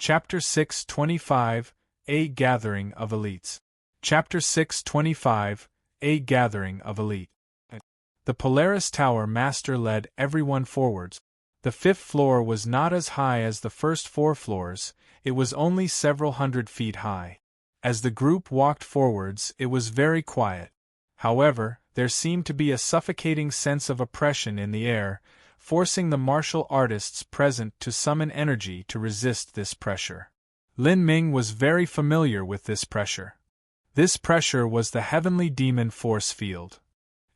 Chapter 625, A Gathering of Elites. Chapter 625, A Gathering of Elite. The Polaris Tower Master led everyone forwards. The fifth floor was not as high as the first four floors, it was only several hundred feet high. As the group walked forwards, it was very quiet. However, there seemed to be a suffocating sense of oppression in the air, forcing the martial artists present to summon energy to resist this pressure. Lin Ming was very familiar with this pressure. This pressure was the heavenly demon force field.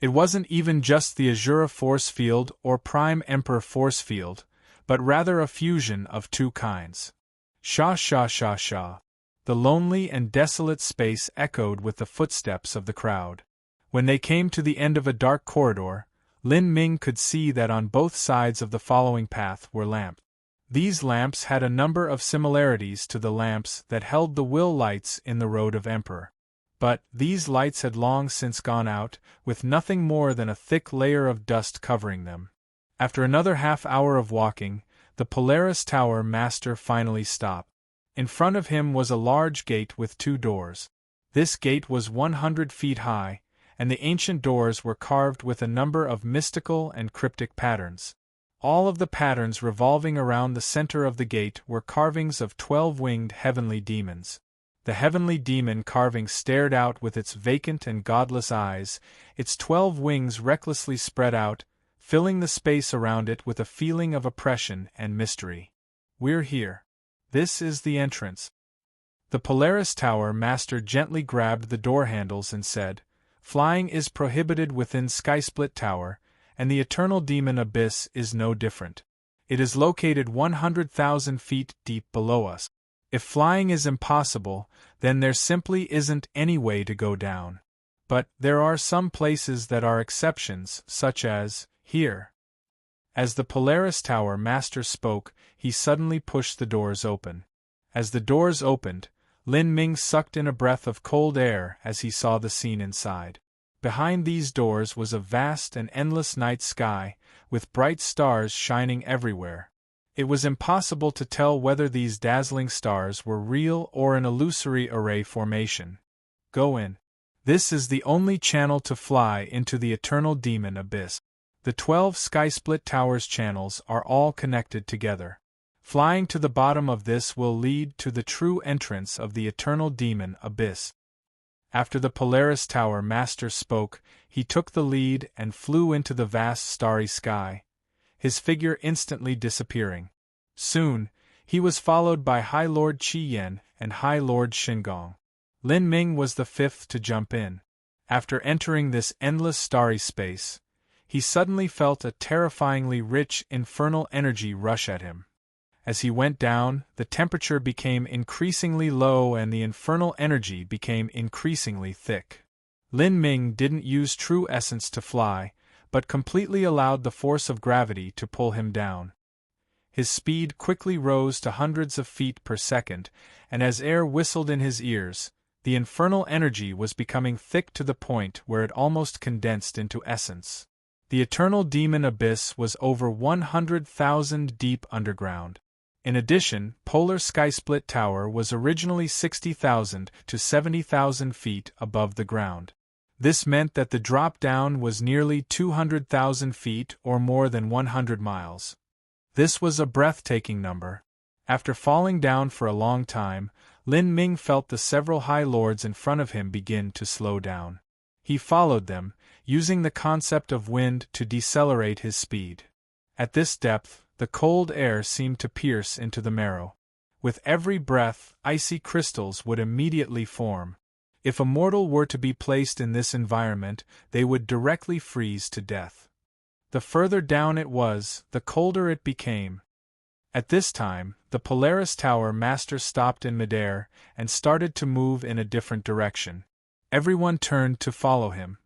It wasn't even just the Azura force field or Prime Emperor force field, but rather a fusion of two kinds. Sha sha sha sha. The lonely and desolate space echoed with the footsteps of the crowd. When they came to the end of a dark corridor, Lin Ming could see that on both sides of the following path were lamps. These lamps had a number of similarities to the lamps that held the will lights in the Road of Emperor. But these lights had long since gone out, with nothing more than a thick layer of dust covering them. After another half-hour of walking, the Polaris Tower Master finally stopped. In front of him was a large gate with two doors. This gate was 100 feet high, and the ancient doors were carved with a number of mystical and cryptic patterns. All of the patterns revolving around the center of the gate were carvings of 12-winged heavenly demons. The heavenly demon carving stared out with its vacant and godless eyes, its 12 wings recklessly spread out, filling the space around it with a feeling of oppression and mystery. "We're here. This is the entrance." The Polaris Tower Master gently grabbed the door handles and said, "Flying is prohibited within Skysplit Tower, and the Eternal Demon Abyss is no different. It is located 100,000 feet deep below us. If flying is impossible, then there simply isn't any way to go down. But there are some places that are exceptions, such as here." As the Polaris Tower Master spoke, he suddenly pushed the doors open. As the doors opened, Lin Ming sucked in a breath of cold air as he saw the scene inside. Behind these doors was a vast and endless night sky, with bright stars shining everywhere. It was impossible to tell whether these dazzling stars were real or an illusory array formation. "Go in. This is the only channel to fly into the Eternal Demon Abyss. The 12 Skysplit Towers channels are all connected together. Flying to the bottom of this will lead to the true entrance of the Eternal Demon Abyss." After the Polaris Tower Master spoke, he took the lead and flew into the vast starry sky, his figure instantly disappearing. Soon, he was followed by High Lord Qi Yan and High Lord Shingong. Lin Ming was the fifth to jump in. After entering this endless starry space, he suddenly felt a terrifyingly rich infernal energy rush at him. As he went down, the temperature became increasingly low and the infernal energy became increasingly thick. Lin Ming didn't use true essence to fly, but completely allowed the force of gravity to pull him down. His speed quickly rose to hundreds of feet per second, and as air whistled in his ears, the infernal energy was becoming thick to the point where it almost condensed into essence. The Eternal Demon Abyss was over 100,000 deep underground. In addition, Polar Skysplit Tower was originally 60,000 to 70,000 feet above the ground. This meant that the drop-down was nearly 200,000 feet or more than 100 miles. This was a breathtaking number. After falling down for a long time, Lin Ming felt the several High Lords in front of him begin to slow down. He followed them, using the concept of wind to decelerate his speed. At this depth, the cold air seemed to pierce into the marrow. With every breath, icy crystals would immediately form. If a mortal were to be placed in this environment, they would directly freeze to death. The further down it was, the colder it became. At this time, the Polaris Tower Master stopped in midair and started to move in a different direction. Everyone turned to follow him.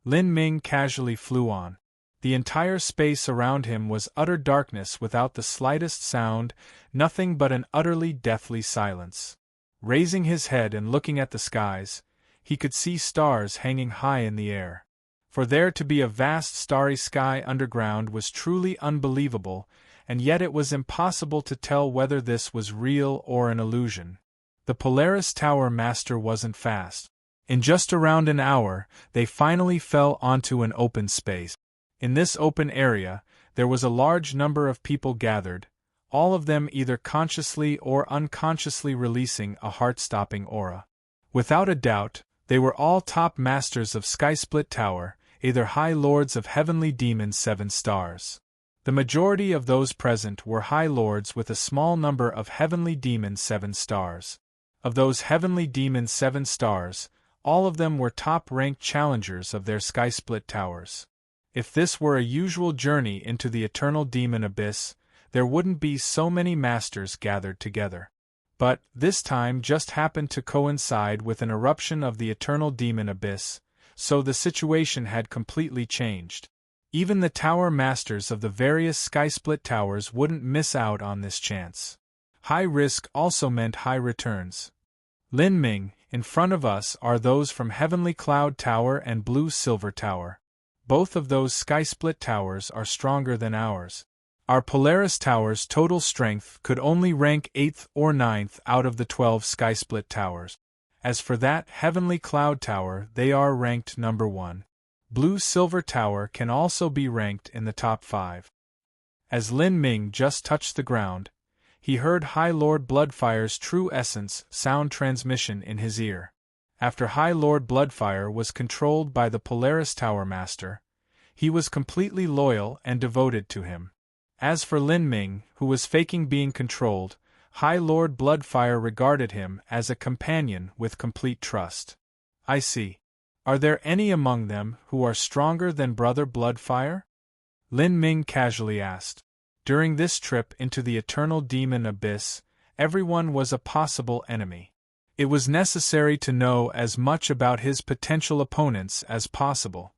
Lin Ming casually flew on. The entire space around him was utter darkness without the slightest sound, nothing but an utterly deathly silence. Raising his head and looking at the skies, he could see stars hanging high in the air. For there to be a vast starry sky underground was truly unbelievable, and yet it was impossible to tell whether this was real or an illusion. The Polaris Tower Master wasn't fast. In just around an hour, they finally fell onto an open space. In this open area, there was a large number of people gathered, all of them either consciously or unconsciously releasing a heart-stopping aura. Without a doubt, they were all top masters of Skysplit Tower, either High Lords of Heavenly Demons 7 stars. The majority of those present were High Lords with a small number of Heavenly Demons 7 stars. Of those Heavenly Demons 7 stars, all of them were top-ranked challengers of their Skysplit Towers. If this were a usual journey into the Eternal Demon Abyss, there wouldn't be so many masters gathered together. But, this time just happened to coincide with an eruption of the Eternal Demon Abyss, so the situation had completely changed. Even the tower masters of the various Skysplit Towers wouldn't miss out on this chance. High risk also meant high returns. Lin Ming, in front of us are those from Heavenly Cloud Tower and Blue Silver Tower. Both of those Skysplit Towers are stronger than ours. Our Polaris Tower's total strength could only rank 8th or 9th out of the 12 Skysplit Towers. As for that Heavenly Cloud Tower, they are ranked number 1. Blue Silver Tower can also be ranked in the top 5. As Lin Ming just touched the ground, he heard High Lord Bloodfire's true essence sound transmission in his ear. After High Lord Bloodfire was controlled by the Polaris Tower Master, he was completely loyal and devoted to him. As for Lin Ming, who was faking being controlled, High Lord Bloodfire regarded him as a companion with complete trust. I see. Are there any among them who are stronger than Brother Bloodfire? Lin Ming casually asked. During this trip into the Eternal Demon Abyss, everyone was a possible enemy. It was necessary to know as much about his potential opponents as possible.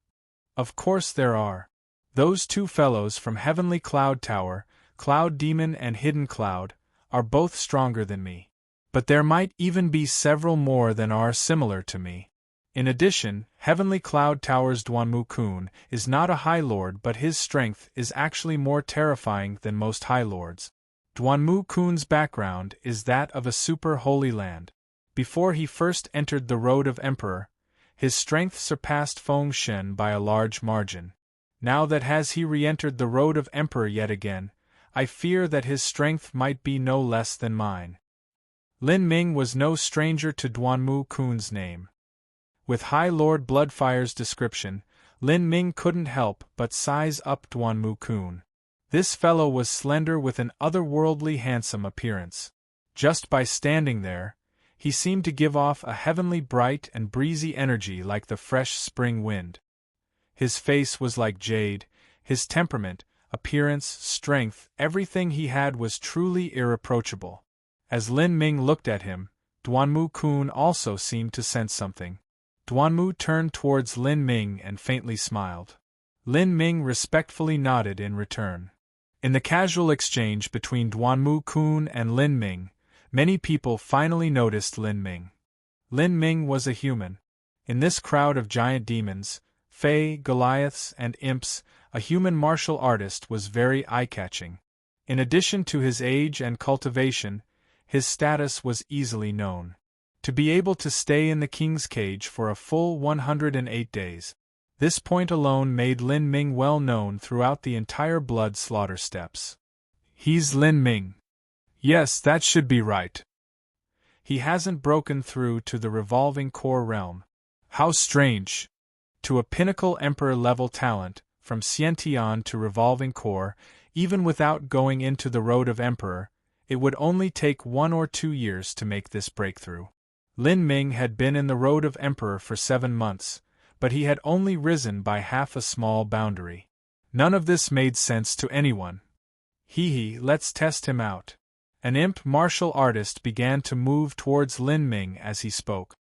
Of course there are. Those two fellows from Heavenly Cloud Tower, Cloud Demon and Hidden Cloud, are both stronger than me. But there might even be several more than are similar to me. In addition, Heavenly Cloud Tower's Duanmu Kun is not a High Lord, but his strength is actually more terrifying than most High Lords. Duanmu Kun's background is that of a super holy land. Before he first entered the Road of Emperor, his strength surpassed Feng Shen by a large margin. Now that has he re-entered the Road of Emperor yet again, I fear that his strength might be no less than mine. Lin Ming was no stranger to Duanmu Kun's name. With High Lord Bloodfire's description, Lin Ming couldn't help but size up Duanmu Kun. This fellow was slender with an otherworldly handsome appearance. Just by standing there, he seemed to give off a heavenly bright and breezy energy like the fresh spring wind. His face was like jade, his temperament, appearance, strength, everything he had was truly irreproachable. As Lin Ming looked at him, Duanmu Kun also seemed to sense something. Duanmu turned towards Lin Ming and faintly smiled. Lin Ming respectfully nodded in return. In the casual exchange between Duanmu Kun and Lin Ming, many people finally noticed Lin Ming. Lin Ming was a human. In this crowd of giant demons, Fae, Goliaths, and imps, a human martial artist was very eye-catching. In addition to his age and cultivation, his status was easily known. To be able to stay in the king's cage for a full 108 days. This point alone made Lin Ming well known throughout the entire blood slaughter steppes. He's Lin Ming. Yes, that should be right. He hasn't broken through to the revolving core realm. How strange. To a pinnacle emperor-level talent, from Xiantian to revolving core, even without going into the Road of Emperor, it would only take 1 or 2 years to make this breakthrough. Lin Ming had been in the Road of Emperor for 7 months, but he had only risen by half a small boundary. None of this made sense to anyone. Let's test him out. An imp martial artist began to move towards Lin Ming as he spoke.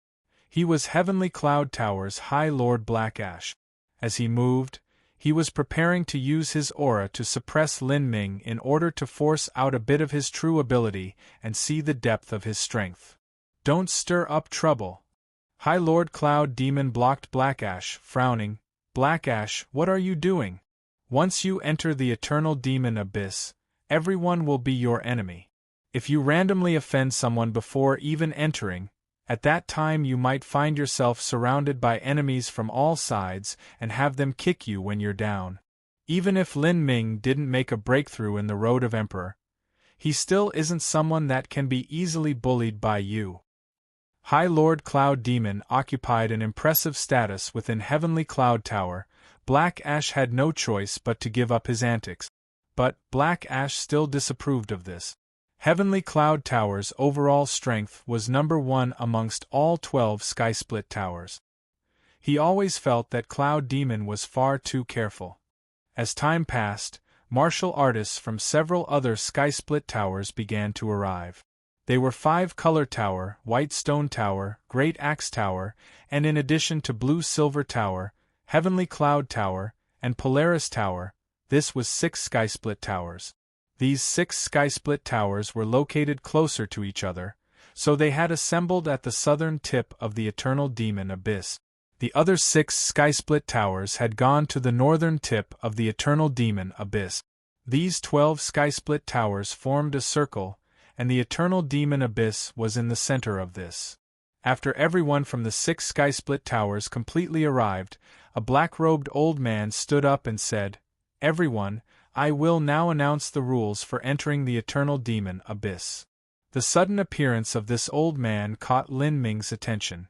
He was Heavenly Cloud Tower's High Lord Black Ash. As he moved, he was preparing to use his aura to suppress Lin Ming in order to force out a bit of his true ability and see the depth of his strength. Don't stir up trouble. High Lord Cloud Demon blocked Black Ash, frowning. Black Ash, what are you doing? Once you enter the Eternal Demon Abyss, everyone will be your enemy. If you randomly offend someone before even entering, at that time you might find yourself surrounded by enemies from all sides and have them kick you when you're down. Even if Lin Ming didn't make a breakthrough in the road of Emperor, he still isn't someone that can be easily bullied by you. High Lord Cloud Demon occupied an impressive status within Heavenly Cloud Tower. Black Ash had no choice but to give up his antics. But Black Ash still disapproved of this. Heavenly Cloud Tower's overall strength was number 1 amongst all 12 Sky Split Towers. He always felt that Cloud Demon was far too careful. As time passed, martial artists from several other Sky Split Towers began to arrive. They were 5 Color Tower, White Stone Tower, Great Axe Tower, and in addition to Blue Silver Tower, Heavenly Cloud Tower, and Polaris Tower, this was 6 Sky Split Towers. These 6 Sky Split Towers were located closer to each other, so they had assembled at the southern tip of the Eternal Demon Abyss. The other 6 Sky Split Towers had gone to the northern tip of the Eternal Demon Abyss. These 12 Sky Split Towers formed a circle, and the Eternal Demon Abyss was in the center of this. After everyone from the 6 Sky Split Towers completely arrived, a black-robed old man stood up and said, "Everyone, I will now announce the rules for entering the Eternal Demon Abyss." The sudden appearance of this old man caught Lin Ming's attention.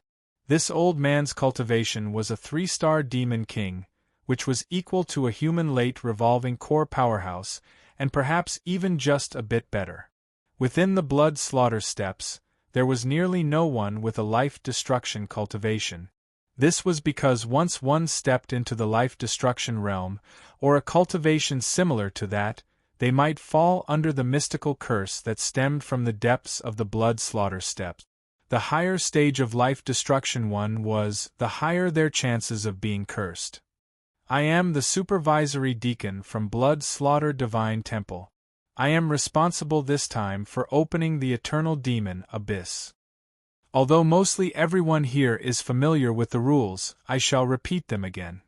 This old man's cultivation was a 3-star Demon King, which was equal to a human late revolving core powerhouse, and perhaps even just a bit better. Within the Blood Slaughter Steppes, there was nearly no one with a life-destruction cultivation. This was because once one stepped into the life-destruction realm, or a cultivation similar to that, they might fall under the mystical curse that stemmed from the depths of the Blood Slaughter Steppes. The higher stage of life-destruction one was, the higher their chances of being cursed. I am the supervisory deacon from Blood Slaughter Divine Temple. I am responsible this time for opening the Eternal Demon Abyss. Although mostly everyone here is familiar with the rules, I shall repeat them again.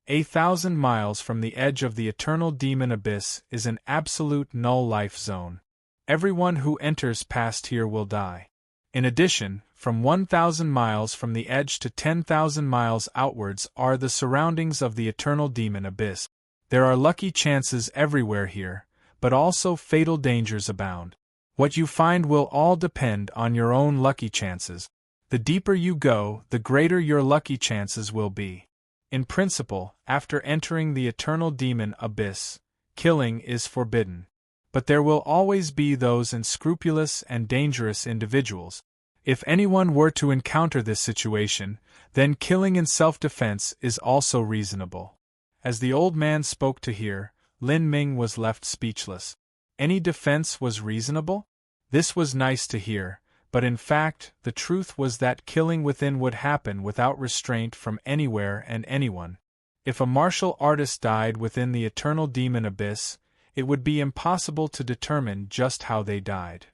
1,000 miles from the edge of the Eternal Demon Abyss is an absolute null life zone. Everyone who enters past here will die. In addition, from 1,000 miles from the edge to 10,000 miles outwards are the surroundings of the Eternal Demon Abyss. There are lucky chances everywhere here, but also fatal dangers abound. What you find will all depend on your own lucky chances. The deeper you go, the greater your lucky chances will be. In principle, after entering the Eternal Demon Abyss, killing is forbidden. But there will always be those unscrupulous and dangerous individuals. If anyone were to encounter this situation, then killing in self-defense is also reasonable. As the old man spoke to hear, Lin Ming was left speechless. Any defense was reasonable? This was nice to hear, but in fact, the truth was that killing within would happen without restraint from anywhere and anyone. If a martial artist died within the Eternal Demon Abyss, it would be impossible to determine just how they died.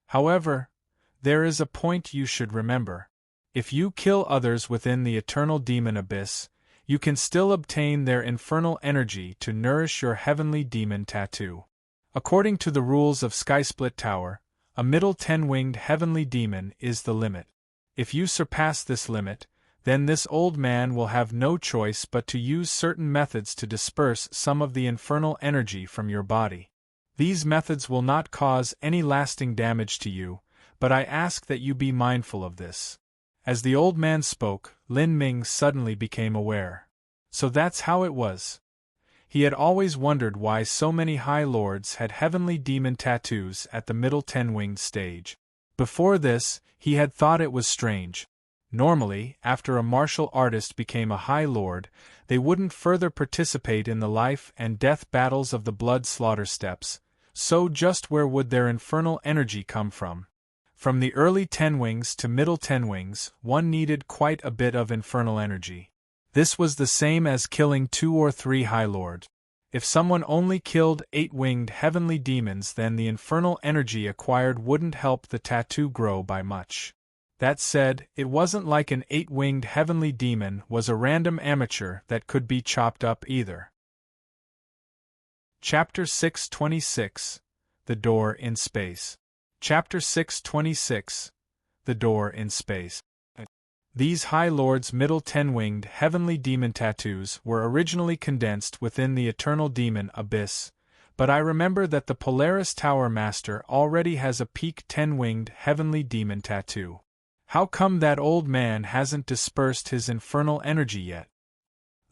However, there is a point you should remember. If you kill others within the Eternal Demon Abyss, you can still obtain their infernal energy to nourish your heavenly demon tattoo. According to the rules of Sky Split Tower, a middle 10-winged heavenly demon is the limit. If you surpass this limit, then this old man will have no choice but to use certain methods to disperse some of the infernal energy from your body. These methods will not cause any lasting damage to you, but I ask that you be mindful of this. As the old man spoke, Lin Ming suddenly became aware. So that's how it was. He had always wondered why so many High Lords had heavenly demon tattoos at the middle 10-winged stage. Before this, he had thought it was strange. Normally, after a martial artist became a High Lord, they wouldn't further participate in the life and death battles of the Blood Slaughter Steppes, so just where would their infernal energy come from? From the early 10-wings to middle 10-wings, one needed quite a bit of infernal energy. This was the same as killing 2 or 3 High Lords. If someone only killed 8-winged heavenly demons, then the infernal energy acquired wouldn't help the tattoo grow by much. That said, it wasn't like an 8-winged heavenly demon was a random amateur that could be chopped up either. Chapter 626, The Door in Space. Chapter 626. The Door in Space. These High Lord's middle 10-winged heavenly demon tattoos were originally condensed within the eternal demon abyss, but I remember that the Polaris Tower Master already has a peak 10-winged heavenly demon tattoo. How come that old man hasn't dispersed his infernal energy yet?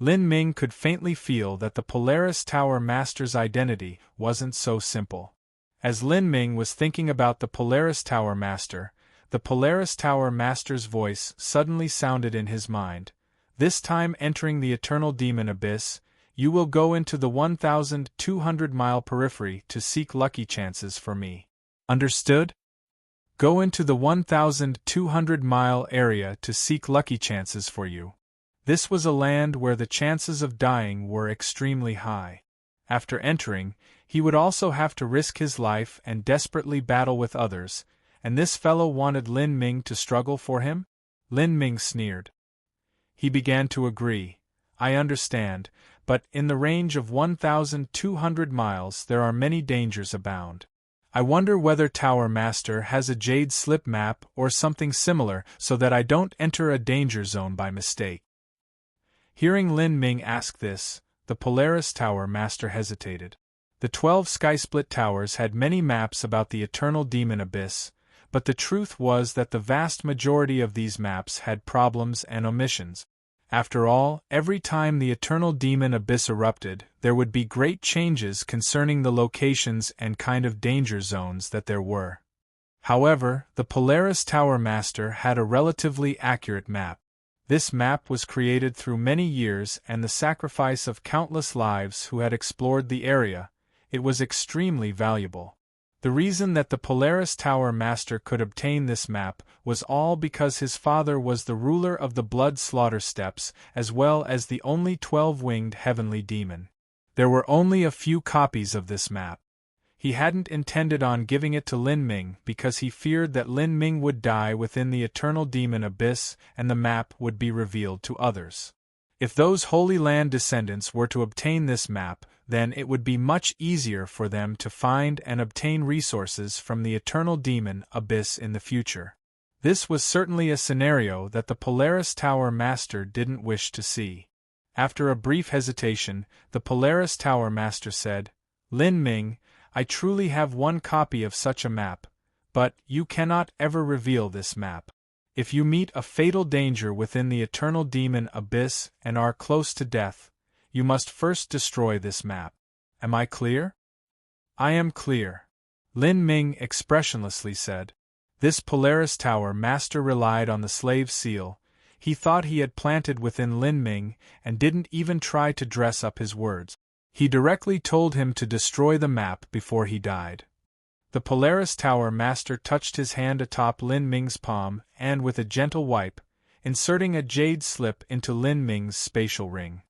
Lin Ming could faintly feel that the Polaris Tower Master's identity wasn't so simple. As Lin Ming was thinking about the Polaris Tower Master, the Polaris Tower Master's voice suddenly sounded in his mind. This time entering the eternal demon abyss, you will go into the 1,200-mile periphery to seek lucky chances for me. Understood? Go into the 1,200-mile area to seek lucky chances for you. This was a land where the chances of dying were extremely high. After entering, he would also have to risk his life and desperately battle with others, and this fellow wanted Lin Ming to struggle for him? Lin Ming sneered. He began to agree. I understand, but in the range of 1,200 miles there are many dangers abound. I wonder whether Tower Master has a jade slip map or something similar so that I don't enter a danger zone by mistake. Hearing Lin Ming ask this, the Polaris Tower Master hesitated. The 12 sky-split towers had many maps about the eternal demon abyss, but the truth was that the vast majority of these maps had problems and omissions. After all, every time the eternal demon abyss erupted, there would be great changes concerning the locations and kind of danger zones that there were. However, the Polaris Tower Master had a relatively accurate map. This map was created through many years and the sacrifice of countless lives who had explored the area. It was extremely valuable. The reason that the Polaris Tower Master could obtain this map was all because his father was the ruler of the Blood Slaughter Steppes as well as the only 12-winged heavenly demon. There were only a few copies of this map. He hadn't intended on giving it to Lin Ming because he feared that Lin Ming would die within the eternal demon abyss and the map would be revealed to others. If those Holy Land descendants were to obtain this map, then it would be much easier for them to find and obtain resources from the eternal demon abyss in the future. This was certainly a scenario that the Polaris Tower Master didn't wish to see. After a brief hesitation, the Polaris Tower Master said, Lin Ming, I truly have one copy of such a map, but you cannot ever reveal this map. If you meet a fatal danger within the eternal demon abyss and are close to death, you must first destroy this map. Am I clear? I am clear. Lin Ming expressionlessly said. This Polaris Tower Master relied on the slave seal. He thought he had planted within Lin Ming and didn't even try to dress up his words. He directly told him to destroy the map before he died. The Polaris Tower Master touched his hand atop Lin Ming's palm and, with a gentle wipe, inserting a jade slip into Lin Ming's spatial ring.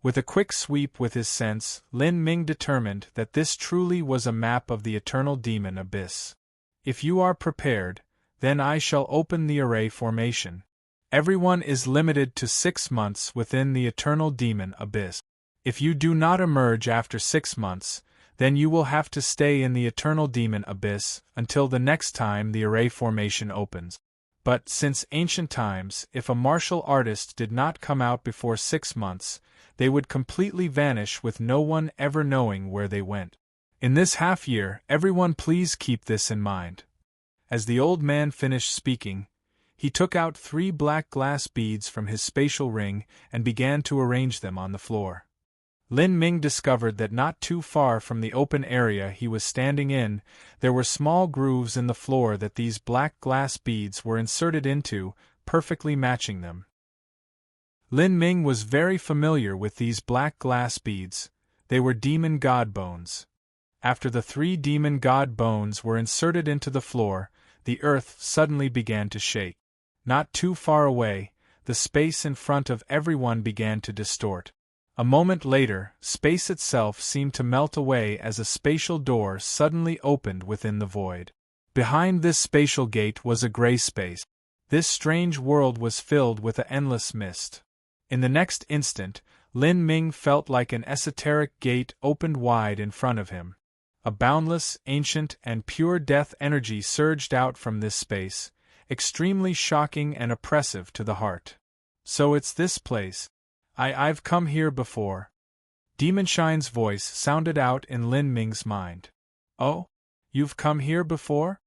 With a quick sweep with his sense, Lin Ming determined that this truly was a map of the eternal demon abyss. If you are prepared, then I shall open the array formation. Everyone is limited to 6 months within the eternal demon abyss. If you do not emerge after 6 months, then you will have to stay in the eternal demon abyss until the next time the array formation opens. But since ancient times, if a martial artist did not come out before 6 months, they would completely vanish with no one ever knowing where they went. In this half-year, everyone please keep this in mind. As the old man finished speaking, he took out 3 black glass beads from his spatial ring and began to arrange them on the floor. Lin Ming discovered that not too far from the open area he was standing in, there were small grooves in the floor that these black glass beads were inserted into, perfectly matching them. Lin Ming was very familiar with these black glass beads. They were demon god bones. After the 3 demon god bones were inserted into the floor, the earth suddenly began to shake. Not too far away, the space in front of everyone began to distort. A moment later, space itself seemed to melt away as a spatial door suddenly opened within the void. Behind this spatial gate was a gray space. This strange world was filled with an endless mist. In the next instant, Lin Ming felt like an esoteric gate opened wide in front of him. A boundless, ancient, and pure death energy surged out from this space, extremely shocking and oppressive to the heart. So it's this place. I've come here before. Demonshine's voice sounded out in Lin Ming's mind. Oh? You've come here before?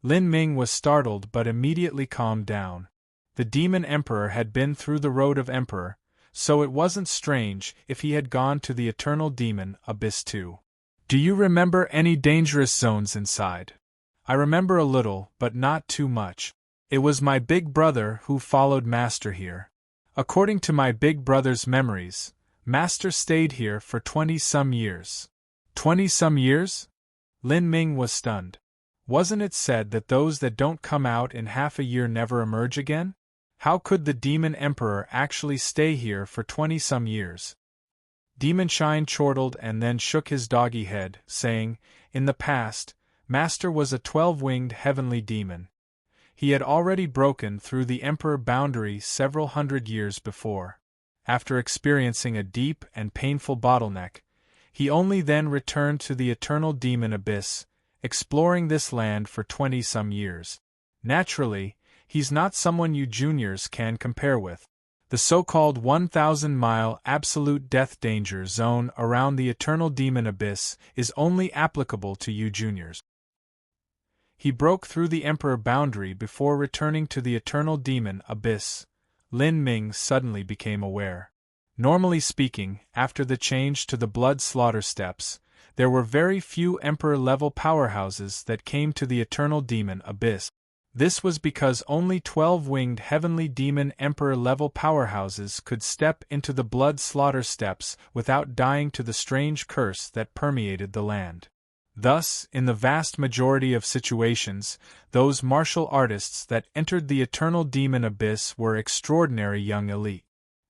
Lin Ming was startled but immediately calmed down. The Demon Emperor had been through the Road of Emperor, so it wasn't strange if he had gone to the Eternal Demon Abyss too. Do you remember any dangerous zones inside? I remember a little, but not too much. It was my big brother who followed Master here. According to my big brother's memories, Master stayed here for 20-some years. 20-some years? Lin Ming was stunned. Wasn't it said that those that don't come out in half a year never emerge again? How could the Demon Emperor actually stay here for 20-some years? Demonshine chortled and then shook his doggy head, saying, in the past, Master was a 12-winged heavenly demon. He had already broken through the Emperor boundary several hundred years before. After experiencing a deep and painful bottleneck, he only then returned to the Eternal Demon Abyss, exploring this land for 20-some years. Naturally, he's not someone you juniors can compare with. The so-called 1,000-mile absolute death danger zone around the Eternal Demon Abyss is only applicable to you juniors. He broke through the Emperor boundary before returning to the Eternal Demon Abyss. Lin Ming suddenly became aware. Normally speaking, after the change to the Blood Slaughter Steps, there were very few Emperor-level powerhouses that came to the Eternal Demon Abyss. This was because only 12-winged heavenly demon Emperor-level powerhouses could step into the Blood Slaughter Steps without dying to the strange curse that permeated the land. Thus, in the vast majority of situations, those martial artists that entered the Eternal Demon Abyss were extraordinary young elite.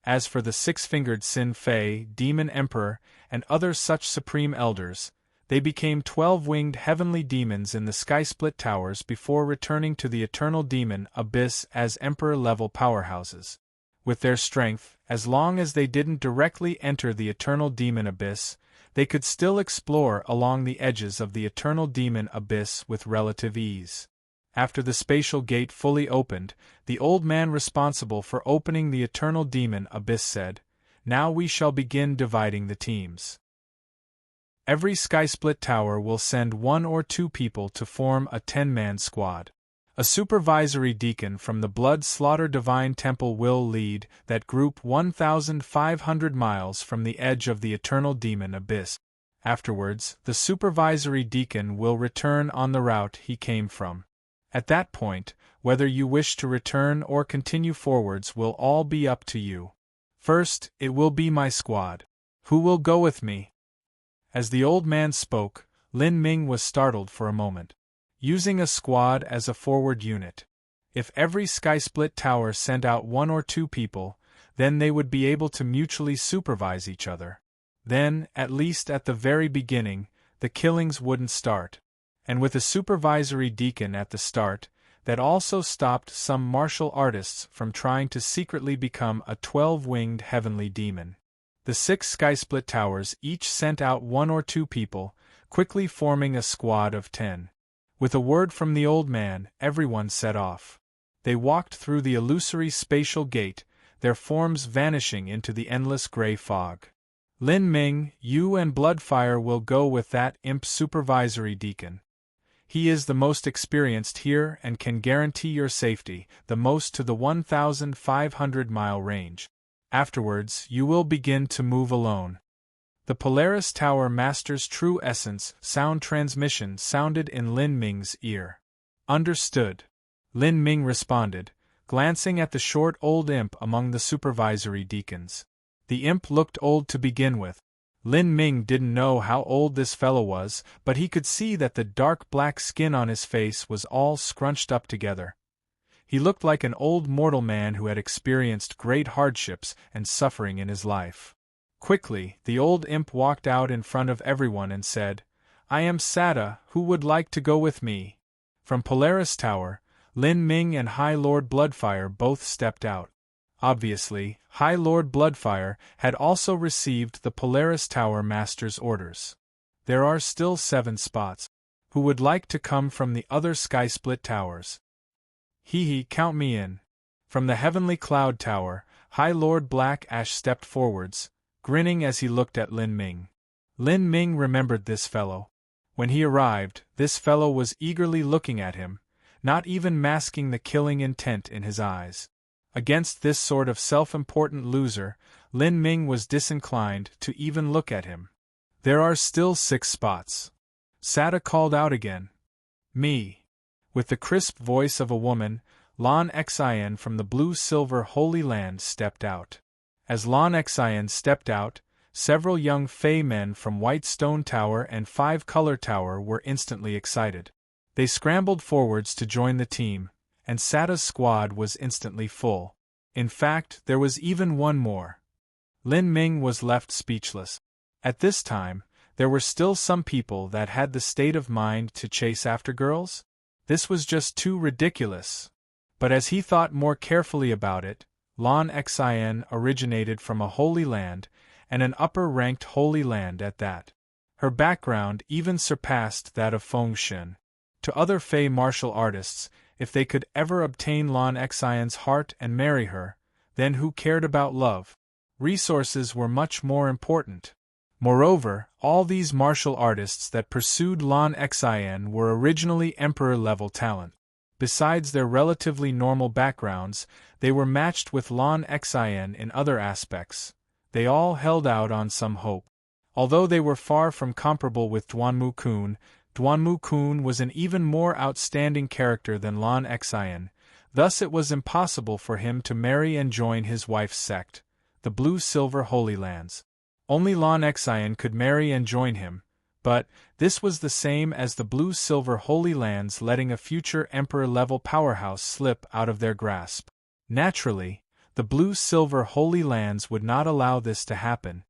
As for the six-fingered Sin Fei, Demon Emperor, and other such supreme elders, they became 12-winged heavenly demons in the Sky-Split Towers before returning to the Eternal Demon Abyss as Emperor-level powerhouses. With their strength, as long as they didn't directly enter the Eternal Demon Abyss, they could still explore along the edges of the Eternal Demon Abyss with relative ease. After the spatial gate fully opened, the old man responsible for opening the Eternal Demon Abyss said, "Now we shall begin dividing the teams. Every Sky-Split Tower will send 1 or 2 people to form a 10-man squad. A supervisory deacon from the Blood Slaughter Divine Temple will lead that group 1,500 miles from the edge of the Eternal Demon Abyss. Afterwards, the supervisory deacon will return on the route he came from. At that point, whether you wish to return or continue forwards will all be up to you. First, it will be my squad. Who will go with me?" As the old man spoke, Lin Ming was startled for a moment. Using a squad as a forward unit. If every Sky-Split Tower sent out 1 or 2 people, then they would be able to mutually supervise each other. Then, at least at the very beginning, the killings wouldn't start. And with a supervisory deacon at the start, that also stopped some martial artists from trying to secretly become a 12-winged heavenly demon. The 6 Sky-Split Towers each sent out 1 or 2 people, quickly forming a squad of 10. With a word from the old man, everyone set off. They walked through the illusory spatial gate, their forms vanishing into the endless gray fog. Lin Ming, you and Bloodfire will go with that imp supervisory deacon. He is the most experienced here and can guarantee your safety, the most to the 1,500-mile range. Afterwards, you will begin to move alone. The Polaris Tower Master's true essence sound transmission sounded in Lin Ming's ear. Understood. Lin Ming responded, glancing at the short old imp among the supervisory deacons. The imp looked old to begin with. Lin Ming didn't know how old this fellow was, but he could see that the dark black skin on his face was all scrunched up together. He looked like an old mortal man who had experienced great hardships and suffering in his life. Quickly, the old imp walked out in front of everyone and said, "I am Sada, who would like to go with me?" From Polaris Tower, Lin Ming and High Lord Bloodfire both stepped out. Obviously, High Lord Bloodfire had also received the Polaris Tower Master's orders. There are still 7 spots. Who would like to come from the other sky-split towers? Count me in. From the heavenly cloud tower, High Lord Black Ash stepped forwards, grinning as he looked at Lin Ming. Lin Ming remembered this fellow. When he arrived, this fellow was eagerly looking at him, not even masking the killing intent in his eyes. Against this sort of self-important loser, Lin Ming was disinclined to even look at him. There are still 6 spots. Sada called out again. Me. With the crisp voice of a woman, Lan Xian from the blue-silver Holy Land stepped out. As Lan Xian stepped out, several young Fey men from White Stone Tower and 5 Color Tower were instantly excited. They scrambled forwards to join the team, and Sada's squad was instantly full. In fact, there was even one more. Lin Ming was left speechless. At this time, there were still some people that had the state of mind to chase after girls? This was just too ridiculous. But as he thought more carefully about it, Lan Xian originated from a holy land, and an upper-ranked holy land at that. Her background even surpassed that of Feng Shen. To other Fey martial artists, if they could ever obtain Lan Xian's heart and marry her, then who cared about love? Resources were much more important. Moreover, all these martial artists that pursued Lan Xian were originally Emperor-level talent. Besides their relatively normal backgrounds, they were matched with Lan Xian in other aspects. They all held out on some hope. Although they were far from comparable with Duanmu Kun was an even more outstanding character than Lan Xian, thus it was impossible for him to marry and join his wife's sect, the Blue-Silver Holy Lands. Only Lan Xian could marry and join him, but this was the same as the Blue-Silver Holy Lands letting a future Emperor-level powerhouse slip out of their grasp. Naturally, the Blue-Silver Holy Lands would not allow this to happen.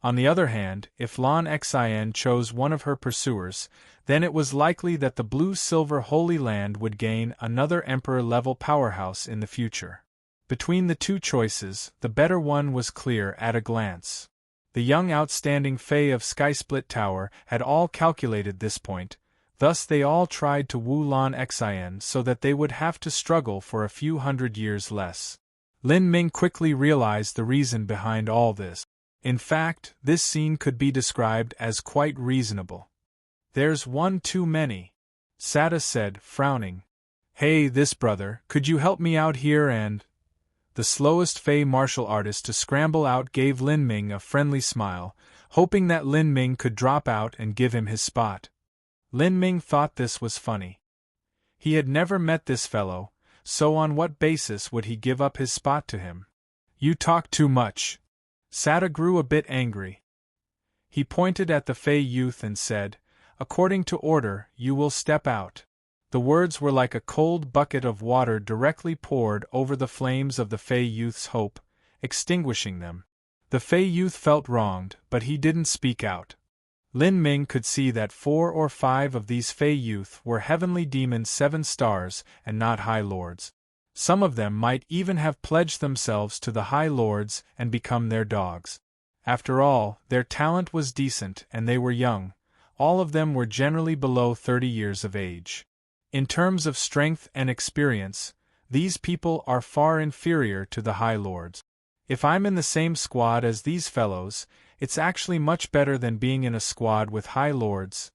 On the other hand, if Lan Xian chose one of her pursuers, then it was likely that the Blue-Silver Holy Land would gain another Emperor-level powerhouse in the future. Between the two choices, the better one was clear at a glance. The young outstanding Fae of Skysplit Tower had all calculated this point, thus they all tried to woo Lan Xian so that they would have to struggle for a few hundred years less. Lin Ming quickly realized the reason behind all this. In fact, this scene could be described as quite reasonable. There's one too many, Sada said, frowning. Hey, this brother, could you help me out here and... The slowest Fey martial artist to scramble out gave Lin Ming a friendly smile, hoping that Lin Ming could drop out and give him his spot. Lin Ming thought this was funny. He had never met this fellow, so on what basis would he give up his spot to him? You talk too much. Sada grew a bit angry. He pointed at the Fey youth and said, according to order, you will step out. The words were like a cold bucket of water directly poured over the flames of the Fey youth's hope, extinguishing them. The Fey youth felt wronged, but he didn't speak out. Lin Ming could see that 4 or 5 of these Fey youth were heavenly demons 7 stars and not High Lords. Some of them might even have pledged themselves to the High Lords and become their dogs. After all, their talent was decent and they were young. All of them were generally below 30 years of age. In terms of strength and experience, these people are far inferior to the High Lords. If I'm in the same squad as these fellows, it's actually much better than being in a squad with High Lords,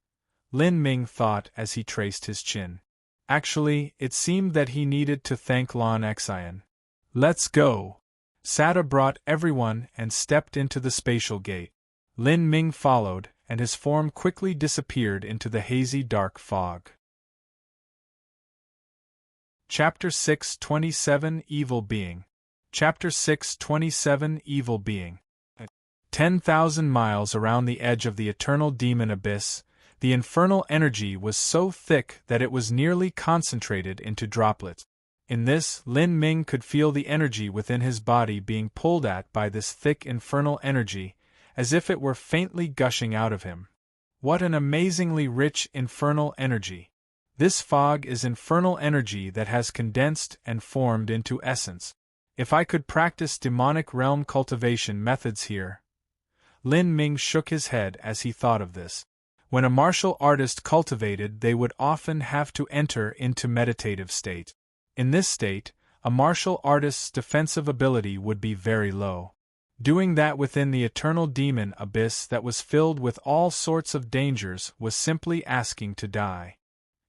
Lin Ming thought as he traced his chin. Actually, it seemed that he needed to thank Lan Xian. Let's go. Sada brought everyone and stepped into the spatial gate. Lin Ming followed, and his form quickly disappeared into the hazy dark fog. Chapter 627 Evil Being. Chapter 627 Evil Being. 10,000 miles around the edge of the eternal demon abyss, the infernal energy was so thick that it was nearly concentrated into droplets. In this, Lin Ming could feel the energy within his body being pulled at by this thick infernal energy, as if it were faintly gushing out of him. What an amazingly rich infernal energy! This fog is infernal energy that has condensed and formed into essence. If I could practice demonic realm cultivation methods here, Lin Ming shook his head as he thought of this. When a martial artist cultivated, they would often have to enter into meditative state. In this state, a martial artist's defensive ability would be very low. Doing that within the eternal demon abyss that was filled with all sorts of dangers was simply asking to die.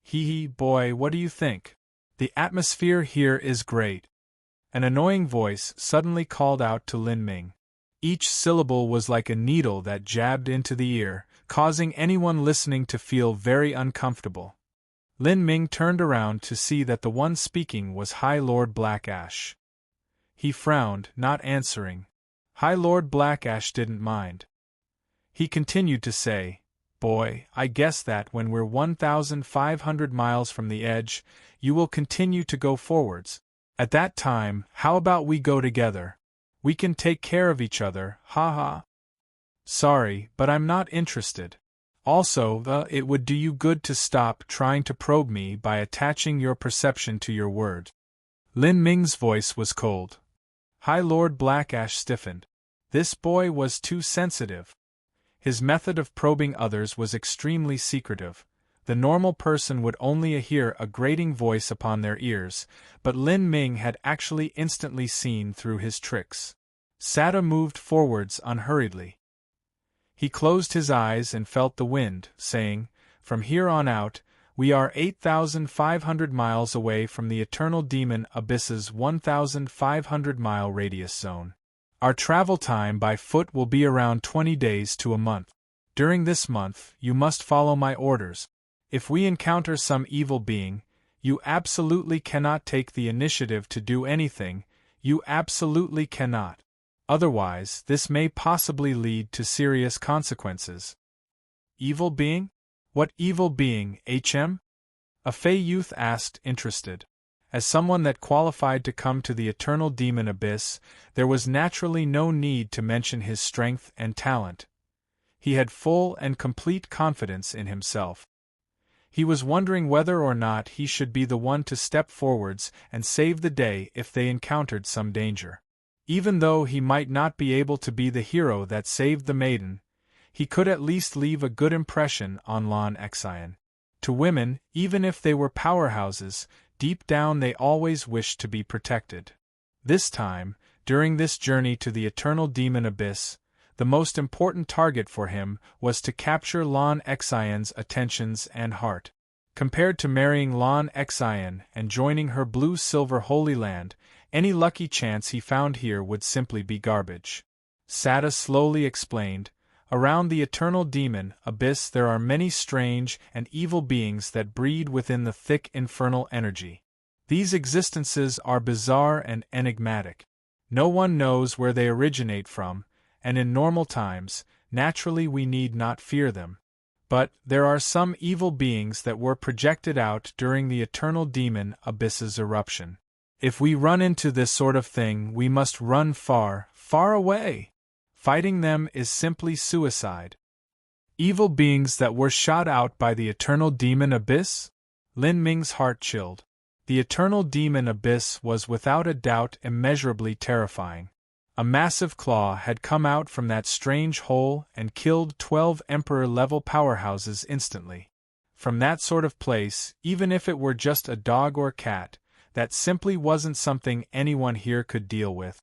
Hee boy, what do you think? The atmosphere here is great. An annoying voice suddenly called out to Lin Ming. Each syllable was like a needle that jabbed into the ear, causing anyone listening to feel very uncomfortable. Lin Ming turned around to see that the one speaking was High Lord Blackash. He frowned, not answering. High Lord Blackash didn't mind. He continued to say, "Boy, I guess that when we're 1,500 miles from the edge, you will continue to go forwards. At that time, how about we go together? We can take care of each other, ha ha." "Sorry, but I'm not interested. Also, it would do you good to stop trying to probe me by attaching your perception to your word." Lin Ming's voice was cold. High Lord Blackash stiffened. This boy was too sensitive. His method of probing others was extremely secretive. The normal person would only hear a grating voice upon their ears, but Lin Ming had actually instantly seen through his tricks. Sada moved forwards unhurriedly. He closed his eyes and felt the wind, saying, "From here on out, we are 8,500 miles away from the Eternal Demon Abyss's 1,500-mile radius zone. Our travel time by foot will be around 20 days to a month. During this month, you must follow my orders. If we encounter some evil being, you absolutely cannot take the initiative to do anything, you absolutely cannot. Otherwise, this may possibly lead to serious consequences." "Evil being? What evil being, HM?" a Fey youth asked, interested. As someone that qualified to come to the Eternal Demon Abyss, there was naturally no need to mention his strength and talent. He had full and complete confidence in himself. He was wondering whether or not he should be the one to step forwards and save the day if they encountered some danger. Even though he might not be able to be the hero that saved the maiden, he could at least leave a good impression on Lan Xian. To women, even if they were powerhouses, deep down they always wished to be protected. This time, during this journey to the Eternal Demon Abyss, the most important target for him was to capture Lan Xian's attentions and heart. Compared to marrying Lan Xian and joining her blue-silver Holy Land, any lucky chance he found here would simply be garbage. Sada slowly explained, "Around the Eternal Demon Abyss there are many strange and evil beings that breed within the thick infernal energy. These existences are bizarre and enigmatic. No one knows where they originate from, and in normal times, naturally we need not fear them. But there are some evil beings that were projected out during the Eternal Demon Abyss's eruption. If we run into this sort of thing, we must run far, far away. Fighting them is simply suicide." "Evil beings that were shot out by the Eternal Demon Abyss?" Lin Ming's heart chilled. The Eternal Demon Abyss was without a doubt immeasurably terrifying. A massive claw had come out from that strange hole and killed 12 Emperor-level powerhouses instantly. From that sort of place, even if it were just a dog or cat, that simply wasn't something anyone here could deal with.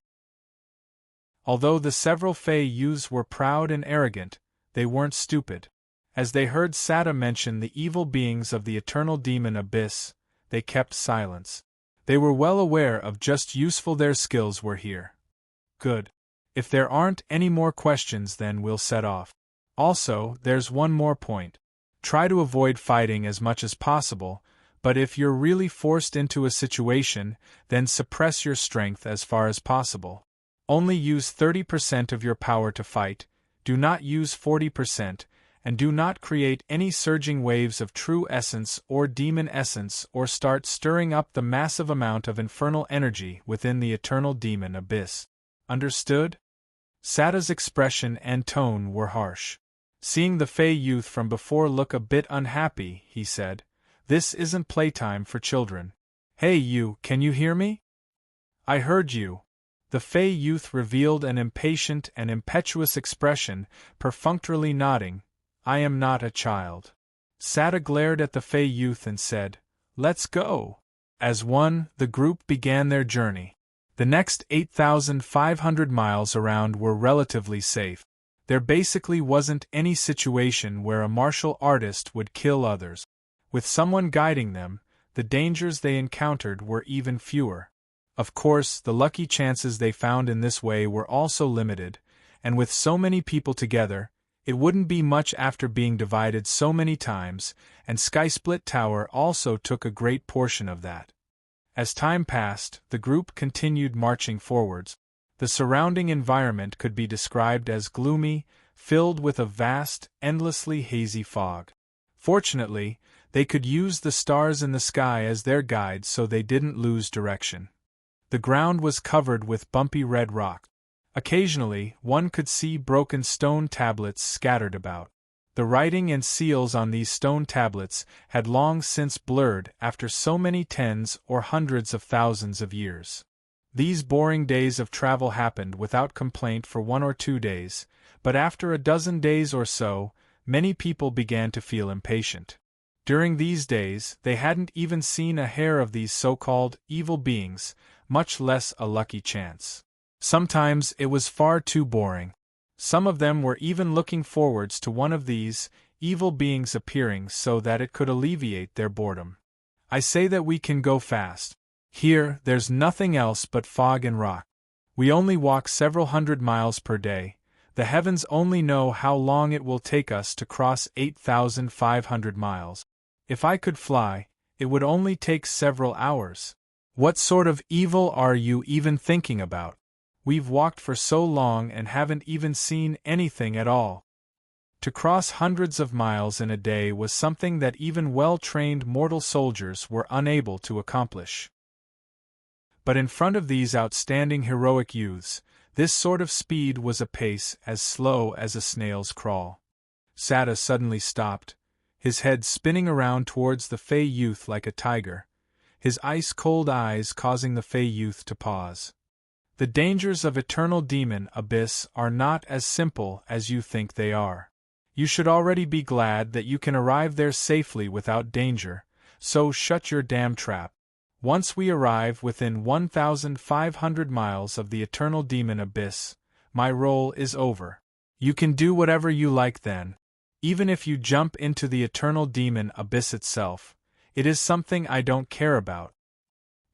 Although the several Fey youths were proud and arrogant, they weren't stupid. As they heard Sada mention the evil beings of the Eternal Demon Abyss, they kept silence. They were well aware of just useful their skills were here. Good. If there aren't any more questions, then we'll set off. Also, there's one more point. Try to avoid fighting as much as possible, but if you're really forced into a situation, then suppress your strength as far as possible. Only use 30% of your power to fight, do not use 40%, and do not create any surging waves of true essence or demon essence or start stirring up the massive amount of infernal energy within the Eternal Demon Abyss. Understood? Sada's expression and tone were harsh. Seeing the Fey youth from before look a bit unhappy, he said, "This isn't playtime for children. Hey you, can you hear me?" "I heard you." The Fey youth revealed an impatient and impetuous expression, perfunctorily nodding. "I am not a child." Sada glared at the Fey youth and said, "Let's go." As one, the group began their journey. The next 8,500 miles around were relatively safe. There basically wasn't any situation where a martial artist would kill others. With someone guiding them, the dangers they encountered were even fewer. Of course, the lucky chances they found in this way were also limited, and with so many people together, it wouldn't be much after being divided so many times, and Skysplit Tower also took a great portion of that. As time passed, the group continued marching forwards. The surrounding environment could be described as gloomy, filled with a vast, endlessly hazy fog. Fortunately, they could use the stars in the sky as their guide so they didn't lose direction. The ground was covered with bumpy red rock. Occasionally, one could see broken stone tablets scattered about. The writing and seals on these stone tablets had long since blurred after so many tens or hundreds of thousands of years. These boring days of travel happened without complaint for 1 or 2 days, but after a dozen days or so, many people began to feel impatient. During these days, they hadn't even seen a hair of these so-called evil beings, much less a lucky chance. Sometimes it was far too boring. Some of them were even looking forwards to one of these evil beings appearing so that it could alleviate their boredom. I say that we can go fast. Here, there's nothing else but fog and rock. We only walk several hundred miles per day. The heavens only know how long it will take us to cross 8,500 miles. If I could fly, it would only take several hours. What sort of evil are you even thinking about? We've walked for so long and haven't even seen anything at all. To cross hundreds of miles in a day was something that even well-trained mortal soldiers were unable to accomplish. But in front of these outstanding heroic youths, this sort of speed was a pace as slow as a snail's crawl. Sada suddenly stopped, his head spinning around towards the Fey youth like a tiger, his ice-cold eyes causing the Fey youth to pause. The dangers of Eternal Demon Abyss are not as simple as you think they are. You should already be glad that you can arrive there safely without danger, so shut your damn trap. Once we arrive within 1,500 miles of the Eternal Demon Abyss, my role is over. You can do whatever you like then. Even if you jump into the Eternal Demon Abyss itself, it is something I don't care about.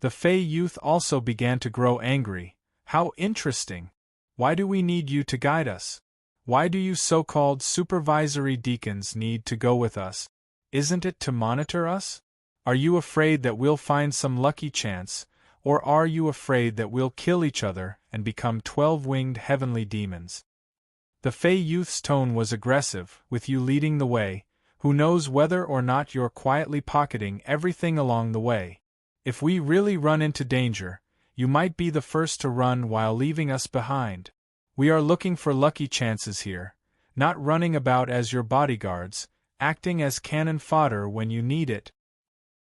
The Fey youth also began to grow angry. How interesting! Why do we need you to guide us? Why do you so-called supervisory deacons need to go with us? Isn't it to monitor us? Are you afraid that we'll find some lucky chance, or are you afraid that we'll kill each other and become 12-winged heavenly demons? The Fey youth's tone was aggressive, with you leading the way. Who knows whether or not you're quietly pocketing everything along the way? If we really run into danger, you might be the first to run while leaving us behind. We are looking for lucky chances here, not running about as your bodyguards, acting as cannon fodder when you need it.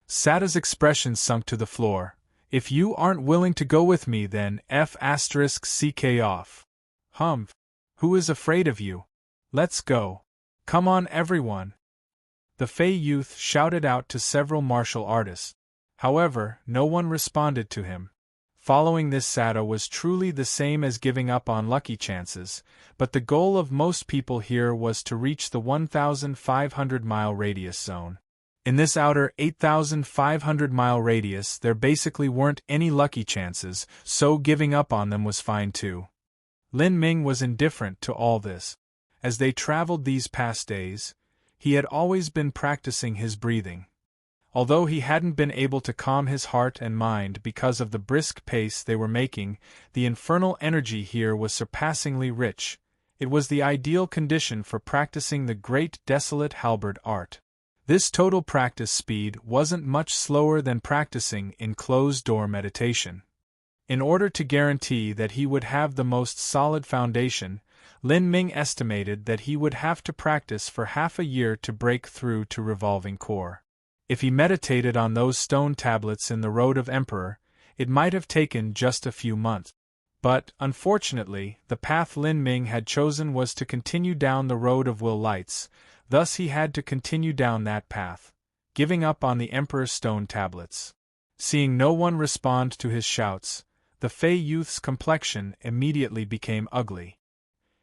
Sada's expression sunk to the floor. If you aren't willing to go with me then F***ck off. Humph. Who is afraid of you? Let's go. Come on everyone. The Fey youth shouted out to several martial artists. However, no one responded to him. Following this, Sada was truly the same as giving up on lucky chances, but the goal of most people here was to reach the 1,500-mile radius zone. In this outer 8,500-mile radius there basically weren't any lucky chances, so giving up on them was fine too. Lin Ming was indifferent to all this. As they traveled these past days, he had always been practicing his breathing. Although he hadn't been able to calm his heart and mind because of the brisk pace they were making, the infernal energy here was surpassingly rich. It was the ideal condition for practicing the great desolate halberd art. This total practice speed wasn't much slower than practicing in closed-door meditation. In order to guarantee that he would have the most solid foundation, Lin Ming estimated that he would have to practice for half a year to break through to revolving core. If he meditated on those stone tablets in the Road of Emperor, it might have taken just a few months. But, unfortunately, the path Lin Ming had chosen was to continue down the road of will lights, thus he had to continue down that path, giving up on the Emperor's stone tablets. Seeing no one respond to his shouts, the Fey youth's complexion immediately became ugly.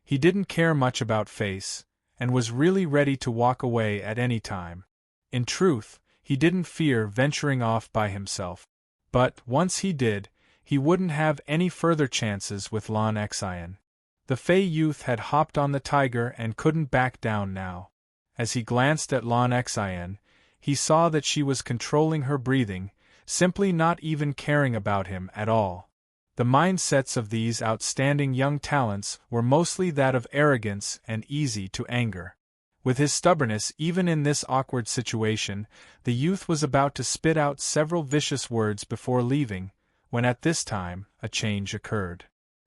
He didn't care much about face, and was really ready to walk away at any time. In truth, he didn't fear venturing off by himself. But, once he did, he wouldn't have any further chances with Lan Xian. The Fey youth had hopped on the tiger and couldn't back down now. As he glanced at Lan Xian, he saw that she was controlling her breathing, simply not even caring about him at all. The mindsets of these outstanding young talents were mostly that of arrogance and easy to anger. With his stubbornness even in this awkward situation, the youth was about to spit out several vicious words before leaving, when at this time, a change occurred.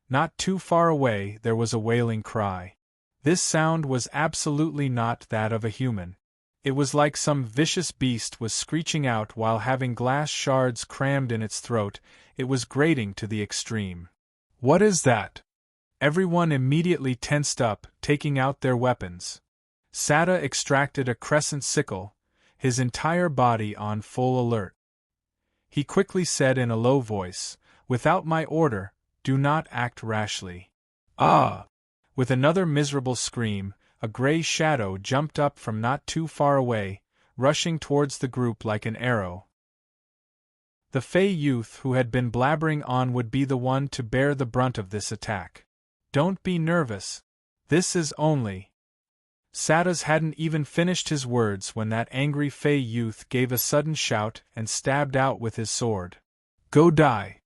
Not too far away there was a wailing cry. This sound was absolutely not that of a human. It was like some vicious beast was screeching out while having glass shards crammed in its throat. It was grating to the extreme. "What is that?" Everyone immediately tensed up, taking out their weapons. Sada extracted a crescent sickle, his entire body on full alert. He quickly said in a low voice, "Without my order, do not act rashly." "Ah!" With another miserable scream, a gray shadow jumped up from not too far away, rushing towards the group like an arrow. The Fey youth who had been blabbering on would be the one to bear the brunt of this attack. "Don't be nervous. This is only—" Sadas hadn't even finished his words when that angry Fey youth gave a sudden shout and stabbed out with his sword. "Go die!"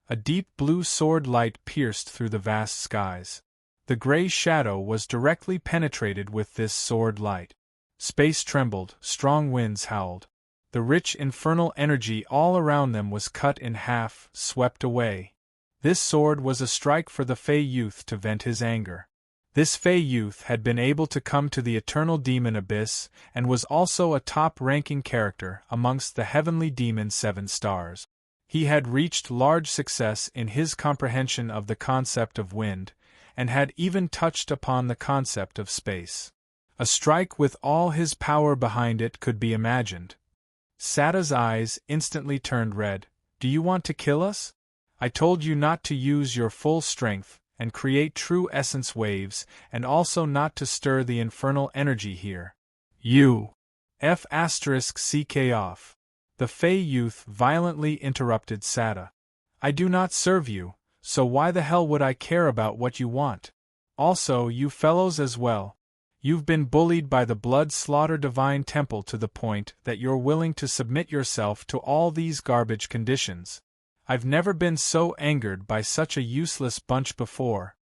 A deep blue sword light pierced through the vast skies. The gray shadow was directly penetrated with this sword light. Space trembled, strong winds howled. The rich infernal energy all around them was cut in half, swept away. This sword was a strike for the Fey youth to vent his anger. This Fey youth had been able to come to the eternal demon abyss, and was also a top-ranking character amongst the heavenly demon 7 stars. He had reached large success in his comprehension of the concept of wind, and had even touched upon the concept of space. A strike with all his power behind it could be imagined. Sada's eyes instantly turned red. "Do you want to kill us? I told you not to use your full strength, and create true essence waves, and also not to stir the infernal energy here. You F***ck off." The Fey youth violently interrupted Sada. "I do not serve you, so why the hell would I care about what you want? Also, you fellows as well. You've been bullied by the blood-slaughter divine temple to the point that you're willing to submit yourself to all these garbage conditions. I've never been so angered by such a useless bunch before."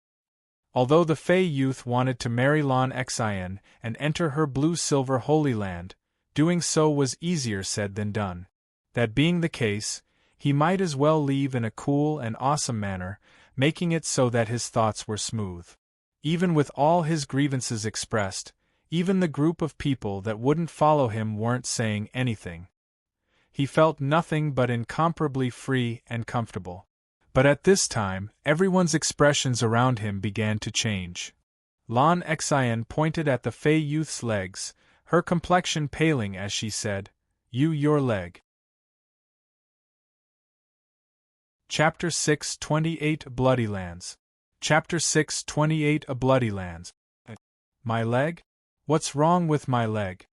Although the Fey youth wanted to marry Lan Xian and enter her blue-silver Holy Land, doing so was easier said than done. That being the case, he might as well leave in a cool and awesome manner, making it so that his thoughts were smooth. Even with all his grievances expressed, even the group of people that wouldn't follow him weren't saying anything. He felt nothing but incomparably free and comfortable. But at this time, everyone's expressions around him began to change. Lan Xian pointed at the Fey youth's legs, her complexion paling as she said, Your leg." Chapter 628 Bloody Lands. Chapter 628 A Bloody Lands. "My leg? What's wrong with my leg?"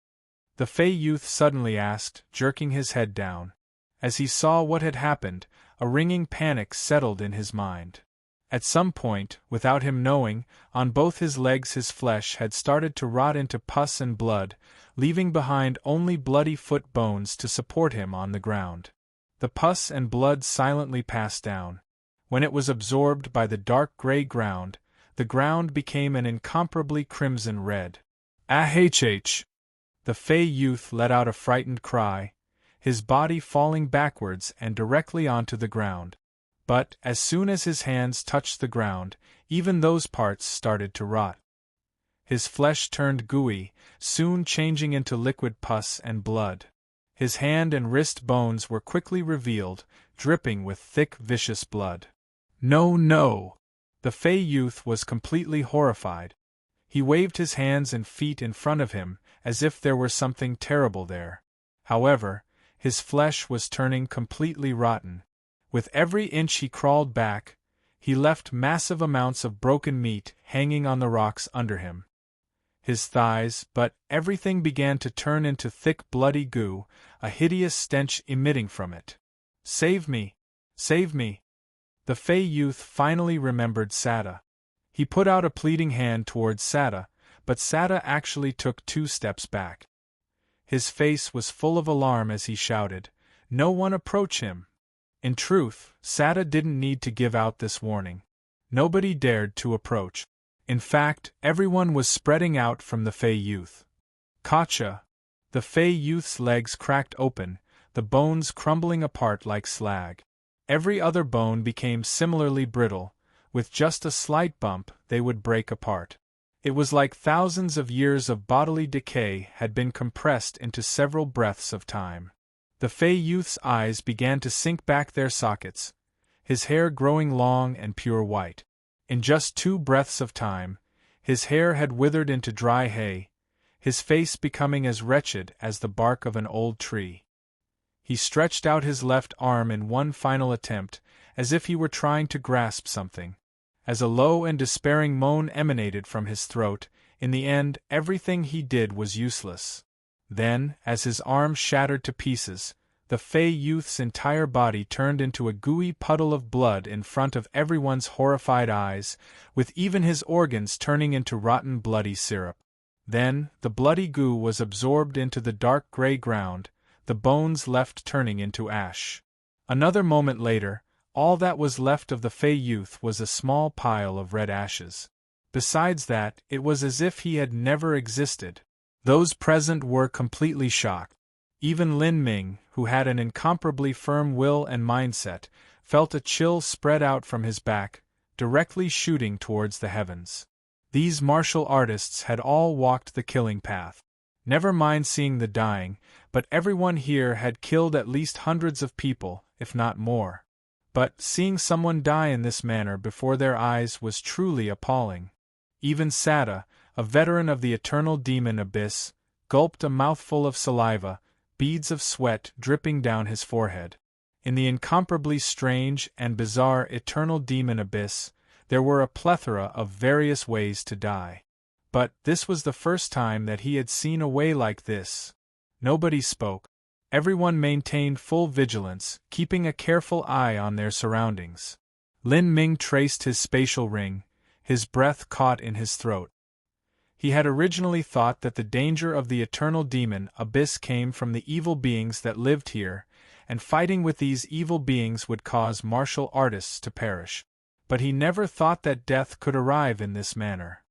the Fey youth suddenly asked, jerking his head down. As he saw what had happened, a ringing panic settled in his mind. At some point, without him knowing, on both his legs his flesh had started to rot into pus and blood, leaving behind only bloody foot bones to support him on the ground. The pus and blood silently passed down. When it was absorbed by the dark gray ground, the ground became an incomparably crimson red. "Ah-h-h!" The Fey youth let out a frightened cry, his body falling backwards and directly onto the ground. But, as soon as his hands touched the ground, even those parts started to rot. His flesh turned gooey, soon changing into liquid pus and blood. His hand and wrist bones were quickly revealed, dripping with thick, vicious blood. "No, no! The Fey youth was completely horrified. He waved his hands and feet in front of him, as if there were something terrible there. However, his flesh was turning completely rotten. With every inch he crawled back, he left massive amounts of broken meat hanging on the rocks under him. His thighs, but everything began to turn into thick bloody goo, a hideous stench emitting from it. "Save me! Save me!" The Fey youth finally remembered Sada. He put out a pleading hand towards Sada, but Sada actually took 2 steps back. His face was full of alarm as he shouted, "No one approach him!" In truth, Sada didn't need to give out this warning. Nobody dared to approach. In fact, everyone was spreading out from the Fey youth. Gotcha! The Fey youth's legs cracked open, the bones crumbling apart like slag. Every other bone became similarly brittle. With just a slight bump, they would break apart. It was like thousands of years of bodily decay had been compressed into several breaths of time. The Fey youth's eyes began to sink back their sockets, his hair growing long and pure white. In just 2 breaths of time, his hair had withered into dry hay, his face becoming as wretched as the bark of an old tree. He stretched out his left arm in one final attempt, as if he were trying to grasp something. As a low and despairing moan emanated from his throat, in the end everything he did was useless. Then, as his arm shattered to pieces, the Fey youth's entire body turned into a gooey puddle of blood in front of everyone's horrified eyes, with even his organs turning into rotten bloody syrup. Then, the bloody goo was absorbed into the dark gray ground, the bones left turning into ash. Another moment later, all that was left of the Fey youth was a small pile of red ashes. Besides that, it was as if he had never existed. Those present were completely shocked. Even Lin Ming, who had an incomparably firm will and mindset, felt a chill spread out from his back, directly shooting towards the heavens. These martial artists had all walked the killing path. Never mind seeing the dying, but everyone here had killed at least hundreds of people, if not more. But seeing someone die in this manner before their eyes was truly appalling. Even Sada, a veteran of the eternal demon abyss, gulped a mouthful of saliva, beads of sweat dripping down his forehead. In the incomparably strange and bizarre eternal demon abyss, there were a plethora of various ways to die. But this was the first time that he had seen a way like this. Nobody spoke. Everyone maintained full vigilance, keeping a careful eye on their surroundings. Lin Ming traced his spatial ring, his breath caught in his throat. He had originally thought that the danger of the eternal demon abyss came from the evil beings that lived here, and fighting with these evil beings would cause martial artists to perish. But he never thought that death could arrive in this manner.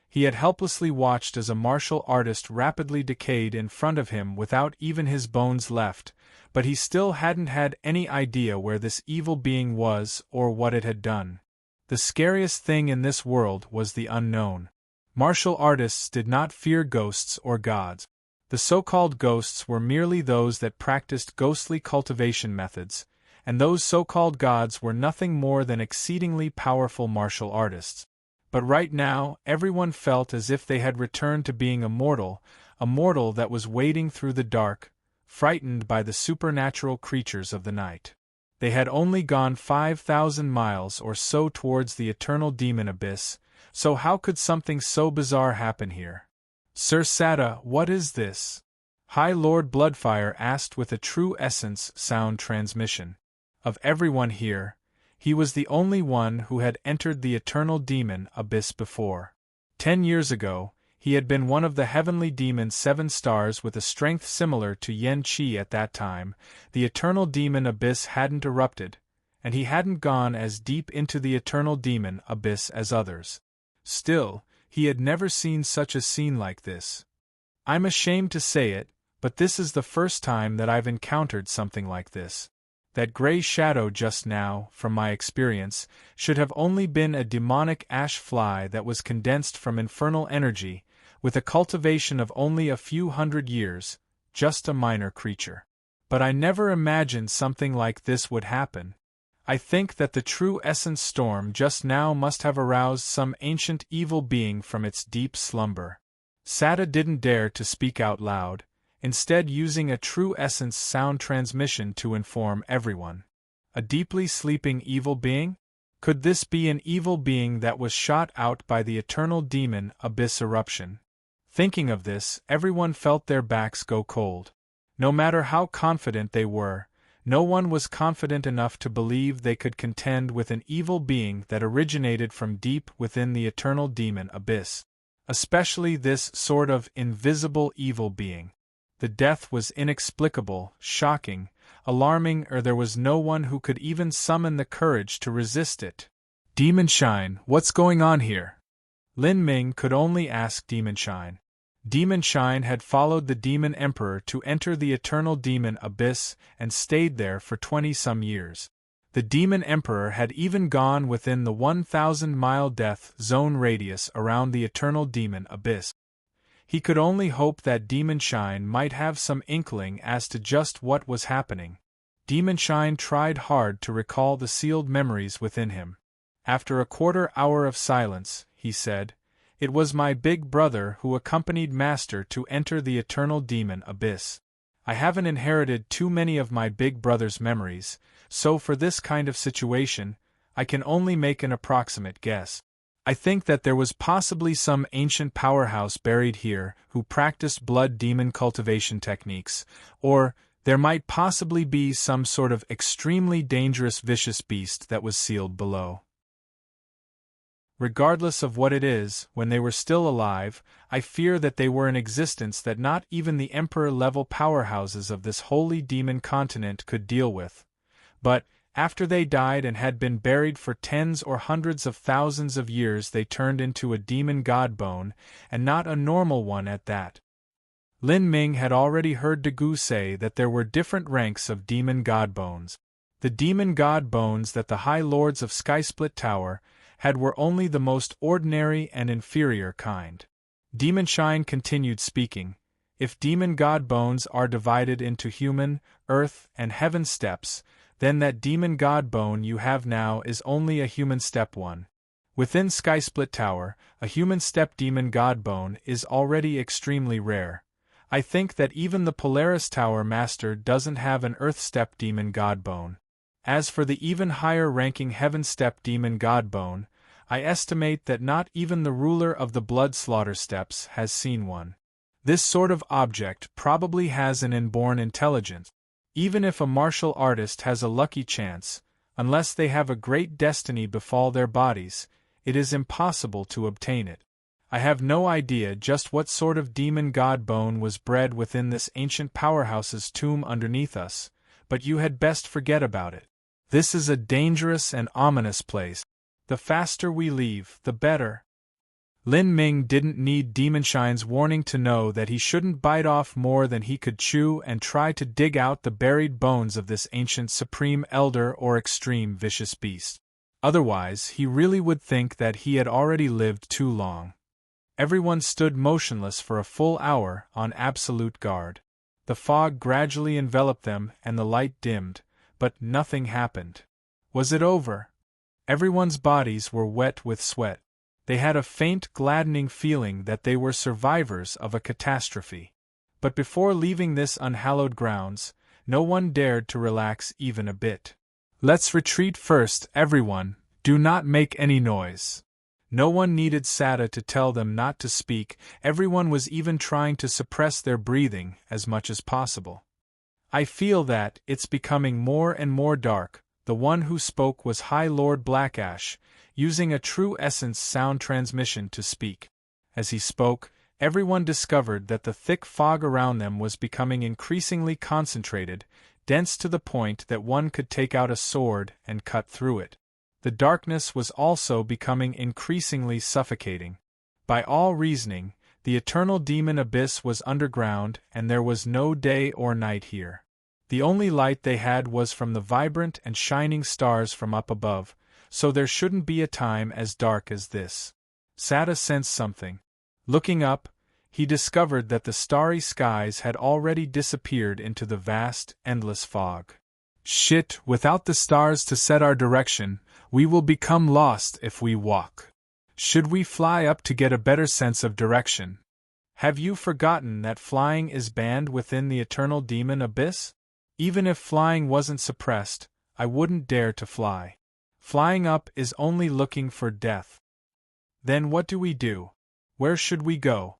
He had helplessly watched as a martial artist rapidly decayed in front of him without even his bones left, but he still hadn't had any idea where this evil being was or what it had done. The scariest thing in this world was the unknown. Martial artists did not fear ghosts or gods. The so-called ghosts were merely those that practiced ghostly cultivation methods, and those so-called gods were nothing more than exceedingly powerful martial artists. But right now, everyone felt as if they had returned to being a mortal that was wading through the dark, frightened by the supernatural creatures of the night. They had only gone 5,000 miles or so towards the eternal demon abyss, so how could something so bizarre happen here? "Sir Sada, what is this?" High Lord Bloodfire asked with a true essence sound transmission. Of everyone here, he was the only one who had entered the eternal demon abyss before. 10 years ago, he had been one of the heavenly demon's 7 stars with a strength similar to Yen Qi at that time. The eternal demon abyss hadn't erupted, and he hadn't gone as deep into the eternal demon abyss as others. Still, he had never seen such a scene like this. I'm ashamed to say it, but this is the first time that I've encountered something like this. That gray shadow just now, from my experience, should have only been a demonic ash fly that was condensed from infernal energy, with a cultivation of only a few hundred years, just a minor creature. But I never imagined something like this would happen. I think that the true essence storm just now must have aroused some ancient evil being from its deep slumber. Sada didn't dare to speak out loud, instead using a true essence sound transmission to inform everyone. A deeply sleeping evil being? Could this be an evil being that was shot out by the eternal demon abyss eruption? Thinking of this, everyone felt their backs go cold. No matter how confident they were, no one was confident enough to believe they could contend with an evil being that originated from deep within the eternal demon abyss. Especially this sort of invisible evil being. The death was inexplicable, shocking, alarming, or there was no one who could even summon the courage to resist it. Demon Shine, what's going on here? Lin Ming could only ask Demon Shine. Demon Shine had followed the Demon Emperor to enter the eternal demon abyss and stayed there for 20-some years. The Demon Emperor had even gone within the 1,000-mile death zone radius around the eternal demon abyss. He could only hope that Demon Shine might have some inkling as to just what was happening. Demon Shine tried hard to recall the sealed memories within him. After a quarter-hour of silence, he said, "It was my big brother who accompanied Master to enter the eternal demon abyss. I haven't inherited too many of my big brother's memories, so for this kind of situation, I can only make an approximate guess. I think that there was possibly some ancient powerhouse buried here who practiced blood demon cultivation techniques, or there might possibly be some sort of extremely dangerous vicious beast that was sealed below. Regardless of what it is, when they were still alive, I fear that they were in existence that not even the Emperor-level powerhouses of this holy demon continent could deal with. But, after they died and had been buried for tens or hundreds of thousands of years, they turned into a demon god bone, and not a normal one at that." Lin Ming had already heard Dagu say that there were different ranks of demon god bones. The demon god bones that the High Lords of Skysplit Tower had were only the most ordinary and inferior kind. Demon Shine continued speaking. "If demon god bones are divided into human, earth, and heaven steps, then that demon god bone you have now is only a human step one. Within Skysplit Tower, a human step demon god bone is already extremely rare. I think that even the Polaris Tower Master doesn't have an earth step demon god bone. As for the even higher ranking heaven step demon god bone, I estimate that not even the ruler of the blood slaughter steps has seen one. This sort of object probably has an inborn intelligence. Even if a martial artist has a lucky chance, unless they have a great destiny befall their bodies, it is impossible to obtain it. I have no idea just what sort of demon god bone was bred within this ancient powerhouse's tomb underneath us, but you had best forget about it. This is a dangerous and ominous place. The faster we leave, the better." Lin Ming didn't need Demon Shine's warning to know that he shouldn't bite off more than he could chew and try to dig out the buried bones of this ancient supreme elder or extreme vicious beast. Otherwise, he really would think that he had already lived too long. Everyone stood motionless for a full hour, on absolute guard. The fog gradually enveloped them and the light dimmed, but nothing happened. Was it over? Everyone's bodies were wet with sweat. They had a faint, gladdening feeling that they were survivors of a catastrophe. But before leaving this unhallowed grounds, no one dared to relax even a bit. "Let's retreat first, everyone. Do not make any noise." No one needed Sada to tell them not to speak. Everyone was even trying to suppress their breathing as much as possible. "I feel that it's becoming more and more dark." The one who spoke was High Lord Blackash, using a true essence sound transmission to speak. As he spoke, everyone discovered that the thick fog around them was becoming increasingly concentrated, dense to the point that one could take out a sword and cut through it. The darkness was also becoming increasingly suffocating. By all reasoning, the eternal demon abyss was underground and there was no day or night here. The only light they had was from the vibrant and shining stars from up above, so there shouldn't be a time as dark as this. Sada sensed something. Looking up, he discovered that the starry skies had already disappeared into the vast, endless fog. Shit, without the stars to set our direction, we will become lost if we walk. Should we fly up to get a better sense of direction? Have you forgotten that flying is banned within the eternal demon abyss? Even if flying wasn't suppressed, I wouldn't dare to fly. Flying up is only looking for death. Then what do we do? Where should we go?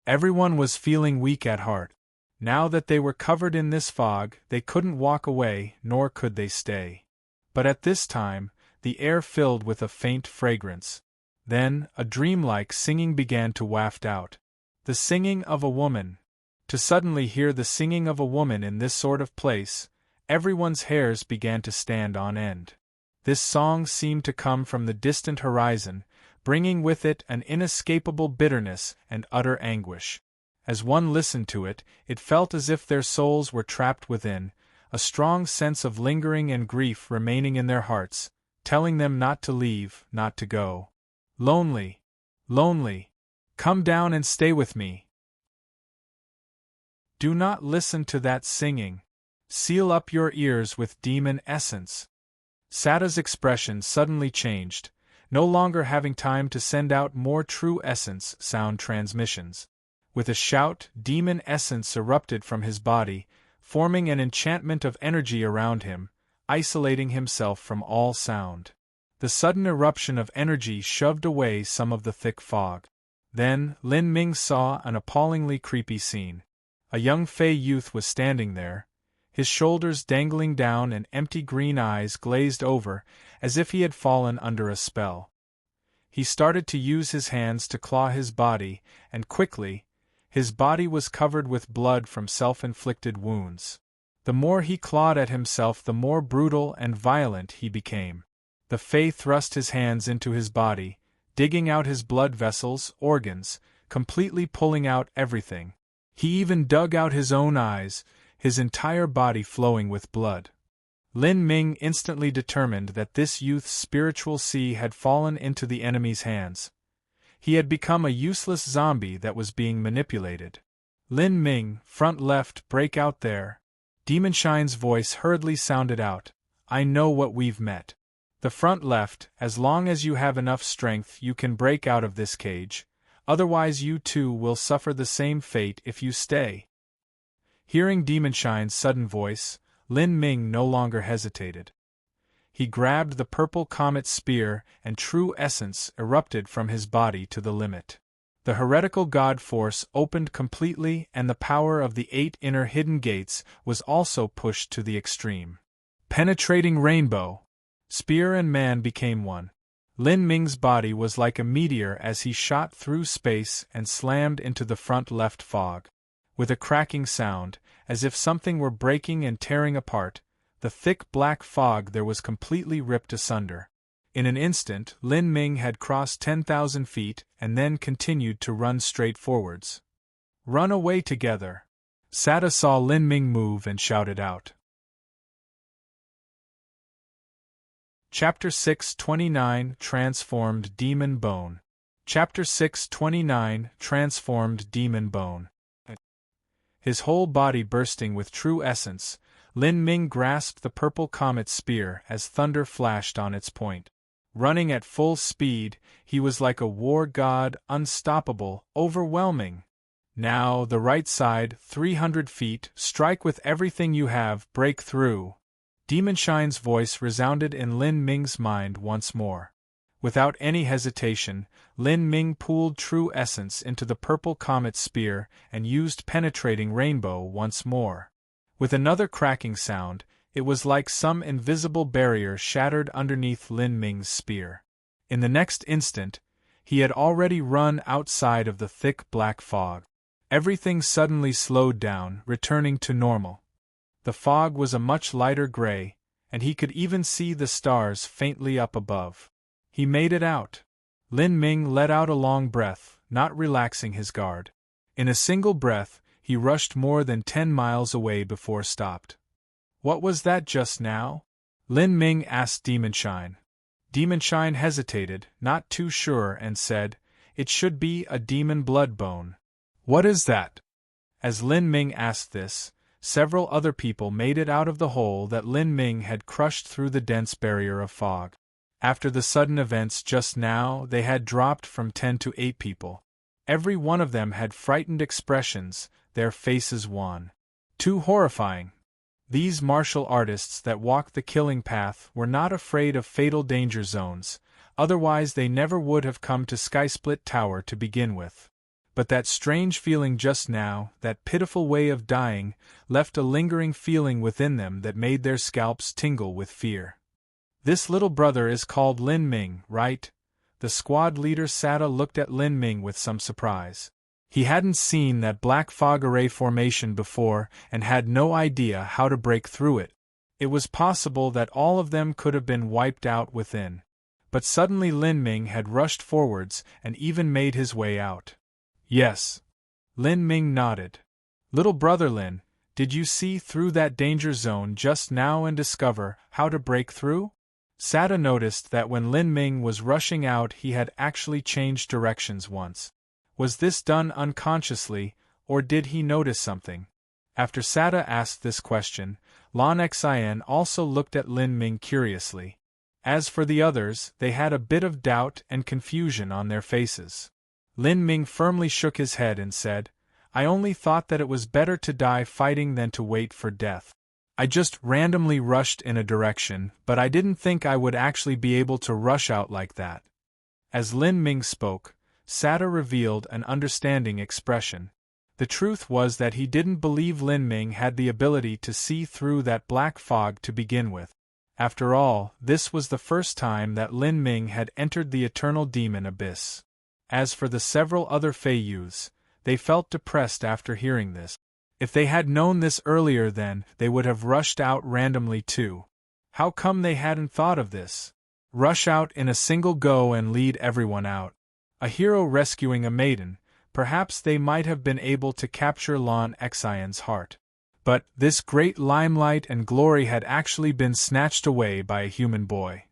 Everyone was feeling weak at heart. Now that they were covered in this fog, they couldn't walk away, nor could they stay. But at this time, the air filled with a faint fragrance. Then, a dreamlike singing began to waft out. The singing of a woman. To suddenly hear the singing of a woman in this sort of place, everyone's hairs began to stand on end. This song seemed to come from the distant horizon, bringing with it an inescapable bitterness and utter anguish. As one listened to it, it felt as if their souls were trapped within, a strong sense of lingering and grief remaining in their hearts, telling them not to leave, not to go. Lonely, lonely, come down and stay with me. Do not listen to that singing. Seal up your ears with demon essence. Sada's expression suddenly changed, no longer having time to send out more true essence sound transmissions. With a shout, demon essence erupted from his body, forming an enchantment of energy around him, isolating himself from all sound. The sudden eruption of energy shoved away some of the thick fog. Then, Lin Ming saw an appallingly creepy scene. A young Fey youth was standing there, his shoulders dangling down and empty green eyes glazed over, as if he had fallen under a spell. He started to use his hands to claw his body, and quickly, his body was covered with blood from self-inflicted wounds. The more he clawed at himself, the more brutal and violent he became. The Fae thrust his hands into his body, digging out his blood vessels, organs, completely pulling out everything. He even dug out his own eyes, his entire body flowing with blood. Lin Ming instantly determined that this youth's spiritual sea had fallen into the enemy's hands. He had become a useless zombie that was being manipulated. Lin Ming, front left, break out there. Demonshine's voice hurriedly sounded out. I know what we've met. The front left, as long as you have enough strength you can break out of this cage, otherwise you too will suffer the same fate if you stay. Hearing Demonshine's sudden voice, Lin Ming no longer hesitated. He grabbed the purple comet spear, and true essence erupted from his body to the limit. The heretical god force opened completely, and the power of the 8 inner hidden gates was also pushed to the extreme. Penetrating rainbow! Spear and man became one. Lin Ming's body was like a meteor as he shot through space and slammed into the front left fog. With a cracking sound, as if something were breaking and tearing apart, the thick black fog there was completely ripped asunder. In an instant, Lin Ming had crossed 10,000 feet and then continued to run straight forwards. Run away together! Sada saw Lin Ming move and shouted out. Chapter 629 Transformed Demon Bone. Chapter 629 Transformed Demon Bone. His whole body bursting with true essence, Lin Ming grasped the purple comet spear as thunder flashed on its point. Running at full speed, he was like a war god, unstoppable, overwhelming. Now, the right side, 300 feet, strike with everything you have, break through. Demonshine's voice resounded in Lin Ming's mind once more. Without any hesitation, Lin Ming pooled true essence into the purple comet spear and used penetrating rainbow once more. With another cracking sound, it was like some invisible barrier shattered underneath Lin Ming's spear. In the next instant, he had already run outside of the thick black fog. Everything suddenly slowed down, returning to normal. The fog was a much lighter gray, and he could even see the stars faintly up above. He made it out. Lin Ming let out a long breath, not relaxing his guard. In a single breath, he rushed more than 10 miles away before stopped. What was that just now? Lin Ming asked Demonshine. Demonshine hesitated, not too sure, and said, It should be a demon blood bone. What is that? As Lin Ming asked this, several other people made it out of the hole that Lin Ming had crushed through the dense barrier of fog. After the sudden events just now, they had dropped from 10 to 8 people. Every one of them had frightened expressions, their faces wan. Too horrifying. These martial artists that walked the killing path were not afraid of fatal danger zones, otherwise they never would have come to Skysplit Tower to begin with. But that strange feeling just now, that pitiful way of dying, left a lingering feeling within them that made their scalps tingle with fear. This little brother is called Lin Ming, right? The squad leader Sada looked at Lin Ming with some surprise. He hadn't seen that black fog array formation before and had no idea how to break through it. It was possible that all of them could have been wiped out within. But suddenly Lin Ming had rushed forwards and even made his way out. Yes. Lin Ming nodded. Little brother Lin, did you see through that danger zone just now and discover how to break through? Sada noticed that when Lin Ming was rushing out he had actually changed directions once. Was this done unconsciously, or did he notice something? After Sada asked this question, Lan Xian also looked at Lin Ming curiously. As for the others, they had a bit of doubt and confusion on their faces. Lin Ming firmly shook his head and said, I only thought that it was better to die fighting than to wait for death. I just randomly rushed in a direction, but I didn't think I would actually be able to rush out like that. As Lin Ming spoke, Sada revealed an understanding expression. The truth was that he didn't believe Lin Ming had the ability to see through that black fog to begin with. After all, this was the first time that Lin Ming had entered the eternal demon abyss. As for the several other Fey youths, they felt depressed after hearing this. If they had known this earlier then, they would have rushed out randomly too. How come they hadn't thought of this? Rush out in a single go and lead everyone out. A hero rescuing a maiden, perhaps they might have been able to capture Lan Xian's heart. But this great limelight and glory had actually been snatched away by a human boy.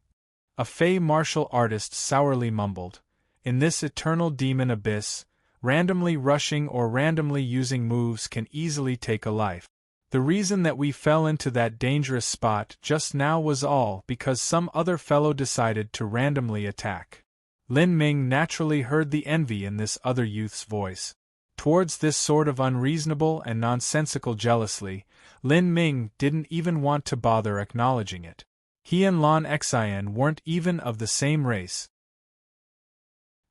A Fey martial artist sourly mumbled, in this eternal demon abyss, randomly rushing or randomly using moves can easily take a life. The reason that we fell into that dangerous spot just now was all because some other fellow decided to randomly attack. Lin Ming naturally heard the envy in this other youth's voice. Towards this sort of unreasonable and nonsensical jealousy, Lin Ming didn't even want to bother acknowledging it. He and Lan Xian weren't even of the same race.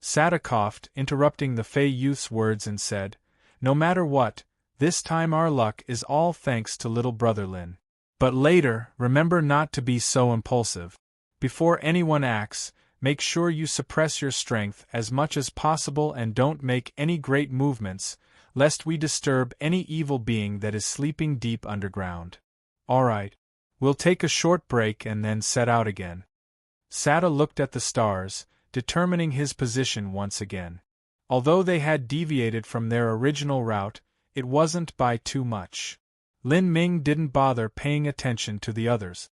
Sada coughed, interrupting the Fey youth's words and said, No matter what, this time our luck is all thanks to little brother Lin. But later, remember not to be so impulsive. Before anyone acts, make sure you suppress your strength as much as possible and don't make any great movements, lest we disturb any evil being that is sleeping deep underground. Alright. We'll take a short break and then set out again. Sada looked at the stars, determining his position once again. Although they had deviated from their original route, it wasn't by too much. Lin Ming didn't bother paying attention to the others.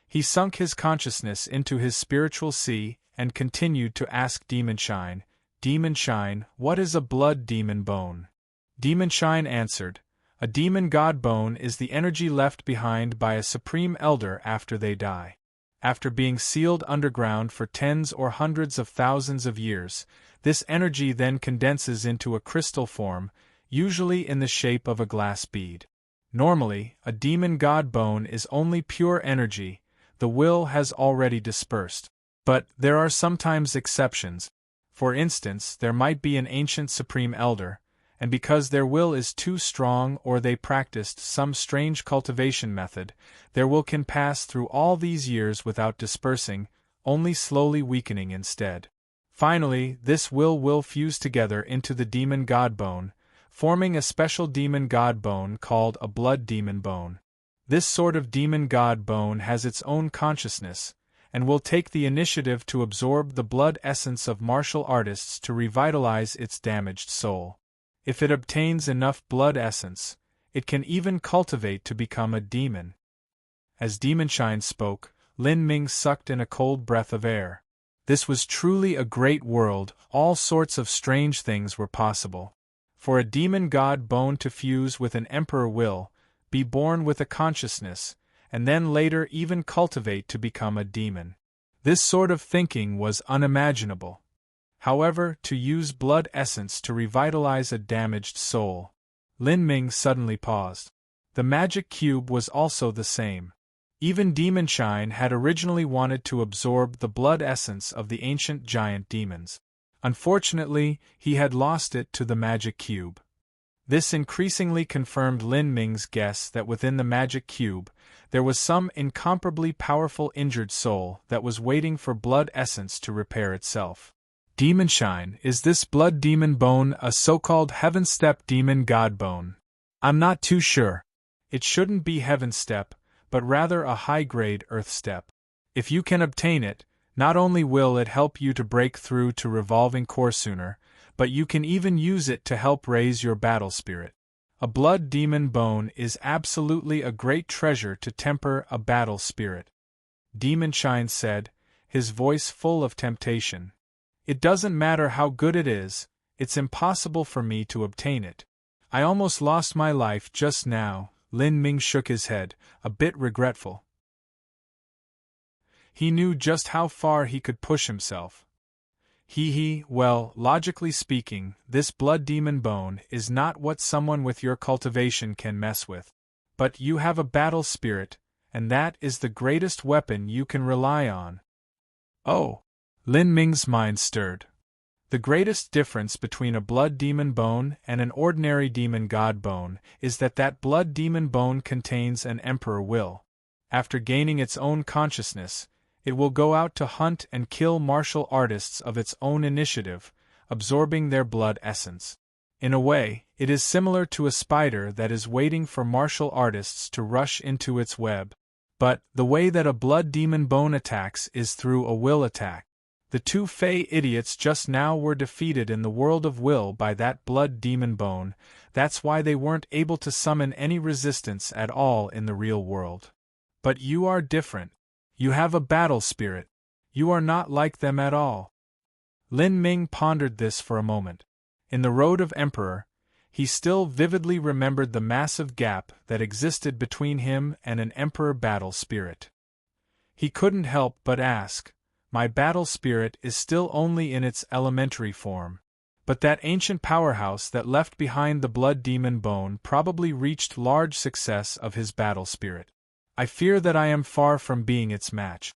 He sunk his consciousness into his spiritual sea and continued to ask Demon Shine, what is a blood demon bone? Demon Shine answered, a demon god bone is the energy left behind by a supreme elder after they die. After being sealed underground for tens or hundreds of thousands of years, this energy then condenses into a crystal form, usually in the shape of a glass bead. Normally, a demon god bone is only pure energy. The will has already dispersed. But there are sometimes exceptions. For instance, there might be an ancient supreme elder, and because their will is too strong or they practiced some strange cultivation method, their will can pass through all these years without dispersing, only slowly weakening instead. Finally, this will fuse together into the demon god bone, forming a special demon god bone called a blood demon bone. This sort of demon god bone has its own consciousness, and will take the initiative to absorb the blood essence of martial artists to revitalize its damaged soul. If it obtains enough blood essence, it can even cultivate to become a demon. As Demon Shine spoke, Lin Ming sucked in a cold breath of air. This was truly a great world, all sorts of strange things were possible. For a demon god bone to fuse with an emperor will, be born with a consciousness, and then later even cultivate to become a demon. This sort of thinking was unimaginable. However, to use blood essence to revitalize a damaged soul. Lin Ming suddenly paused. The magic cube was also the same. Even Demon Shine had originally wanted to absorb the blood essence of the ancient giant demons. Unfortunately, he had lost it to the magic cube. This increasingly confirmed Lin Ming's guess that within the magic cube, there was some incomparably powerful injured soul that was waiting for blood essence to repair itself. Demon Shine, is this blood demon bone a so-called heaven step demon god bone? I'm not too sure. It shouldn't be heaven step, but rather a high-grade earth step. If you can obtain it, not only will it help you to break through to revolving core sooner, but you can even use it to help raise your battle spirit. A blood demon bone is absolutely a great treasure to temper a battle spirit. Demon Shine said, his voice full of temptation. It doesn't matter how good it is, it's impossible for me to obtain it. I almost lost my life just now. Lin Ming shook his head, a bit regretful. He knew just how far he could push himself. Well, logically speaking, this blood demon bone is not what someone with your cultivation can mess with. But you have a battle spirit, and that is the greatest weapon you can rely on. Oh! Lin Ming's mind stirred. The greatest difference between a blood demon bone and an ordinary demon god bone is that blood demon bone contains an emperor will. After gaining its own consciousness, it will go out to hunt and kill martial artists of its own initiative, absorbing their blood essence. In a way, it is similar to a spider that is waiting for martial artists to rush into its web. But the way that a blood demon bone attacks is through a will attack. The two Fey idiots just now were defeated in the world of will by that blood demon bone. That's why they weren't able to summon any resistance at all in the real world. But you are different. You have a battle spirit. You are not like them at all. Lin Ming pondered this for a moment. In the Road of Emperor, he still vividly remembered the massive gap that existed between him and an emperor battle spirit. He couldn't help but ask, my battle spirit is still only in its elementary form. But that ancient powerhouse that left behind the blood demon bone probably reached large success of his battle spirit. I fear that I am far from being its match.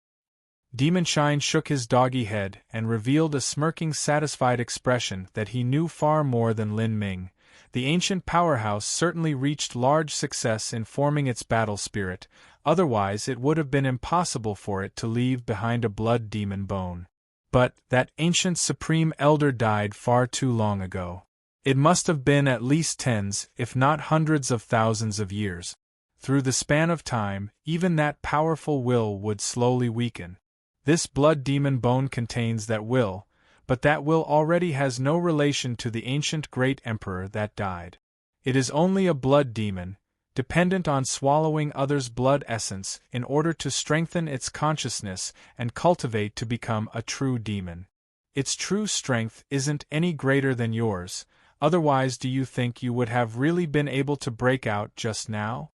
Demon Shine shook his doggy head and revealed a smirking satisfied expression that he knew far more than Lin Ming. The ancient powerhouse certainly reached large success in forming its battle spirit, otherwise it would have been impossible for it to leave behind a blood demon bone. But that ancient supreme elder died far too long ago. It must have been at least tens, if not hundreds of thousands of years. Through the span of time, even that powerful will would slowly weaken. This blood demon bone contains that will, but that will already has no relation to the ancient great emperor that died. It is only a blood demon, dependent on swallowing others' blood essence in order to strengthen its consciousness and cultivate to become a true demon. Its true strength isn't any greater than yours, otherwise do you think you would have really been able to break out just now?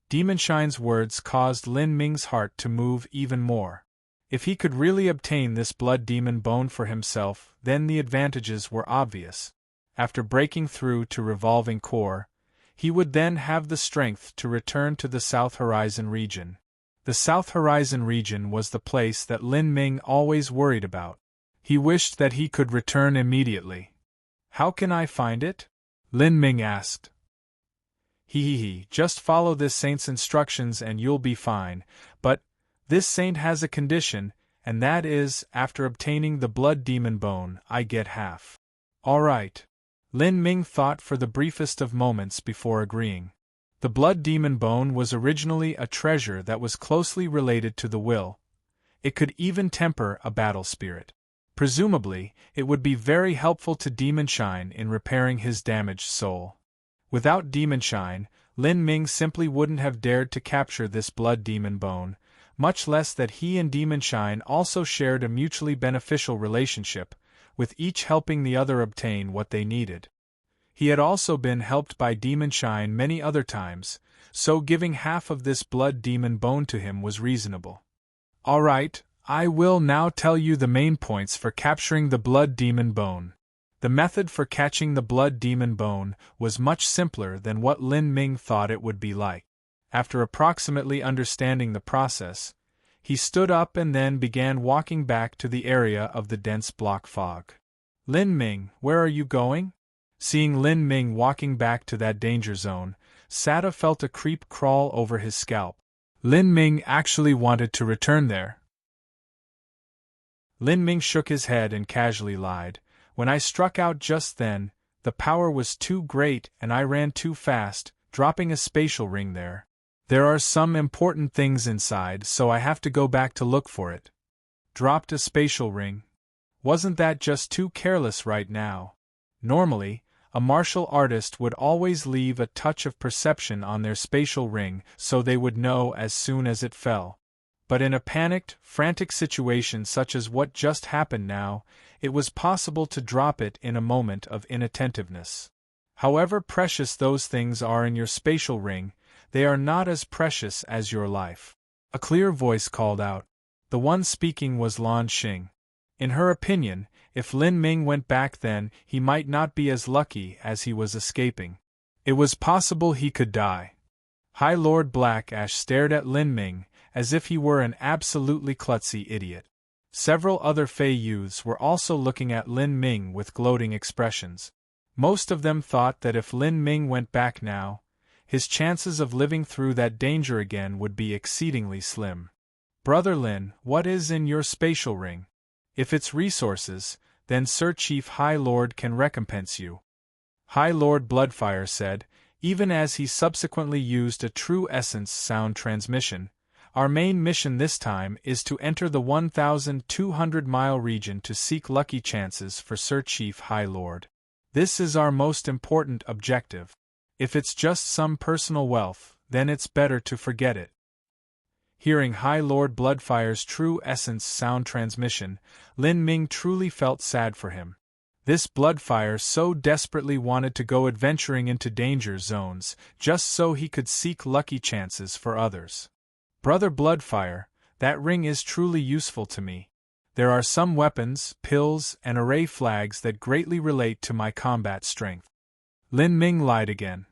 Demon Shine's words caused Lin Ming's heart to move even more. If he could really obtain this blood demon bone for himself, then the advantages were obvious. After breaking through to revolving core, he would then have the strength to return to the South Horizon region. The South Horizon region was the place that Lin Ming always worried about. He wished that he could return immediately. How can I find it? Lin Ming asked. Just follow this saint's instructions and you'll be fine, but this saint has a condition, and that is, after obtaining the blood demon bone, I get half. All right. Lin Ming thought for the briefest of moments before agreeing. The blood demon bone was originally a treasure that was closely related to the will. It could even temper a battle spirit. Presumably, it would be very helpful to Demon Shine in repairing his damaged soul. Without Demon Shine, Lin Ming simply wouldn't have dared to capture this blood demon bone, much less that he and Demon Shine also shared a mutually beneficial relationship, with each helping the other obtain what they needed. He had also been helped by Demon Shine many other times, so giving half of this blood demon bone to him was reasonable. Alright, I will now tell you the main points for capturing the blood demon bone. The method for catching the blood demon bone was much simpler than what Lin Ming thought it would be like. After approximately understanding the process, he stood up and then began walking back to the area of the dense block fog. Lin Ming, where are you going? Seeing Lin Ming walking back to that danger zone, Sada felt a creep crawl over his scalp. Lin Ming actually wanted to return there. Lin Ming shook his head and casually lied. When I struck out just then, the power was too great and I ran too fast, dropping a spatial ring there. There are some important things inside, so I have to go back to look for it. Dropped a spatial ring? Wasn't that just too careless right now? Normally, a martial artist would always leave a touch of perception on their spatial ring so they would know as soon as it fell. But in a panicked, frantic situation such as what just happened now, it was possible to drop it in a moment of inattentiveness. However precious those things are in your spatial ring, they are not as precious as your life. A clear voice called out. The one speaking was Lan Xing. In her opinion, if Lin Ming went back then, he might not be as lucky as he was escaping. It was possible he could die. High Lord Black Ash stared at Lin Ming, as if he were an absolutely klutzy idiot. Several other Fey youths were also looking at Lin Ming with gloating expressions. Most of them thought that if Lin Ming went back now, his chances of living through that danger again would be exceedingly slim. Brother Lin, what is in your spatial ring? If it's resources, then Sir Chief High Lord can recompense you. High Lord Bloodfire said, even as he subsequently used a true essence sound transmission. Our main mission this time is to enter the 1,200-mile region to seek lucky chances for Sir Chief High Lord. This is our most important objective. If it's just some personal wealth, then it's better to forget it. Hearing High Lord Bloodfire's true essence sound transmission, Lin Ming truly felt sad for him. This Bloodfire so desperately wanted to go adventuring into danger zones, just so he could seek lucky chances for others. Brother Bloodfire, that ring is truly useful to me. There are some weapons, pills, and array flags that greatly relate to my combat strength. Lin Ming lied again.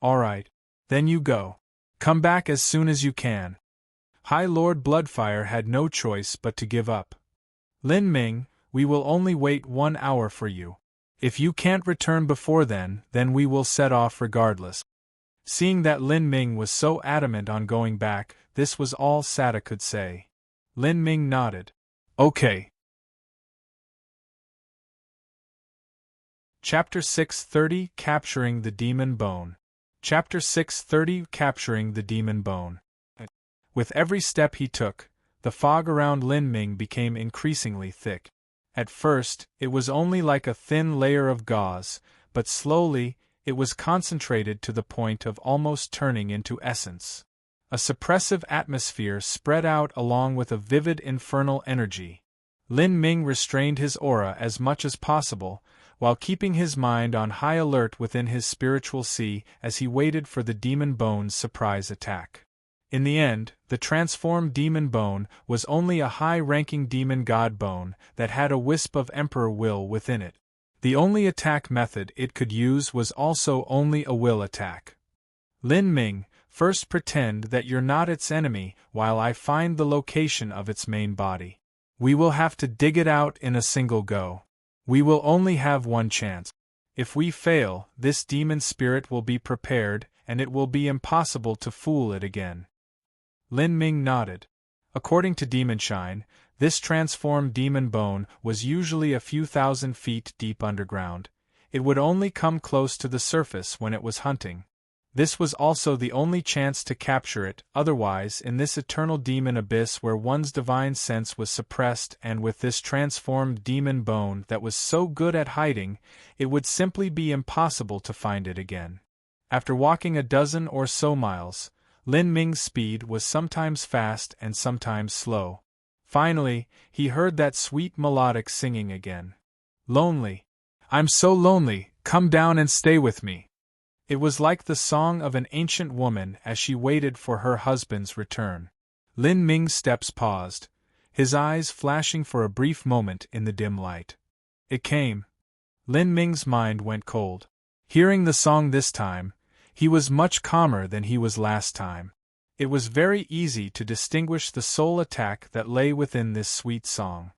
Alright. Then you go. Come back as soon as you can. High Lord Bloodfire had no choice but to give up. Lin Ming, we will only wait 1 hour for you. If you can't return before then we will set off regardless. Seeing that Lin Ming was so adamant on going back, this was all Sada could say. Lin Ming nodded. Okay. Chapter 630 Capturing the Demon Bone. Chapter 630 Capturing the Demon Bone. With every step he took, the fog around Lin Ming became increasingly thick. At first, it was only like a thin layer of gauze, but slowly, it was concentrated to the point of almost turning into essence. A suppressive atmosphere spread out along with a vivid infernal energy. Lin Ming restrained his aura as much as possible, while keeping his mind on high alert within his spiritual sea as he waited for the demon bone's surprise attack. In the end, the transformed demon bone was only a high-ranking demon god bone that had a wisp of emperor will within it. The only attack method it could use was also only a will attack. Lin Ming, first pretend that you're not its enemy while I find the location of its main body. We will have to dig it out in a single go. We will only have one chance. If we fail, this demon spirit will be prepared, and it will be impossible to fool it again. Lin Ming nodded. According to Demon Shine, this transformed demon bone was usually a few thousand feet deep underground. It would only come close to the surface when it was hunting. This was also the only chance to capture it, otherwise in this eternal demon abyss where one's divine sense was suppressed and with this transformed demon bone that was so good at hiding, it would simply be impossible to find it again. After walking a dozen or so miles, Lin Ming's speed was sometimes fast and sometimes slow. Finally, he heard that sweet melodic singing again. Lonely. I'm so lonely, Come down and stay with me. It was like the song of an ancient woman as she waited for her husband's return. Lin Ming's steps paused, his eyes flashing for a brief moment in the dim light. It came. Lin Ming's mind went cold. Hearing the song this time, he was much calmer than he was last time. It was very easy to distinguish the soul attack that lay within this sweet song.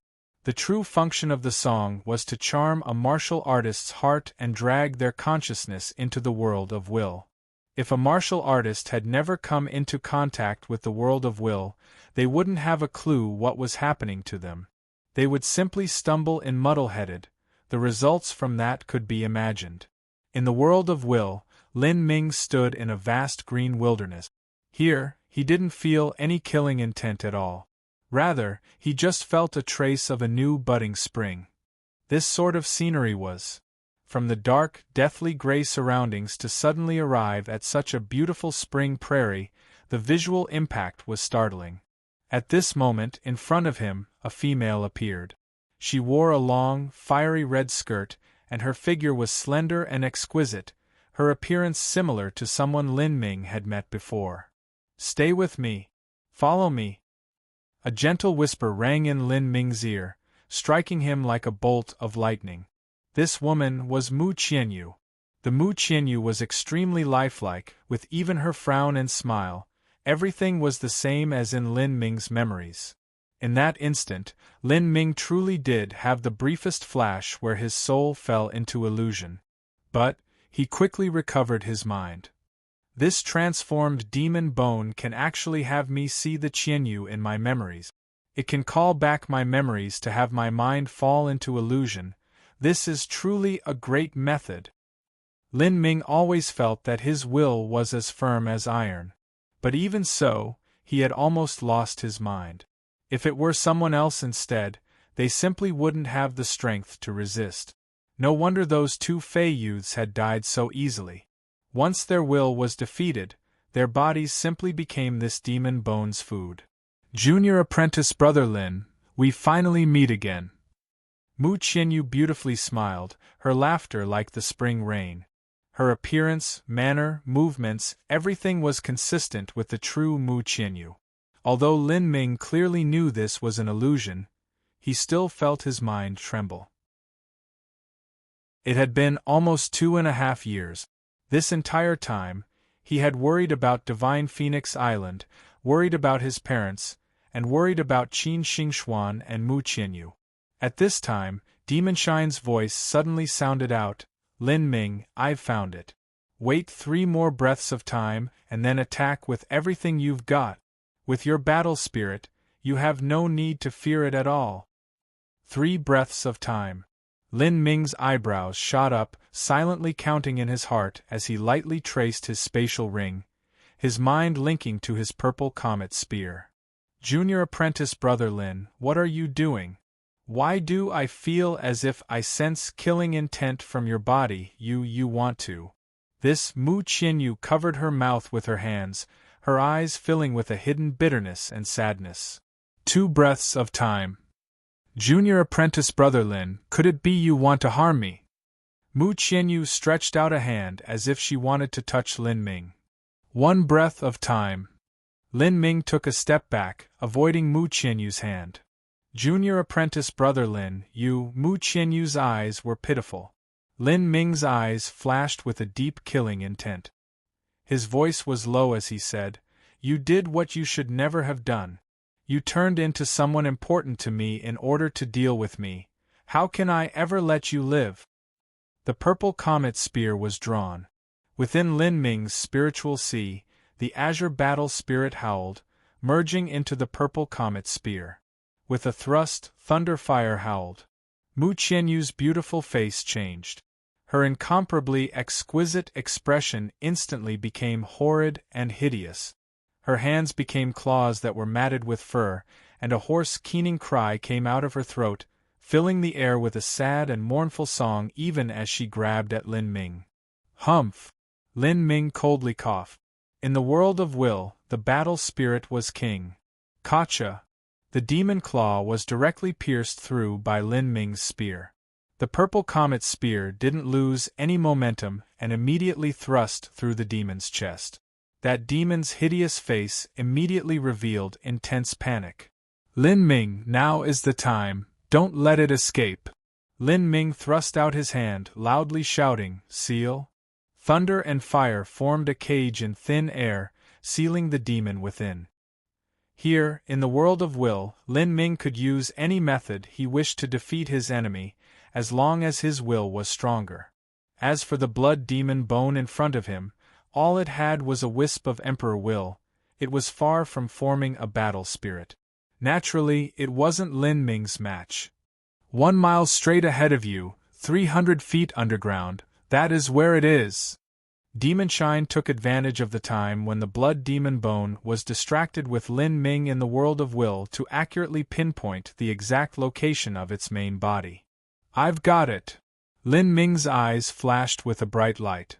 The true function of the song was to charm a martial artist's heart and drag their consciousness into the world of will. If a martial artist had never come into contact with the world of will, they wouldn't have a clue what was happening to them. They would simply stumble in muddle-headed. The results from that could be imagined. In the world of will, Lin Ming stood in a vast green wilderness. Here, he didn't feel any killing intent at all. Rather, he just felt a trace of a new budding spring. This sort of scenery was, from the dark, deathly gray surroundings to suddenly arrive at such a beautiful spring prairie, the visual impact was startling. At this moment, in front of him, a female appeared. She wore a long, fiery red skirt, and her figure was slender and exquisite, her appearance similar to someone Lin Ming had met before. "Stay with me. Follow me." A gentle whisper rang in Lin Ming's ear, striking him like a bolt of lightning. This woman was Mu Qianyu. The Mu Qianyu was extremely lifelike, with even her frown and smile. Everything was the same as in Lin Ming's memories. In that instant, Lin Ming truly did have the briefest flash where his soul fell into illusion. But he quickly recovered his mind. This transformed demon bone can actually have me see the Qianyu in my memories. It can call back my memories to have my mind fall into illusion. This is truly a great method. Lin Ming always felt that his will was as firm as iron. But even so, he had almost lost his mind. If it were someone else instead, they simply wouldn't have the strength to resist. No wonder those two Fey youths had died so easily. Once their will was defeated, their bodies simply became this demon bone's food. "Junior apprentice brother Lin, we finally meet again." Mu Qianyu beautifully smiled, her laughter like the spring rain. Her appearance, manner, movements, everything was consistent with the true Mu Qianyu. Although Lin Ming clearly knew this was an illusion, he still felt his mind tremble. It had been almost 2.5 years. This entire time, he had worried about Divine Phoenix Island, worried about his parents, and worried about Qin Xingxuan and Mu Qianyu. At this time, Demon Shine's voice suddenly sounded out, "Lin Ming, I've found it. Wait 3 more breaths of time, and then attack with everything you've got. With your battle spirit, you have no need to fear it at all." 3 breaths of time. Lin Ming's eyebrows shot up, silently counting in his heart as he lightly traced his spatial ring, his mind linking to his purple comet spear. "Junior apprentice brother Lin, what are you doing? Why do I feel as if I sense killing intent from your body? You want to." This Mu Qianyu covered her mouth with her hands, her eyes filling with a hidden bitterness and sadness. 2 breaths of time. "Junior apprentice brother Lin, could it be you want to harm me?" Mu Qianyu stretched out a hand as if she wanted to touch Lin Ming. 1 breath of time. Lin Ming took a step back, avoiding Mu Qianyu's hand. "Junior apprentice brother Lin, you..." Mu Qianyu's eyes were pitiful. Lin Ming's eyes flashed with a deep killing intent. His voice was low as he said, "You did what you should never have done. You turned into someone important to me in order to deal with me. How can I ever let you live?" The purple comet spear was drawn. Within Lin Ming's spiritual sea, the azure battle spirit howled, merging into the purple comet spear. With a thrust, thunder fire howled. Mu Qianyu's beautiful face changed. Her incomparably exquisite expression instantly became horrid and hideous. Her hands became claws that were matted with fur, and a hoarse keening cry came out of her throat, filling the air with a sad and mournful song even as she grabbed at Lin Ming. "Humph!" Lin Ming coldly coughed. In the world of will, the battle spirit was king. Gotcha! The demon claw was directly pierced through by Lin Ming's spear. The purple comet's spear didn't lose any momentum and immediately thrust through the demon's chest. That demon's hideous face immediately revealed intense panic. Lin Ming, now is the time, don't let it escape. Lin Ming thrust out his hand, loudly shouting, seal. Thunder and fire formed a cage in thin air, sealing the demon within. Here, in the world of will, Lin Ming could use any method he wished to defeat his enemy, as long as his will was stronger. As for the blood demon bone in front of him, all it had was a wisp of emperor will. It was far from forming a battle spirit. Naturally, it wasn't Lin Ming's match. 1 mile straight ahead of you, 300 feet underground, that is where it is. Demonshine took advantage of the time when the blood demon bone was distracted with Lin Ming in the world of will to accurately pinpoint the exact location of its main body. I've got it! Lin Ming's eyes flashed with a bright light.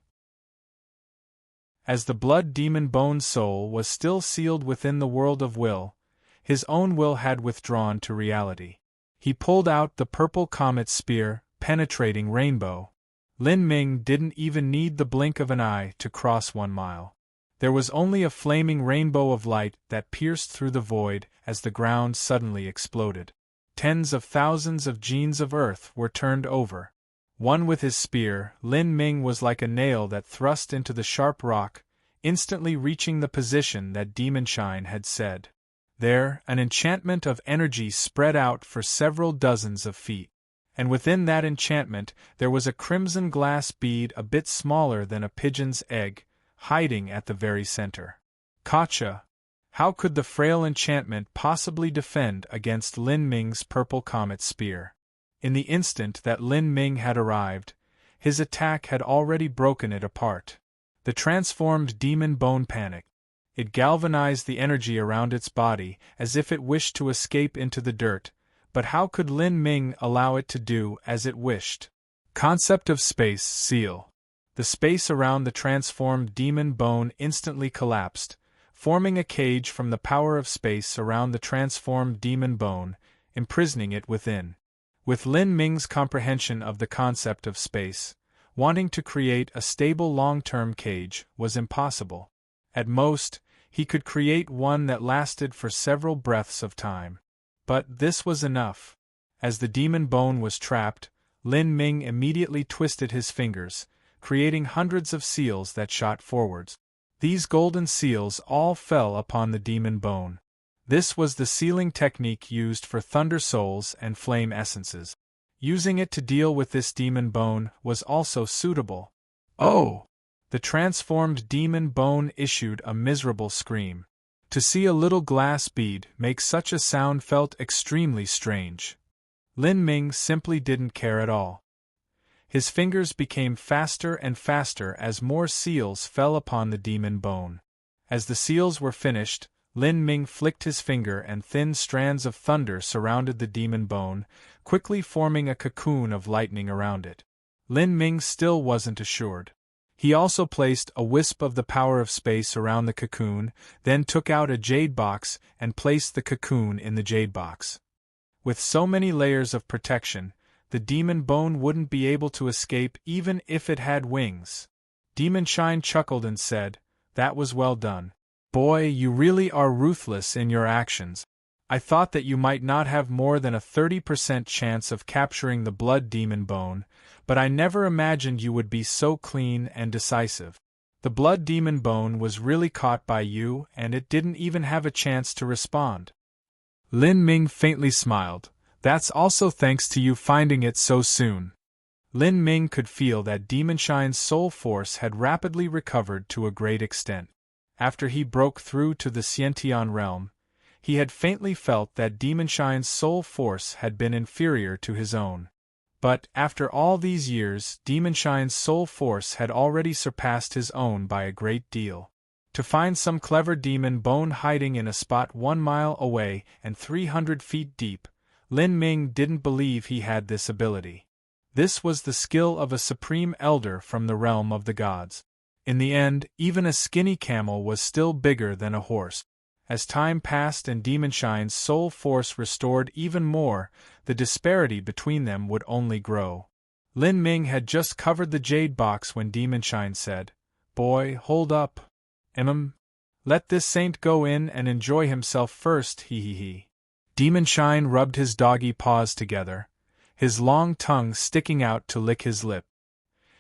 As the blood demon bone's soul was still sealed within the world of will, his own will had withdrawn to reality. He pulled out the purple comet spear, penetrating rainbow. Lin Ming didn't even need the blink of an eye to cross 1 mile. There was only a flaming rainbow of light that pierced through the void as the ground suddenly exploded. Tens of thousands of genes of Earth were turned over. One with his spear, Lin Ming was like a nail that thrust into the sharp rock, instantly reaching the position that Demonshine had said. There, an enchantment of energy spread out for several dozens of feet. And within that enchantment there was a crimson glass bead a bit smaller than a pigeon's egg, hiding at the very center. Gotcha! How could the frail enchantment possibly defend against Lin Ming's purple comet spear? In the instant that Lin Ming had arrived, his attack had already broken it apart. The transformed demon bone panicked. It galvanized the energy around its body as if it wished to escape into the dirt, but how could Lin Ming allow it to do as it wished? Concept of space seal. The space around the transformed demon bone instantly collapsed, forming a cage from the power of space around the transformed demon bone, imprisoning it within. With Lin Ming's comprehension of the concept of space, wanting to create a stable long-term cage was impossible. At most, he could create one that lasted for several breaths of time. But this was enough. As the demon bone was trapped, Lin Ming immediately twisted his fingers, creating hundreds of seals that shot forwards. These golden seals all fell upon the demon bone. This was the sealing technique used for thunder souls and flame essences. Using it to deal with this demon bone was also suitable. Oh! The transformed demon bone issued a miserable scream. To see a little glass bead make such a sound felt extremely strange. Lin Ming simply didn't care at all. His fingers became faster and faster as more seals fell upon the demon bone. As the seals were finished, Lin Ming flicked his finger and thin strands of thunder surrounded the demon bone, quickly forming a cocoon of lightning around it. Lin Ming still wasn't assured. He also placed a wisp of the power of space around the cocoon, then took out a jade box and placed the cocoon in the jade box. With so many layers of protection, the demon bone wouldn't be able to escape even if it had wings. Demonshine chuckled and said, "That was well done. Boy, you really are ruthless in your actions. I thought that you might not have more than a 30% chance of capturing the blood demon bone, but I never imagined you would be so clean and decisive. The blood demon bone was really caught by you and it didn't even have a chance to respond." Lin Ming faintly smiled. "That's also thanks to you finding it so soon." Lin Ming could feel that Demonshine's soul force had rapidly recovered to a great extent. After he broke through to the Xiantian realm, he had faintly felt that Demonshine's soul force had been inferior to his own. But, after all these years, Demonshine's soul force had already surpassed his own by a great deal. To find some clever demon bone hiding in a spot 1 mile away and 300 feet deep, Lin Ming didn't believe he had this ability. This was the skill of a supreme elder from the realm of the gods. In the end, even a skinny camel was still bigger than a horse. As time passed and Demonshine's soul force restored even more, the disparity between them would only grow. Lin Ming had just covered the jade box when Demonshine said, "Boy, hold up. Let this saint go in and enjoy himself first, he. Demonshine rubbed his doggy paws together, his long tongue sticking out to lick his lip.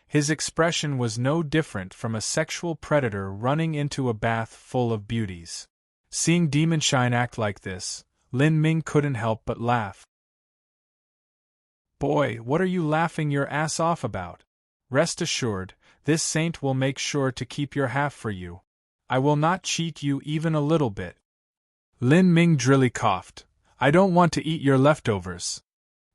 His expression was no different from a sexual predator running into a bath full of beauties. Seeing Demonshine act like this, Lin Ming couldn't help but laugh. "Boy, what are you laughing your ass off about? Rest assured, this saint will make sure to keep your half for you. I will not cheat you even a little bit." Lin Ming drily coughed. "I don't want to eat your leftovers."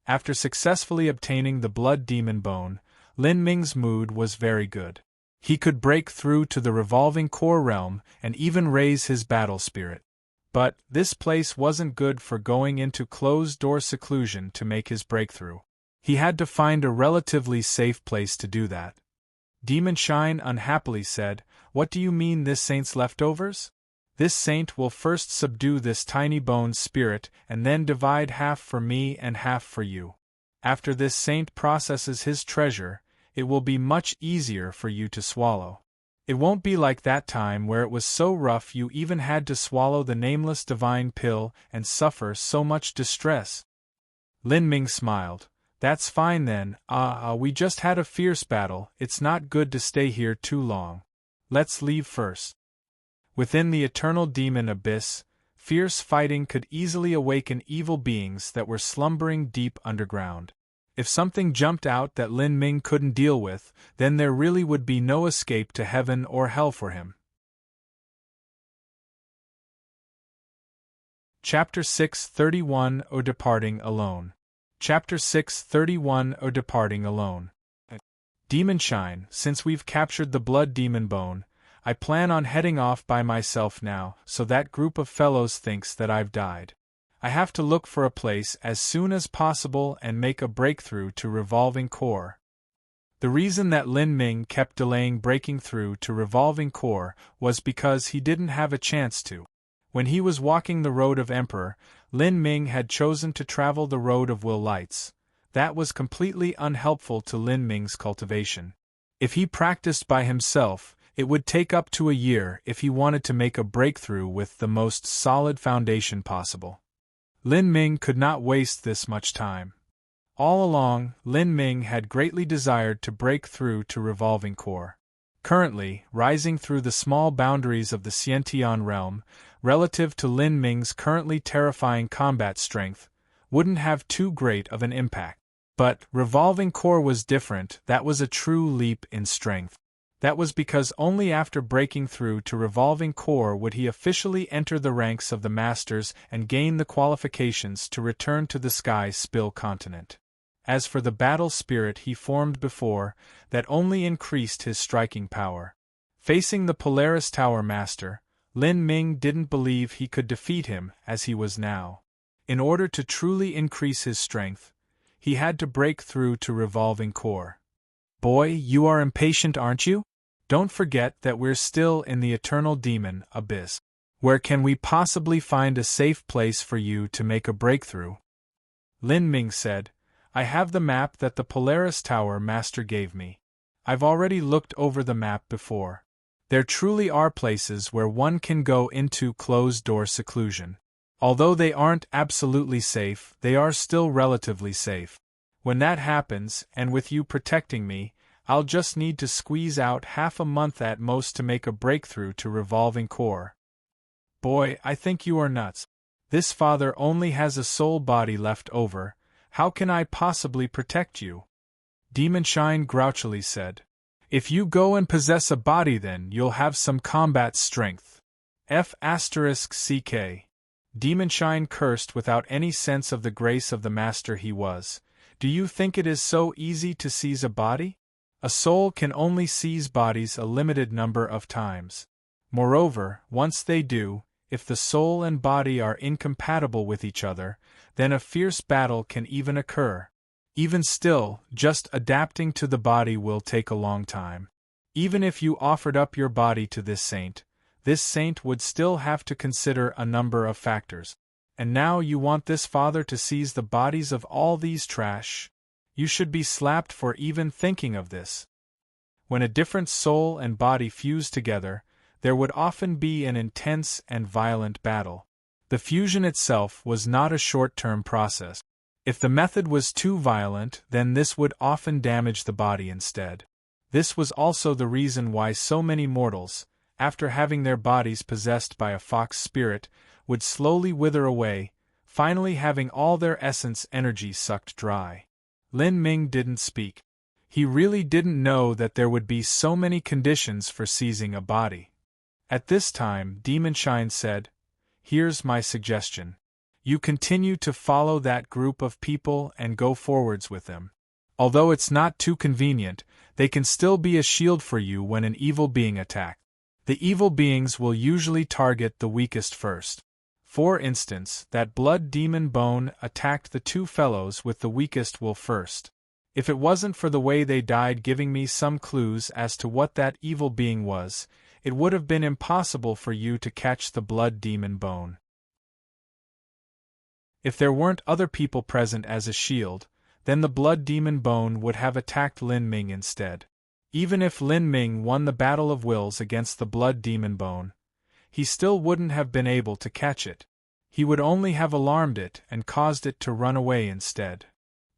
After successfully obtaining the blood demon bone, Lin Ming's mood was very good. He could break through to the revolving core realm and even raise his battle spirit. But this place wasn't good for going into closed-door seclusion to make his breakthrough. He had to find a relatively safe place to do that. Demonshine unhappily said, "What do you mean this saint's leftovers? This saint will first subdue this tiny bone's spirit and then divide half for me and half for you. After this saint processes his treasure, it will be much easier for you to swallow. It won't be like that time where it was so rough you even had to swallow the nameless divine pill and suffer so much distress." Lin Ming smiled. "That's fine then. We just had a fierce battle. It's not good to stay here too long. Let's leave first." Within the eternal demon abyss, fierce fighting could easily awaken evil beings that were slumbering deep underground. If something jumped out that Lin Ming couldn't deal with, then there really would be no escape to heaven or hell for him. Chapter 631 O Departing Alone. Chapter 631 O Departing Alone. Demonshine, since we've captured the blood demon bone, I plan on heading off by myself now, so that group of fellows thinks that I've died. I have to look for a place as soon as possible and make a breakthrough to Revolving Core. The reason that Lin Ming kept delaying breaking through to Revolving Core was because he didn't have a chance to. When he was walking the road of Emperor, Lin Ming had chosen to travel the road of Will Lights. That was completely unhelpful to Lin Ming's cultivation. If he practiced by himself, it would take up to a year if he wanted to make a breakthrough with the most solid foundation possible. Lin Ming could not waste this much time. All along, Lin Ming had greatly desired to break through to Revolving Core. Currently, rising through the small boundaries of the Xiantian realm, relative to Lin Ming's currently terrifying combat strength, wouldn't have too great of an impact. But Revolving Core was different. That was a true leap in strength. That was because only after breaking through to Revolving Core would he officially enter the ranks of the Masters and gain the qualifications to return to the Sky Spill continent. As for the battle spirit he formed before, that only increased his striking power. Facing the Polaris Tower Master, Lin Ming didn't believe he could defeat him as he was now. In order to truly increase his strength, he had to break through to Revolving Core. "Boy, you are impatient, aren't you? Don't forget that we're still in the eternal demon abyss. Where can we possibly find a safe place for you to make a breakthrough?" Lin Ming said, "I have the map that the Polaris Tower Master gave me. I've already looked over the map before. There truly are places where one can go into closed-door seclusion. Although they aren't absolutely safe, they are still relatively safe. When that happens, and with you protecting me, I'll just need to squeeze out half a month at most to make a breakthrough to Revolving Core." "Boy, I think you are nuts. This father only has a soul body left over. How can I possibly protect you?" Demonshine grouchily said. "If you go and possess a body, then you'll have some combat strength. F***ck. Demonshine cursed without any sense of the grace of the master he was. "Do you think it is so easy to seize a body? A soul can only seize bodies a limited number of times. Moreover, once they do, if the soul and body are incompatible with each other, then a fierce battle can even occur. Even still, just adapting to the body will take a long time. Even if you offered up your body to this saint would still have to consider a number of factors. And now you want this father to seize the bodies of all these trash? You should be slapped for even thinking of this. When a different soul and body fuse together, there would often be an intense and violent battle. The fusion itself was not a short-term process. If the method was too violent, then this would often damage the body instead. This was also the reason why so many mortals, after having their bodies possessed by a fox spirit, would slowly wither away, finally having all their essence energy sucked dry. Lin Ming didn't speak. He really didn't know that there would be so many conditions for seizing a body. At this time, Demon Shine said, "Here's my suggestion. You continue to follow that group of people and go forwards with them. Although it's not too convenient, they can still be a shield for you when an evil being attacks. The evil beings will usually target the weakest first. For instance, that blood demon Bone attacked the two fellows with the weakest will first. If it wasn't for the way they died giving me some clues as to what that evil being was, it would have been impossible for you to catch the blood demon Bone. If there weren't other people present as a shield, then the blood demon Bone would have attacked Lin Ming instead. Even if Lin Ming won the battle of wills against the blood demon Bone, he still wouldn't have been able to catch it. He would only have alarmed it and caused it to run away instead."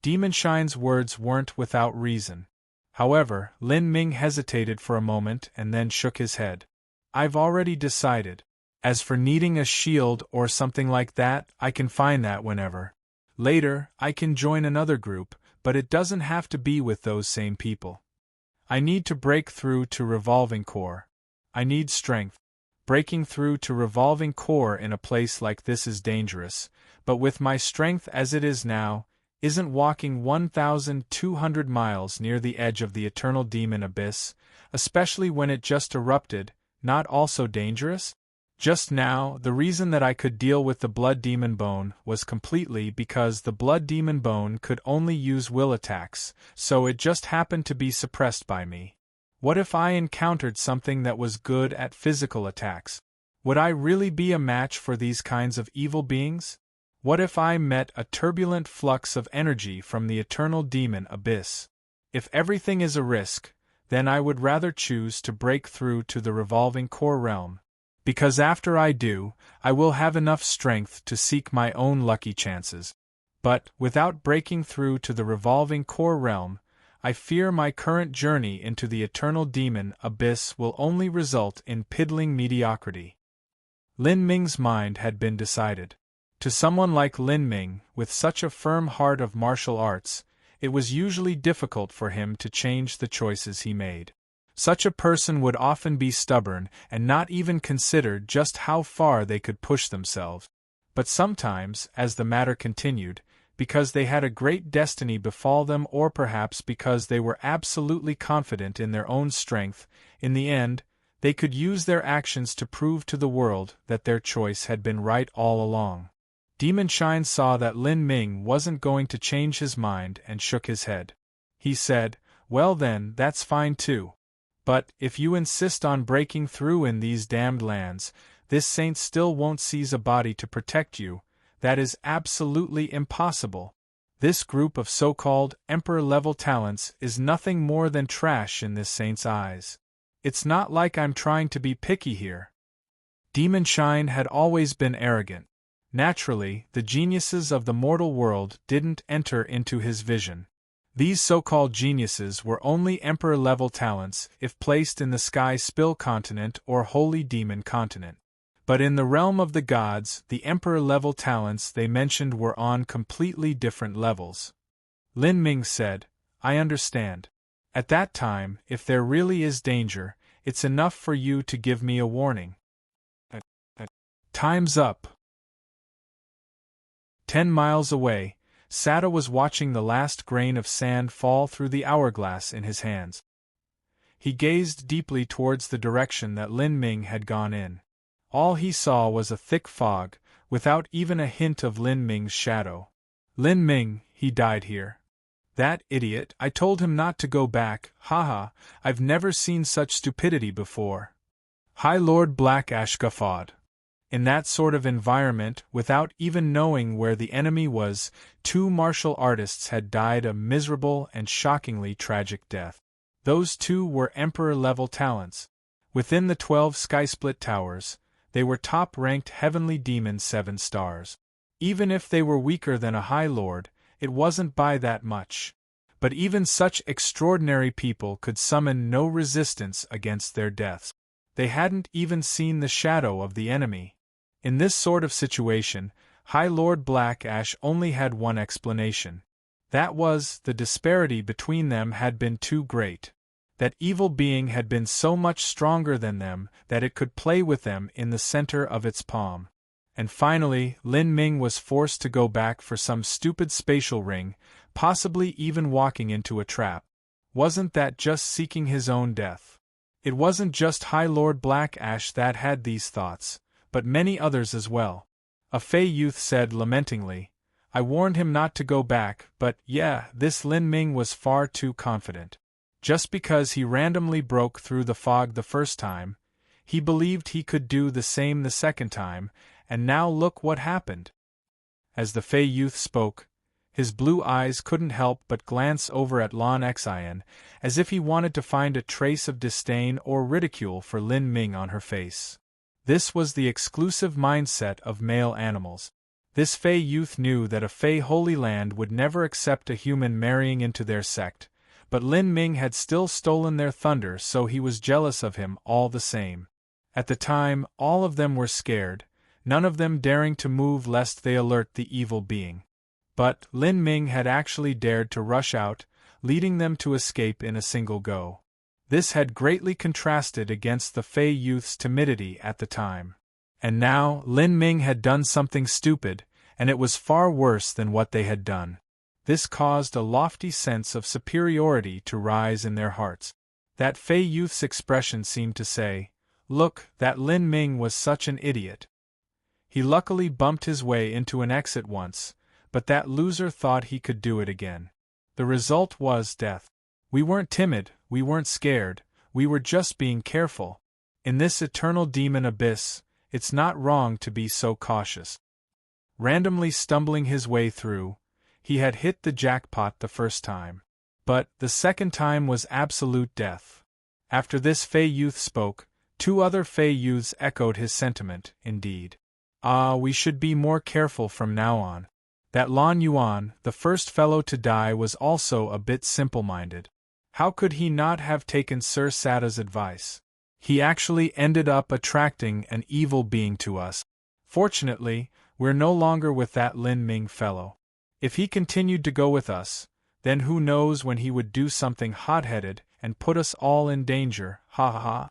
Demon Shine's words weren't without reason. However, Lin Ming hesitated for a moment and then shook his head. "I've already decided. As for needing a shield or something like that, I can find that whenever. Later, I can join another group, but it doesn't have to be with those same people. I need to break through to Revolving Core. I need strength. Breaking through to Revolving Core in a place like this is dangerous, but with my strength as it is now, isn't walking 1,200 miles near the edge of the Eternal Demon Abyss, especially when it just erupted, not also dangerous? Just now, the reason that I could deal with the Blood Demon Bone was completely because the Blood Demon Bone could only use will attacks, so it just happened to be suppressed by me. What if I encountered something that was good at physical attacks? Would I really be a match for these kinds of evil beings? What if I met a turbulent flux of energy from the Eternal Demon Abyss? If everything is a risk, then I would rather choose to break through to the Revolving Core realm. Because after I do, I will have enough strength to seek my own lucky chances. But, without breaking through to the Revolving Core realm, I fear my current journey into the Eternal Demon Abyss will only result in piddling mediocrity." Lin Ming's mind had been decided. To someone like Lin Ming, with such a firm heart of martial arts, it was usually difficult for him to change the choices he made. Such a person would often be stubborn and not even consider just how far they could push themselves. But sometimes, as the matter continued, because they had a great destiny befall them or perhaps because they were absolutely confident in their own strength, in the end, they could use their actions to prove to the world that their choice had been right all along. Demon Shine saw that Lin Ming wasn't going to change his mind and shook his head. He said, "Well then, that's fine too. But, if you insist on breaking through in these damned lands, this saint still won't seize a body to protect you. That is absolutely impossible. This group of so-called Emperor-level talents is nothing more than trash in this saint's eyes. It's not like I'm trying to be picky here." Demon Shine had always been arrogant. Naturally, the geniuses of the mortal world didn't enter into his vision. These so-called geniuses were only Emperor-level talents if placed in the Sky Spill continent or Holy Demon continent. But in the realm of the gods, the Emperor-level talents they mentioned were on completely different levels. Lin Ming said, "I understand. At that time, if there really is danger, it's enough for you to give me a warning." Time's up. 10 miles away, Sada was watching the last grain of sand fall through the hourglass in his hands. He gazed deeply towards the direction that Lin Ming had gone in. All he saw was a thick fog, without even a hint of Lin Ming's shadow. Lin Ming, he died here. That idiot, I told him not to go back, haha, I've never seen such stupidity before. High Lord Black Ash guffawed. In that sort of environment, without even knowing where the enemy was, 2 martial artists had died a miserable and shockingly tragic death. Those 2 were Emperor-level talents. Within the 12 sky-split towers, they were top-ranked heavenly demons 7 stars. Even if they were weaker than a High Lord, it wasn't by that much. But even such extraordinary people could summon no resistance against their deaths. They hadn't even seen the shadow of the enemy. In this sort of situation, High Lord Black Ash only had one explanation. That was, the disparity between them had been too great. That evil being had been so much stronger than them that it could play with them in the center of its palm. And finally, Lin Ming was forced to go back for some stupid spatial ring, possibly even walking into a trap. Wasn't that just seeking his own death? It wasn't just High Lord Black Ash that had these thoughts, but many others as well. A Fey youth said lamentingly, "I warned him not to go back, but this Lin Ming was far too confident. Just because he randomly broke through the fog the first time, he believed he could do the same the second time, and now look what happened." As the Fey youth spoke, his blue eyes couldn't help but glance over at Lan Xian, as if he wanted to find a trace of disdain or ridicule for Lin Ming on her face. This was the exclusive mindset of male animals. This Fey youth knew that a Fey Holy Land would never accept a human marrying into their sect, but Lin Ming had still stolen their thunder, so he was jealous of him all the same. At the time, all of them were scared, none of them daring to move lest they alert the evil being. But Lin Ming had actually dared to rush out, leading them to escape in a single go. This had greatly contrasted against the Fey youth's timidity at the time. And now, Lin Ming had done something stupid, and it was far worse than what they had done. This caused a lofty sense of superiority to rise in their hearts. That Fey youth's expression seemed to say, "Look, that Lin Ming was such an idiot." He luckily bumped his way into an exit once, but that loser thought he could do it again. The result was death. We weren't timid, we weren't scared, we were just being careful. In this eternal demon abyss, it's not wrong to be so cautious. Randomly stumbling his way through, he had hit the jackpot the first time. But the second time was absolute death. After this Fey youth spoke, 2 other Fey youths echoed his sentiment, indeed. We should be more careful from now on. That Lan Yuan, the first fellow to die, was also a bit simple-minded. How could he not have taken Sir Sada's advice? He actually ended up attracting an evil being to us. Fortunately, we're no longer with that Lin Ming fellow. If he continued to go with us, then who knows when he would do something hot-headed and put us all in danger, ha ha ha.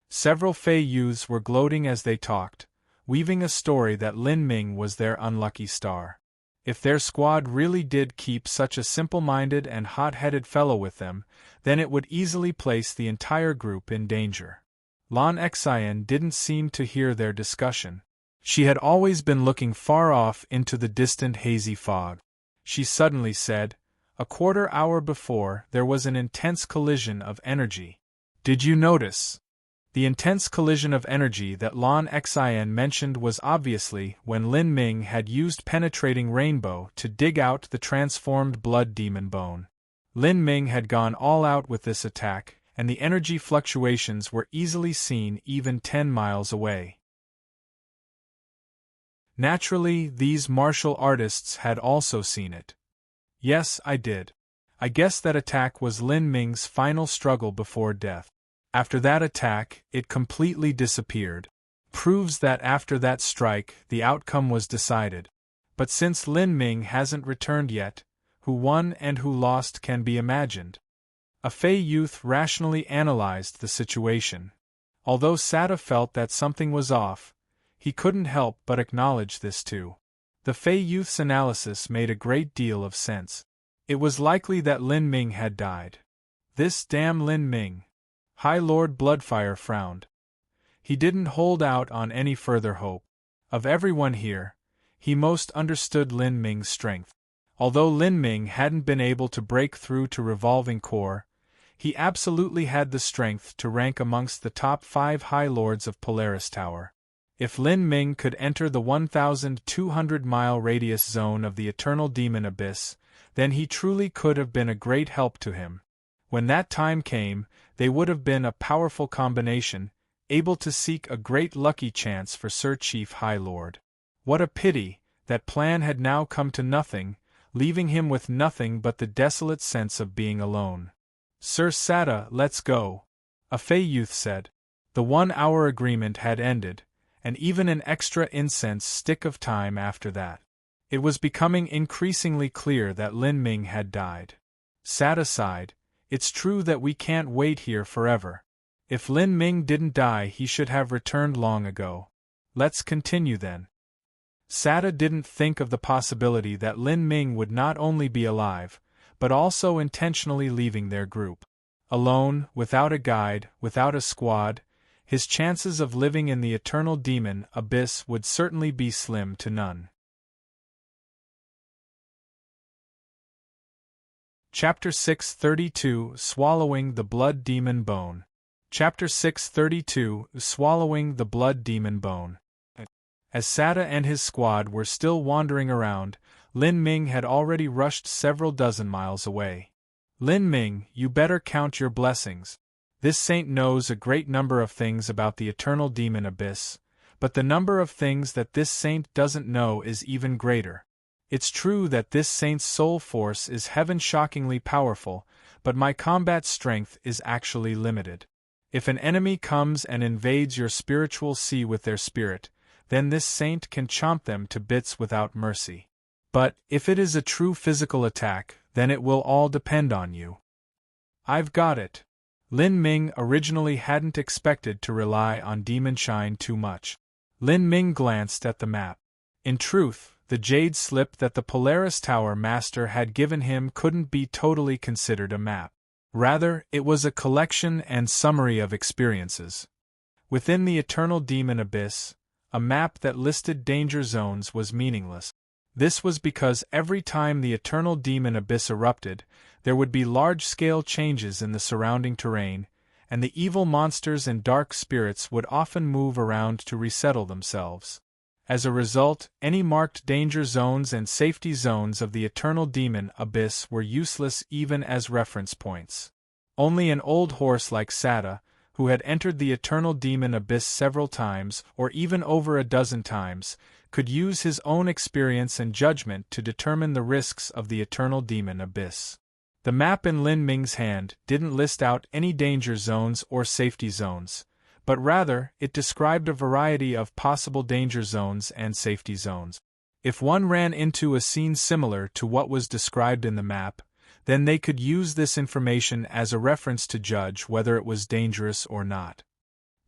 Several Fey youths were gloating as they talked, weaving a story that Lin Ming was their unlucky star. If their squad really did keep such a simple-minded and hot-headed fellow with them, then it would easily place the entire group in danger. Lan Xian didn't seem to hear their discussion. She had always been looking far off into the distant hazy fog. She suddenly said, "A quarter hour before, there was an intense collision of energy. Did you notice?" The intense collision of energy that Lan Xian mentioned was obviously when Lin Ming had used penetrating rainbow to dig out the transformed blood demon bone. Lin Ming had gone all out with this attack, and the energy fluctuations were easily seen even 10 miles away. Naturally, these martial artists had also seen it. Yes, I did. I guess that attack was Lin Ming's final struggle before death. After that attack, it completely disappeared. Proves that after that strike, the outcome was decided. But since Lin Ming hasn't returned yet, who won and who lost can be imagined. A Fey youth rationally analyzed the situation. Although Sada felt that something was off, he couldn't help but acknowledge this too. The Fey youth's analysis made a great deal of sense. It was likely that Lin Ming had died. This damn Lin Ming. High Lord Bloodfire frowned. He didn't hold out on any further hope. Of everyone here, he most understood Lin Ming's strength. Although Lin Ming hadn't been able to break through to Revolving Core, he absolutely had the strength to rank amongst the top 5 High Lords of Polaris Tower. If Lin Ming could enter the 1,200-mile radius zone of the eternal demon abyss, then he truly could have been a great help to him. When that time came, they would have been a powerful combination, able to seek a great lucky chance for Sir Chief High Lord. What a pity, that plan had now come to nothing, leaving him with nothing but the desolate sense of being alone. Sir Sada, let's go, a Fey youth said. The 1-hour agreement had ended, and even an extra incense stick of time after that. It was becoming increasingly clear that Lin Ming had died. Sada sighed. It's true that we can't wait here forever. If Lin Ming didn't die, he should have returned long ago. Let's continue then. Sada didn't think of the possibility that Lin Ming would not only be alive, but also intentionally leaving their group. Alone, without a guide, without a squad, his chances of living in the eternal demon abyss would certainly be slim to none. Chapter 632 Swallowing the Blood Demon Bone. Chapter 632 Swallowing the Blood Demon Bone. As Sada and his squad were still wandering around, Lin Ming had already rushed several dozen miles away. Lin Ming, you better count your blessings. This saint knows a great number of things about the eternal demon abyss, but the number of things that this saint doesn't know is even greater. It's true that this saint's soul force is heaven-shockingly powerful, but my combat strength is actually limited. If an enemy comes and invades your spiritual sea with their spirit, then this saint can chomp them to bits without mercy. But, if it is a true physical attack, then it will all depend on you. I've got it. Lin Ming originally hadn't expected to rely on demon shine too much. Lin Ming glanced at the map. In truth, the jade slip that the Polaris Tower Master had given him couldn't be totally considered a map. Rather, it was a collection and summary of experiences. Within the eternal demon abyss, a map that listed danger zones was meaningless. This was because every time the eternal demon abyss erupted, there would be large-scale changes in the surrounding terrain, and the evil monsters and dark spirits would often move around to resettle themselves. As a result, any marked danger zones and safety zones of the eternal demon abyss were useless even as reference points. Only an old horse like Sada, who had entered the eternal demon abyss several times or even over a dozen times, could use his own experience and judgment to determine the risks of the eternal demon abyss. The map in Lin Ming's hand didn't list out any danger zones or safety zones, but rather, it described a variety of possible danger zones and safety zones. If one ran into a scene similar to what was described in the map, then they could use this information as a reference to judge whether it was dangerous or not.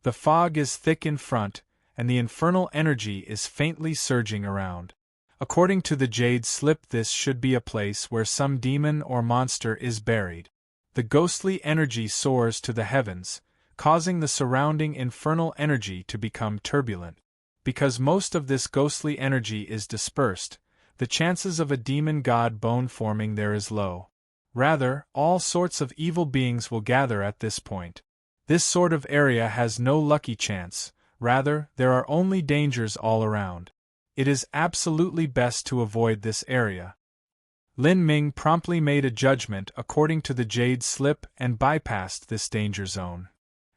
The fog is thick in front, and the infernal energy is faintly surging around. According to the jade slip, this should be a place where some demon or monster is buried. The ghostly energy soars to the heavens, causing the surrounding infernal energy to become turbulent. Because most of this ghostly energy is dispersed, the chances of a demon god bone forming there is low. Rather, all sorts of evil beings will gather at this point. This sort of area has no lucky chance, rather, there are only dangers all around. It is absolutely best to avoid this area. Lin Ming promptly made a judgment according to the jade slip and bypassed this danger zone.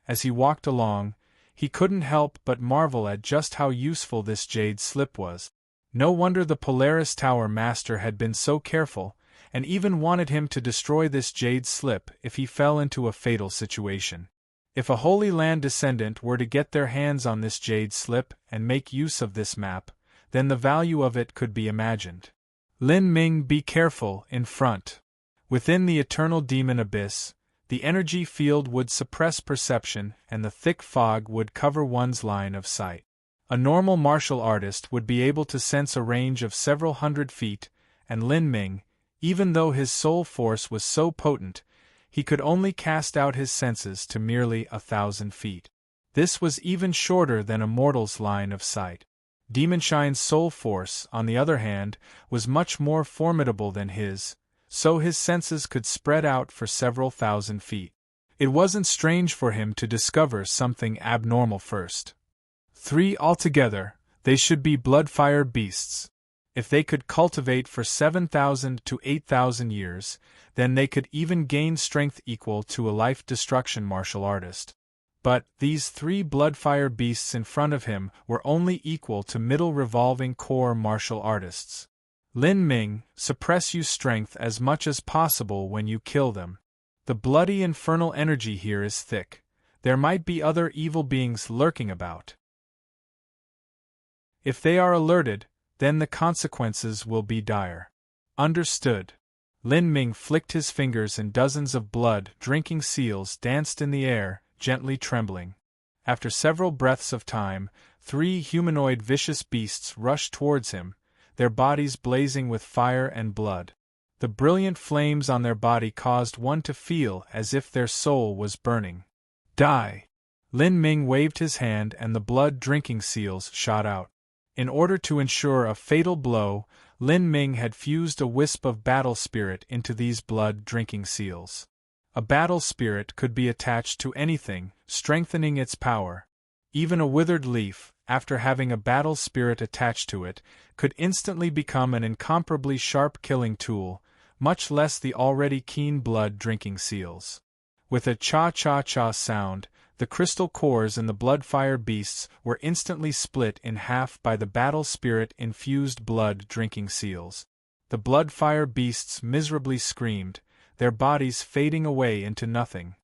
As he walked along, he couldn't help but marvel at just how useful this jade slip was. No wonder the Polaris Tower Master had been so careful, and even wanted him to destroy this jade slip if he fell into a fatal situation. If a Holy Land descendant were to get their hands on this jade slip and make use of this map, then the value of it could be imagined. Lin Ming, be careful, in front. Within the eternal demon abyss, the energy field would suppress perception and the thick fog would cover one's line of sight. A normal martial artist would be able to sense a range of several hundred feet, and Lin Ming, even though his soul force was so potent, he could only cast out his senses to merely 1,000 feet. This was even shorter than a mortal's line of sight. Demonshine's soul force, on the other hand, was much more formidable than his, so his senses could spread out for several thousand feet. It wasn't strange for him to discover something abnormal first. 3 altogether, they should be blood-fire beasts. If they could cultivate for 7,000 to 8,000 years, then they could even gain strength equal to a life-destruction martial artist. But these 3 blood-fire beasts in front of him were only equal to middle revolving core martial artists. Lin Ming, suppress your strength as much as possible when you kill them. The bloody infernal energy here is thick. There might be other evil beings lurking about. If they are alerted, then the consequences will be dire. Understood. Lin Ming flicked his fingers and dozens of blood-drinking seals danced in the air, gently trembling. After several breaths of time, 3 humanoid vicious beasts rushed towards him, their bodies blazing with fire and blood. The brilliant flames on their body caused one to feel as if their soul was burning. Die! Lin Ming waved his hand and the blood-drinking seals shot out. In order to ensure a fatal blow, Lin Ming had fused a wisp of battle spirit into these blood-drinking seals. A battle spirit could be attached to anything, strengthening its power. Even a withered leaf, after having a battle spirit attached to it, could instantly become an incomparably sharp killing tool, much less the already keen blood-drinking seals. With a cha-cha-cha sound, the crystal cores in the blood-fire beasts were instantly split in half by the battle spirit-infused blood-drinking seals. The blood-fire beasts miserably screamed, their bodies fading away into nothing.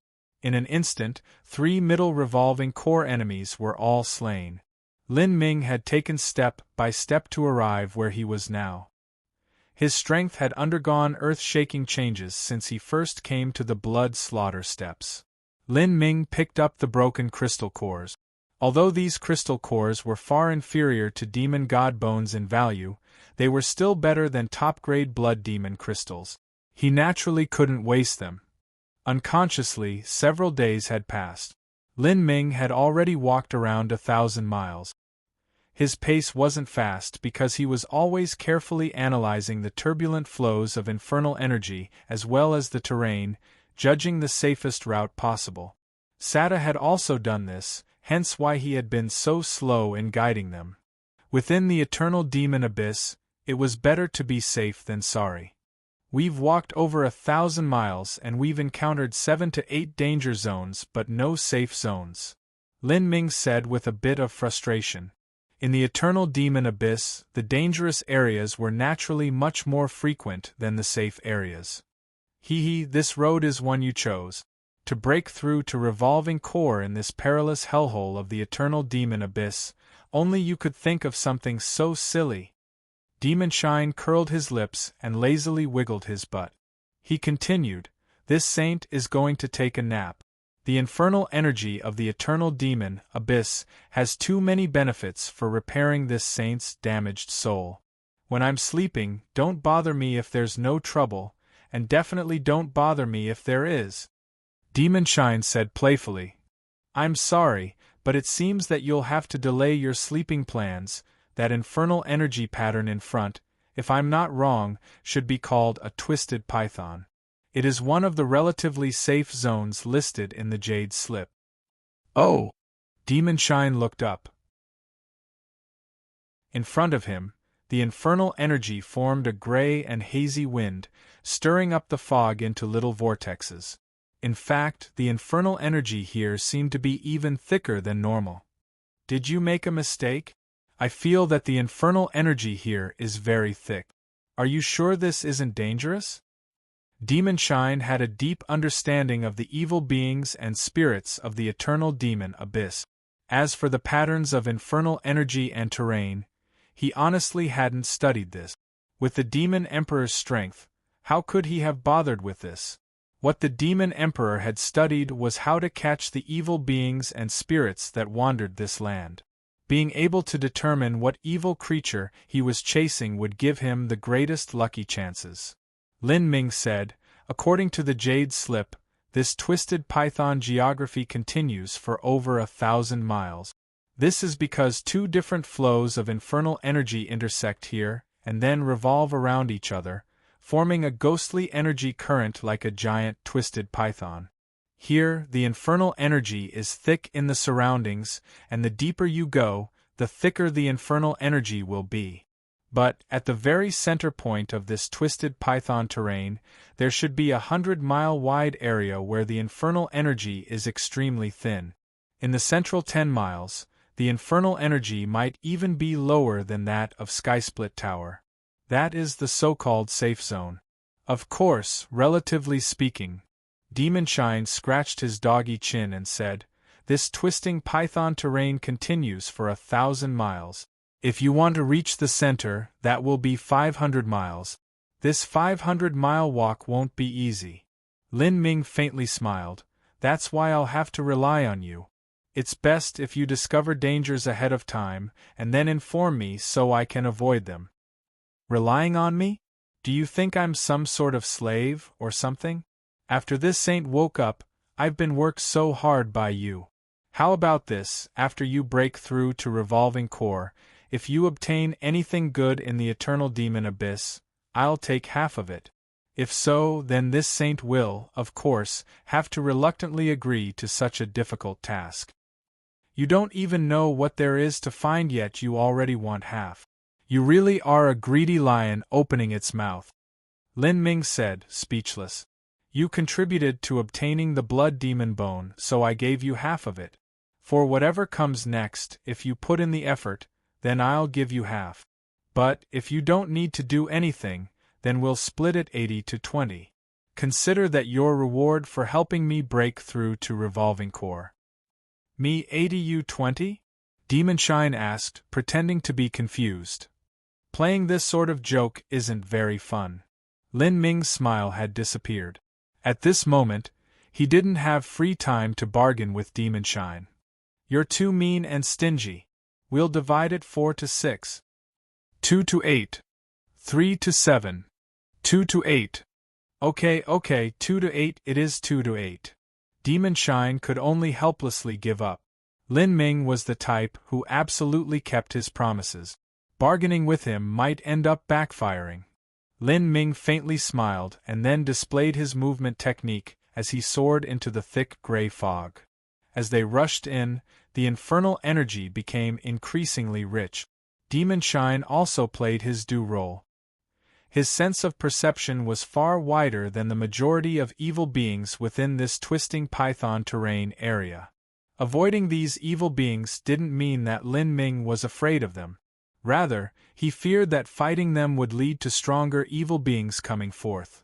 In an instant, 3 middle revolving core enemies were all slain. Lin Ming had taken step by step to arrive where he was now. His strength had undergone earth-shaking changes since he first came to the blood slaughter steps. Lin Ming picked up the broken crystal cores. Although these crystal cores were far inferior to demon god bones in value, they were still better than top-grade blood demon crystals. He naturally couldn't waste them. Unconsciously, several days had passed. Lin Ming had already walked around 1,000 miles. His pace wasn't fast because he was always carefully analyzing the turbulent flows of infernal energy as well as the terrain, judging the safest route possible. Sata had also done this, hence why he had been so slow in guiding them. Within the eternal demon abyss, it was better to be safe than sorry. We've walked over 1,000 miles and we've encountered 7 to 8 danger zones but no safe zones, Lin Ming said with a bit of frustration. In the eternal demon abyss, the dangerous areas were naturally much more frequent than the safe areas. This road is one you chose. To break through to revolving core in this perilous hellhole of the eternal demon abyss, only you could think of something so silly. Demon Shine curled his lips and lazily wiggled his butt. He continued, this saint is going to take a nap. The infernal energy of the eternal demon abyss has too many benefits for repairing this saint's damaged soul. When I'm sleeping, don't bother me if there's no trouble, and definitely don't bother me if there is. Demon Shine said playfully. I'm sorry, but it seems that you'll have to delay your sleeping plans. That infernal energy pattern in front, if I'm not wrong, should be called a twisted python. It is one of the relatively safe zones listed in the Jade Slip. Oh! Demon Shine looked up. In front of him, the infernal energy formed a gray and hazy wind, stirring up the fog into little vortexes. In fact, the infernal energy here seemed to be even thicker than normal. Did you make a mistake? I feel that the infernal energy here is very thick. Are you sure this isn't dangerous? Demon Shine had a deep understanding of the evil beings and spirits of the eternal demon abyss. As for the patterns of infernal energy and terrain, he honestly hadn't studied this. With the Demon Emperor's strength, how could he have bothered with this? What the Demon Emperor had studied was how to catch the evil beings and spirits that wandered this land. Being able to determine what evil creature he was chasing would give him the greatest lucky chances. Lin Ming said, according to the Jade Slip, this twisted python geography continues for over 1,000 miles. This is because 2 different flows of infernal energy intersect here, and then revolve around each other, forming a ghostly energy current like a giant twisted python. Here, the infernal energy is thick in the surroundings, and the deeper you go, the thicker the infernal energy will be. But, at the very center point of this twisted python terrain, there should be 100-mile-wide area where the infernal energy is extremely thin. In the central 10 miles, the infernal energy might even be lower than that of Skysplit Tower. That is the so-called safe zone. Of course, relatively speaking. Demonshine scratched his doggy chin and said, "This twisting python terrain continues for 1,000 miles. If you want to reach the center, that will be 500 miles. This 500-mile walk won't be easy." Lin Ming faintly smiled. "That's why I'll have to rely on you. It's best if you discover dangers ahead of time, and then inform me so I can avoid them." "Relying on me? Do you think I'm some sort of slave, or something? After this saint woke up, I've been worked so hard by you. How about this, after you break through to Revolving Core, if you obtain anything good in the Eternal Demon Abyss, I'll take half of it. If so, then this saint will, of course, have to reluctantly agree to such a difficult task. You don't even know what there is to find yet you already want half. You really are a greedy lion opening its mouth." Lin Ming said, speechless. "You contributed to obtaining the blood demon bone, so I gave you half of it. For whatever comes next, if you put in the effort, then I'll give you half. But, if you don't need to do anything, then we'll split it 80-20. Consider that your reward for helping me break through to Revolving Core." "Me 80 you 20? Demonshine asked, pretending to be confused. "Playing this sort of joke isn't very fun." Lin Ming's smile had disappeared. At this moment, he didn't have free time to bargain with Demonshine. "You're too mean and stingy. We'll divide it 4-6. 2-8. 3-7. 2-8. Okay, 2-8 it is 2-8. Demonshine could only helplessly give up. Lin Ming was the type who absolutely kept his promises. Bargaining with him might end up backfiring. Lin Ming faintly smiled and then displayed his movement technique as he soared into the thick gray fog. As they rushed in, the infernal energy became increasingly rich. Demonshine also played his due role. His sense of perception was far wider than the majority of evil beings within this twisting python terrain area. Avoiding these evil beings didn't mean that Lin Ming was afraid of them. Rather, he feared that fighting them would lead to stronger evil beings coming forth.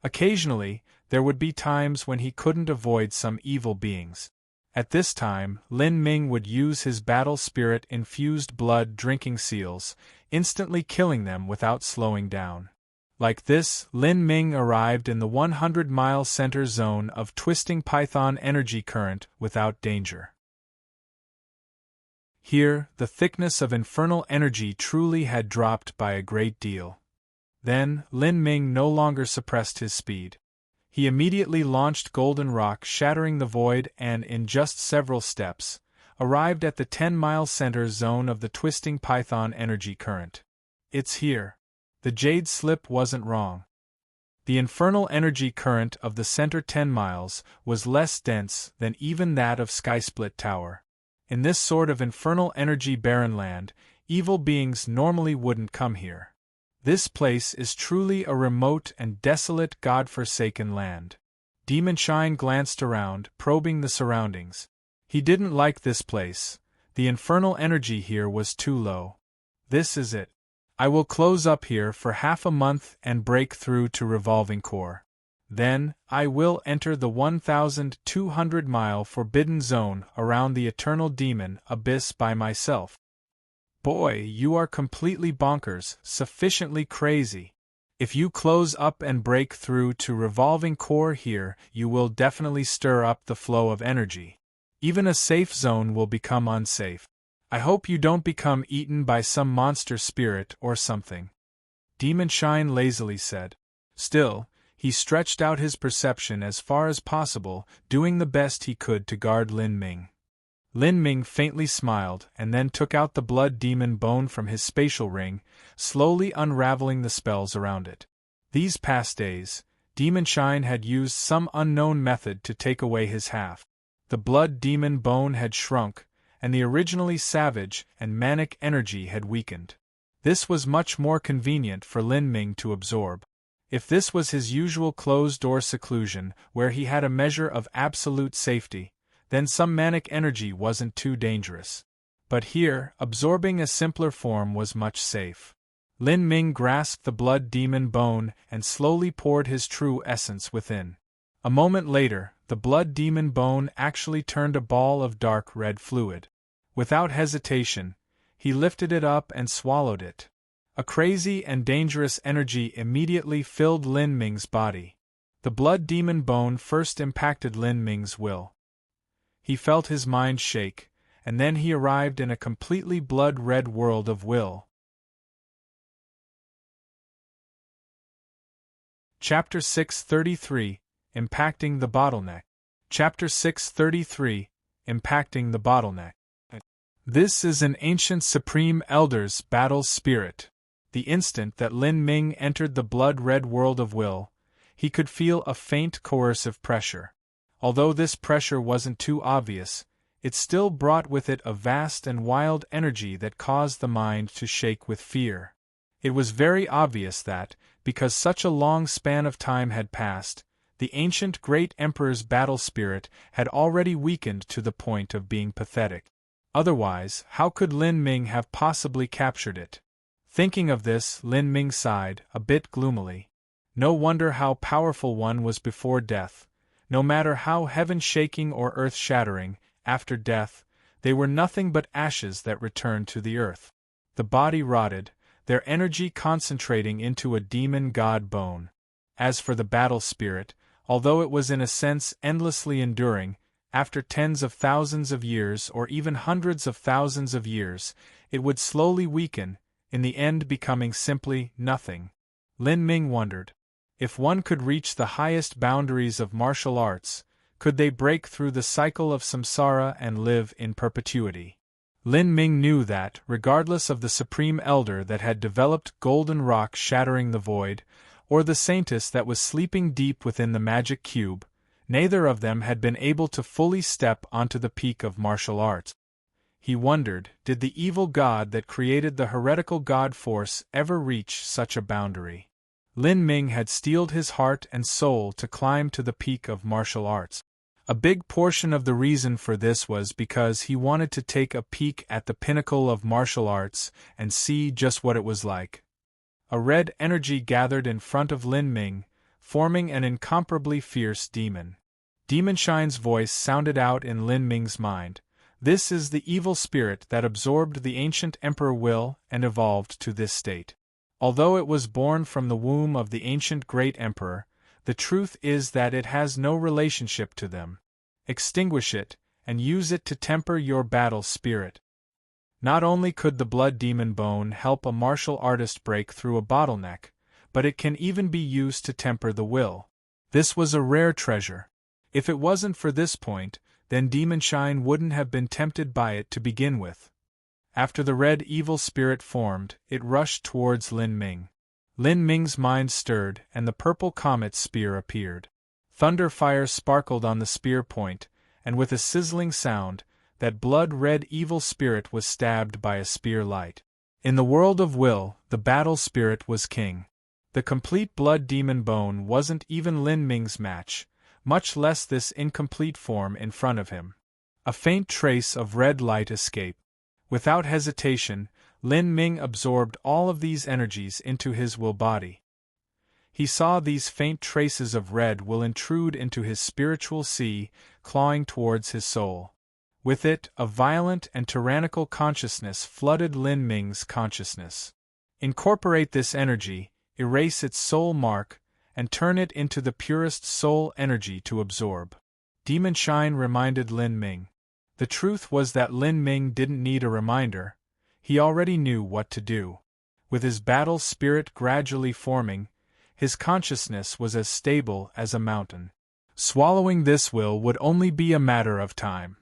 Occasionally, there would be times when he couldn't avoid some evil beings. At this time, Lin Ming would use his battle spirit-infused blood drinking seals, instantly killing them without slowing down. Like this, Lin Ming arrived in the 100-mile center zone of twisting python energy current without danger. Here, the thickness of infernal energy truly had dropped by a great deal. Then, Lin Ming no longer suppressed his speed. He immediately launched Golden Rock, shattering the void, and in just several steps, arrived at the 10-mile center zone of the twisting python energy current. It's here. The Jade Slip wasn't wrong. The infernal energy current of the center 10 miles was less dense than even that of Skysplit Tower. In this sort of infernal energy barren land, evil beings normally wouldn't come here. This place is truly a remote and desolate god-forsaken land. Demonshine glanced around, probing the surroundings. He didn't like this place. The infernal energy here was too low. "This is it. I will close up here for half a month and break through to Revolving Core. Then, I will enter the 1,200-mile forbidden zone around the Eternal Demon Abyss by myself." "Boy, you are completely bonkers, sufficiently crazy. If you close up and break through to Revolving Core here, you will definitely stir up the flow of energy. Even a safe zone will become unsafe. I hope you don't become eaten by some monster spirit or something," Demonshine lazily said. Still, he stretched out his perception as far as possible, doing the best he could to guard Lin Ming. Lin Ming faintly smiled and then took out the blood demon bone from his spatial ring, slowly unraveling the spells around it. These past days, Demonshine had used some unknown method to take away his half. The blood demon bone had shrunk, and the originally savage and manic energy had weakened. This was much more convenient for Lin Ming to absorb. If this was his usual closed-door seclusion, where he had a measure of absolute safety, then some manic energy wasn't too dangerous. But here, absorbing a simpler form was much safe. Lin Ming grasped the blood demon bone and slowly poured his true essence within. A moment later, the blood demon bone actually turned a ball of dark red fluid. Without hesitation, he lifted it up and swallowed it. A crazy and dangerous energy immediately filled Lin Ming's body. The blood demon bone first impacted Lin Ming's will. He felt his mind shake, and then he arrived in a completely blood-red world of will. Chapter 633, Impacting the Bottleneck. Chapter 633, Impacting the Bottleneck. This is an ancient Supreme Elder's battle spirit. The instant that Lin Ming entered the blood-red world of will, he could feel a faint coercive pressure. Although this pressure wasn't too obvious, it still brought with it a vast and wild energy that caused the mind to shake with fear. It was very obvious that, because such a long span of time had passed, the ancient great emperor's battle spirit had already weakened to the point of being pathetic. Otherwise, how could Lin Ming have possibly captured it? Thinking of this, Lin Ming sighed, a bit gloomily. No wonder how powerful one was before death. No matter how heaven-shaking or earth-shattering, after death, they were nothing but ashes that returned to the earth. The body rotted, their energy concentrating into a demon god bone. As for the battle spirit, although it was in a sense endlessly enduring, after tens of thousands of years or even hundreds of thousands of years, it would slowly weaken, in the end becoming simply nothing. Lin Ming wondered. If one could reach the highest boundaries of martial arts, could they break through the cycle of samsara and live in perpetuity? Lin Ming knew that, regardless of the Supreme Elder that had developed golden rock shattering the void, or the saintess that was sleeping deep within the magic cube, neither of them had been able to fully step onto the peak of martial arts. He wondered, did the evil god that created the heretical god force ever reach such a boundary? Lin Ming had steeled his heart and soul to climb to the peak of martial arts. A big portion of the reason for this was because he wanted to take a peek at the pinnacle of martial arts and see just what it was like. A red energy gathered in front of Lin Ming, forming an incomparably fierce demon. Demonshine's voice sounded out in Lin Ming's mind. This is the evil spirit that absorbed the ancient emperor will and evolved to this state. Although it was born from the womb of the ancient great emperor, the truth is that it has no relationship to them. Extinguish it, and use it to temper your battle spirit. Not only could the blood demon bone help a martial artist break through a bottleneck, but it can even be used to temper the will. This was a rare treasure. If it wasn't for this point, then Demonshine wouldn't have been tempted by it to begin with. After the red evil spirit formed, it rushed towards Lin Ming. Lin Ming's mind stirred, and the purple comet's spear appeared. Thunder fire sparkled on the spear point, and with a sizzling sound, that blood-red evil spirit was stabbed by a spear light. In the world of will, the battle spirit was king. The complete blood demon bone wasn't even Lin Ming's match, much less this incomplete form in front of him. A faint trace of red light escaped. Without hesitation, Lin Ming absorbed all of these energies into his will body. He saw these faint traces of red will intrude into his spiritual sea, clawing towards his soul. With it, a violent and tyrannical consciousness flooded Lin Ming's consciousness. Incorporate this energy, erase its soul mark, and turn it into the purest soul energy to absorb. Demonshine reminded Lin Ming. The truth was that Lin Ming didn't need a reminder. He already knew what to do. With his battle spirit gradually forming, his consciousness was as stable as a mountain. Swallowing this will would only be a matter of time.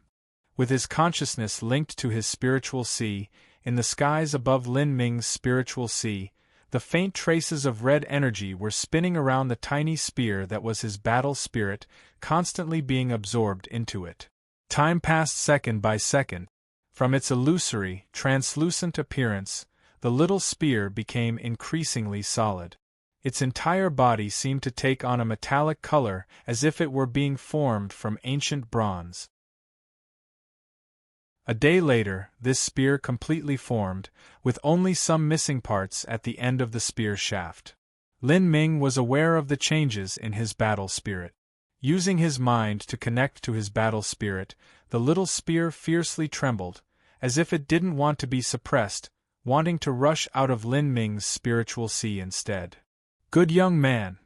With his consciousness linked to his spiritual sea, in the skies above Lin Ming's spiritual sea, The faint traces of red energy were spinning around the tiny spear that was his battle spirit, constantly being absorbed into it. Time passed second by second. From its illusory, translucent appearance, the little spear became increasingly solid. Its entire body seemed to take on a metallic color as if it were being formed from ancient bronze. A day later, this spear completely formed, with only some missing parts at the end of the spear shaft. Lin Ming was aware of the changes in his battle spirit. Using his mind to connect to his battle spirit, the little spear fiercely trembled, as if it didn't want to be suppressed, wanting to rush out of Lin Ming's spiritual sea instead. "Good young man,"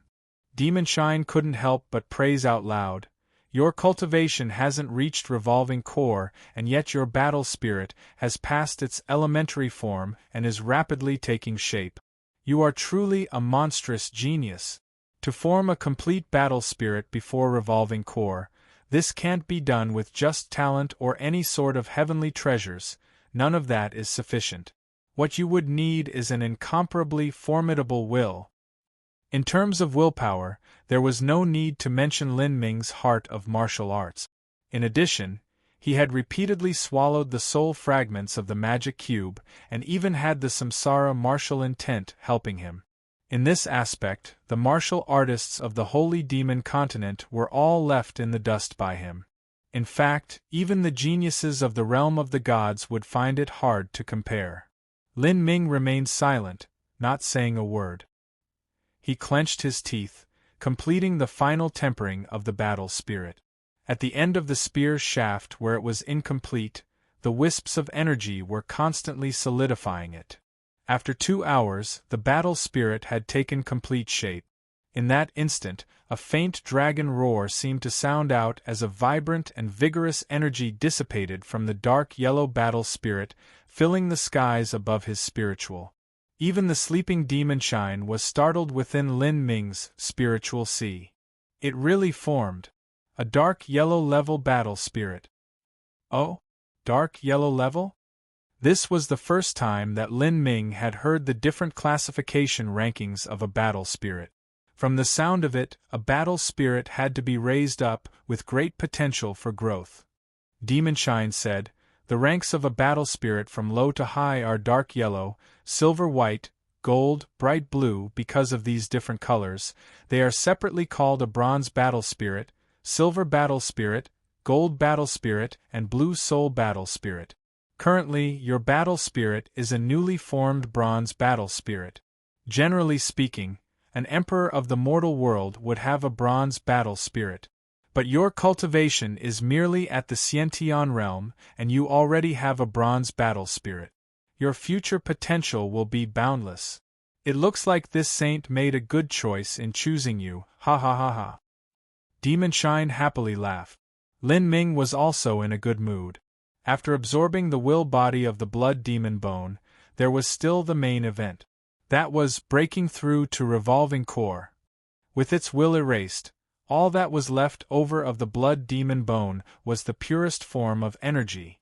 Demonshine couldn't help but praise out loud. "Your cultivation hasn't reached revolving core, and yet your battle spirit has passed its elementary form and is rapidly taking shape. You are truly a monstrous genius. To form a complete battle spirit before revolving core, this can't be done with just talent or any sort of heavenly treasures. None of that is sufficient. What you would need is an incomparably formidable will." In terms of willpower, there was no need to mention Lin Ming's heart of martial arts. In addition, he had repeatedly swallowed the soul fragments of the magic cube, and even had the samsara martial intent helping him. In this aspect, the martial artists of the Holy Demon Continent were all left in the dust by him. In fact, even the geniuses of the realm of the gods would find it hard to compare. Lin Ming remained silent, not saying a word. He clenched his teeth, completing the final tempering of the battle spirit. At the end of the spear's shaft where it was incomplete, the wisps of energy were constantly solidifying it. After 2 hours, the battle spirit had taken complete shape. In that instant, a faint dragon roar seemed to sound out as a vibrant and vigorous energy dissipated from the dark yellow battle spirit, filling the skies above his spiritual. Even the sleeping Demonshine was startled within Lin Ming's spiritual sea. It really formed a dark yellow level battle spirit. Oh? Dark yellow level? This was the first time that Lin Ming had heard the different classification rankings of a battle spirit. From the sound of it, a battle spirit had to be raised up, with great potential for growth. Demonshine said, "The ranks of a battle spirit from low to high are dark yellow, silver white, gold, bright blue. Because of these different colors, they are separately called a bronze battle spirit, silver battle spirit, gold battle spirit, and blue soul battle spirit. Currently, your battle spirit is a newly formed bronze battle spirit. Generally speaking, an emperor of the mortal world would have a bronze battle spirit. But your cultivation is merely at the Xiantian realm, and you already have a bronze battle spirit. Your future potential will be boundless. It looks like this saint made a good choice in choosing you, ha ha ha ha." Demonshine happily laughed. Lin Ming was also in a good mood. After absorbing the will body of the blood demon bone, there was still the main event. That was breaking through to revolving core. With its will erased, all that was left over of the blood demon bone was the purest form of energy.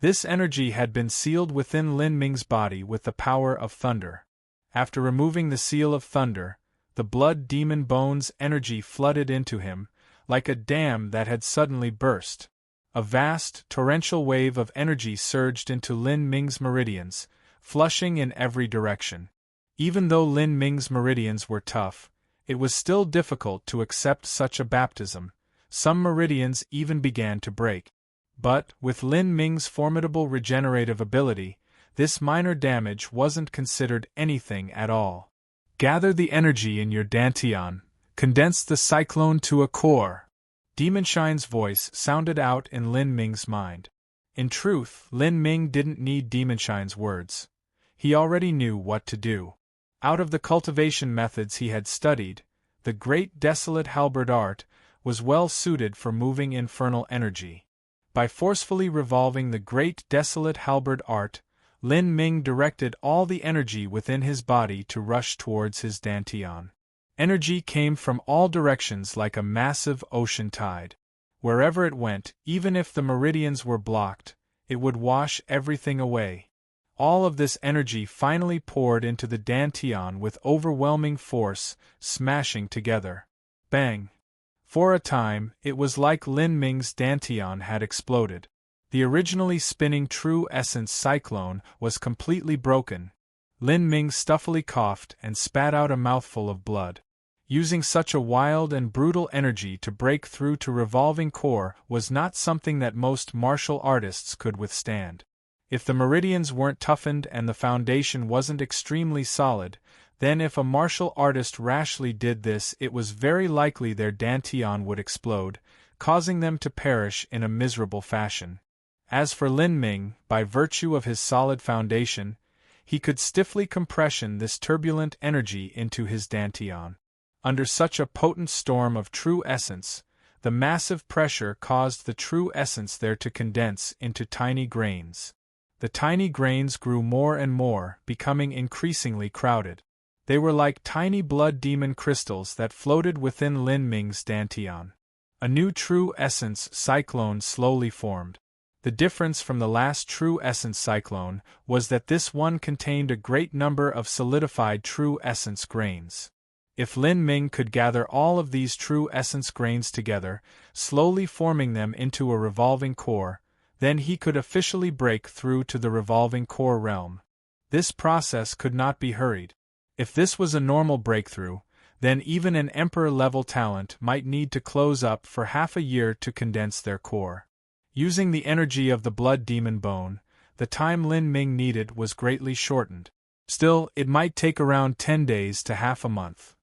This energy had been sealed within Lin Ming's body with the power of thunder. After removing the seal of thunder, the blood demon bone's energy flooded into him, like a dam that had suddenly burst. A vast, torrential wave of energy surged into Lin Ming's meridians, flushing in every direction. Even though Lin Ming's meridians were tough, it was still difficult to accept such a baptism. Some meridians even began to break. But, with Lin Ming's formidable regenerative ability, this minor damage wasn't considered anything at all. "Gather the energy in your dantian, condense the cyclone to a core." Demonshine's voice sounded out in Lin Ming's mind. In truth, Lin Ming didn't need Demonshine's words. He already knew what to do. Out of the cultivation methods he had studied, the Great Desolate Halberd Art was well suited for moving infernal energy. By forcefully revolving the Great Desolate Halberd Art, Lin Ming directed all the energy within his body to rush towards his dantian. Energy came from all directions like a massive ocean tide. Wherever it went, even if the meridians were blocked, it would wash everything away. all of this energy finally poured into the dantian with overwhelming force, smashing together. Bang! For a time, it was like Lin Ming's dantian had exploded. The originally spinning true essence cyclone was completely broken. Lin Ming stuffily coughed and spat out a mouthful of blood. Using such a wild and brutal energy to break through to revolving core was not something that most martial artists could withstand. If the meridians weren't toughened and the foundation wasn't extremely solid, then if a martial artist rashly did this, it was very likely their dantian would explode, causing them to perish in a miserable fashion. As for Lin Ming, by virtue of his solid foundation, he could stiffly compression this turbulent energy into his dantian. Under such a potent storm of true essence, the massive pressure caused the true essence there to condense into tiny grains. The tiny grains grew more and more, becoming increasingly crowded. They were like tiny blood demon crystals that floated within Lin Ming's dantian. A new true essence cyclone slowly formed. The difference from the last true essence cyclone was that this one contained a great number of solidified true essence grains. If Lin Ming could gather all of these true essence grains together, slowly forming them into a revolving core, then he could officially break through to the revolving core realm. This process could not be hurried. If this was a normal breakthrough, then even an emperor-level talent might need to close up for half a year to condense their core. Using the energy of the blood demon bone, the time Lin Ming needed was greatly shortened. Still, it might take around 10 days to half a month.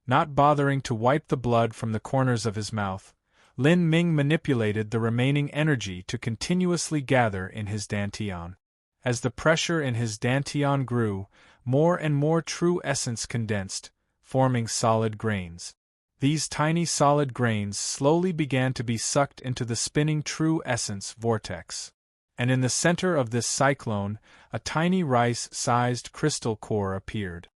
Not bothering to wipe the blood from the corners of his mouth, Lin Ming manipulated the remaining energy to continuously gather in his dantian. As the pressure in his dantian grew, more and more true essence condensed, forming solid grains. These tiny solid grains slowly began to be sucked into the spinning true essence vortex. And in the center of this cyclone, a tiny rice-sized crystal core appeared.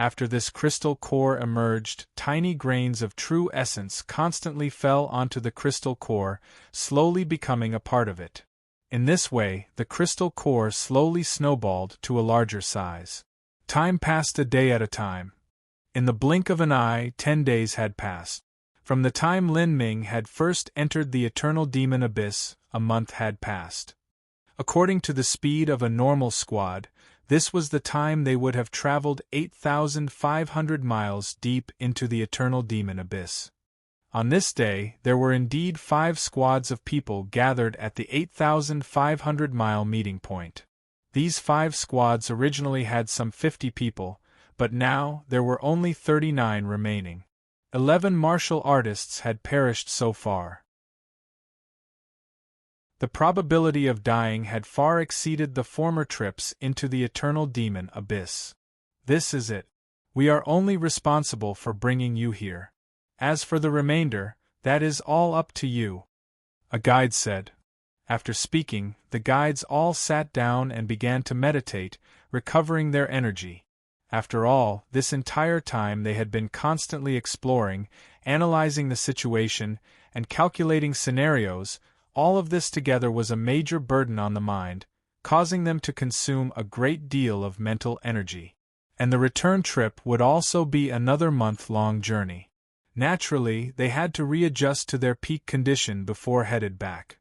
After this crystal core emerged, tiny grains of true essence constantly fell onto the crystal core, slowly becoming a part of it. In this way, the crystal core slowly snowballed to a larger size. Time passed a day at a time. In the blink of an eye, 10 days had passed. From the time Lin Ming had first entered the eternal demon abyss, a month had passed. According to the speed of a normal squad, this was the time they would have traveled 8,500 miles deep into the eternal demon abyss. On this day, there were indeed 5 squads of people gathered at the 8,500-mile meeting point. These 5 squads originally had some 50 people, but now there were only 39 remaining. 11 martial artists had perished so far. The probability of dying had far exceeded the former trips into the eternal demon abyss. This is it. We are only responsible for bringing you here. As for the remainder, that is all up to you, a guide said. After speaking, the guides all sat down and began to meditate, recovering their energy. After all, this entire time they had been constantly exploring, analyzing the situation, and calculating scenarios. All of this together was a major burden on the mind, causing them to consume a great deal of mental energy. And the return trip would also be another month-long journey. Naturally, they had to readjust to their peak condition before headed back.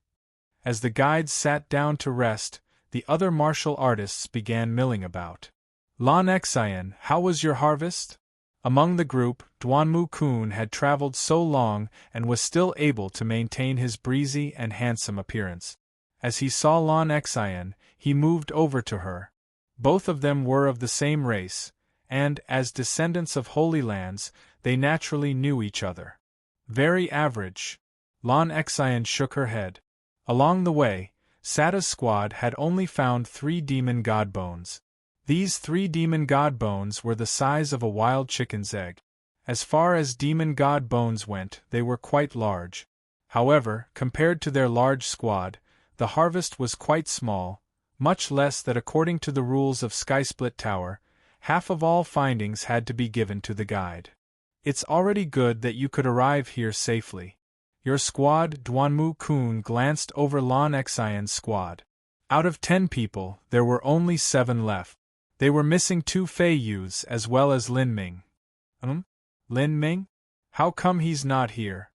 As the guides sat down to rest, the other martial artists began milling about. Lan Xian, how was your harvest? Among the group, Duanmu Kun had traveled so long and was still able to maintain his breezy and handsome appearance. As he saw Lan Xian, he moved over to her. Both of them were of the same race, and, as descendants of holy lands, they naturally knew each other. Very average. Lan Xian shook her head. Along the way, Sata's squad had only found 3 demon god bones. These 3 demon god bones were the size of a wild chicken's egg. As far as demon god bones went, they were quite large. However, compared to their large squad, the harvest was quite small, much less that according to the rules of Skysplit Tower, half of all findings had to be given to the guide. It's already good that you could arrive here safely. Your squad, Duanmu Kun glanced over Lan Xian's squad. Out of 10 people, there were only 7 left. They were missing 2 Fey youths as well as Lin Ming. Lin Ming? How come he's not here?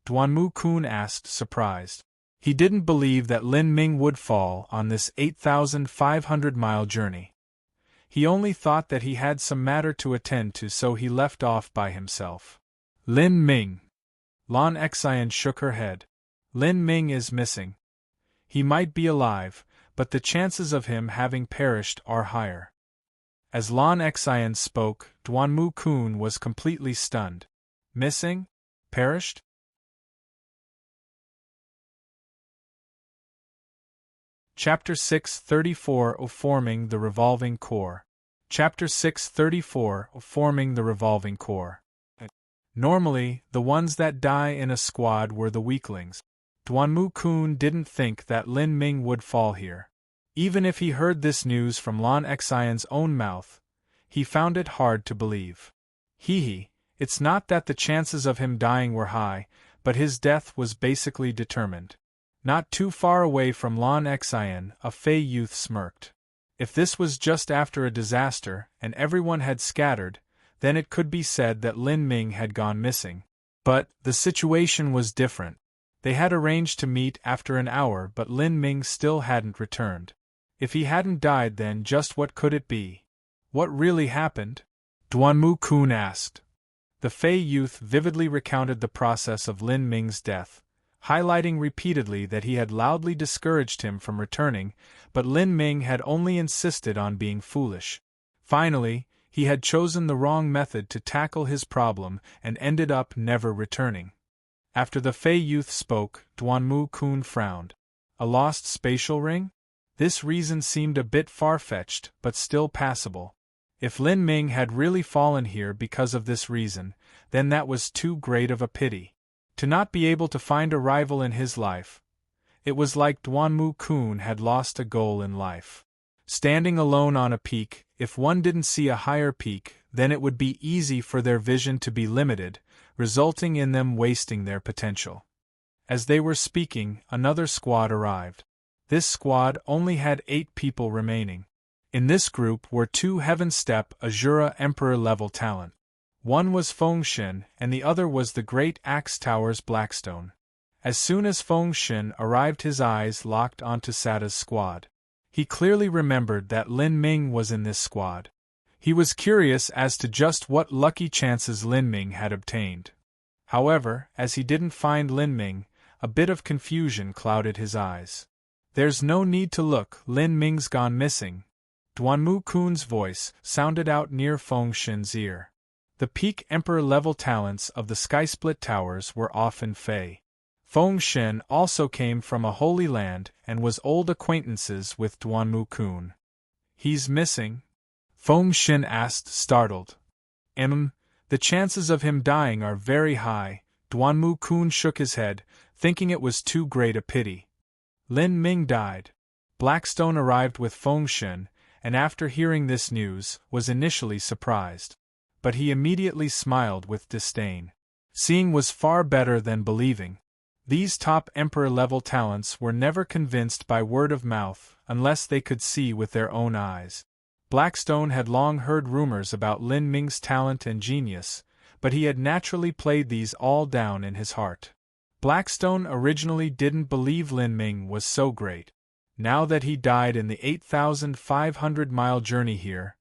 Duanmu-kun asked, surprised. He didn't believe that Lin Ming would fall on this 8,500-mile journey. He only thought that he had some matter to attend to, so he left off by himself. Lin Ming. Lan Xian shook her head. Lin Ming is missing. He might be alive, but the chances of him having perished are higher. As Lan Xian spoke, Duanmu-kun was completely stunned. Missing? Perished? Chapter 634 Forming the Revolving Core. Chapter 634 Forming the Revolving Core. Normally, the ones that die in a squad were the weaklings. Duanmu-kun didn't think that Lin Ming would fall here. Even if he heard this news from Lan Xian's own mouth, he found it hard to believe. It's not that the chances of him dying were high, but his death was basically determined. Not too far away from Lan Xian, a Fey youth smirked. If this was just after a disaster, and everyone had scattered, then it could be said that Lin Ming had gone missing. But the situation was different. They had arranged to meet after an hour, but Lin Ming still hadn't returned. If he hadn't died, then just what could it be? What really happened? Duanmu-kun asked. The Fey youth vividly recounted the process of Lin Ming's death, highlighting repeatedly that he had loudly discouraged him from returning, but Lin Ming had only insisted on being foolish. Finally, he had chosen the wrong method to tackle his problem and ended up never returning. After the Fey youth spoke, Duanmu-kun frowned. A lost spatial ring? This reason seemed a bit far-fetched, but still passable. If Lin Ming had really fallen here because of this reason, then that was too great of a pity. To not be able to find a rival in his life. It was like Duanmu-kun had lost a goal in life. Standing alone on a peak, if one didn't see a higher peak, then it would be easy for their vision to be limited, resulting in them wasting their potential. As they were speaking, another squad arrived. This squad only had 8 people remaining. In this group were 2 Heaven Step Azura Emperor-level talent. One was Fengshen, and the other was the Great Axe Tower's Blackstone. As soon as Fengshen arrived, his eyes locked onto Sada's squad. He clearly remembered that Lin Ming was in this squad. He was curious as to just what lucky chances Lin Ming had obtained. However, as he didn't find Lin Ming, a bit of confusion clouded his eyes. "There's no need to look, Lin Ming's gone missing." Duanmu-kun's voice sounded out near Fengshen's ear. The peak Emperor-level talents of the Skysplit Towers were often Fey. Fengshen also came from a holy land and was old acquaintances with Duanmu-kun. "He's missing?" Fengshen asked, startled. The chances of him dying are very high." Duanmu-kun shook his head, thinking it was too great a pity. Lin Ming died. Blackstone arrived with Fengshen, and after hearing this news, was initially surprised. But he immediately smiled with disdain. Seeing was far better than believing. These top Emperor-level talents were never convinced by word of mouth unless they could see with their own eyes. Blackstone had long heard rumors about Lin Ming's talent and genius, but he had naturally played these all down in his heart. Blackstone originally didn't believe Lin Ming was so great. Now that he died in the 8,500-mile journey here,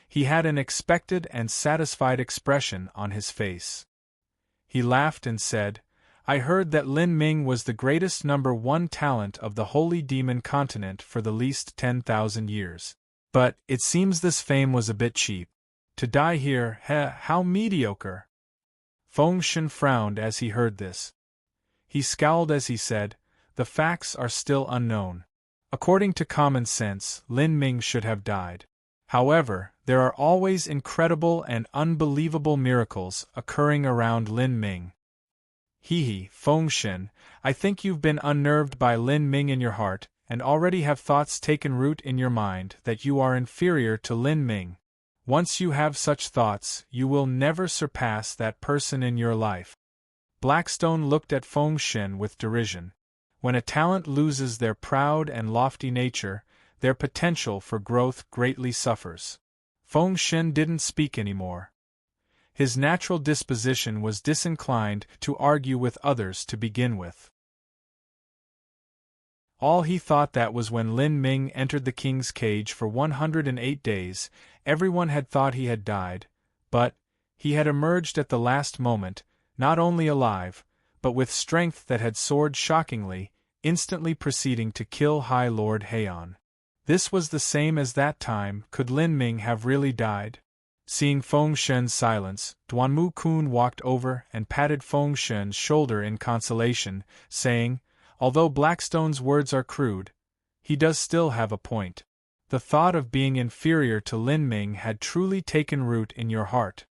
he had an expected and satisfied expression on his face. He laughed and said, "I heard that Lin Ming was the greatest #1 talent of the Holy Demon Continent for the least 10,000 years. But, it seems this fame was a bit cheap. To die here, how mediocre." Fengshen frowned as he heard this. He scowled as he said, "The facts are still unknown. According to common sense, Lin Ming should have died. However, there are always incredible and unbelievable miracles occurring around Lin Ming." Fengshen, I think you've been unnerved by Lin Ming in your heart, and already have thoughts taken root in your mind that you are inferior to Lin Ming. Once you have such thoughts, you will never surpass that person in your life." Blackstone looked at Fengshen with derision. When a talent loses their proud and lofty nature, their potential for growth greatly suffers. Feng Shen didn't speak anymore. His natural disposition was disinclined to argue with others to begin with. All he thought that was when Lin Ming entered the king's cage for 108 days, everyone had thought he had died, but he had emerged at the last moment, not only alive, but with strength that had soared shockingly, instantly proceeding to kill High Lord Heian. This was the same as that time. Could Lin Ming have really died? Seeing Feng Shen's silence, Duanmu Kun walked over and patted Feng Shen's shoulder in consolation, saying, "Although Blackstone's words are crude, he does still have a point. The thought of being inferior to Lin Ming had truly taken root in your heart."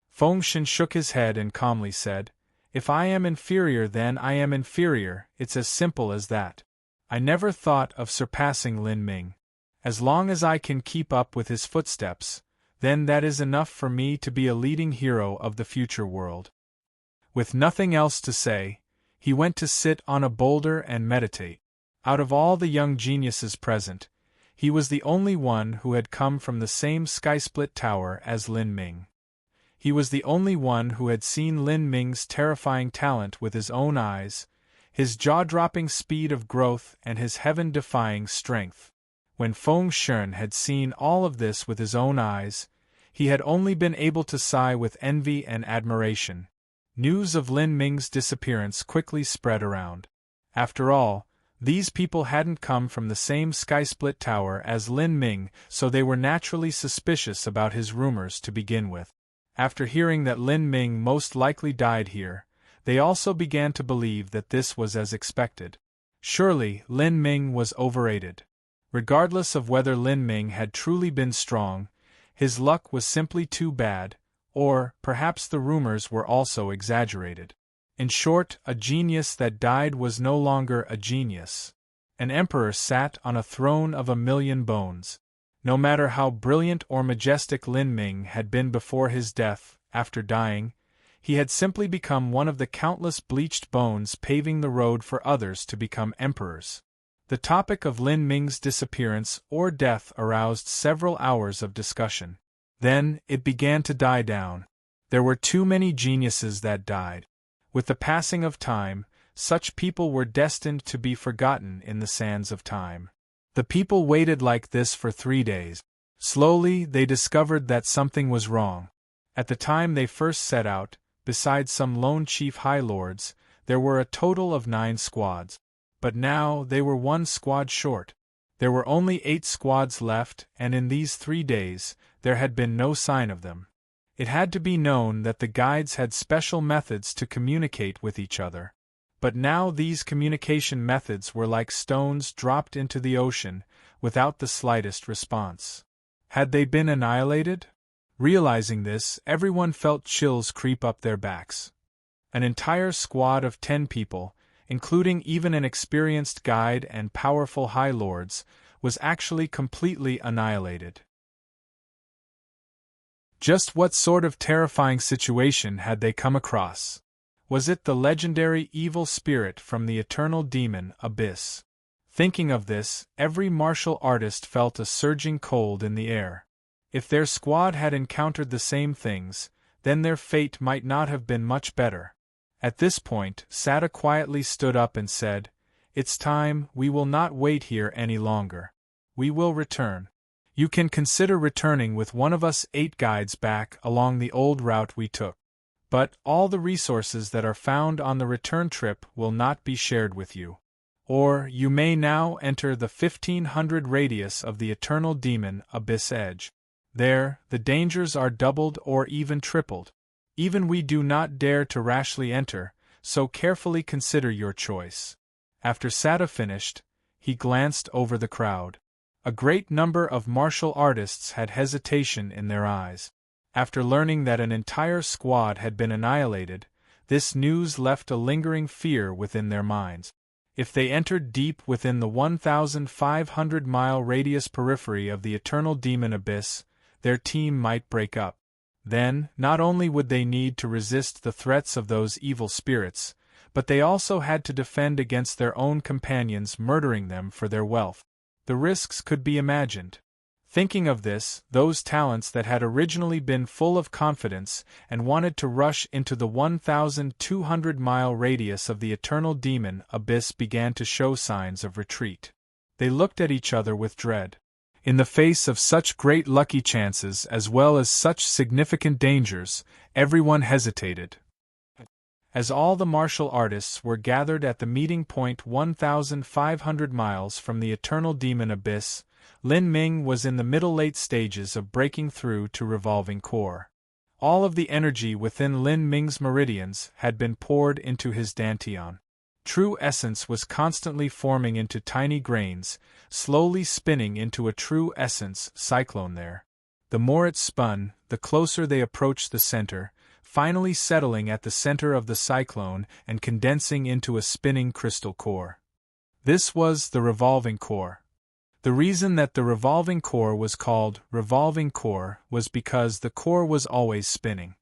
Feng Shen shook his head and calmly said, "If I am inferior, then I am inferior. It's as simple as that. I never thought of surpassing Lin Ming. As long as I can keep up with his footsteps, then that is enough for me to be a leading hero of the future world." With nothing else to say, he went to sit on a boulder and meditate. Out of all the young geniuses present, he was the only one who had come from the same sky-split tower as Lin Ming. He was the only one who had seen Lin Ming's terrifying talent with his own eyes, his jaw-dropping speed of growth and his heaven-defying strength. When Feng Shen had seen all of this with his own eyes, he had only been able to sigh with envy and admiration. News of Lin Ming's disappearance quickly spread around. After all, these people hadn't come from the same sky-split tower as Lin Ming, so they were naturally suspicious about his rumors to begin with. After hearing that Lin Ming most likely died here, they also began to believe that this was as expected. Surely, Lin Ming was overrated. Regardless of whether Lin Ming had truly been strong, his luck was simply too bad, or perhaps the rumors were also exaggerated. In short, a genius that died was no longer a genius. An emperor sat on a throne of 1,000,000 bones. No matter how brilliant or majestic Lin Ming had been before his death, after dying, he had simply become one of the countless bleached bones paving the road for others to become emperors. The topic of Lin Ming's disappearance or death aroused several hours of discussion. Then, it began to die down. There were too many geniuses that died. With the passing of time, such people were destined to be forgotten in the sands of time. The people waited like this for 3 days. Slowly, they discovered that something was wrong. At the time they first set out, besides some lone chief high lords, there were a total of 9 squads. But now they were 1 squad short. There were only 8 squads left, and in these 3 days, there had been no sign of them. It had to be known that the guides had special methods to communicate with each other. But now these communication methods were like stones dropped into the ocean, without the slightest response. Had they been annihilated? Realizing this, everyone felt chills creep up their backs. An entire squad of 10 people, including even an experienced guide and powerful high lords, was actually completely annihilated. Just what sort of terrifying situation had they come across? Was it the legendary evil spirit from the eternal demon Abyss? Thinking of this, every martial artist felt a surging cold in the air. If their squad had encountered the same things, then their fate might not have been much better. At this point, Sada quietly stood up and said, "It's time. We will not wait here any longer. We will return. You can consider returning with one of us 8 guides back along the old route we took. But all the resources that are found on the return trip will not be shared with you. Or you may now enter the 1500 radius of the eternal demon Abyss Edge. There, the dangers are doubled or even tripled. Even we do not dare to rashly enter, so carefully consider your choice." After Sada finished, he glanced over the crowd. A great number of martial artists had hesitation in their eyes. After learning that an entire squad had been annihilated, this news left a lingering fear within their minds. If they entered deep within the 1,500-mile radius periphery of the eternal demon abyss, their team might break up. Then, not only would they need to resist the threats of those evil spirits, but they also had to defend against their own companions murdering them for their wealth. The risks could be imagined. Thinking of this, those talents that had originally been full of confidence and wanted to rush into the 1,200-mile radius of the eternal demon abyss began to show signs of retreat. They looked at each other with dread. In the face of such great lucky chances as well as such significant dangers, everyone hesitated. As all the martial artists were gathered at the meeting point 1,500 miles from the eternal demon abyss, Lin Ming was in the middle-late stages of breaking through to revolving core. All of the energy within Lin Ming's meridians had been poured into his dantian. True essence was constantly forming into tiny grains, slowly spinning into a true essence cyclone there. The more it spun, the closer they approached the center, finally settling at the center of the cyclone and condensing into a spinning crystal core. This was the revolving core. The reason that the revolving core was called revolving core was because the core was always spinning.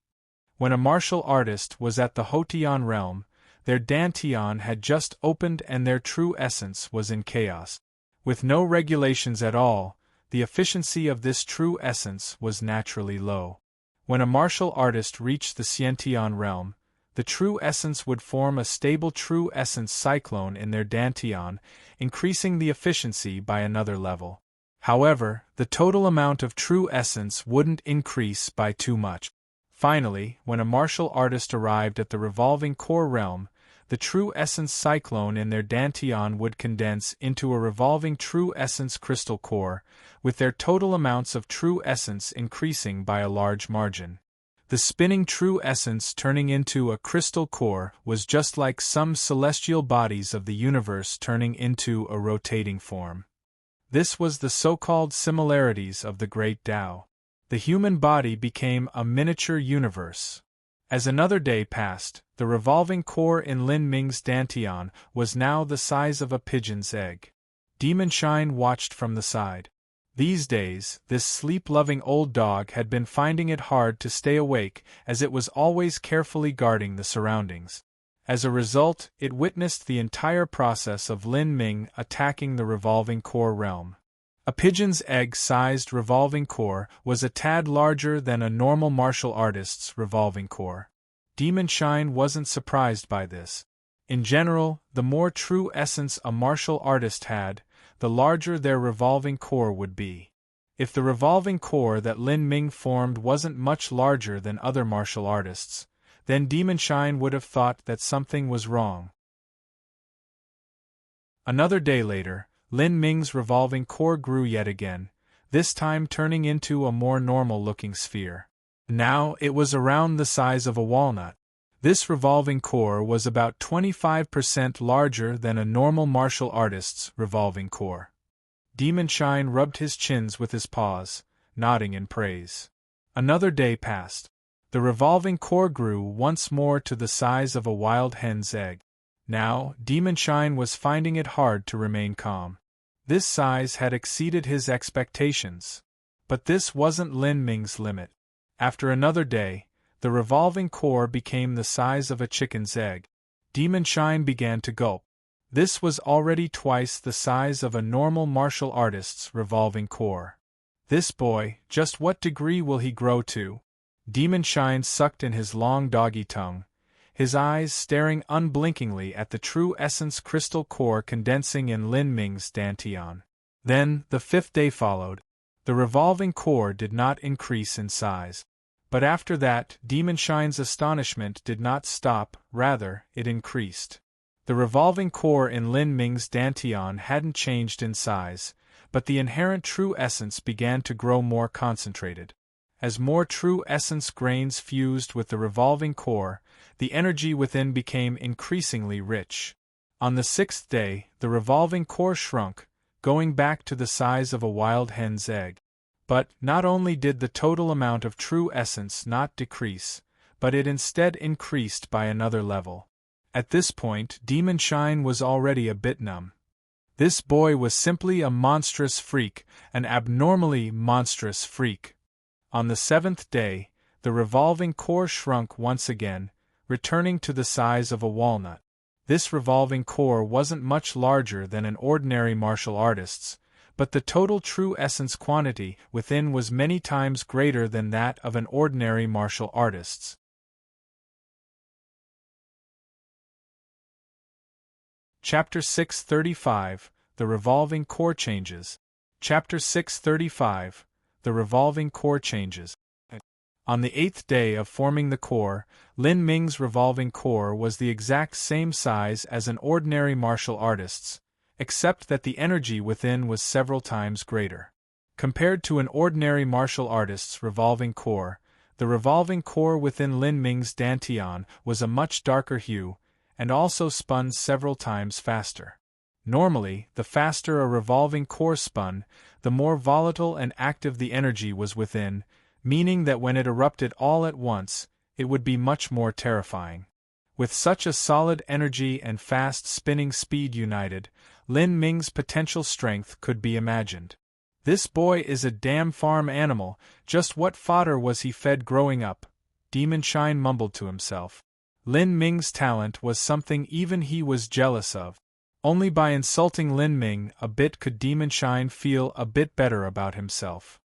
When a martial artist was at the Hotian realm, their dantian had just opened and their true essence was in chaos. With no regulations at all, the efficiency of this true essence was naturally low. When a martial artist reached the Xiantian realm, the true essence would form a stable true essence cyclone in their dantian, increasing the efficiency by another level. However, the total amount of true essence wouldn't increase by too much. Finally, when a martial artist arrived at the revolving core realm, the true essence cyclone in their dantian would condense into a revolving true essence crystal core, with their total amounts of true essence increasing by a large margin. The spinning true essence turning into a crystal core was just like some celestial bodies of the universe turning into a rotating form. This was the so-called similarities of the great Tao. The human body became a miniature universe. As another day passed, the revolving core in Lin Ming's dantian was now the size of a pigeon's egg. Demon Shine watched from the side. These days, this sleep-loving old dog had been finding it hard to stay awake as it was always carefully guarding the surroundings. As a result, it witnessed the entire process of Lin Ming attacking the revolving core realm. A pigeon's egg-sized revolving core was a tad larger than a normal martial artist's revolving core. Demon Shine wasn't surprised by this. In general, the more true essence a martial artist had, the larger their revolving core would be. If the revolving core that Lin Ming formed wasn't much larger than other martial artists, then Demon Shine would have thought that something was wrong. Another day later, Lin Ming's revolving core grew yet again, this time turning into a more normal-looking sphere. Now it was around the size of a walnut. This revolving core was about 25% larger than a normal martial artist's revolving core. Demon Shine rubbed his chins with his paws, nodding in praise. Another day passed. The revolving core grew once more to the size of a wild hen's egg. Now, Demon Shine was finding it hard to remain calm. This size had exceeded his expectations. But this wasn't Lin Ming's limit. After another day, the revolving core became the size of a chicken's egg. Demon Shine began to gulp. This was already twice the size of a normal martial artist's revolving core. This boy, just what degree will he grow to? Demon Shine sucked in his long doggy tongue, his eyes staring unblinkingly at the true essence crystal core condensing in Lin Ming's dantian. Then, the fifth day followed. The revolving core did not increase in size. But after that, Demon Shine's astonishment did not stop, rather, it increased. The revolving core in Lin Ming's dantian hadn't changed in size, but the inherent true essence began to grow more concentrated. As more true essence grains fused with the revolving core, the energy within became increasingly rich. On the sixth day, the revolving core shrunk, going back to the size of a wild hen's egg. But, not only did the total amount of true essence not decrease, but it instead increased by another level. At this point, Demon Shine was already a bit numb. This boy was simply a monstrous freak, an abnormally monstrous freak. On the seventh day, the revolving core shrunk once again, returning to the size of a walnut. This revolving core wasn't much larger than an ordinary martial artist's, but the total true essence quantity within was many times greater than that of an ordinary martial artist's. Chapter 635 The Revolving Core Changes. Chapter 635 The Revolving Core Changes. On the 8th day of forming the core, Lin Ming's revolving core was the exact same size as an ordinary martial artist's, except that the energy within was several times greater. Compared to an ordinary martial artist's revolving core, the revolving core within Lin Ming's dantian was a much darker hue, and also spun several times faster. Normally, the faster a revolving core spun, the more volatile and active the energy was within, meaning that when it erupted all at once, it would be much more terrifying. With such a solid energy and fast spinning speed united, Lin Ming's potential strength could be imagined. This boy is a damn farm animal, just what fodder was he fed growing up? Demon Shine mumbled to himself. Lin Ming's talent was something even he was jealous of. Only by insulting Lin Ming a bit could Demon Shine feel a bit better about himself.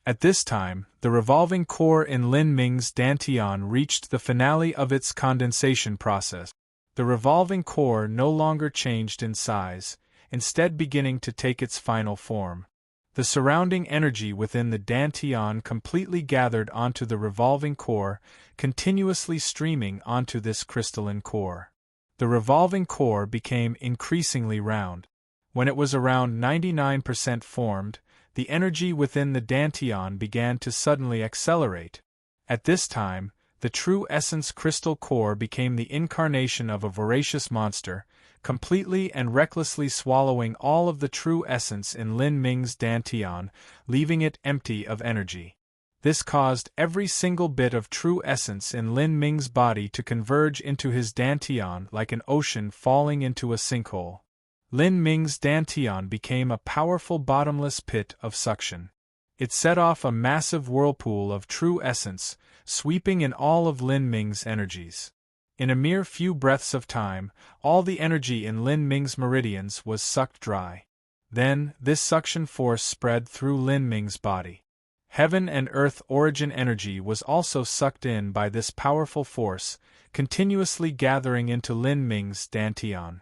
At this time, the revolving core in Lin Ming's dantian reached the finale of its condensation process. The revolving core no longer changed in size, instead beginning to take its final form. The surrounding energy within the dantian completely gathered onto the revolving core, continuously streaming onto this crystalline core. The revolving core became increasingly round. When it was around 99% formed, the energy within the dantian began to suddenly accelerate. At this time, the true essence crystal core became the incarnation of a voracious monster, completely and recklessly swallowing all of the true essence in Lin Ming's dantian, leaving it empty of energy. This caused every single bit of true essence in Lin Ming's body to converge into his dantian like an ocean falling into a sinkhole. Lin Ming's dantian became a powerful bottomless pit of suction. It set off a massive whirlpool of true essence, sweeping in all of Lin Ming's energies. In a mere few breaths of time, all the energy in Lin Ming's meridians was sucked dry. Then, this suction force spread through Lin Ming's body. Heaven and earth origin energy was also sucked in by this powerful force, continuously gathering into Lin Ming's dantian.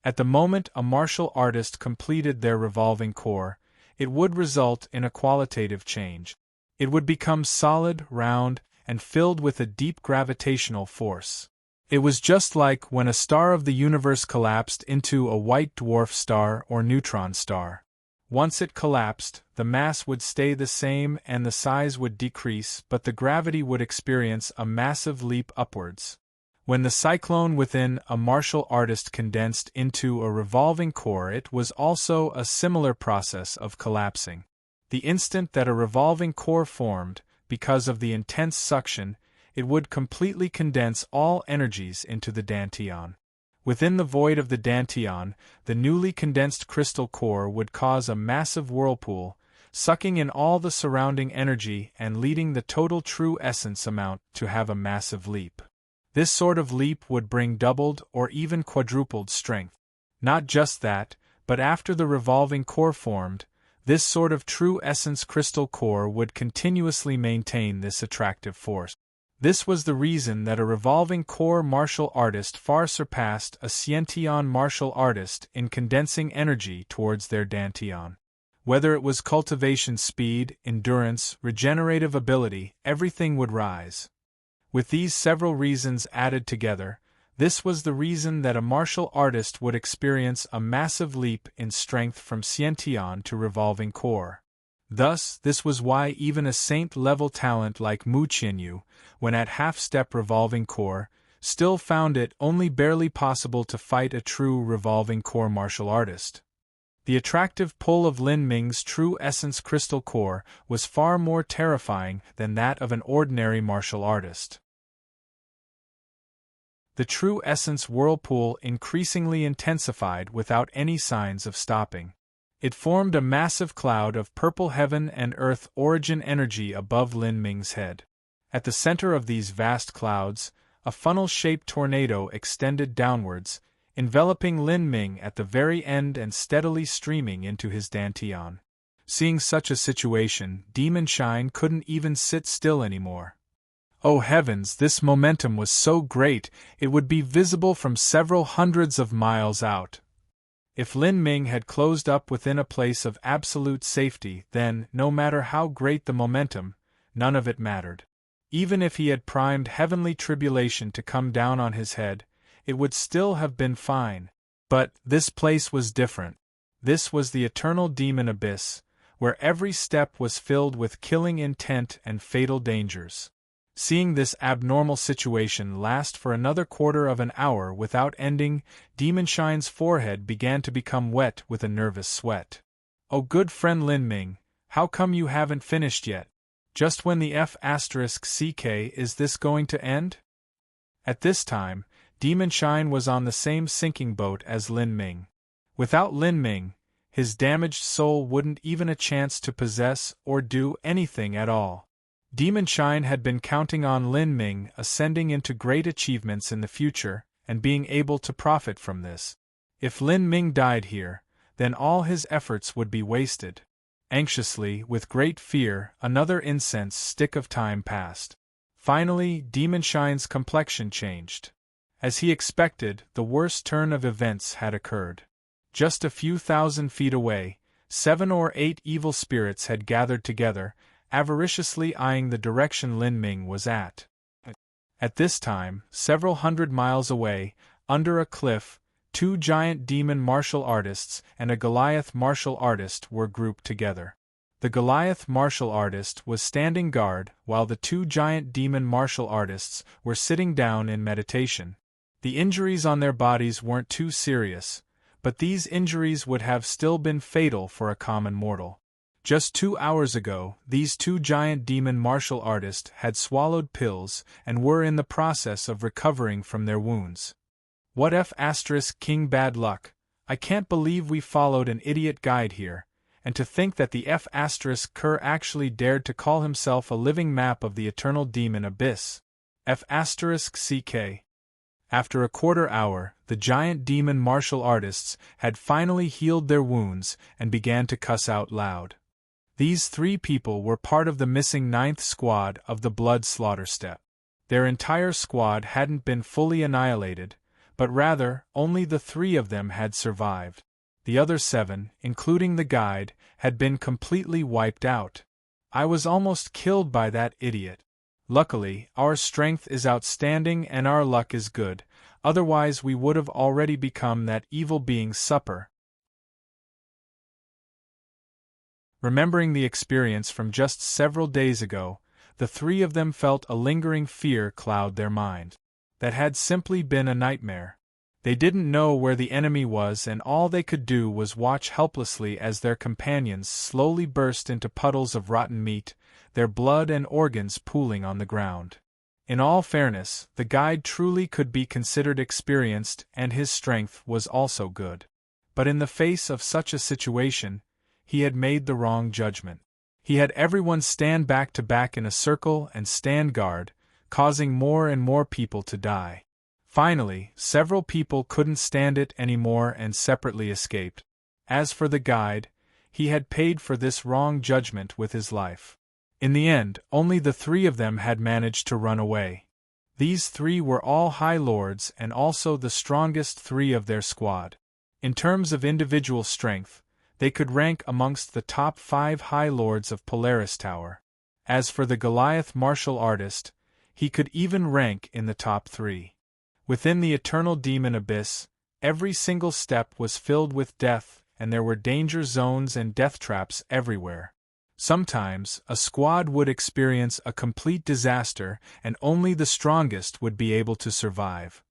At the moment a martial artist completed their revolving core, it would result in a qualitative change. It would become solid, round, and filled with a deep gravitational force. It was just like when a star of the universe collapsed into a white dwarf star or neutron star. Once it collapsed, the mass would stay the same and the size would decrease, but the gravity would experience a massive leap upwards. When the cyclone within a martial artist condensed into a revolving core, it was also a similar process of collapsing. The instant that a revolving core formed, because of the intense suction, it would completely condense all energies into the dantian. Within the void of the dantian, the newly condensed crystal core would cause a massive whirlpool, sucking in all the surrounding energy and leading the total true essence amount to have a massive leap. This sort of leap would bring doubled or even quadrupled strength. Not just that, but after the revolving core formed, this sort of true essence crystal core would continuously maintain this attractive force. This was the reason that a revolving core martial artist far surpassed a Xiantian martial artist in condensing energy towards their dantian. Whether it was cultivation speed, endurance, regenerative ability, everything would rise. With these several reasons added together, this was the reason that a martial artist would experience a massive leap in strength from Xiantian to revolving core. Thus, this was why even a saint-level talent like Mu Qianyu, when at half-step revolving core, still found it only barely possible to fight a true revolving core martial artist. The attractive pull of Lin Ming's true essence crystal core was far more terrifying than that of an ordinary martial artist. The true essence whirlpool increasingly intensified without any signs of stopping. It formed a massive cloud of purple heaven and earth origin energy above Lin Ming's head. At the center of these vast clouds, a funnel-shaped tornado extended downwards, enveloping Lin Ming at the very end and steadily streaming into his dantian. Seeing such a situation, Demon Shine couldn't even sit still anymore. Oh heavens, this momentum was so great, it would be visible from several hundreds of miles out. If Lin Ming had closed up within a place of absolute safety, then, no matter how great the momentum, none of it mattered. Even if he had primed heavenly tribulation to come down on his head, it would still have been fine. But this place was different. This was the eternal demon abyss, where every step was filled with killing intent and fatal dangers. Seeing this abnormal situation last for another quarter of an hour without ending, Demon Shine's forehead began to become wet with a nervous sweat. "Oh good friend Lin Ming, how come you haven't finished yet? Just when the F***CK is this going to end?" At this time, Demon Shine was on the same sinking boat as Lin Ming. Without Lin Ming, his damaged soul wouldn't even a chance to possess or do anything at all. Demon Shine had been counting on Lin Ming ascending into great achievements in the future and being able to profit from this. If Lin Ming died here, then all his efforts would be wasted. Anxiously, with great fear, another incense stick of time passed. Finally, Demon Shine's complexion changed. As he expected, the worst turn of events had occurred. Just a few thousand feet away, 7 or 8 evil spirits had gathered together, avariciously eyeing the direction Lin Ming was at. At this time, several hundred miles away, under a cliff, 2 giant demon martial artists and a Goliath martial artist were grouped together. The Goliath martial artist was standing guard, while the 2 giant demon martial artists were sitting down in meditation. The injuries on their bodies weren't too serious, but these injuries would have still been fatal for a common mortal. Just 2 hours ago, these 2 giant demon martial artists had swallowed pills and were in the process of recovering from their wounds. What F***King bad luck, I can't believe we followed an idiot guide here, and to think that the F***Cur actually dared to call himself a living map of the eternal demon abyss. F***CK. After a quarter hour, the giant demon martial artists had finally healed their wounds and began to cuss out loud. These 3 people were part of the missing 9th squad of the Blood Slaughter Step. Their entire squad hadn't been fully annihilated, but rather, only the 3 of them had survived. The other 7, including the guide, had been completely wiped out. I was almost killed by that idiot. Luckily, our strength is outstanding and our luck is good, otherwise we would have already become that evil being's supper. Remembering the experience from just several days ago, the 3 of them felt a lingering fear cloud their mind. That had simply been a nightmare. They didn't know where the enemy was and all they could do was watch helplessly as their companions slowly burst into puddles of rotten meat, their blood and organs pooling on the ground. In all fairness, the guide truly could be considered experienced and his strength was also good. But in the face of such a situation, he had made the wrong judgment. He had everyone stand back to back in a circle and stand guard, causing more and more people to die. Finally, several people couldn't stand it anymore and separately escaped. As for the guide, he had paid for this wrong judgment with his life. In the end, only the 3 of them had managed to run away. These 3 were all High Lords and also the strongest 3 of their squad. In terms of individual strength, they could rank amongst the top 5 High Lords of Polaris Tower. As for the Goliath martial artist, he could even rank in the top 3. Within the eternal demon abyss, every single step was filled with death, and there were danger zones and death traps everywhere. Sometimes, a squad would experience a complete disaster, and only the strongest would be able to survive.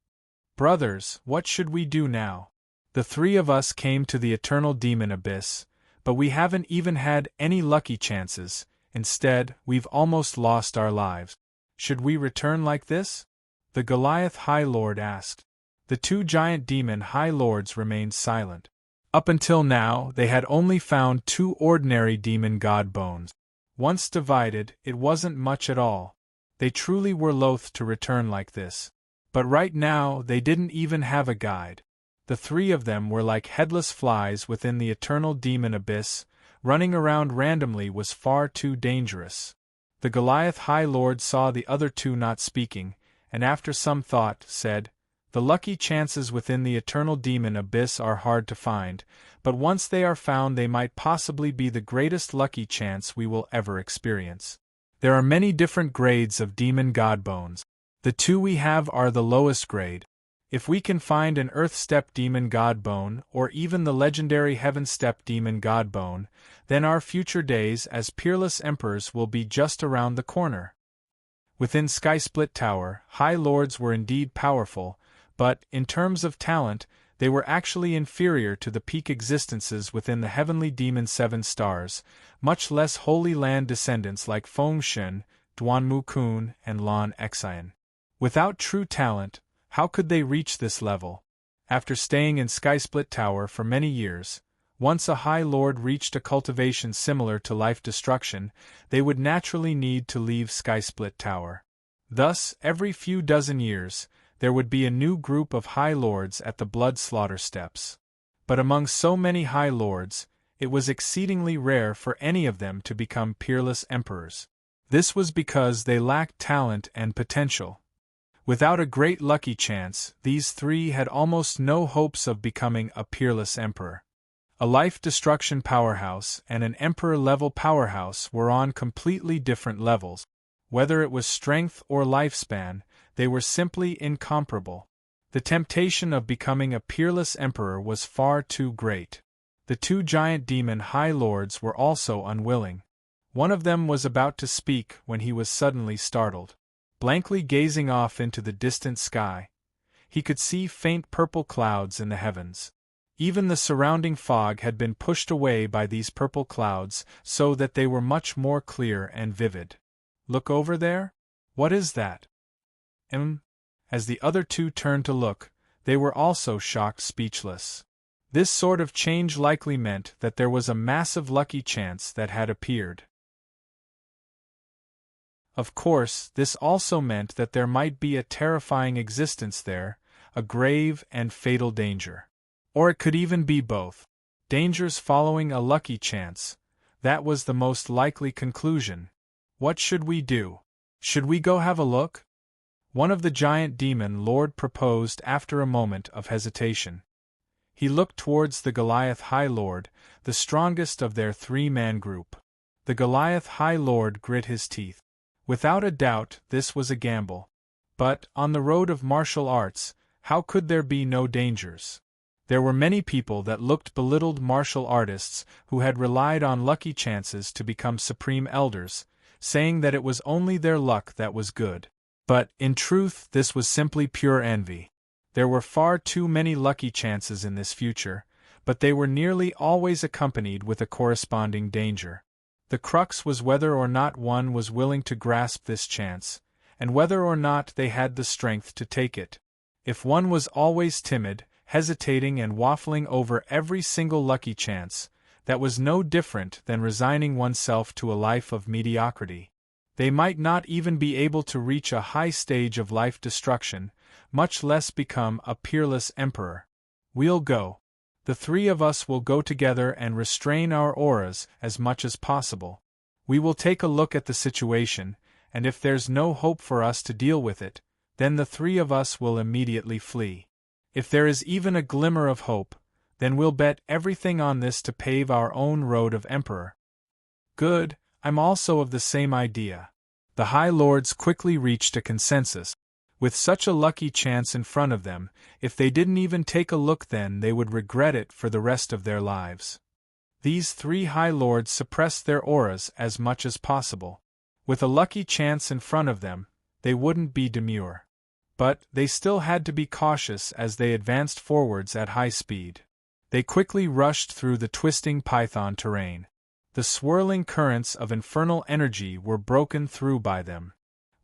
Brothers, what should we do now? The 3 of us came to the eternal demon abyss, but we haven't even had any lucky chances. Instead, we've almost lost our lives. Should we return like this? The Goliath High Lord asked. The 2 giant demon High Lords remained silent. Up until now, they had only found 2 ordinary demon god bones. Once divided, it wasn't much at all. They truly were loath to return like this. But right now, they didn't even have a guide. The three of them were like headless flies within the eternal demon abyss. Running around randomly was far too dangerous. The Goliath High Lord saw the other two not speaking, and after some thought, said, "The lucky chances within the eternal demon abyss are hard to find, but once they are found they might possibly be the greatest lucky chance we will ever experience. There are many different grades of demon god bones. The two we have are the lowest grade. If we can find an Earth-step demon god bone, or even the legendary Heaven-step demon god bone, then our future days as peerless emperors will be just around the corner." Within Skysplit Tower, High Lords were indeed powerful, but, in terms of talent, they were actually inferior to the peak existences within the heavenly demon 7 stars, much less Holy Land descendants like Feng Shen, Duanmu Kun, and Lan Xian. Without true talent, how could they reach this level? After staying in Skysplit Tower for many years, once a High Lord reached a cultivation similar to life destruction, they would naturally need to leave Skysplit Tower. Thus, every few dozen years, there would be a new group of High Lords at the blood slaughter steps. But among so many High Lords, it was exceedingly rare for any of them to become peerless emperors. This was because they lacked talent and potential. Without a great lucky chance, these three had almost no hopes of becoming a peerless emperor. A life-destruction powerhouse and an emperor-level powerhouse were on completely different levels. Whether it was strength or lifespan, they were simply incomparable. The temptation of becoming a peerless emperor was far too great. The two giant demon High Lords were also unwilling. One of them was about to speak when he was suddenly startled. Blankly gazing off into the distant sky, he could see faint purple clouds in the heavens. Even the surrounding fog had been pushed away by these purple clouds so that they were much more clear and vivid. "Look over there? What is that?" As the other two turned to look, they were also shocked speechless. This sort of change likely meant that there was a massive lucky chance that had appeared. Of course, this also meant that there might be a terrifying existence there, a grave and fatal danger. Or it could even be both. Dangers following a lucky chance. That was the most likely conclusion. What should we do? Should we go have a look? One of the giant demon lord proposed after a moment of hesitation. He looked towards the Goliath High Lord, the strongest of their three-man group. The Goliath High Lord grit his teeth. Without a doubt, this was a gamble. But, on the road of martial arts, how could there be no dangers? There were many people that looked belittled martial artists who had relied on lucky chances to become supreme elders, saying that it was only their luck that was good. But, in truth, this was simply pure envy. There were far too many lucky chances in this future, but they were nearly always accompanied with a corresponding danger. The crux was whether or not one was willing to grasp this chance, and whether or not they had the strength to take it. If one was always timid, hesitating and waffling over every single lucky chance, that was no different than resigning oneself to a life of mediocrity. They might not even be able to reach a high stage of life destruction, much less become a peerless emperor. We'll go. The three of us will go together and restrain our auras as much as possible. We will take a look at the situation, and if there's no hope for us to deal with it, then the three of us will immediately flee. If there is even a glimmer of hope, then we'll bet everything on this to pave our own road of emperor. Good, I'm also of the same idea. The High Lords quickly reached a consensus. With such a lucky chance in front of them, if they didn't even take a look then they would regret it for the rest of their lives. These three High Lords suppressed their auras as much as possible. With a lucky chance in front of them, they wouldn't be demure. But they still had to be cautious as they advanced forwards at high speed. They quickly rushed through the twisting python terrain. The swirling currents of infernal energy were broken through by them.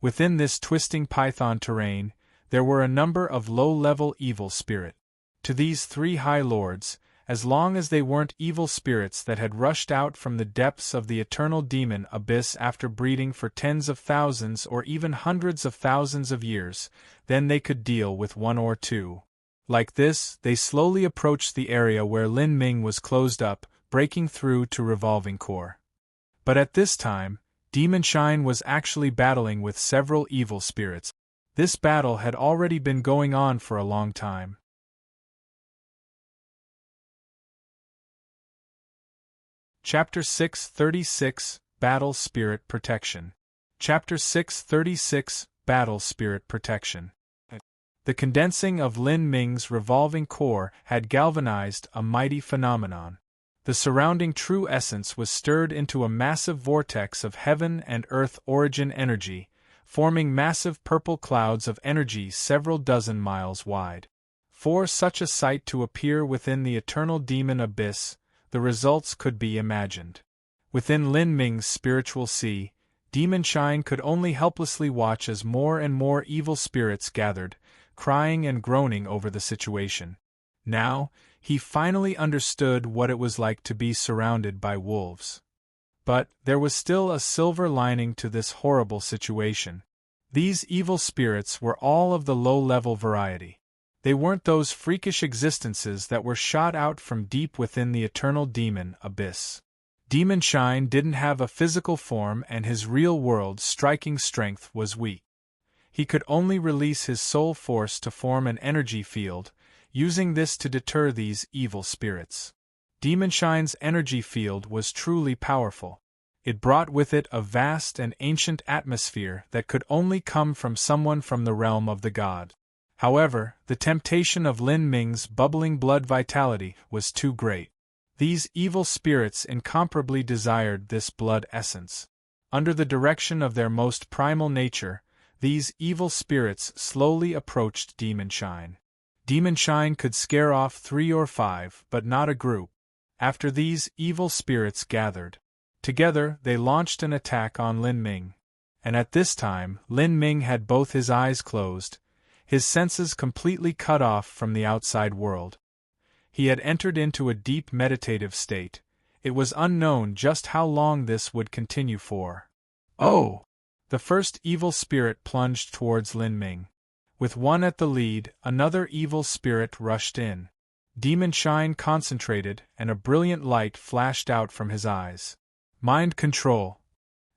Within this twisting python terrain, there were a number of low-level evil spirits. To these three High Lords, as long as they weren't evil spirits that had rushed out from the depths of the eternal demon abyss after breeding for tens of thousands or even hundreds of thousands of years, then they could deal with one or two. Like this, they slowly approached the area where Lin Ming was closed up, breaking through to revolving core. But at this time, Demon Shine was actually battling with several evil spirits. This battle had already been going on for a long time. Chapter 636 Battle Spirit Protection. Chapter 636 Battle Spirit Protection. The condensing of Lin Ming's revolving core had galvanized a mighty phenomenon. The surrounding true essence was stirred into a massive vortex of heaven and earth origin energy, forming massive purple clouds of energy several dozen miles wide. For such a sight to appear within the eternal demon abyss, the results could be imagined. Within Lin Ming's spiritual sea, Demon Shine could only helplessly watch as more and more evil spirits gathered, crying and groaning over the situation. Now, he finally understood what it was like to be surrounded by wolves. But there was still a silver lining to this horrible situation. These evil spirits were all of the low-level variety. They weren't those freakish existences that were shot out from deep within the eternal demon abyss. Demon Shine didn't have a physical form, and his real-world striking strength was weak. He could only release his soul force to form an energy field, using this to deter these evil spirits. Demon Shine's energy field was truly powerful. It brought with it a vast and ancient atmosphere that could only come from someone from the realm of the god. However, the temptation of Lin Ming's bubbling blood vitality was too great. These evil spirits incomparably desired this blood essence. Under the direction of their most primal nature, these evil spirits slowly approached Demon Shine. Demon Shine could scare off 3 or 5, but not a group. After these evil spirits gathered together, they launched an attack on Lin Ming. And at this time, Lin Ming had both his eyes closed, his senses completely cut off from the outside world. He had entered into a deep meditative state. It was unknown just how long this would continue for. Oh! The first evil spirit plunged towards Lin Ming. With one at the lead, another evil spirit rushed in. Demon Shine concentrated, and a brilliant light flashed out from his eyes. Mind control.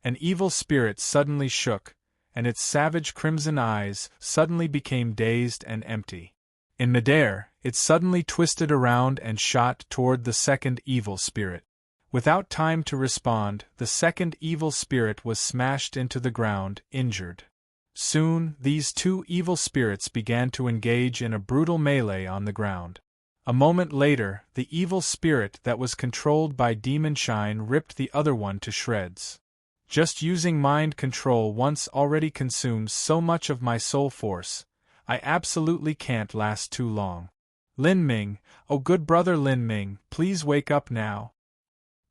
An evil spirit suddenly shook, and its savage crimson eyes suddenly became dazed and empty. In midair, it suddenly twisted around and shot toward the second evil spirit. Without time to respond, the second evil spirit was smashed into the ground, injured. Soon, these two evil spirits began to engage in a brutal melee on the ground. A moment later, the evil spirit that was controlled by Demon Shine ripped the other one to shreds. Just using mind control once already consumes so much of my soul force. I absolutely can't last too long. Lin Ming, oh good brother Lin Ming, please wake up now.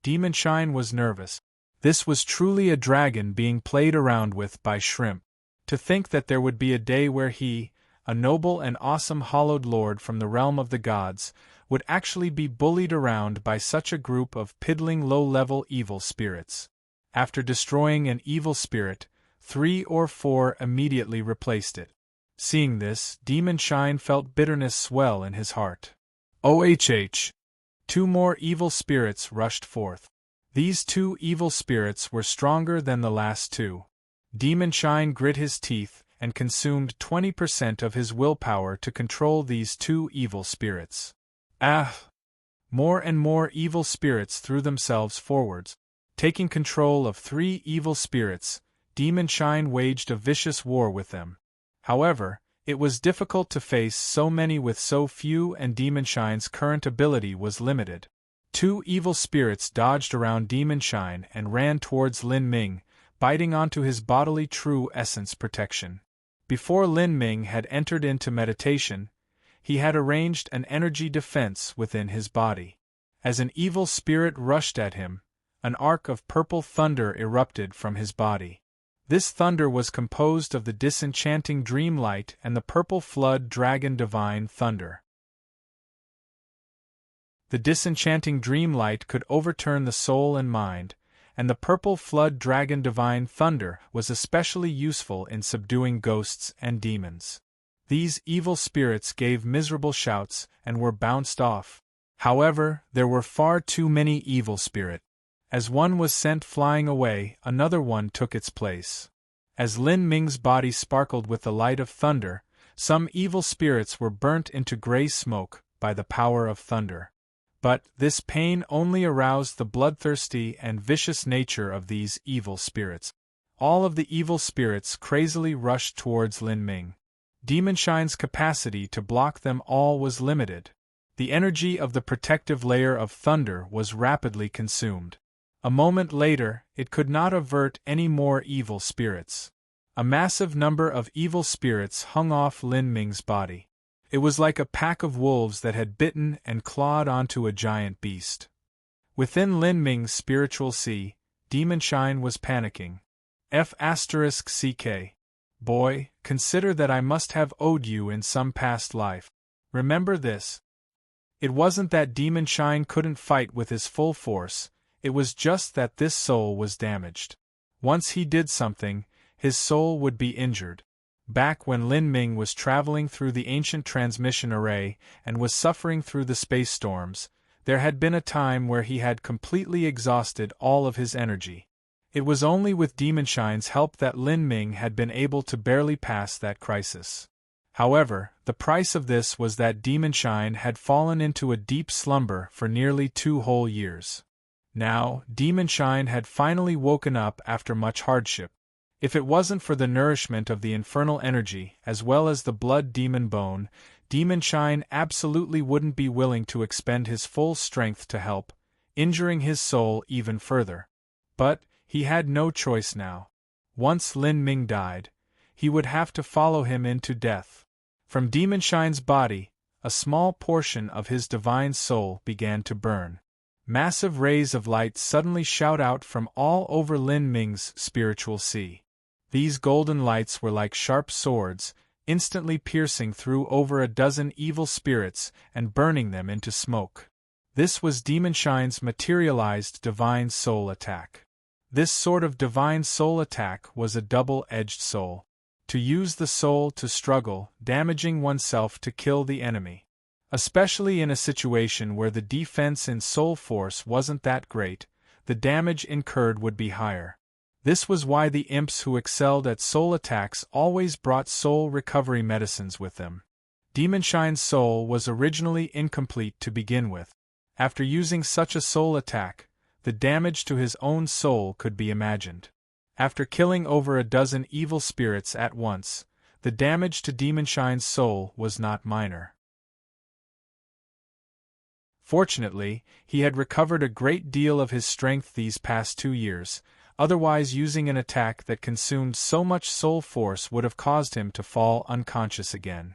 Demon Shine was nervous. This was truly a dragon being played around with by shrimp. To think that there would be a day where he, a noble and awesome hallowed lord from the realm of the gods, would actually be bullied around by such a group of piddling low-level evil spirits. After destroying an evil spirit, 3 or 4 immediately replaced it. Seeing this, Demon Shine felt bitterness swell in his heart. OHH! 2 more evil spirits rushed forth. These 2 evil spirits were stronger than the last 2. Demon Shine grit his teeth and consumed 20% of his willpower to control these 2 evil spirits. More and more evil spirits threw themselves forwards. Taking control of 3 evil spirits, Demon Shine waged a vicious war with them. However, it was difficult to face so many with so few, and Demon Shine's current ability was limited. 2 evil spirits dodged around Demon Shine and ran towards Lin Ming, biting onto his bodily true essence protection. Before Lin Ming had entered into meditation, he had arranged an energy defense within his body. As an evil spirit rushed at him, an arc of purple thunder erupted from his body. This thunder was composed of the disenchanting dream light and the purple flood dragon divine thunder. The disenchanting dream light could overturn the soul and mind, and the purple flood dragon divine thunder was especially useful in subduing ghosts and demons. These evil spirits gave miserable shouts and were bounced off. However, there were far too many evil spirits. As one was sent flying away, another one took its place. As Lin Ming's body sparkled with the light of thunder, some evil spirits were burnt into gray smoke by the power of thunder. But this pain only aroused the bloodthirsty and vicious nature of these evil spirits. All of the evil spirits crazily rushed towards Lin Ming. Demonshine's capacity to block them all was limited. The energy of the protective layer of thunder was rapidly consumed. A moment later, it could not avert any more evil spirits. A massive number of evil spirits hung off Lin Ming's body. It was like a pack of wolves that had bitten and clawed onto a giant beast. Within Lin Ming's spiritual sea, Demonshine was panicking. F***ck. Boy, consider that I must have owed you in some past life. Remember this. It wasn't that Demonshine couldn't fight with his full force, it was just that this soul was damaged. Once he did something, his soul would be injured. Back when Lin Ming was traveling through the ancient transmission array and was suffering through the space storms, there had been a time where he had completely exhausted all of his energy. It was only with Demonshine's help that Lin Ming had been able to barely pass that crisis. However, the price of this was that Demonshine had fallen into a deep slumber for nearly 2 whole years. Now, Demonshine had finally woken up after much hardship. If it wasn't for the nourishment of the infernal energy as well as the blood demon bone, Demonshine absolutely wouldn't be willing to expend his full strength to help, injuring his soul even further. But he had no choice now. Once Lin Ming died, he would have to follow him into death. From Demonshine's body, a small portion of his divine soul began to burn. Massive rays of light suddenly shot out from all over Lin Ming's spiritual sea. These golden lights were like sharp swords, instantly piercing through over a dozen evil spirits and burning them into smoke. This was Demonshine's materialized divine soul attack. This sort of divine soul attack was a double-edged soul. To use the soul to struggle, damaging oneself to kill the enemy. Especially in a situation where the defense in soul force wasn't that great, the damage incurred would be higher. This was why the imps who excelled at soul attacks always brought soul recovery medicines with them. Demonshine's soul was originally incomplete to begin with. After using such a soul attack, the damage to his own soul could be imagined. After killing over a dozen evil spirits at once, the damage to Demonshine's soul was not minor. Fortunately, he had recovered a great deal of his strength these past 2 years, otherwise using an attack that consumed so much soul force would have caused him to fall unconscious again.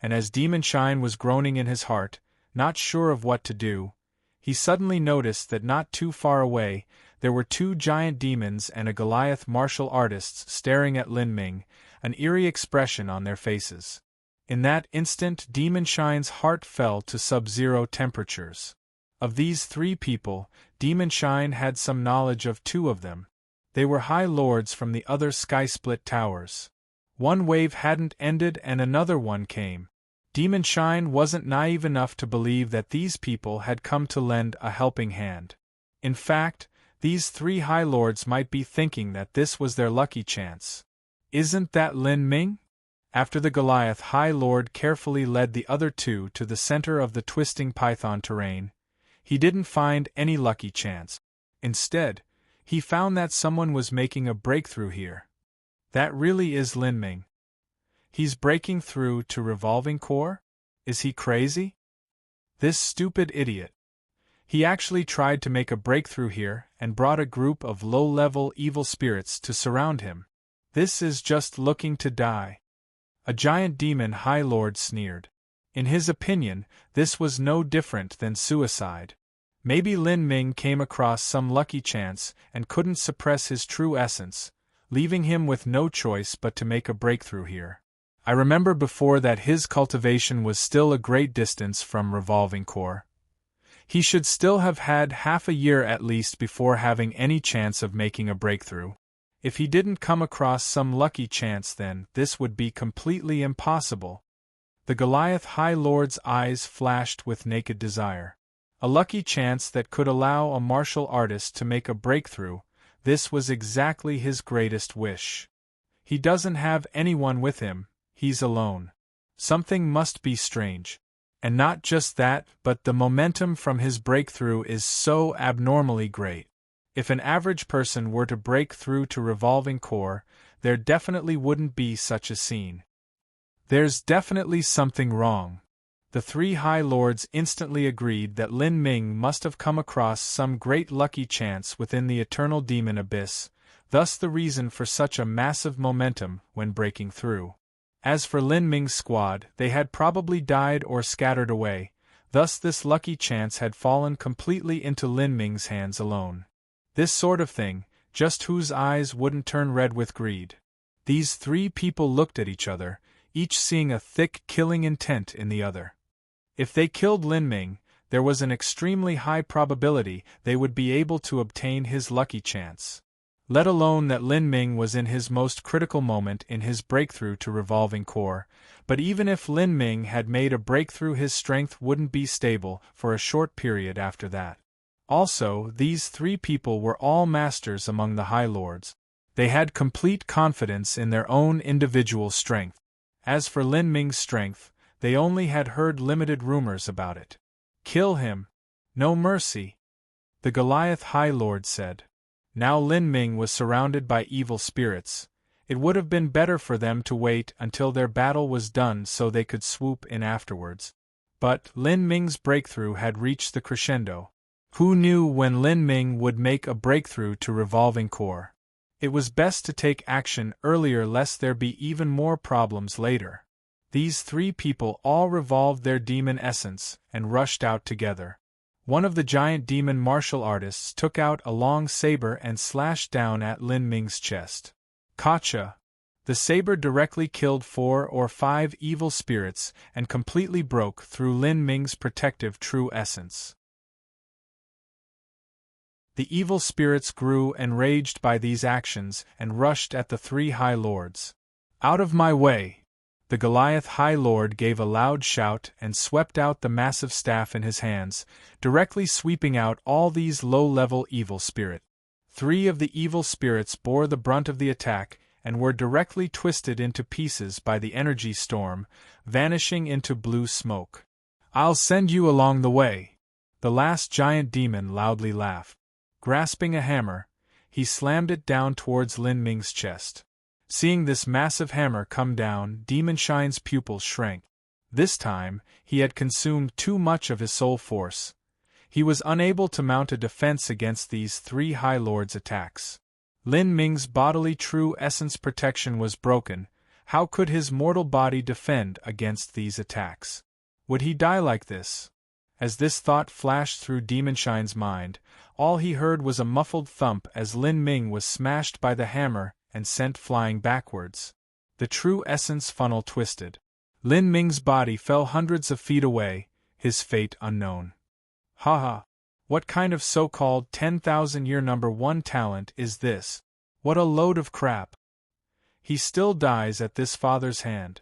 And as Demonshine was groaning in his heart, not sure of what to do, he suddenly noticed that not too far away, there were 2 giant demons and a Goliath martial artist staring at Lin Ming, an eerie expression on their faces. In that instant Demonshine's heart fell to sub-zero temperatures. Of these 3 people, Demonshine had some knowledge of 2 of them. They were high lords from the other sky-split towers. One wave hadn't ended and another one came. Demonshine wasn't naive enough to believe that these people had come to lend a helping hand. In fact, these 3 high lords might be thinking that this was their lucky chance. Isn't that Lin Ming? After the Goliath High Lord carefully led the other 2 to the center of the twisting python terrain, he didn't find any lucky chance. Instead, he found that someone was making a breakthrough here. That really is Lin Ming. He's breaking through to Revolving Core? Is he crazy? This stupid idiot. He actually tried to make a breakthrough here and brought a group of low-level evil spirits to surround him. This is just looking to die. A giant demon High Lord sneered. In his opinion, this was no different than suicide. Maybe Lin Ming came across some lucky chance and couldn't suppress his true essence, leaving him with no choice but to make a breakthrough here. I remember before that his cultivation was still a great distance from Revolving Core. He should still have had half a year at least before having any chance of making a breakthrough. If he didn't come across some lucky chance, then this would be completely impossible. The Goliath High Lord's eyes flashed with naked desire. A lucky chance that could allow a martial artist to make a breakthrough, this was exactly his greatest wish. He doesn't have anyone with him, he's alone. Something must be strange. And not just that, but the momentum from his breakthrough is so abnormally great. If an average person were to break through to revolving core, there definitely wouldn't be such a scene. There's definitely something wrong. The three High Lords instantly agreed that Lin Ming must have come across some great lucky chance within the eternal demon abyss, thus the reason for such a massive momentum when breaking through. As for Lin Ming's squad, they had probably died or scattered away, thus this lucky chance had fallen completely into Lin Ming's hands alone. This sort of thing, just whose eyes wouldn't turn red with greed. These three people looked at each other, each seeing a thick killing intent in the other. If they killed Lin Ming, there was an extremely high probability they would be able to obtain his lucky chance. Let alone that Lin Ming was in his most critical moment in his breakthrough to revolving core, but even if Lin Ming had made a breakthrough, his strength wouldn't be stable for a short period after that. Also, these three people were all masters among the High Lords. They had complete confidence in their own individual strength. As for Lin Ming's strength, they only had heard limited rumors about it. Kill him. No mercy. The Goliath High Lord said. Now Lin Ming was surrounded by evil spirits. It would have been better for them to wait until their battle was done so they could swoop in afterwards. But Lin Ming's breakthrough had reached the crescendo. Who knew when Lin Ming would make a breakthrough to revolving core? It was best to take action earlier lest there be even more problems later. These three people all revolved their demon essence and rushed out together. One of the giant demon martial artists took out a long saber and slashed down at Lin Ming's chest. Gotcha! The saber directly killed 4 or 5 evil spirits and completely broke through Lin Ming's protective true essence. The evil spirits grew enraged by these actions and rushed at the three High Lords. Out of my way! The Goliath High Lord gave a loud shout and swept out the massive staff in his hands, directly sweeping out all these low-level evil spirits. 3 of the evil spirits bore the brunt of the attack and were directly twisted into pieces by the energy storm, vanishing into blue smoke. I'll send you along the way. The last giant demon loudly laughed. Grasping a hammer, he slammed it down towards Lin Ming's chest. Seeing this massive hammer come down, Demon Shine's pupils shrank. This time, he had consumed too much of his soul force. He was unable to mount a defense against these three High Lords' attacks. Lin Ming's bodily true essence protection was broken. How could his mortal body defend against these attacks? Would he die like this? As this thought flashed through Demon Shine's mind, all he heard was a muffled thump as Lin Ming was smashed by the hammer and sent flying backwards. The true essence funnel twisted. Lin Ming's body fell hundreds of feet away, his fate unknown. Haha! What kind of so-called 10,000-year number 1 talent is this? What a load of crap! He still dies at this father's hand.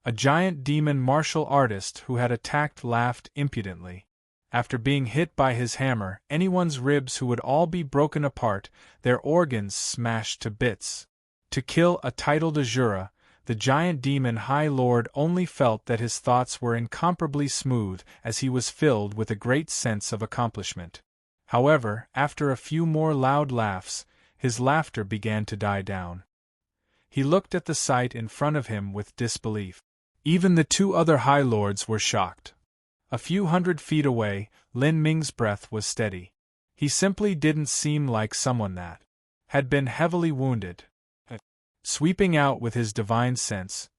A giant demon martial artist who had attacked laughed impudently. After being hit by his hammer, anyone's ribs who would all be broken apart, their organs smashed to bits. To kill a title de jure, the giant demon High Lord only felt that his thoughts were incomparably smooth as he was filled with a great sense of accomplishment. However, after a few more loud laughs, his laughter began to die down. He looked at the sight in front of him with disbelief. Even the 2 other High Lords were shocked. A few hundred feet away, Lin Ming's breath was steady. He simply didn't seem like someone that had been heavily wounded. Sweeping out with his divine sense,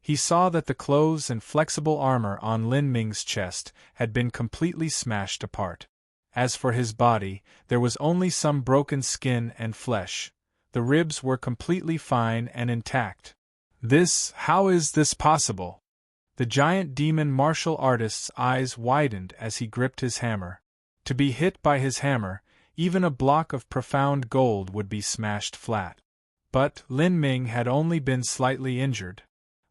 he saw that the clothes and flexible armor on Lin Ming's chest had been completely smashed apart. As for his body, there was only some broken skin and flesh. The ribs were completely fine and intact. How is this possible? The giant demon martial artist's eyes widened as he gripped his hammer. To be hit by his hammer, even a block of profound gold would be smashed flat. But Lin Ming had only been slightly injured.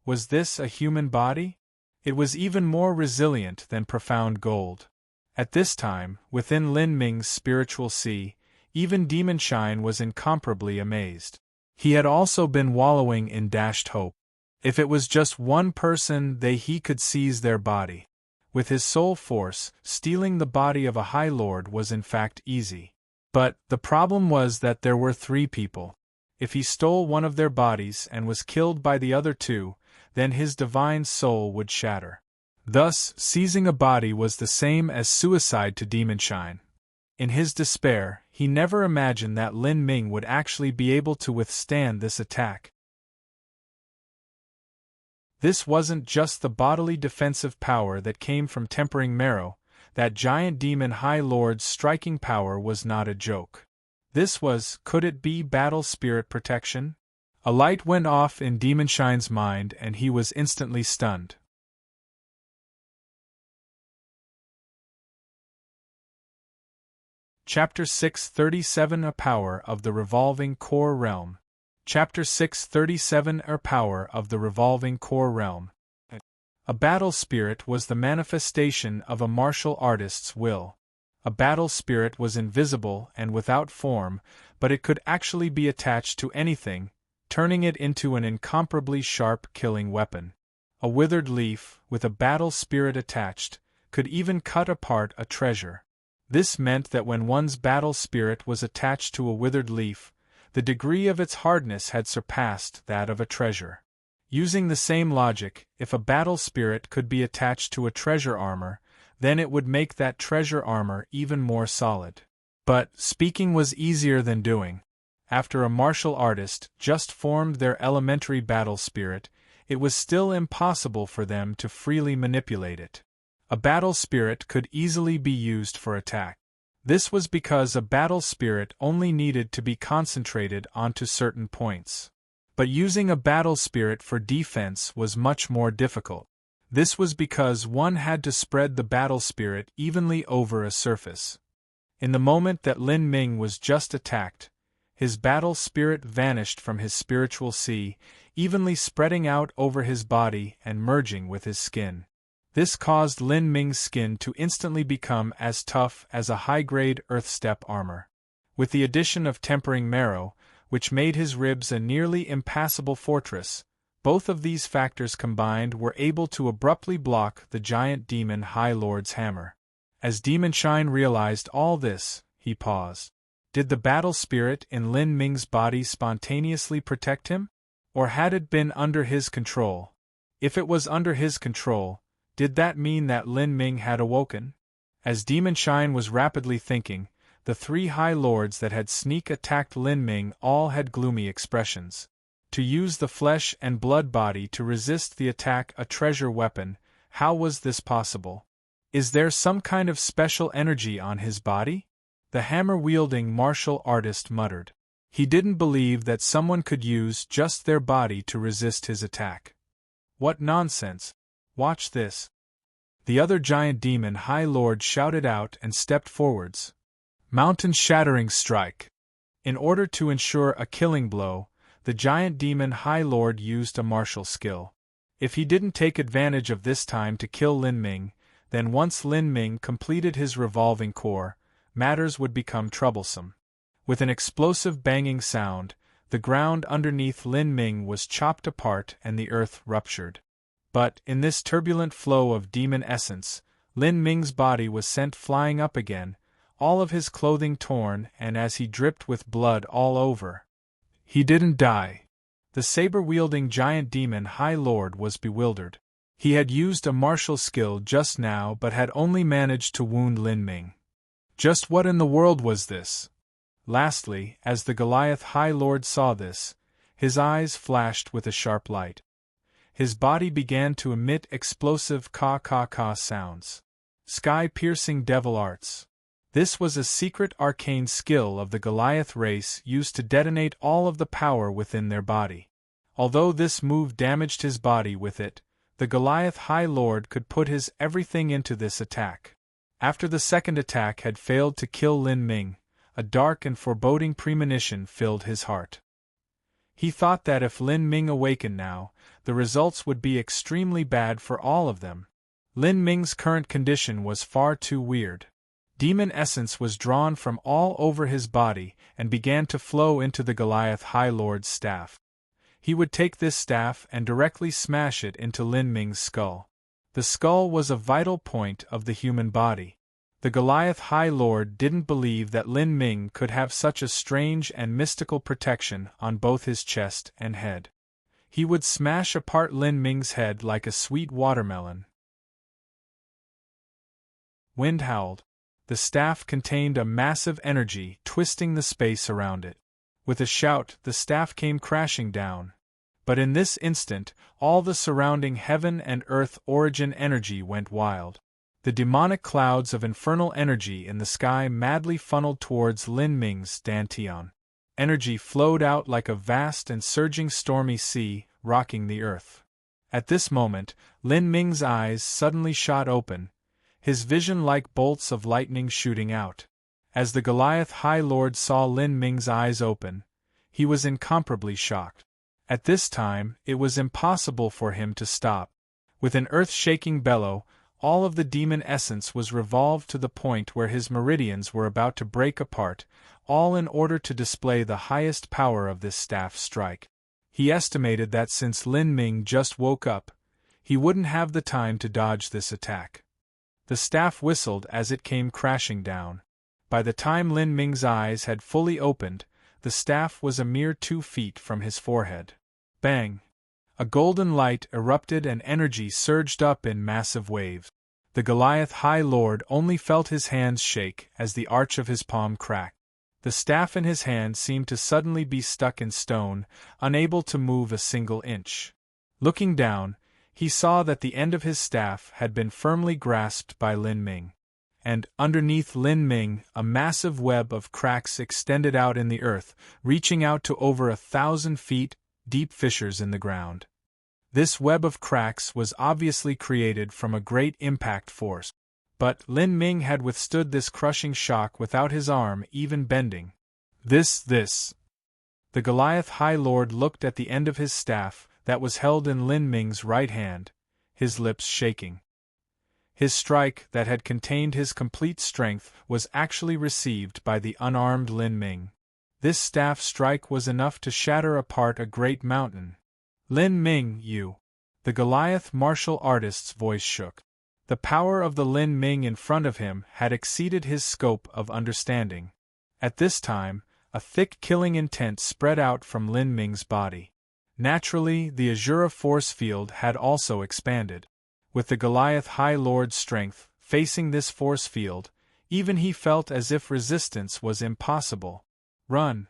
Was this a human body? It was even more resilient than profound gold. At this time, within Lin Ming's spiritual sea, even Demon Shine was incomparably amazed. He had also been wallowing in dashed hope. If it was just one person, he could seize their body. With his soul force, stealing the body of a High Lord was in fact easy. But the problem was that there were 3 people. If he stole one of their bodies and was killed by the other 2, then his divine soul would shatter. Thus, seizing a body was the same as suicide to Demon Shine. In his despair, he never imagined that Lin Ming would actually be able to withstand this attack. This wasn't just the bodily defensive power that came from tempering marrow. That giant demon High Lord's striking power was not a joke. This was, could it be battle spirit protection? A light went off in Demon Shine's mind and he was instantly stunned. Chapter 637 A Power of the Revolving Core Realm. Chapter 637 A Power of the Revolving Core Realm. A battle spirit was the manifestation of a martial artist's will. A battle spirit was invisible and without form, but it could actually be attached to anything, turning it into an incomparably sharp killing weapon. A withered leaf, with a battle spirit attached, could even cut apart a treasure. This meant that when one's battle spirit was attached to a withered leaf, the degree of its hardness had surpassed that of a treasure. Using the same logic, if a battle spirit could be attached to a treasure armor, then it would make that treasure armor even more solid. But speaking was easier than doing. After a martial artist just formed their elementary battle spirit, it was still impossible for them to freely manipulate it. A battle spirit could easily be used for attack. This was because a battle spirit only needed to be concentrated onto certain points. But using a battle spirit for defense was much more difficult. This was because one had to spread the battle spirit evenly over a surface. In the moment that Lin Ming was just attacked, his battle spirit vanished from his spiritual sea, evenly spreading out over his body and merging with his skin. This caused Lin Ming's skin to instantly become as tough as a high-grade earth step armor. With the addition of tempering marrow, which made his ribs a nearly impassable fortress, both of these factors combined were able to abruptly block the giant demon High Lord's hammer. As Demon Shine realized all this, he paused. Did the battle spirit in Lin Ming's body spontaneously protect him? Or had it been under his control? If it was under his control, did that mean that Lin Ming had awoken? As Demon Shine was rapidly thinking, the 3 High Lords that had sneak attacked Lin Ming all had gloomy expressions. To use the flesh and blood body to resist the attack a treasure weapon, how was this possible? Is there some kind of special energy on his body? The hammer-wielding martial artist muttered. He didn't believe that someone could use just their body to resist his attack. What nonsense! Watch this. The other giant demon High Lord shouted out and stepped forwards. Mountain-shattering strike. In order to ensure a killing blow, the giant demon High Lord used a martial skill. If he didn't take advantage of this time to kill Lin Ming, then once Lin Ming completed his revolving core, matters would become troublesome. With an explosive banging sound, the ground underneath Lin Ming was chopped apart and the earth ruptured. But, in this turbulent flow of demon essence, Lin Ming's body was sent flying up again, all of his clothing torn and as he dripped with blood all over. He didn't die. The saber-wielding giant demon High Lord was bewildered. He had used a martial skill just now but had only managed to wound Lin Ming. Just what in the world was this? Lastly, as the Goliath High Lord saw this, his eyes flashed with a sharp light. His body began to emit explosive ka-ka-ka sounds. Sky-piercing devil arts. This was a secret arcane skill of the Goliath race used to detonate all of the power within their body. Although this move damaged his body with it, the Goliath High Lord could put his everything into this attack. After the second attack had failed to kill Lin Ming, a dark and foreboding premonition filled his heart. He thought that if Lin Ming awakened now, the results would be extremely bad for all of them. Lin Ming's current condition was far too weird. Demon essence was drawn from all over his body and began to flow into the Goliath High Lord's staff. He would take this staff and directly smash it into Lin Ming's skull. The skull was a vital point of the human body. The Goliath High Lord didn't believe that Lin Ming could have such a strange and mystical protection on both his chest and head. He would smash apart Lin Ming's head like a sweet watermelon. Wind howled. The staff contained a massive energy twisting the space around it. With a shout, the staff came crashing down. But in this instant, all the surrounding heaven and earth origin energy went wild. The demonic clouds of infernal energy in the sky madly funneled towards Lin Ming's dantian. Energy flowed out like a vast and surging stormy sea, rocking the earth. At this moment, Lin Ming's eyes suddenly shot open, his vision like bolts of lightning shooting out. As the Goliath High Lord saw Lin Ming's eyes open, he was incomparably shocked. At this time, it was impossible for him to stop. With an earth-shaking bellow, all of the demon essence was revolved to the point where his meridians were about to break apart, all in order to display the highest power of this staff strike. He estimated that since Lin Ming just woke up, he wouldn't have the time to dodge this attack. The staff whistled as it came crashing down. By the time Lin Ming's eyes had fully opened, the staff was a mere 2 feet from his forehead. Bang! A golden light erupted and energy surged up in massive waves. The Goliath High Lord only felt his hands shake as the arch of his palm cracked. The staff in his hand seemed to suddenly be stuck in stone, unable to move a single inch. Looking down, he saw that the end of his staff had been firmly grasped by Lin Ming. And, underneath Lin Ming, a massive web of cracks extended out in the earth, reaching out to over 1,000 feet, deep fissures in the ground. This web of cracks was obviously created from a great impact force. But Lin Ming had withstood this crushing shock without his arm even bending. This. The Goliath High Lord looked at the end of his staff, that was held in Lin Ming's right hand, his lips shaking. His strike, that had contained his complete strength, was actually received by the unarmed Lin Ming. This staff strike was enough to shatter apart a great mountain. Lin Ming, you! The Goliath martial artist's voice shook. The power of the Lin Ming in front of him had exceeded his scope of understanding. At this time, a thick killing intent spread out from Lin Ming's body. Naturally, the Azura force field had also expanded. With the Goliath High Lord's strength facing this force field, even he felt as if resistance was impossible. Run!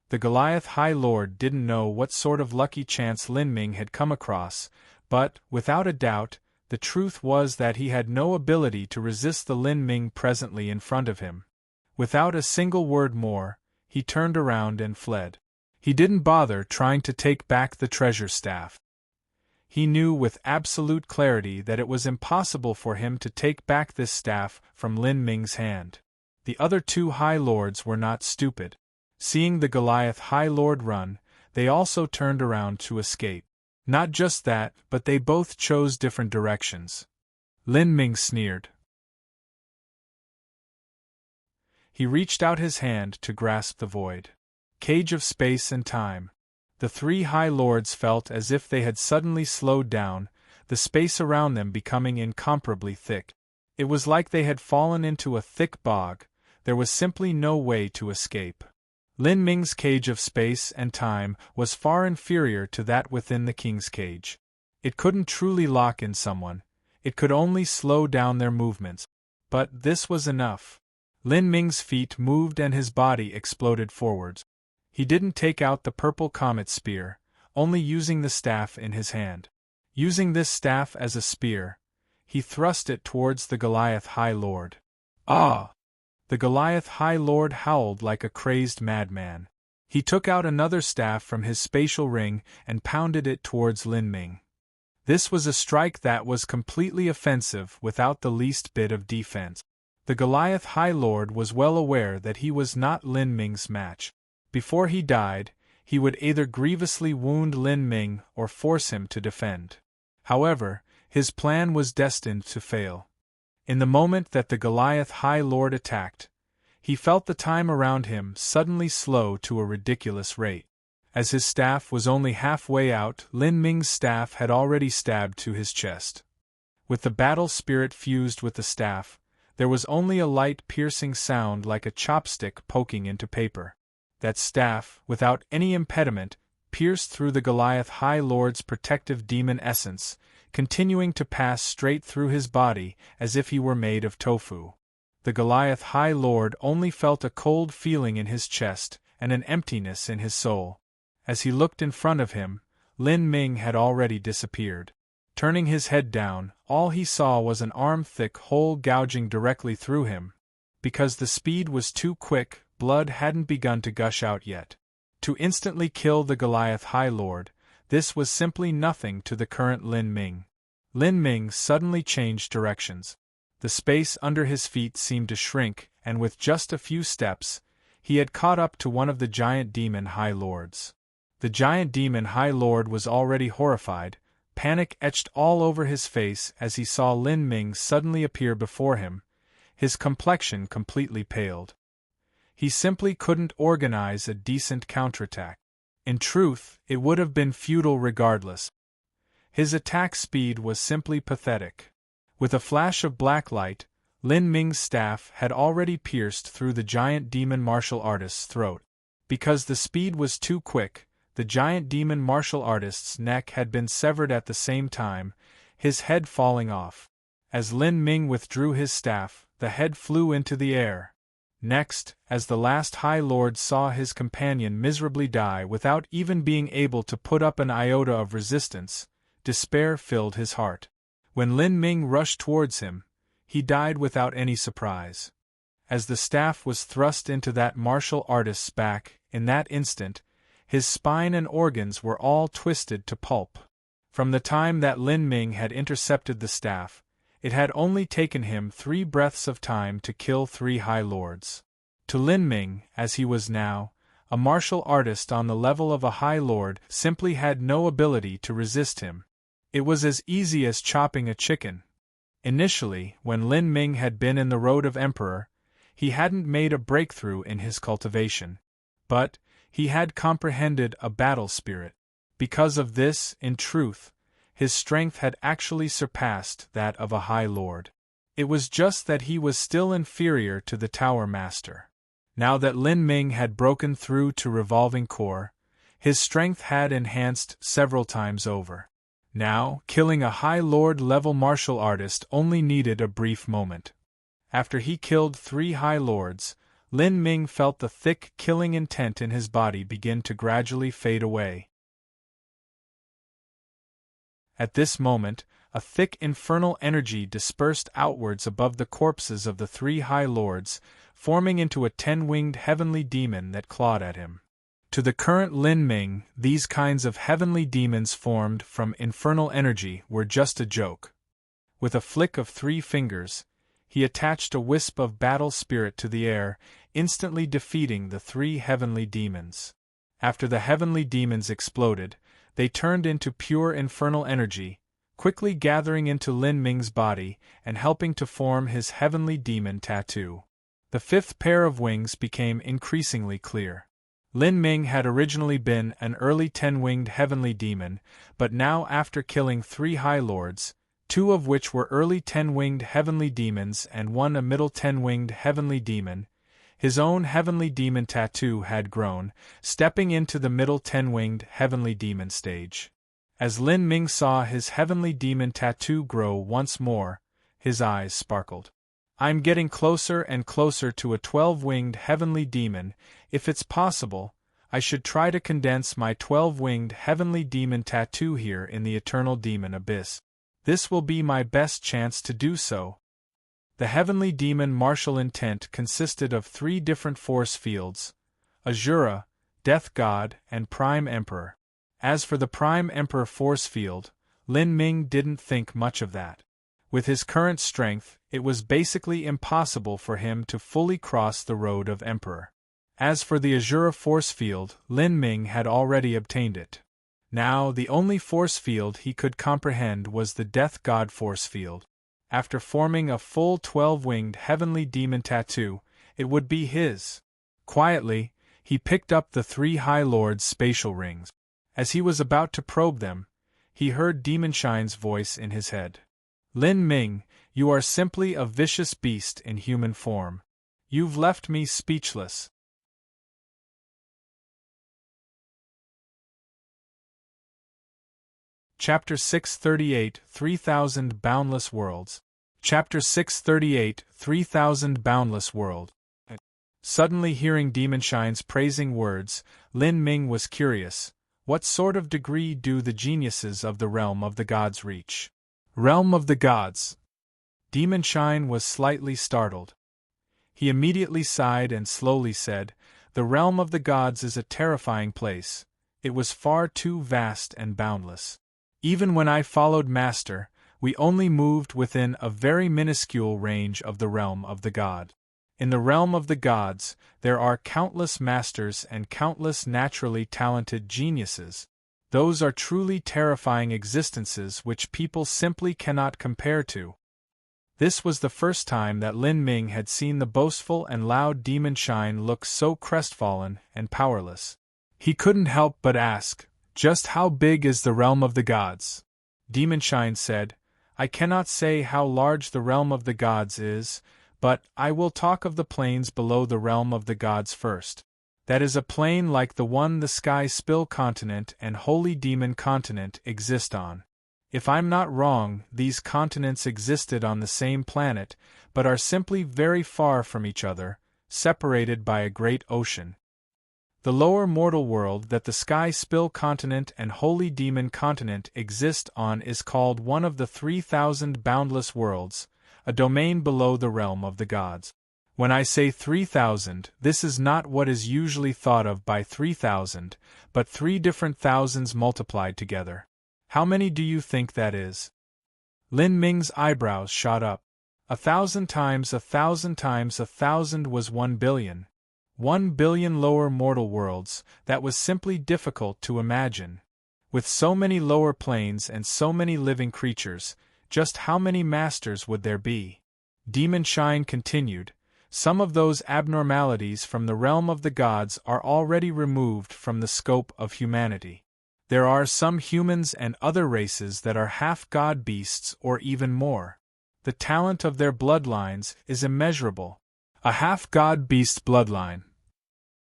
The Goliath High Lord didn't know what sort of lucky chance Lin Ming had come across, but, without a doubt, the truth was that he had no ability to resist the Lin Ming presently in front of him. Without a single word more, he turned around and fled. He didn't bother trying to take back the treasure staff. He knew with absolute clarity that it was impossible for him to take back this staff from Lin Ming's hand. The other 2 High Lords were not stupid. Seeing the Goliath High Lord run, they also turned around to escape. Not just that, but they both chose different directions. Lin Ming sneered. He reached out his hand to grasp the void. Cage of space and time. The 3 High Lords felt as if they had suddenly slowed down, the space around them becoming incomparably thick. It was like they had fallen into a thick bog. There was simply no way to escape. Lin Ming's cage of space and time was far inferior to that within the king's cage. It couldn't truly lock in someone, it could only slow down their movements. But this was enough. Lin Ming's feet moved and his body exploded forwards. He didn't take out the purple comet spear, only using the staff in his hand. Using this staff as a spear, he thrust it towards the Goliath High Lord. Ah! The Goliath High Lord howled like a crazed madman. He took out another staff from his spatial ring and pounded it towards Lin Ming. This was a strike that was completely offensive without the least bit of defense. The Goliath High Lord was well aware that he was not Lin Ming's match. Before he died, he would either grievously wound Lin Ming or force him to defend. However, his plan was destined to fail. In the moment that the Goliath High Lord attacked, he felt the time around him suddenly slow to a ridiculous rate. As his staff was only halfway out, Lin Ming's staff had already stabbed to his chest. With the battle spirit fused with the staff, there was only a light piercing sound like a chopstick poking into paper. That staff, without any impediment, pierced through the Goliath High Lord's protective demon essence, continuing to pass straight through his body as if he were made of tofu. The Goliath High Lord only felt a cold feeling in his chest and an emptiness in his soul. As he looked in front of him, Lin Ming had already disappeared. Turning his head down, all he saw was an arm-thick hole gouging directly through him. Because the speed was too quick, blood hadn't begun to gush out yet. To instantly kill the Goliath High Lord, this was simply nothing to the current Lin Ming. Lin Ming suddenly changed directions. The space under his feet seemed to shrink, and with just a few steps, he had caught up to one of the giant demon High Lords. The giant demon High Lord was already horrified, panic etched all over his face as he saw Lin Ming suddenly appear before him. His complexion completely paled. He simply couldn't organize a decent counterattack. In truth, it would have been futile regardless. His attack speed was simply pathetic. With a flash of black light, Lin Ming's staff had already pierced through the giant demon martial artist's throat. Because the speed was too quick, the giant demon martial artist's neck had been severed at the same time, his head falling off. As Lin Ming withdrew his staff, the head flew into the air. Next, as the last High Lord saw his companion miserably die without even being able to put up an iota of resistance, despair filled his heart. When Lin Ming rushed towards him, he died without any surprise. As the staff was thrust into that martial artist's back, in that instant, his spine and organs were all twisted to pulp. From the time that Lin Ming had intercepted the staff, it had only taken him 3 breaths of time to kill 3 High Lords. To Lin Ming, as he was now, a martial artist on the level of a High Lord simply had no ability to resist him. It was as easy as chopping a chicken. Initially, when Lin Ming had been in the road of Emperor, he hadn't made a breakthrough in his cultivation. But he had comprehended a battle spirit. Because of this, in truth, his strength had actually surpassed that of a High Lord. It was just that he was still inferior to the Tower Master. Now that Lin Ming had broken through to Revolving Core, his strength had enhanced several times over. Now, killing a High Lord-level martial artist only needed a brief moment. After he killed 3 High Lords, Lin Ming felt the thick killing intent in his body begin to gradually fade away. At this moment, a thick infernal energy dispersed outwards above the corpses of the 3 High Lords, forming into a 10-winged heavenly demon that clawed at him. To the current Lin Ming, these kinds of heavenly demons formed from infernal energy were just a joke. With a flick of 3 fingers, he attached a wisp of battle spirit to the air, instantly defeating the 3 heavenly demons. After the heavenly demons exploded, they turned into pure infernal energy, quickly gathering into Lin Ming's body and helping to form his heavenly demon tattoo. The 5th pair of wings became increasingly clear. Lin Ming had originally been an early 10-winged heavenly demon, but now after killing 3 High Lords, 2 of which were early 10-winged heavenly demons and 1 a middle 10-winged heavenly demon, his own heavenly demon tattoo had grown, stepping into the middle 10-winged heavenly demon stage. As Lin Ming saw his heavenly demon tattoo grow once more, his eyes sparkled. "I'm getting closer and closer to a 12-winged heavenly demon. If it's possible, I should try to condense my 12-winged heavenly demon tattoo here in the eternal demon abyss. This will be my best chance to do so." The heavenly demon martial intent consisted of 3 different force fields: Azura, Death God, and Prime Emperor. As for the Prime Emperor force field, Lin Ming didn't think much of that. With his current strength, it was basically impossible for him to fully cross the road of Emperor. As for the Azura force field, Lin Ming had already obtained it. Now, the only force field he could comprehend was the Death God force field. After forming a full 12-winged heavenly demon tattoo, it would be his. Quietly, he picked up the 3 High Lords' spatial rings. As he was about to probe them, he heard Demon Shine's voice in his head. Lin Ming, you are simply a vicious beast in human form. You've left me speechless. Chapter 638 3000 Boundless Worlds. Chapter 638 3000 Boundless World. Suddenly hearing Demon Shine's praising words, Lin Ming was curious. What sort of degree do the geniuses of the Realm of the Gods reach? Realm of the Gods. Demon Shine was slightly startled. He immediately sighed and slowly said, "The Realm of the Gods is a terrifying place. It was far too vast and boundless. Even when I followed Master, we only moved within a very minuscule range of the Realm of the God. In the Realm of the Gods, there are countless masters and countless naturally talented geniuses. Those are truly terrifying existences which people simply cannot compare to." This was the first time that Lin Ming had seen the boastful and loud Demon Shine look so crestfallen and powerless. He couldn't help but ask, "Just how big is the Realm of the Gods?" Demon Shine said, "I cannot say how large the Realm of the Gods is, but I will talk of the plains below the Realm of the Gods first. That is a plain like the one the Sky Spill Continent and Holy Demon Continent exist on. If I'm not wrong, these continents existed on the same planet, but are simply very far from each other, separated by a great ocean. The lower mortal world that the Sky Spill Continent and Holy Demon Continent exist on is called one of the 3000 Boundless Worlds, a domain below the Realm of the Gods. When I say 3000, this is not what is usually thought of by 3000, but 3 different thousands multiplied together. How many do you think that is?" Lin Ming's eyebrows shot up. 1,000 times 1,000 times 1,000 was 1 billion. 1 billion lower mortal worlds, that was simply difficult to imagine. With so many lower planes and so many living creatures, just how many masters would there be? Demon Shine continued, "Some of those abnormalities from the Realm of the Gods are already removed from the scope of humanity. There are some humans and other races that are half god beasts or even more. The talent of their bloodlines is immeasurable." A half-god beast bloodline.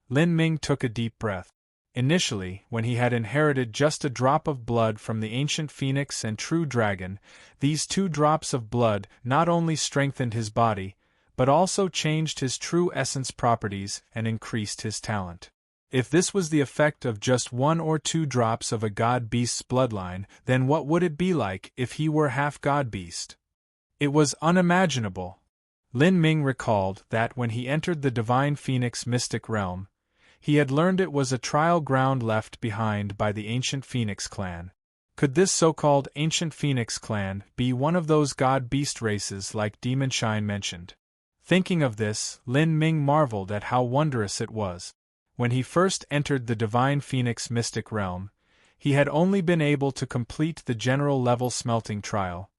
Lin Ming took a deep breath. Initially, when he had inherited just a drop of blood from the ancient phoenix and true dragon, these 2 drops of blood not only strengthened his body, but also changed his true essence properties and increased his talent. If this was the effect of just 1 or 2 drops of a god-beast's bloodline, then what would it be like if he were half-god-beast? It was unimaginable. Lin Ming recalled that when he entered the Divine Phoenix mystic realm, he had learned it was a trial ground left behind by the ancient Phoenix clan. Could this so-called ancient Phoenix clan be one of those god-beast races like Demon Shine mentioned? Thinking of this, Lin Ming marveled at how wondrous it was. When he first entered the Divine Phoenix mystic realm, he had only been able to complete the general level smelting trial.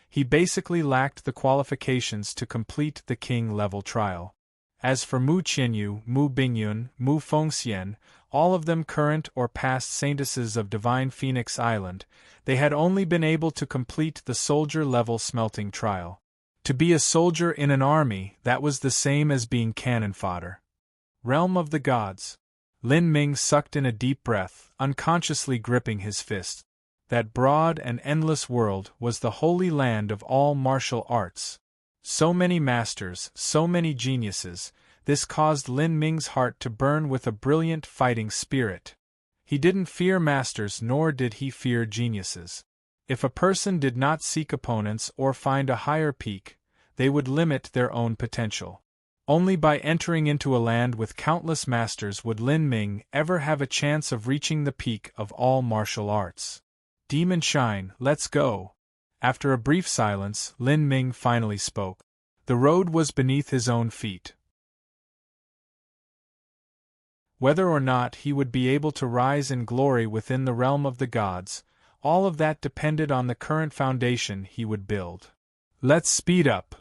He basically lacked the qualifications to complete the king level trial. As for Mu Qianyu, Mu Bingyun, Mu Fengxian, all of them current or past saintesses of Divine Phoenix Island, they had only been able to complete the soldier-level smelting trial. To be a soldier in an army, that was the same as being cannon fodder. Realm of the Gods. Lin Ming sucked in a deep breath, unconsciously gripping his fist. That broad and endless world was the holy land of all martial arts. So many masters, so many geniuses, this caused Lin Ming's heart to burn with a brilliant fighting spirit. He didn't fear masters nor did he fear geniuses. If a person did not seek opponents or find a higher peak, they would limit their own potential. Only by entering into a land with countless masters would Lin Ming ever have a chance of reaching the peak of all martial arts. Demon Shine, let's go. After a brief silence, Lin Ming finally spoke. The road was beneath his own feet. Whether or not he would be able to rise in glory within the realm of the gods, all of that depended on the current foundation he would build. Let's speed up.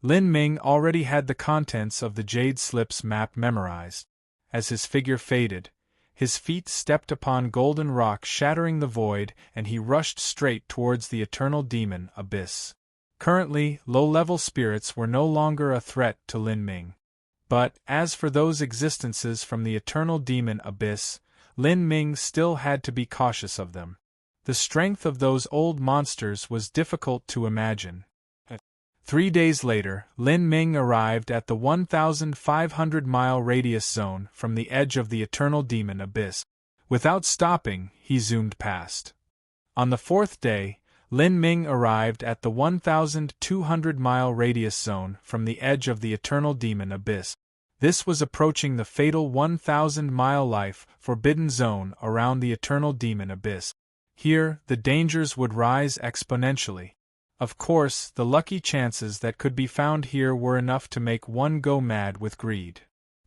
Lin Ming already had the contents of the Jade Slips map memorized. As his figure faded, his feet stepped upon golden rock shattering the void, and he rushed straight towards the eternal demon abyss. Currently, low-level spirits were no longer a threat to Lin Ming. But, as for those existences from the eternal demon abyss, Lin Ming still had to be cautious of them. The strength of those old monsters was difficult to imagine. 3 days later, Lin Ming arrived at the 1,500-mile radius zone from the edge of the eternal demon abyss. Without stopping, he zoomed past. On the 4th day, Lin Ming arrived at the 1,200-mile radius zone from the edge of the eternal demon abyss. This was approaching the fatal 1,000-mile life forbidden zone around the eternal demon abyss. Here, the dangers would rise exponentially. Of course, the lucky chances that could be found here were enough to make one go mad with greed.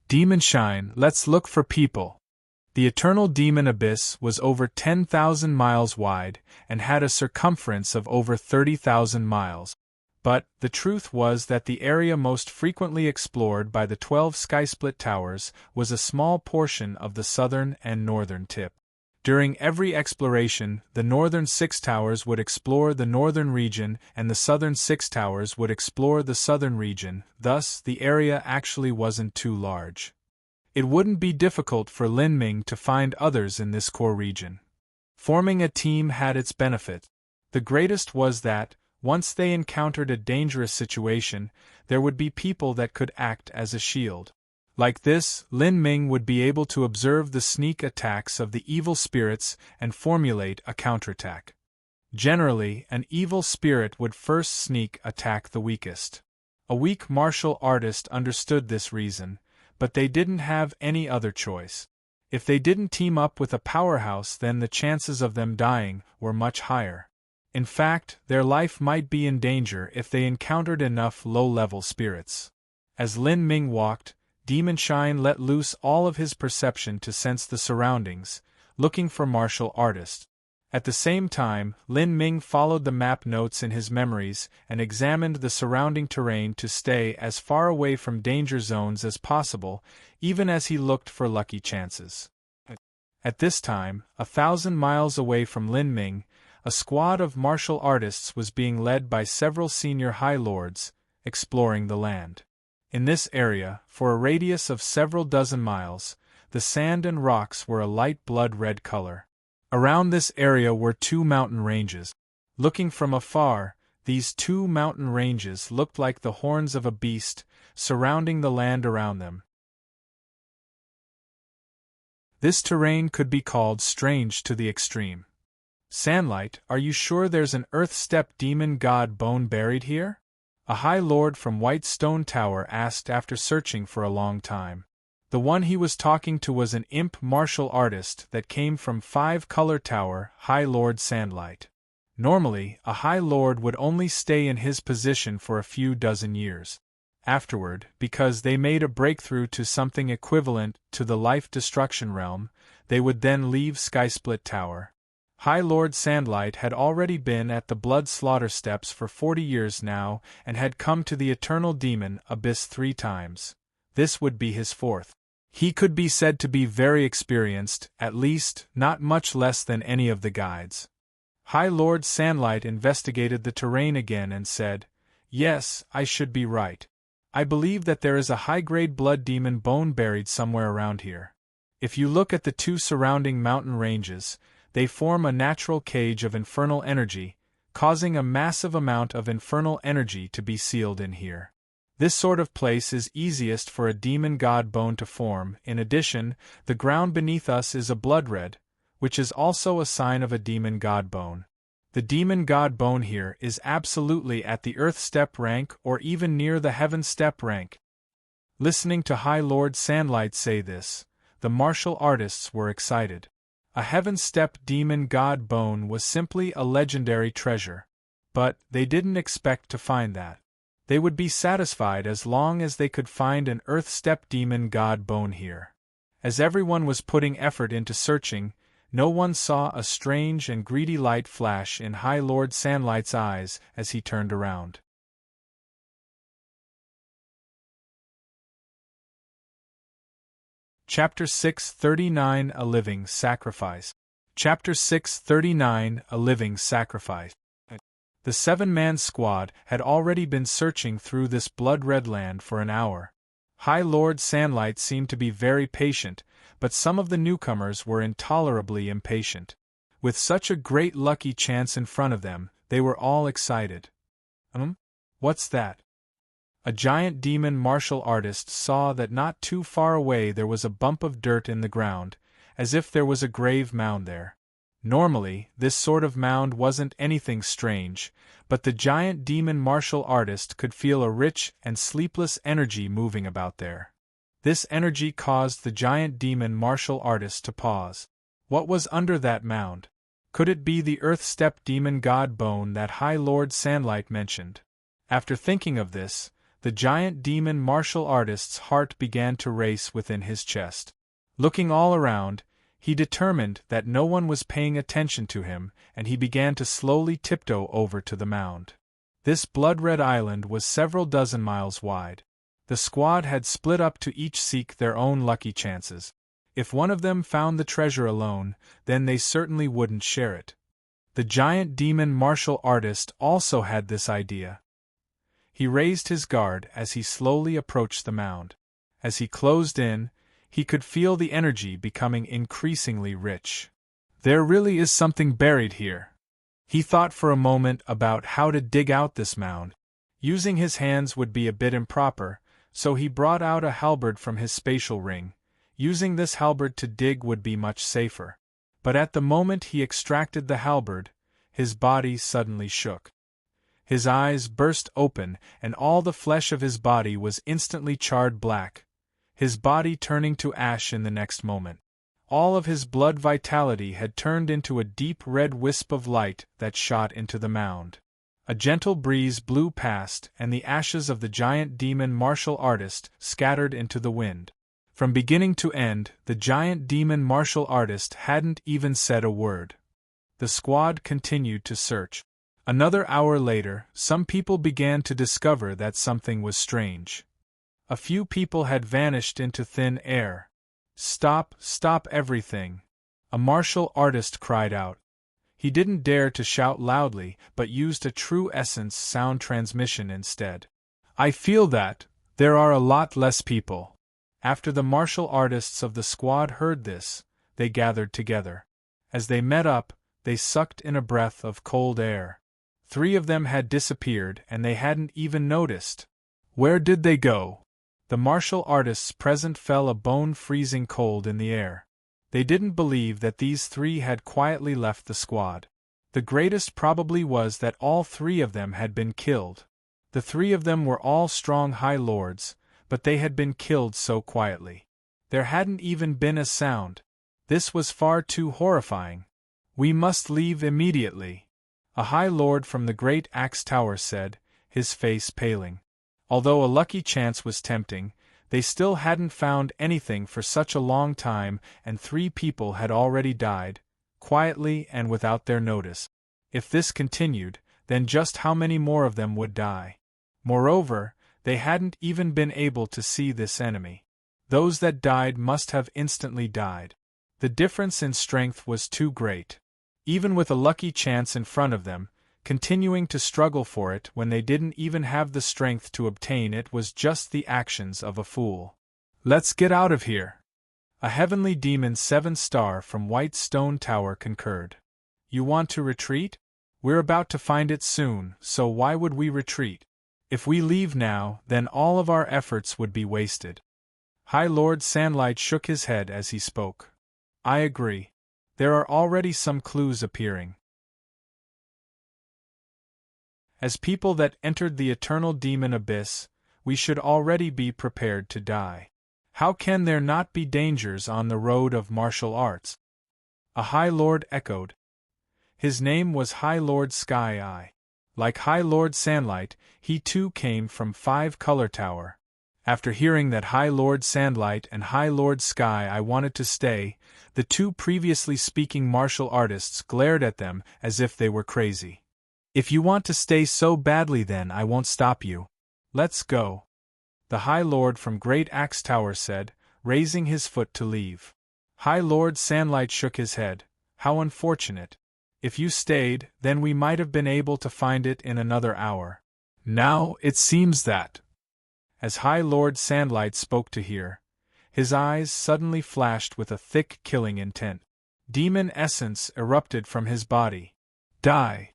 Demon Shine, let's look for people. The eternal demon abyss was over 10,000 miles wide and had a circumference of over 30,000 miles. But the truth was that the area most frequently explored by the 12 skysplit towers was a small portion of the southern and northern tip. During every exploration, the northern 6 towers would explore the northern region and the southern 6 towers would explore the southern region, thus the area actually wasn't too large. It wouldn't be difficult for Lin Ming to find others in this core region. Forming a team had its benefit. The greatest was that, once they encountered a dangerous situation, there would be people that could act as a shield. Like this, Lin Ming would be able to observe the sneak attacks of the evil spirits and formulate a counterattack. Generally, an evil spirit would first sneak attack the weakest. A weak martial artist understood this reason, but they didn't have any other choice. If they didn't team up with a powerhouse, then the chances of them dying were much higher. In fact, their life might be in danger if they encountered enough low-level spirits. As Lin Ming walked, Demon Shine let loose all of his perception to sense the surroundings, looking for martial artists. At the same time, Lin Ming followed the map notes in his memories and examined the surrounding terrain to stay as far away from danger zones as possible, even as he looked for lucky chances. At this time, 1,000 miles away from Lin Ming, a squad of martial artists was being led by several senior High Lords, exploring the land. In this area, for a radius of several dozen miles, the sand and rocks were a light blood-red color. Around this area were 2 mountain ranges. Looking from afar, these 2 mountain ranges looked like the horns of a beast, surrounding the land around them. This terrain could be called strange to the extreme. Sandlight, are you sure there's an earth-step demon god bone buried here? A High Lord from White Stone Tower asked after searching for a long time. The one he was talking to was an imp martial artist that came from 5 Color Tower, High Lord Sandlight. Normally, a High Lord would only stay in his position for a few dozen years. Afterward, because they made a breakthrough to something equivalent to the Life Destruction Realm, they would then leave Skysplit Tower. High Lord Sandlight had already been at the Blood Slaughter Steps for 40 years now and had come to the Eternal Demon Abyss 3 times. This would be his 4th. He could be said to be very experienced, at least, not much less than any of the guides. High Lord Sandlight investigated the terrain again and said, "Yes, I should be right. I believe that there is a high-grade blood demon bone buried somewhere around here. If you look at the 2 surrounding mountain ranges, they form a natural cage of infernal energy, causing a massive amount of infernal energy to be sealed in here. This sort of place is easiest for a demon god bone to form. In addition, the ground beneath us is a blood red, which is also a sign of a demon god bone. The demon god bone here is absolutely at the earth step rank or even near the heaven step rank." Listening to High Lord Sandlight say this, the martial artists were excited. A heaven step demon god bone was simply a legendary treasure. But they didn't expect to find that. They would be satisfied as long as they could find an earth step demon god bone here. As everyone was putting effort into searching, no one saw a strange and greedy light flash in High Lord Sandlight's eyes as he turned around. Chapter 639 A Living Sacrifice. Chapter 639 A Living Sacrifice. The 7-man squad had already been searching through this blood-red land for an hour. High Lord Sandlight seemed to be very patient, but some of the newcomers were intolerably impatient. With such a great lucky chance in front of them, they were all excited. What's that? A giant demon martial artist saw that not too far away there was a bump of dirt in the ground, as if there was a grave mound there. Normally, this sort of mound wasn't anything strange, but the giant demon martial artist could feel a rich and sleepless energy moving about there. This energy caused the giant demon martial artist to pause. What was under that mound? Could it be the earth-step demon god bone that High Lord Sandlight mentioned? After thinking of this, the giant demon martial artist's heart began to race within his chest. Looking all around, he determined that no one was paying attention to him, and he began to slowly tiptoe over to the mound. This blood-red island was several dozen miles wide. The squad had split up to each seek their own lucky chances. If one of them found the treasure alone, then they certainly wouldn't share it. The giant demon martial artist also had this idea. He raised his guard as he slowly approached the mound. As he closed in, he could feel the energy becoming increasingly rich. There really is something buried here. He thought for a moment about how to dig out this mound. Using his hands would be a bit improper, so he brought out a halberd from his spatial ring. Using this halberd to dig would be much safer. But at the moment he extracted the halberd, his body suddenly shook. His eyes burst open, and all the flesh of his body was instantly charred black, his body turning to ash in the next moment. All of his blood vitality had turned into a deep red wisp of light that shot into the mound. A gentle breeze blew past, and the ashes of the giant demon martial artist scattered into the wind. From beginning to end, the giant demon martial artist hadn't even said a word. The squad continued to search. Another hour later, some people began to discover that something was strange. A few people had vanished into thin air. "Stop, stop everything!" a martial artist cried out. He didn't dare to shout loudly, but used a true essence sound transmission instead. "I feel that there are a lot less people." After the martial artists of the squad heard this, they gathered together. As they met up, they sucked in a breath of cold air. 3 of them had disappeared, and they hadn't even noticed. Where did they go? The martial artists present felt a bone-freezing cold in the air. They didn't believe that these 3 had quietly left the squad. The greatest probably was that all 3 of them had been killed. The 3 of them were all strong high lords, but they had been killed so quietly. There hadn't even been a sound. This was far too horrifying. "We must leave immediately," a high lord from the great axe tower said, his face paling. Although a lucky chance was tempting, they still hadn't found anything for such a long time, and 3 people had already died, quietly and without their notice. If this continued, then just how many more of them would die? Moreover, they hadn't even been able to see this enemy. Those that died must have instantly died. The difference in strength was too great. Even with a lucky chance in front of them, continuing to struggle for it when they didn't even have the strength to obtain it was just the actions of a fool. "Let's get out of here," a heavenly demon 7-star from White Stone Tower concurred. "You want to retreat? We're about to find it soon, so why would we retreat? If we leave now, then all of our efforts would be wasted." High Lord Sandlight shook his head as he spoke. "I agree. There are already some clues appearing. As people that entered the eternal demon abyss, we should already be prepared to die. How can there not be dangers on the road of martial arts?" A High Lord echoed. His name was High Lord Sky Eye. Like High Lord Sandlight, he too came from 5 Color Tower. After hearing that High Lord Sandlight and High Lord Sky Eye wanted to stay, the two previously speaking martial artists glared at them as if they were crazy. If you want to stay so badly, then I won't stop you. Let's go. The High Lord from Great Axe Tower said, raising his foot to leave. High Lord Sandlight shook his head. How unfortunate. If you stayed, then we might have been able to find it in another hour. Now it seems that. As High Lord Sandlight spoke to hear, his eyes suddenly flashed with a thick killing intent. Demon essence erupted from his body. Die!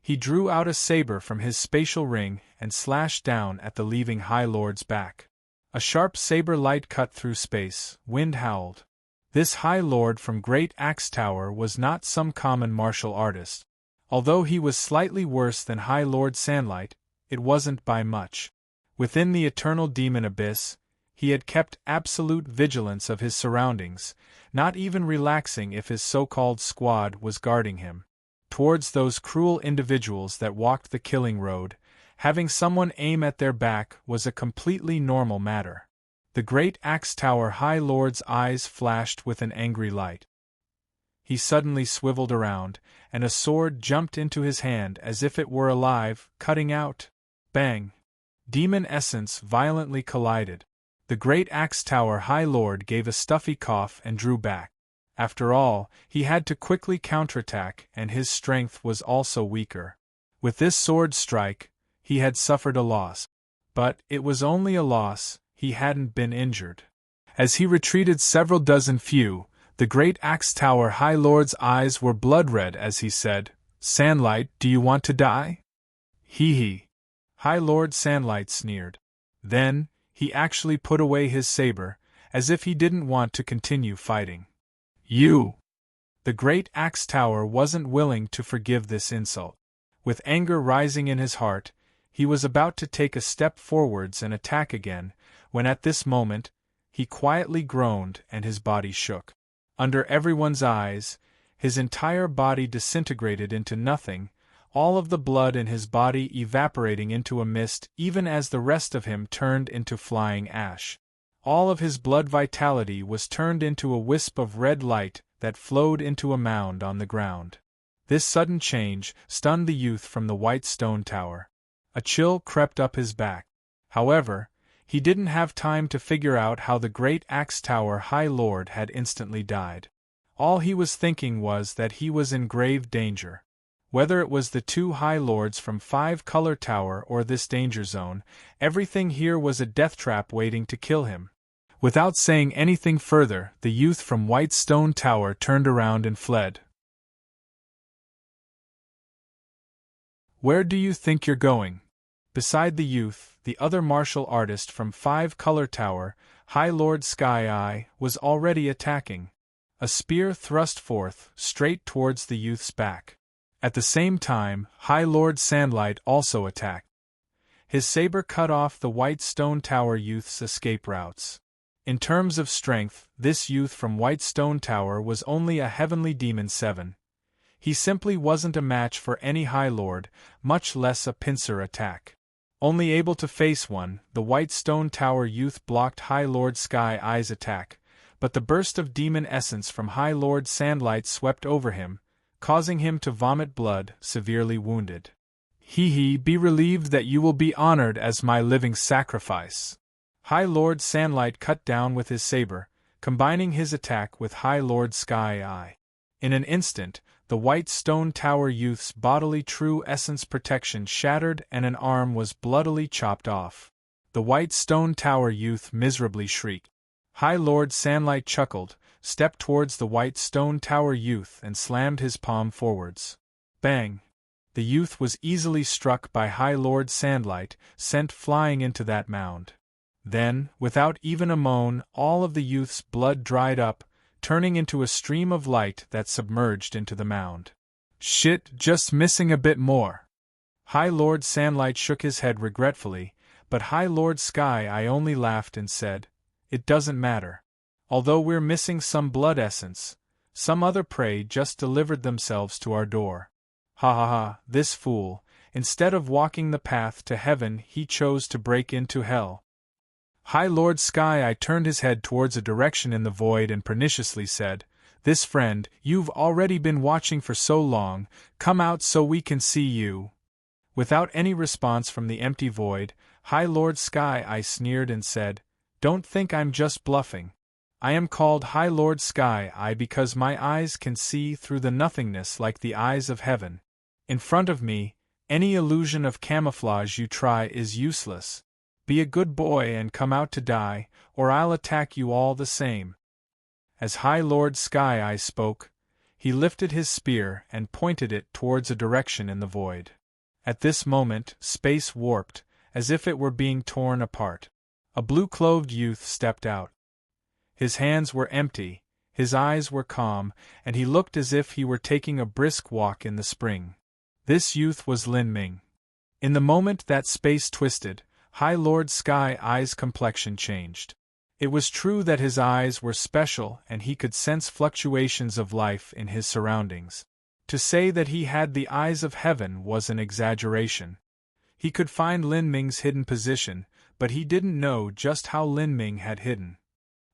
He drew out a saber from his spatial ring and slashed down at the leaving High Lord's back. A sharp saber light cut through space, wind howled. This High Lord from Great Axe Tower was not some common martial artist. Although he was slightly worse than High Lord Sandlight, it wasn't by much. Within the eternal demon abyss, he had kept absolute vigilance of his surroundings, not even relaxing if his so-called squad was guarding him. Towards those cruel individuals that walked the killing road, having someone aim at their back was a completely normal matter. The Great Axe Tower High Lord's eyes flashed with an angry light. He suddenly swiveled around, and a sword jumped into his hand as if it were alive, cutting out. Bang! Demon essence violently collided. The Great Axe Tower High Lord gave a stuffy cough and drew back. After all, he had to quickly counterattack, and his strength was also weaker. With this sword strike, he had suffered a loss. But it was only a loss, he hadn't been injured. As he retreated several dozen few, the Great Axe Tower High Lord's eyes were blood-red as he said, "Sandlight, do you want to die?" Hee. High Lord Sandlight sneered. Then, he actually put away his saber, as if he didn't want to continue fighting. You! The Great Axe Tower wasn't willing to forgive this insult. With anger rising in his heart, he was about to take a step forwards and attack again, when at this moment, he quietly groaned and his body shook. Under everyone's eyes, his entire body disintegrated into nothing, all of the blood in his body evaporating into a mist even as the rest of him turned into flying ash. All of his blood vitality was turned into a wisp of red light that flowed into a mound on the ground. This sudden change stunned the youth from the white stone tower. A chill crept up his back. However, he didn't have time to figure out how the Great Axe Tower High Lord had instantly died. All he was thinking was that he was in grave danger. Whether it was the two High Lords from Five Color Tower or this danger zone, everything here was a death trap waiting to kill him. Without saying anything further, the youth from White Stone Tower turned around and fled. Where do you think you're going? Beside the youth, the other martial artist from Five Color Tower, High Lord Sky Eye, was already attacking. A spear thrust forth, straight towards the youth's back. At the same time, High Lord Sandlight also attacked. His saber cut off the White Stone Tower youth's escape routes. In terms of strength, this youth from White Stone Tower was only a Heavenly Demon 7. He simply wasn't a match for any High Lord, much less a pincer attack. Only able to face one, the White Stone Tower youth blocked High Lord Sky Eye's attack, but the burst of demon essence from High Lord Sandlight swept over him, causing him to vomit blood, severely wounded. Be relieved that you will be honored as my living sacrifice. High Lord Sandlight cut down with his saber, combining his attack with High Lord Sky Eye. In an instant, the White Stone Tower youth's bodily true essence protection shattered and an arm was bloodily chopped off. The White Stone Tower youth miserably shrieked. High Lord Sandlight chuckled, stepped towards the White Stone Tower youth and slammed his palm forwards. Bang! The youth was easily struck by High Lord Sandlight, sent flying into that mound. Then, without even a moan, all of the youth's blood dried up, turning into a stream of light that submerged into the mound. Shit, just missing a bit more. High Lord Sandlight shook his head regretfully, but High Lord Sky Eye only laughed and said, "It doesn't matter. Although we're missing some blood essence, some other prey just delivered themselves to our door. Ha ha ha, this fool, instead of walking the path to heaven he chose to break into hell." High Lord Sky I turned his head towards a direction in the void and perniciously said, "This friend, you've already been watching for so long, come out so we can see you." Without any response from the empty void, High Lord Sky I sneered and said, "Don't think I'm just bluffing. I am called High Lord Sky I because my eyes can see through the nothingness like the eyes of heaven. In front of me, any illusion of camouflage you try is useless. Be a good boy and come out to die, or I'll attack you all the same." As High Lord Sky I spoke, he lifted his spear and pointed it towards a direction in the void. At this moment, space warped, as if it were being torn apart. A blue-clothed youth stepped out. His hands were empty, his eyes were calm, and he looked as if he were taking a brisk walk in the spring. This youth was Lin Ming. In the moment that space twisted, High Lord Sky Eye's complexion changed. It was true that his eyes were special and he could sense fluctuations of life in his surroundings. To say that he had the eyes of heaven was an exaggeration. He could find Lin Ming's hidden position, but he didn't know just how Lin Ming had hidden.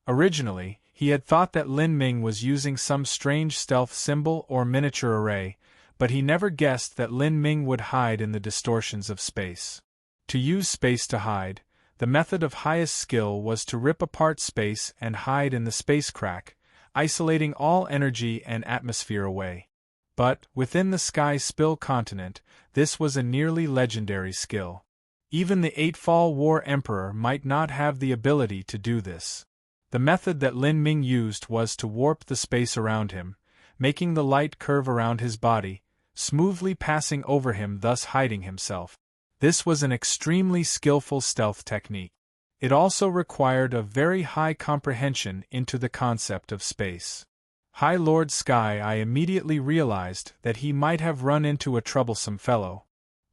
Originally, he had thought that Lin Ming was using some strange stealth symbol or miniature array, but he never guessed that Lin Ming would hide in the distortions of space. To use space to hide, the method of highest skill was to rip apart space and hide in the space crack, isolating all energy and atmosphere away. But, within the Sky Spill continent, this was a nearly legendary skill. Even the Eightfall War Emperor might not have the ability to do this. The method that Lin Ming used was to warp the space around him, making the light curve around his body, smoothly passing over him, thus hiding himself. This was an extremely skillful stealth technique. It also required a very high comprehension into the concept of space. High Lord Sky I immediately realized that he might have run into a troublesome fellow.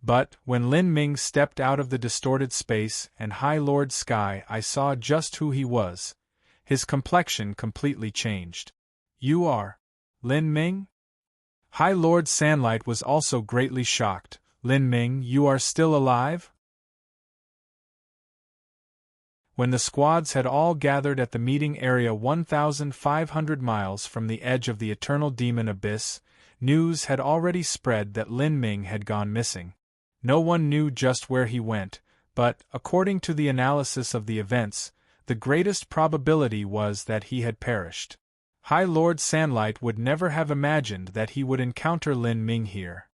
But, when Lin Ming stepped out of the distorted space and High Lord Sky I saw just who he was, his complexion completely changed. "You are Lin Ming?" High Lord Sandlight was also greatly shocked. "Lin Ming, you are still alive?" When the squads had all gathered at the meeting area 1,500 miles from the edge of the Eternal Demon Abyss, news had already spread that Lin Ming had gone missing. No one knew just where he went, but, according to the analysis of the events, the greatest probability was that he had perished. High Lord Sandlight would never have imagined that he would encounter Lin Ming here.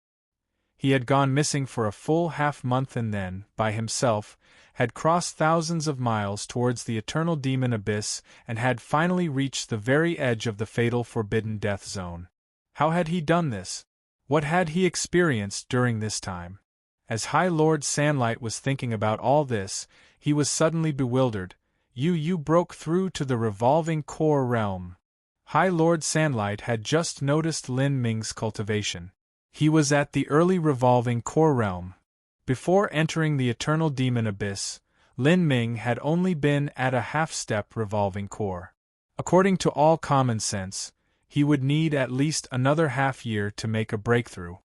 He had gone missing for a full half-month and then, by himself, had crossed thousands of miles towards the Eternal Demon Abyss and had finally reached the very edge of the fatal Forbidden Death Zone. How had he done this? What had he experienced during this time? As High Lord Sandlight was thinking about all this, he was suddenly bewildered. You broke through to the revolving core realm." High Lord Sandlight had just noticed Lin Ming's cultivation. He was at the early revolving core realm. Before entering the Eternal Demon Abyss, Lin Ming had only been at a half-step revolving core. According to all common sense, he would need at least another half-year to make a breakthrough.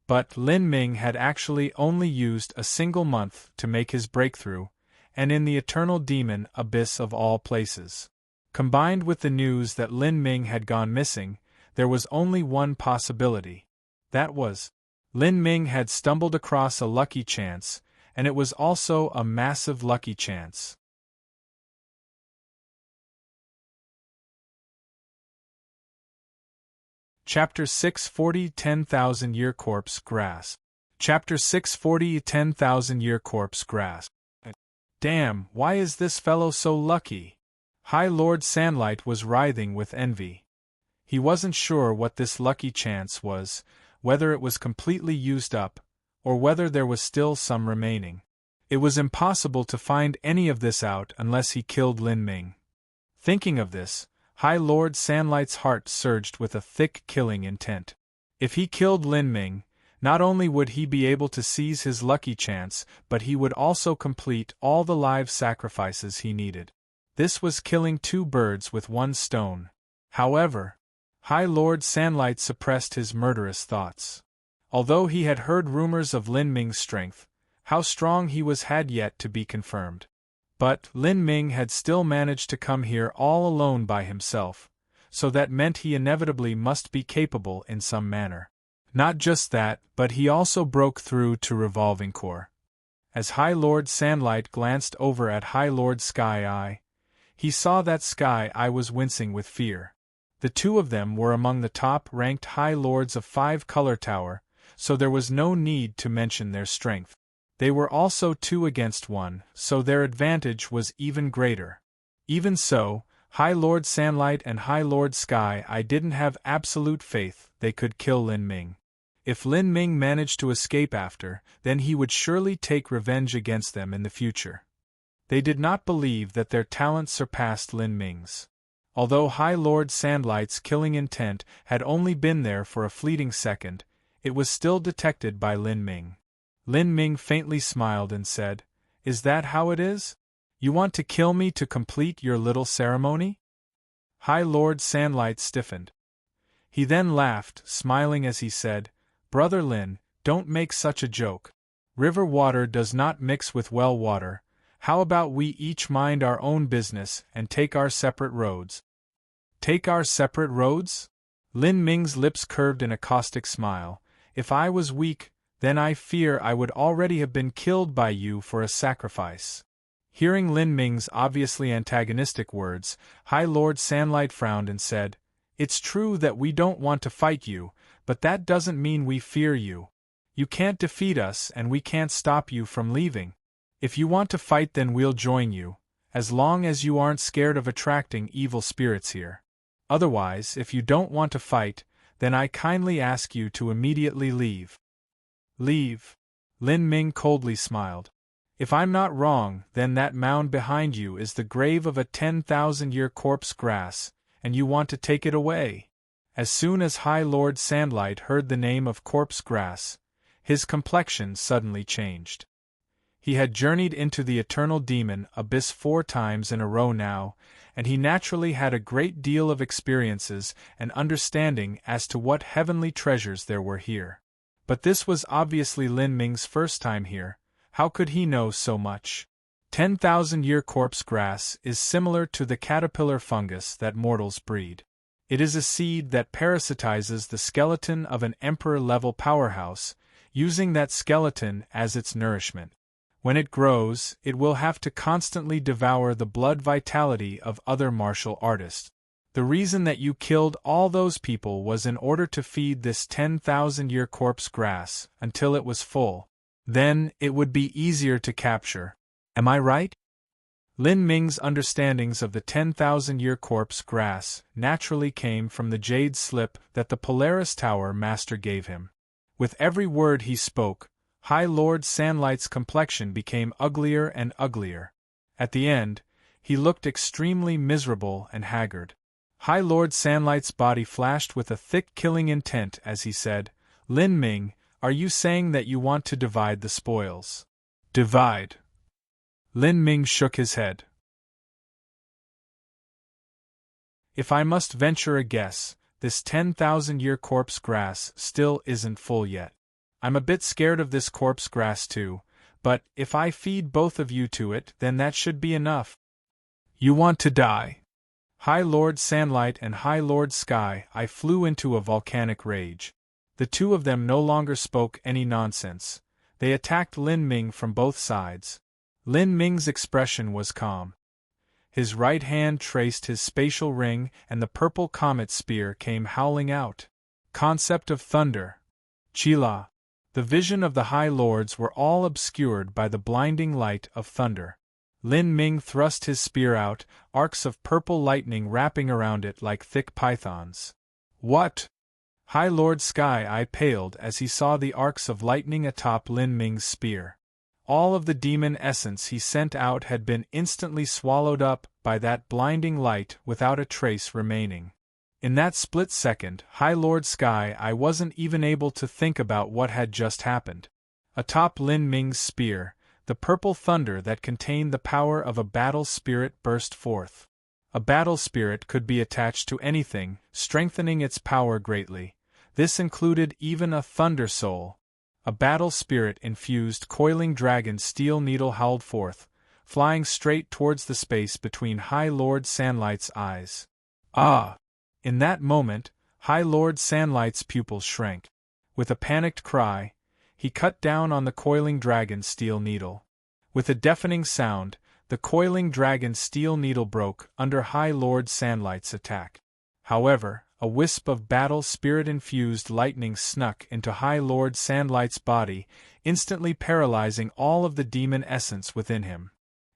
But Lin Ming had actually only used a single month to make his breakthrough, and in the Eternal Demon Abyss of all places. Combined with the news that Lin Ming had gone missing, there was only one possibility. That was, Lin Ming had stumbled across a lucky chance, and it was also a massive lucky chance. Chapter 640 10,000-Year Corpse Grass. Chapter 640 10,000-Year Corpse Grass. Damn, why is this fellow so lucky? High Lord Sandlight was writhing with envy. He wasn't sure what this lucky chance was, whether it was completely used up, or whether there was still some remaining. It was impossible to find any of this out unless he killed Lin Ming. Thinking of this, High Lord Sandlight's heart surged with a thick killing intent. If he killed Lin Ming, not only would he be able to seize his lucky chance, but he would also complete all the live sacrifices he needed. This was killing two birds with one stone. However, High Lord Sandlight suppressed his murderous thoughts. Although he had heard rumors of Lin Ming's strength, how strong he was had yet to be confirmed. But Lin Ming had still managed to come here all alone by himself, so that meant he inevitably must be capable in some manner. Not just that, but he also broke through to Revolving Core. As High Lord Sandlight glanced over at High Lord Sky Eye, he saw that Sky Eye was wincing with fear. The two of them were among the top-ranked High Lords of 5 Color Tower, so there was no need to mention their strength. They were also 2 against 1, so their advantage was even greater. Even so, High Lord Sandlight and High Lord Sky Eye didn't have absolute faith they could kill Lin Ming. If Lin Ming managed to escape after, then he would surely take revenge against them in the future. They did not believe that their talent surpassed Lin Ming's. Although High Lord Sandlight's killing intent had only been there for a fleeting second, it was still detected by Lin Ming. Lin Ming faintly smiled and said, "Is that how it is? You want to kill me to complete your little ceremony?" High Lord Sandlight stiffened. He then laughed, smiling as he said, "Brother Lin, don't make such a joke. River water does not mix with well water. How about we each mind our own business and take our separate roads?" "Take our separate roads?" Lin Ming's lips curved in a caustic smile. "If I was weak, then I fear I would already have been killed by you for a sacrifice." Hearing Lin Ming's obviously antagonistic words, High Lord Sandlight frowned and said, "It's true that we don't want to fight you, but that doesn't mean we fear you. You can't defeat us and we can't stop you from leaving. If you want to fight, then we'll join you, as long as you aren't scared of attracting evil spirits here. Otherwise, if you don't want to fight, then I kindly ask you to immediately leave." "Leave?" Lin Ming coldly smiled. "If I'm not wrong, then that mound behind you is the grave of a 10,000-year corpse grass, and you want to take it away." As soon as High Lord Sandlight heard the name of corpse grass, his complexion suddenly changed. He had journeyed into the eternal demon abyss 4 times in a row now, and he naturally had a great deal of experiences and understanding as to what heavenly treasures there were here. But this was obviously Lin Ming's first time here. How could he know so much? 10,000-year corpse grass is similar to the caterpillar fungus that mortals breed. It is a seed that parasitizes the skeleton of an emperor-level powerhouse, using that skeleton as its nourishment. When it grows, it will have to constantly devour the blood vitality of other martial artists. The reason that you killed all those people was in order to feed this 10,000-year corpse grass until it was full. Then, it would be easier to capture. Am I right? Lin Ming's understandings of the 10,000-year corpse grass naturally came from the jade slip that the Polaris Tower Master gave him. With every word he spoke, High Lord Sandlight's complexion became uglier and uglier. At the end, he looked extremely miserable and haggard. High Lord Sandlight's body flashed with a thick killing intent as he said, "Lin Ming, are you saying that you want to divide the spoils?" "Divide?" Lin Ming shook his head. "If I must venture a guess, this 10,000-year corpse grass still isn't full yet. I'm a bit scared of this corpse grass too, but if I feed both of you to it, then that should be enough." "You want to die?" High Lord Sandlight and High Lord Sky Eye flew into a volcanic rage. The two of them no longer spoke any nonsense. They attacked Lin Ming from both sides. Lin Ming's expression was calm. His right hand traced his spatial ring and the purple comet spear came howling out. Concept of thunder. Chila. The vision of the High Lords were all obscured by the blinding light of thunder. Lin Ming thrust his spear out, arcs of purple lightning wrapping around it like thick pythons. "What?" High Lord Sky Eye paled as he saw the arcs of lightning atop Lin Ming's spear. All of the demon essence he sent out had been instantly swallowed up by that blinding light without a trace remaining. In that split second, High Lord Sky Eye wasn't even able to think about what had just happened. Atop Lin Ming's spear, the purple thunder that contained the power of a battle spirit burst forth. A battle spirit could be attached to anything, strengthening its power greatly. This included even a thunder soul. A battle spirit infused coiling dragon steel needle howled forth, flying straight towards the space between High Lord Sandlight's eyes. Ah! In that moment, High Lord Sandlight's pupils shrank. With a panicked cry, he cut down on the coiling dragon's steel needle. With a deafening sound, the coiling dragon's steel needle broke under High Lord Sandlight's attack. However, a wisp of battle spirit-infused lightning snuck into High Lord Sandlight's body, instantly paralyzing all of the demon essence within him.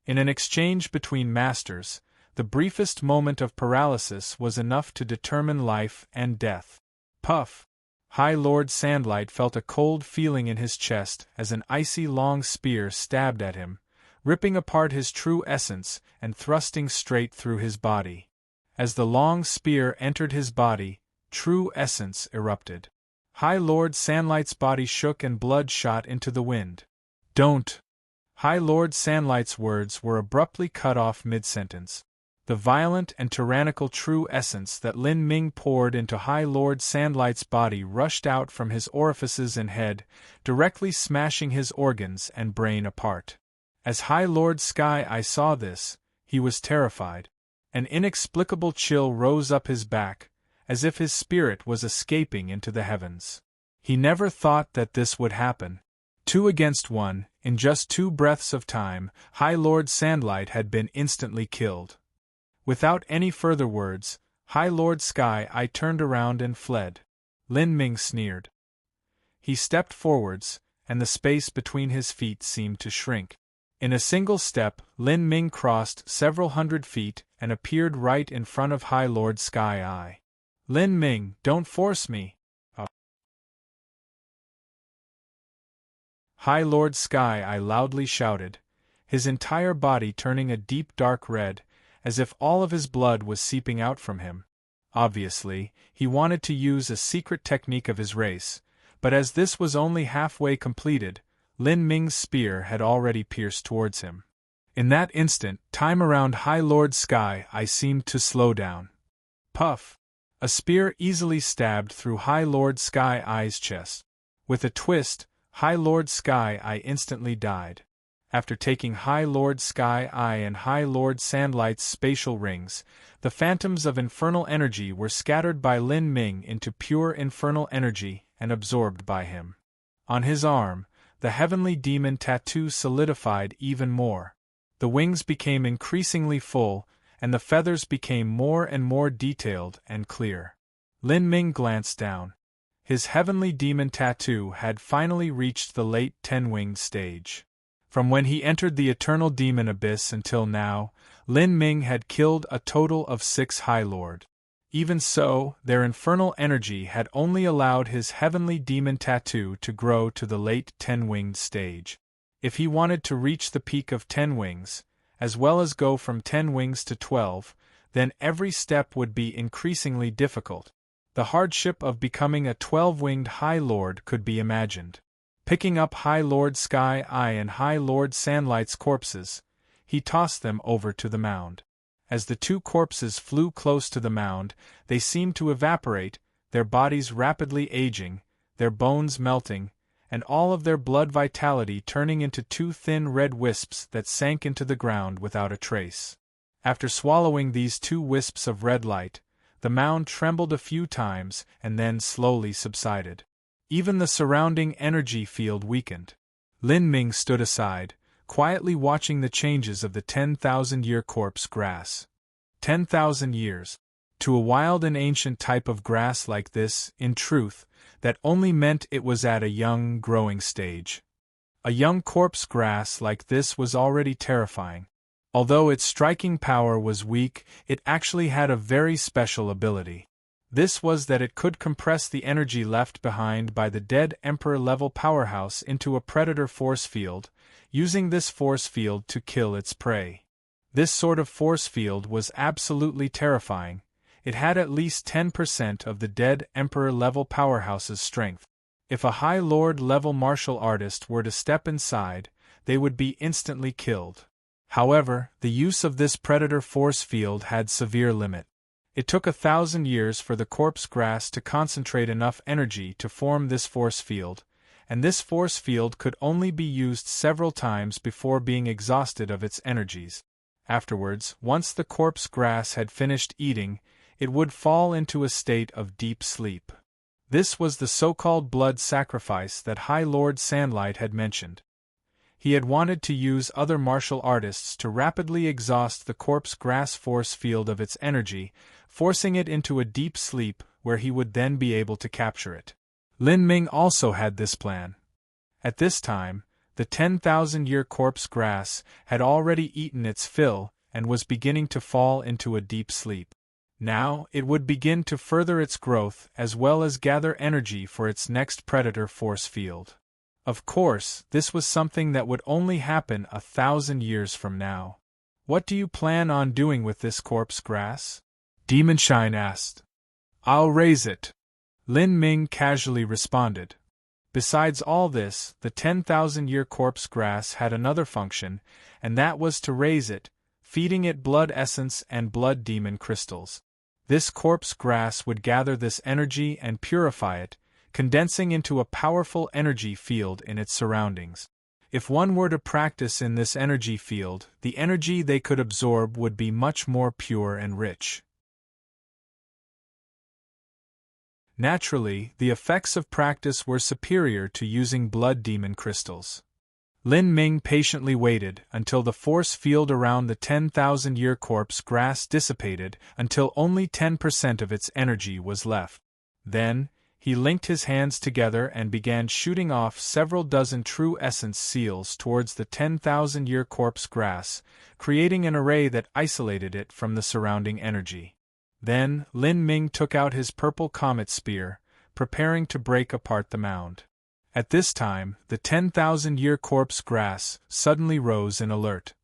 In an exchange between masters, the briefest moment of paralysis was enough to determine life and death. Puff! High Lord Sandlight felt a cold feeling in his chest as an icy long spear stabbed at him, ripping apart his true essence and thrusting straight through his body. As the long spear entered his body, true essence erupted. High Lord Sandlight's body shook and blood shot into the wind. Don't! High Lord Sandlight's words were abruptly cut off mid-sentence. The violent and tyrannical true essence that Lin Ming poured into High Lord Sandlight's body rushed out from his orifices and head, directly smashing his organs and brain apart. As High Lord Sky Eye saw this, he was terrified. An inexplicable chill rose up his back, as if his spirit was escaping into the heavens. He never thought that this would happen. 2 against 1, in just 2 breaths of time, High Lord Sandlight had been instantly killed. Without any further words, High Lord Sky Eye turned around and fled. Lin Ming sneered. He stepped forwards, and the space between his feet seemed to shrink. In a single step, Lin Ming crossed several hundred feet and appeared right in front of High Lord Sky Eye. Lin Ming, don't force me! High Lord Sky Eye loudly shouted, his entire body turning a deep dark red, as if all of his blood was seeping out from him. Obviously, he wanted to use a secret technique of his race, but as this was only halfway completed, Lin Ming's spear had already pierced towards him. In that instant, time around High Lord Sky Eye seemed to slow down. Puff! A spear easily stabbed through High Lord Sky Eye's chest. With a twist, High Lord Sky Eye instantly died. After taking High Lord Sky Eye and High Lord Sandlight's spatial rings, the phantoms of infernal energy were scattered by Lin Ming into pure infernal energy and absorbed by him. On his arm, the heavenly demon tattoo solidified even more. The wings became increasingly full, and the feathers became more and more detailed and clear. Lin Ming glanced down. His heavenly demon tattoo had finally reached the late 10-winged stage. From when he entered the eternal demon abyss until now, Lin Ming had killed a total of 6 High Lord. Even so, their infernal energy had only allowed his heavenly demon tattoo to grow to the late 10-winged stage. If he wanted to reach the peak of 10 wings, as well as go from 10 wings to 12, then every step would be increasingly difficult. The hardship of becoming a 12-winged High Lord could be imagined. Picking up High Lord Sky Eye and High Lord Sandlight's corpses, he tossed them over to the mound. As the 2 corpses flew close to the mound, they seemed to evaporate, their bodies rapidly aging, their bones melting, and all of their blood vitality turning into 2 thin red wisps that sank into the ground without a trace. After swallowing these 2 wisps of red light, the mound trembled a few times and then slowly subsided. Even the surrounding energy field weakened. Lin Ming stood aside, quietly watching the changes of the 10,000-year corpse grass. 10,000 years. To a wild and ancient type of grass like this, in truth, that only meant it was at a young, growing stage. A young corpse grass like this was already terrifying. Although its striking power was weak, it actually had a very special ability. This was that it could compress the energy left behind by the dead Emperor-level powerhouse into a predator force field, using this force field to kill its prey. This sort of force field was absolutely terrifying. It had at least 10% of the dead Emperor-level powerhouse's strength. If a High Lord-level martial artist were to step inside, they would be instantly killed. However, the use of this predator force field had severe limit. It took 1,000 years for the corpse grass to concentrate enough energy to form this force field, and this force field could only be used several times before being exhausted of its energies. Afterwards, once the corpse grass had finished eating, it would fall into a state of deep sleep. This was the so-called blood sacrifice that High Lord Sandlight had mentioned. He had wanted to use other martial artists to rapidly exhaust the corpse grass force field of its energy, forcing it into a deep sleep where he would then be able to capture it. Lin Ming also had this plan. At this time, the 10,000-year corpse grass had already eaten its fill and was beginning to fall into a deep sleep. Now, it would begin to further its growth as well as gather energy for its next predator force field. Of course, this was something that would only happen 1,000 years from now. What do you plan on doing with this corpse grass? Demon Shine asked. I'll raise it, Lin Ming casually responded. Besides all this, the 10,000-year corpse grass had another function, and that was to raise it, feeding it blood essence and blood demon crystals. This corpse grass would gather this energy and purify it, condensing into a powerful energy field in its surroundings. If one were to practice in this energy field, the energy they could absorb would be much more pure and rich. Naturally, the effects of practice were superior to using blood demon crystals. Lin Ming patiently waited until the force field around the 10,000-year corpse grass dissipated until only 10% of its energy was left. Then, he linked his hands together and began shooting off several dozen true essence seals towards the 10,000-year corpse grass, creating an array that isolated it from the surrounding energy. Then, Lin Ming took out his purple comet spear, preparing to break apart the mound. At this time, the 10,000-year corpse grass suddenly rose in alert.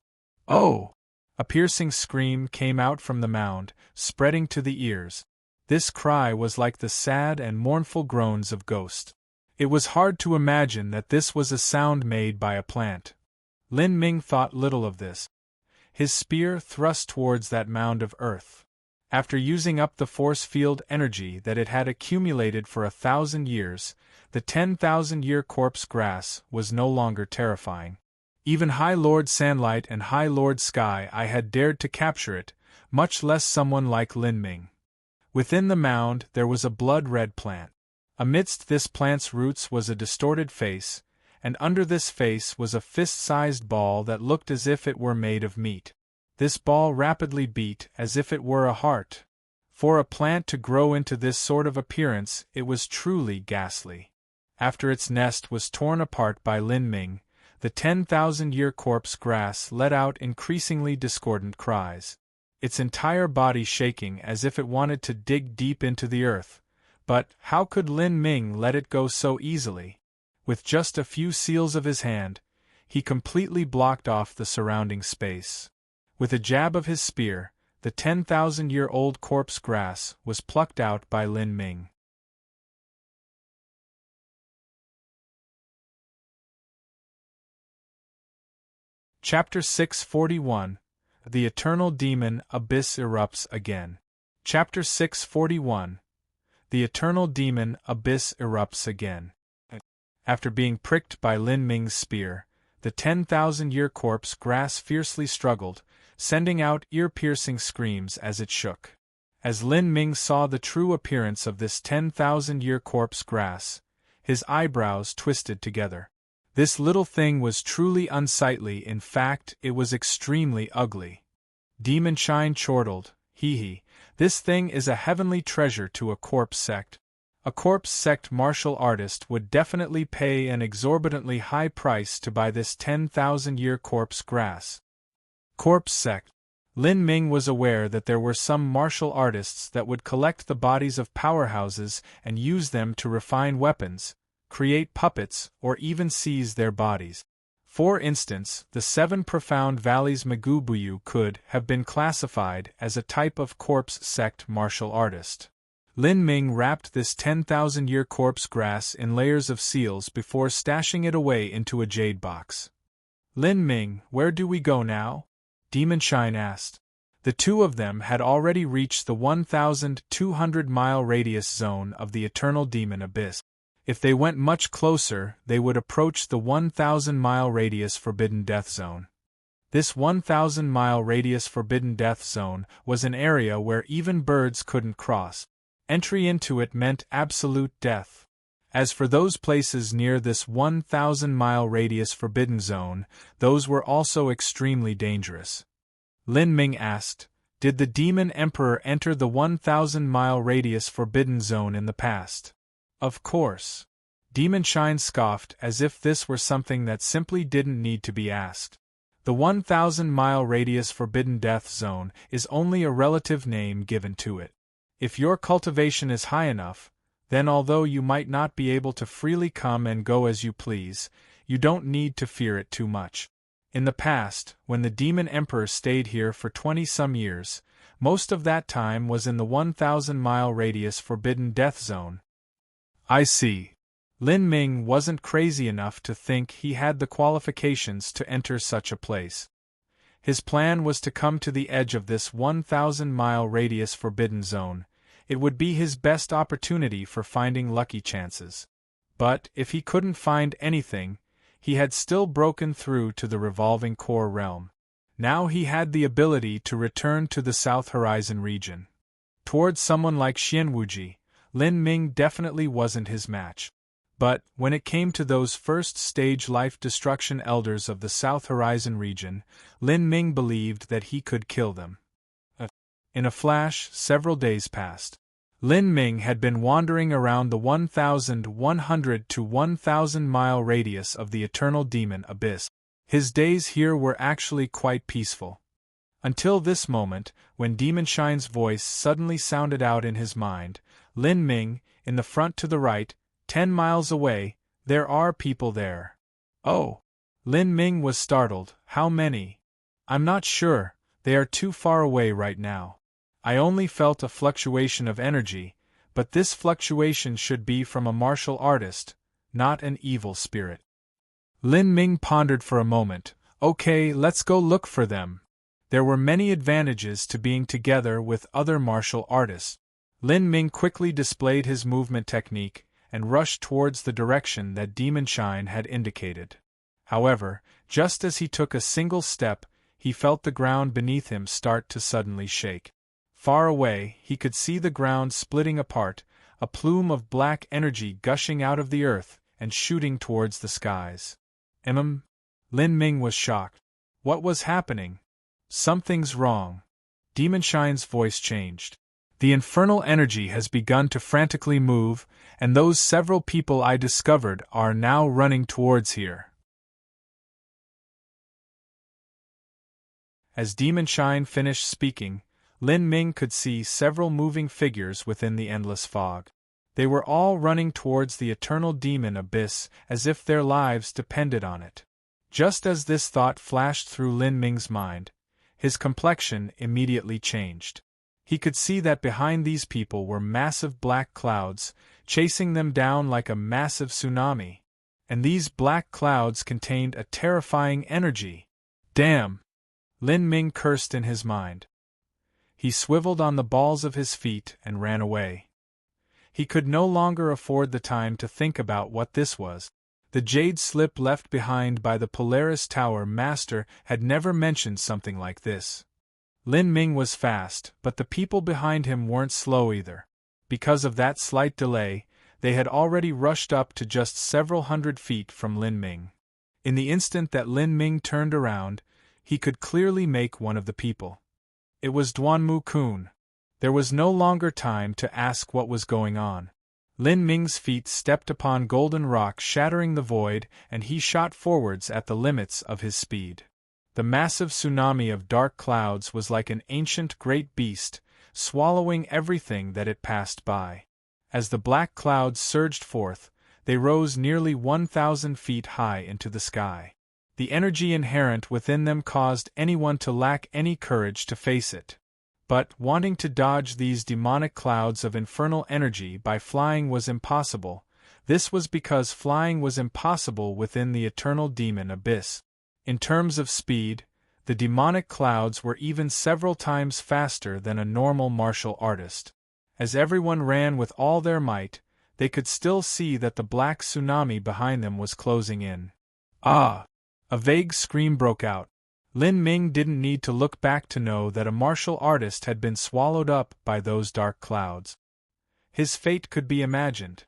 Oh! A piercing scream came out from the mound, spreading to the ears. This cry was like the sad and mournful groans of ghosts. It was hard to imagine that this was a sound made by a plant. Lin Ming thought little of this. His spear thrust towards that mound of earth. After using up the force field energy that it had accumulated for 1,000 years, the 10,000-year corpse grass was no longer terrifying. Even High Lord Sandlight and High Lord Sky I had dared to capture it, much less someone like Lin Ming. Within the mound there was a blood-red plant. Amidst this plant's roots was a distorted face, and under this face was a fist-sized ball that looked as if it were made of meat. This ball rapidly beat as if it were a heart. For a plant to grow into this sort of appearance, it was truly ghastly. After its nest was torn apart by Lin Ming, the 10,000-year corpse grass let out increasingly discordant cries, its entire body shaking as if it wanted to dig deep into the earth. But how could Lin Ming let it go so easily? With just a few seals of his hand, he completely blocked off the surrounding space. With a jab of his spear, the 10,000-year-old corpse grass was plucked out by Lin Ming. Chapter 641 The Eternal Demon Abyss Erupts Again. Chapter 641 The Eternal Demon Abyss Erupts Again. After being pricked by Lin Ming's spear, the 10,000-year corpse grass fiercely struggled, sending out ear-piercing screams as it shook. As Lin Ming saw the true appearance of this 10,000-year corpse grass, his eyebrows twisted together. This little thing was truly unsightly. In fact, it was extremely ugly. Demon Shine chortled, hee, this thing is a heavenly treasure to a corpse sect. A corpse sect martial artist would definitely pay an exorbitantly high price to buy this 10,000-year corpse grass. Corpse sect. Lin Ming was aware that there were some martial artists that would collect the bodies of powerhouses and use them to refine weapons, create puppets, or even seize their bodies. For instance, the 7 Profound Valleys Magubuyu could have been classified as a type of corpse sect martial artist. Lin Ming wrapped this 10,000-year corpse grass in layers of seals before stashing it away into a jade box. Lin Ming, where do we go now? Demon Shine asked. The two of them had already reached the 1,200-mile radius zone of the Eternal Demon Abyss. If they went much closer, they would approach the 1,000-mile radius forbidden death zone. This 1,000-mile radius forbidden death zone was an area where even birds couldn't cross. Entry into it meant absolute death. As for those places near this 1,000-mile radius forbidden zone, those were also extremely dangerous. Lin Ming asked, "Did the Demon Emperor enter the 1,000-mile radius forbidden zone in the past?" "Of course." Demon Shine scoffed as if this were something that simply didn't need to be asked. The 1,000-mile radius forbidden death zone is only a relative name given to it. If your cultivation is high enough, then although you might not be able to freely come and go as you please, you don't need to fear it too much. In the past, when the Demon Emperor stayed here for 20-some years, most of that time was in the 1,000-mile radius forbidden death zone. I see. Lin Ming wasn't crazy enough to think he had the qualifications to enter such a place. His plan was to come to the edge of this 1,000-mile radius forbidden zone. It would be his best opportunity for finding lucky chances. But, if he couldn't find anything, he had still broken through to the revolving core realm. Now he had the ability to return to the South Horizon region. Towards someone like Xianwuji, Lin Ming definitely wasn't his match. But, when it came to those first-stage life-destruction elders of the South Horizon region, Lin Ming believed that he could kill them. In a flash, several days passed. Lin Ming had been wandering around the 1,100 to 1,000-mile radius of the Eternal Demon Abyss. His days here were actually quite peaceful. Until this moment, when Demon Shine's voice suddenly sounded out in his mind, "Lin Ming, in the front to the right, 10 miles away, there are people there." "Oh!" Lin Ming was startled. "How many?" "I'm not sure, they are too far away right now. I only felt a fluctuation of energy, but this fluctuation should be from a martial artist, not an evil spirit." Lin Ming pondered for a moment. "Okay, let's go look for them." There were many advantages to being together with other martial artists. Lin Ming quickly displayed his movement technique and rushed towards the direction that Demon Shine had indicated. However, just as he took a single step, he felt the ground beneath him start to suddenly shake. Far away, he could see the ground splitting apart, a plume of black energy gushing out of the earth and shooting towards the skies. Lin Ming was shocked. What was happening? "Something's wrong." Demon Shine's voice changed. "The infernal energy has begun to frantically move, and those several people I discovered are now running towards here." As Demon Shine finished speaking, Lin Ming could see several moving figures within the endless fog. They were all running towards the Eternal Demon Abyss as if their lives depended on it. Just as this thought flashed through Lin Ming's mind, his complexion immediately changed. He could see that behind these people were massive black clouds, chasing them down like a massive tsunami. And these black clouds contained a terrifying energy. "Damn!" Lin Ming cursed in his mind. He swiveled on the balls of his feet and ran away. He could no longer afford the time to think about what this was. The jade slip left behind by the Polaris Tower Master had never mentioned something like this. Lin Ming was fast, but the people behind him weren't slow either. Because of that slight delay, they had already rushed up to just several hundred feet from Lin Ming. In the instant that Lin Ming turned around, he could clearly make one of the people. It was Duanmu Kun. There was no longer time to ask what was going on. Lin Ming's feet stepped upon golden rock, shattering the void, and he shot forwards at the limits of his speed. The massive tsunami of dark clouds was like an ancient great beast, swallowing everything that it passed by. As the black clouds surged forth, they rose nearly 1,000 feet high into the sky. The energy inherent within them caused anyone to lack any courage to face it. But, wanting to dodge these demonic clouds of infernal energy by flying was impossible. This was because flying was impossible within the Eternal Demon Abyss. In terms of speed, the demonic clouds were even several times faster than a normal martial artist. As everyone ran with all their might, they could still see that the black tsunami behind them was closing in. Ah! A vague scream broke out. Lin Ming didn't need to look back to know that a martial artist had been swallowed up by those dark clouds. His fate could be imagined.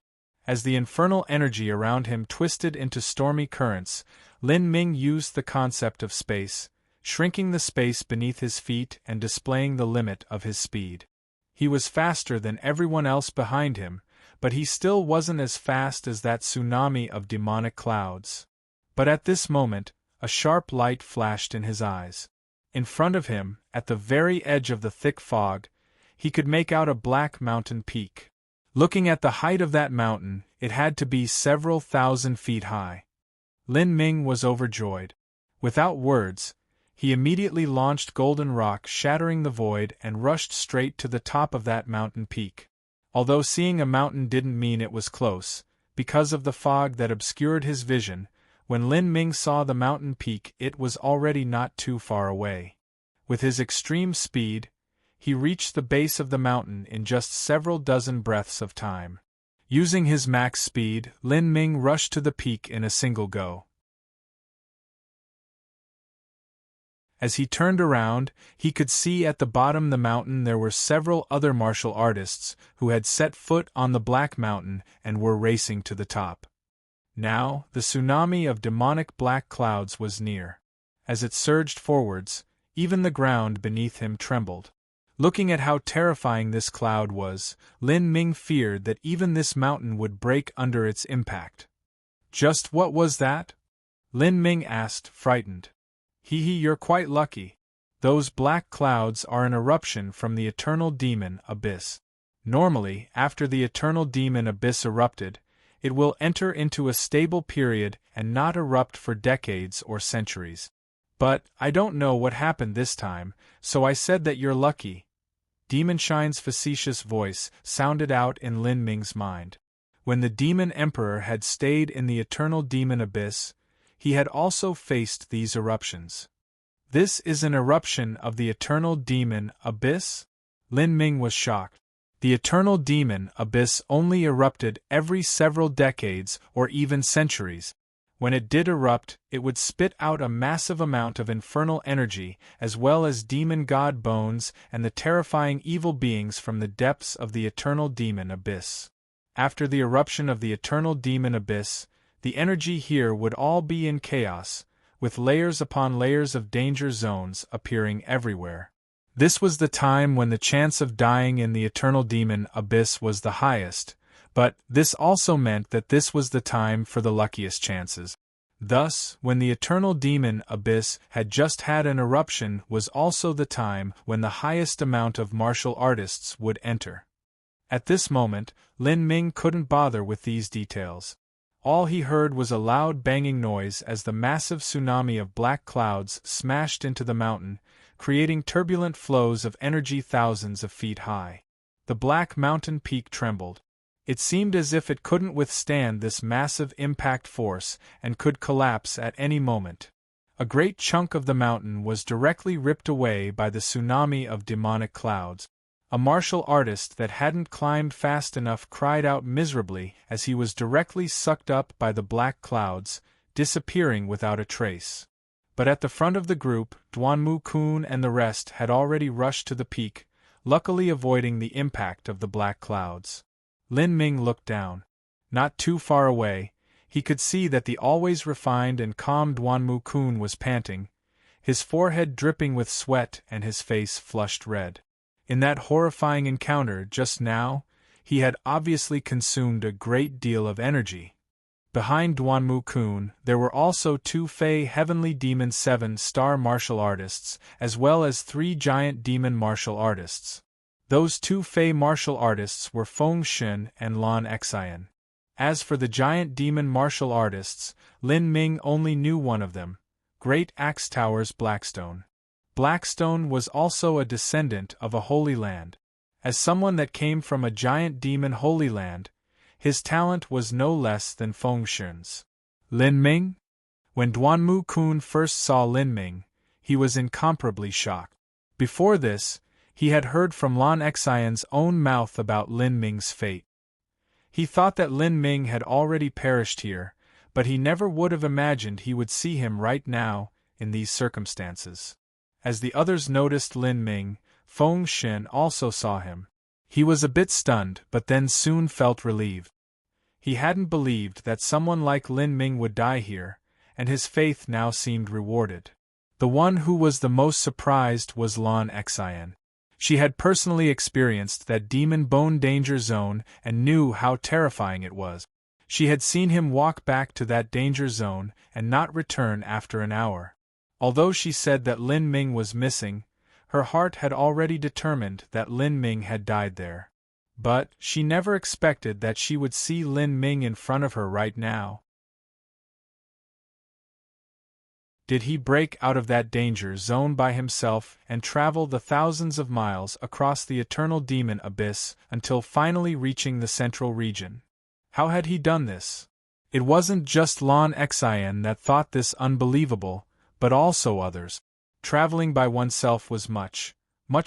As the infernal energy around him twisted into stormy currents, Lin Ming used the concept of space, shrinking the space beneath his feet and displaying the limit of his speed. He was faster than everyone else behind him, but he still wasn't as fast as that tsunami of demonic clouds. But at this moment, a sharp light flashed in his eyes. In front of him, at the very edge of the thick fog, he could make out a black mountain peak. Looking at the height of that mountain, it had to be several thousand feet high. Lin Ming was overjoyed. Without words, he immediately launched golden rock, shattering the void, and rushed straight to the top of that mountain peak. Although seeing a mountain didn't mean it was close, because of the fog that obscured his vision, when Lin Ming saw the mountain peak, it was already not too far away. With his extreme speed, he reached the base of the mountain in just several dozen breaths of time. Using his max speed, Lin Ming rushed to the peak in a single go. As he turned around, he could see at the bottom of the mountain there were several other martial artists who had set foot on the Black Mountain and were racing to the top. Now, the tsunami of demonic black clouds was near. As it surged forwards, even the ground beneath him trembled. Looking at how terrifying this cloud was, Lin Ming feared that even this mountain would break under its impact. "Just what was that?" Lin Ming asked, frightened. You're quite lucky. Those black clouds are an eruption from the eternal demon abyss. Normally, after the eternal demon abyss erupted, it will enter into a stable period and not erupt for decades or centuries. But I don't know what happened this time, so I said that you're lucky. Demon Shine's facetious voice sounded out in Lin Ming's mind. When the Demon Emperor had stayed in the eternal demon abyss, he had also faced these eruptions. This is an eruption of the eternal demon abyss? Lin Ming was shocked. The eternal demon abyss only erupted every several decades or even centuries. When it did erupt, it would spit out a massive amount of infernal energy, as well as demon god bones and the terrifying evil beings from the depths of the eternal demon abyss. After the eruption of the eternal demon abyss, the energy here would all be in chaos, with layers upon layers of danger zones appearing everywhere. This was the time when the chance of dying in the eternal demon abyss was the highest, but this also meant that this was the time for the luckiest chances. Thus, when the eternal demon abyss had just had an eruption was also the time when the highest amount of martial artists would enter. At this moment, Lin Ming couldn't bother with these details. All he heard was a loud banging noise as the massive tsunami of black clouds smashed into the mountain, creating turbulent flows of energy thousands of feet high. The black mountain peak trembled. It seemed as if it couldn't withstand this massive impact force and could collapse at any moment. A great chunk of the mountain was directly ripped away by the tsunami of demonic clouds. A martial artist that hadn't climbed fast enough cried out miserably as he was directly sucked up by the black clouds, disappearing without a trace. But at the front of the group, Duanmu-kun and the rest had already rushed to the peak, luckily avoiding the impact of the black clouds. Lin Ming looked down. Not too far away, he could see that the always refined and calm Duanmu-kun was panting, his forehead dripping with sweat and his face flushed red. In that horrifying encounter just now, he had obviously consumed a great deal of energy. Behind Duanmu-kun, there were also 2 Fey Heavenly Demon 7-star martial artists, as well as 3 giant demon martial artists. Those 2 Fey martial artists were Feng Shen and Lan Xian. As for the giant demon martial artists, Lin Ming only knew one of them, Great Axe Tower's Blackstone. Blackstone was also a descendant of a Holy Land. As someone that came from a giant demon Holy Land, his talent was no less than Feng Shen's. Lin Ming? When Duanmu-kun first saw Lin Ming, he was incomparably shocked. Before this, he had heard from Lan Xian's own mouth about Lin Ming's fate. He thought that Lin Ming had already perished here, but he never would have imagined he would see him right now, in these circumstances. As the others noticed Lin Ming, Feng Xin also saw him. He was a bit stunned, but then soon felt relieved. He hadn't believed that someone like Lin Ming would die here, and his faith now seemed rewarded. The one who was the most surprised was Lan Xian. She had personally experienced that demon bone danger zone and knew how terrifying it was. She had seen him walk back to that danger zone and not return after an hour. Although she said that Lin Ming was missing, her heart had already determined that Lin Ming had died there. But she never expected that she would see Lin Ming in front of her right now. Did he break out of that danger zone by himself and travel the thousands of miles across the eternal demon abyss until finally reaching the central region? How had he done this? It wasn't just Lan Xian that thought this unbelievable, but also others. Traveling by oneself was much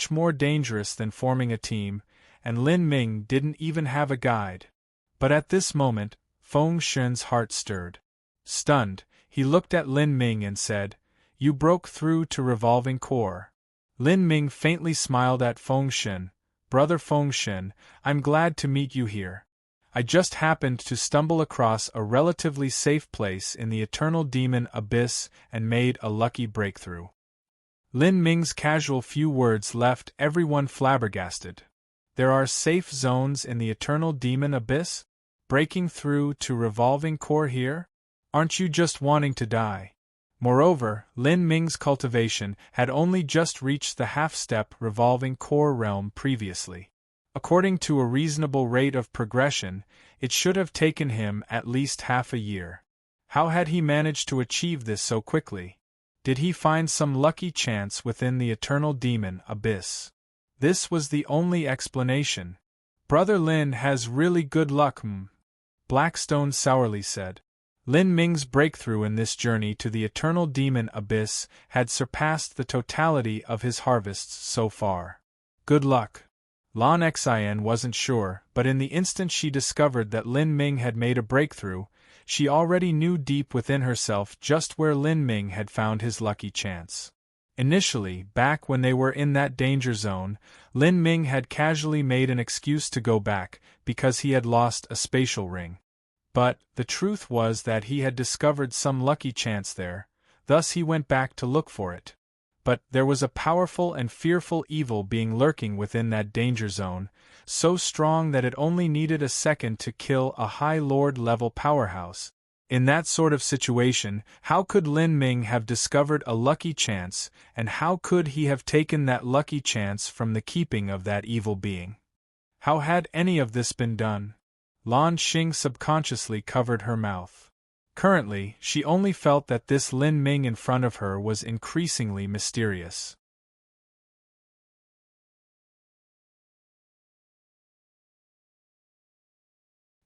more dangerous than forming a team, and Lin Ming didn't even have a guide. But at this moment, Feng Xin's heart stirred. Stunned, he looked at Lin Ming and said, "You broke through to revolving core." Lin Ming faintly smiled at Feng Xin. "Brother Feng Xin, I'm glad to meet you here. I just happened to stumble across a relatively safe place in the eternal demon abyss and made a lucky breakthrough." Lin Ming's casual few words left everyone flabbergasted. There are safe zones in the eternal demon abyss? Breaking through to revolving core here? Aren't you just wanting to die? Moreover, Lin Ming's cultivation had only just reached the half-step revolving core realm previously. According to a reasonable rate of progression, it should have taken him at least half a year. How had he managed to achieve this so quickly? Did he find some lucky chance within the eternal demon abyss? This was the only explanation. "Brother Lin has really good luck, Blackstone sourly said. Lin Ming's breakthrough in this journey to the eternal demon abyss had surpassed the totality of his harvests so far. Good luck. Lan Xian wasn't sure, but in the instant she discovered that Lin Ming had made a breakthrough, she already knew deep within herself just where Lin Ming had found his lucky chance. Initially, back when they were in that danger zone, Lin Ming had casually made an excuse to go back because he had lost a spatial ring. But the truth was that he had discovered some lucky chance there, thus he went back to look for it. But there was a powerful and fearful evil being lurking within that danger zone, so strong that it only needed a second to kill a High Lord-level powerhouse. In that sort of situation, how could Lin Ming have discovered a lucky chance, and how could he have taken that lucky chance from the keeping of that evil being? How had any of this been done? Lan Xing subconsciously covered her mouth. Currently, she only felt that this Lin Ming in front of her was increasingly mysterious.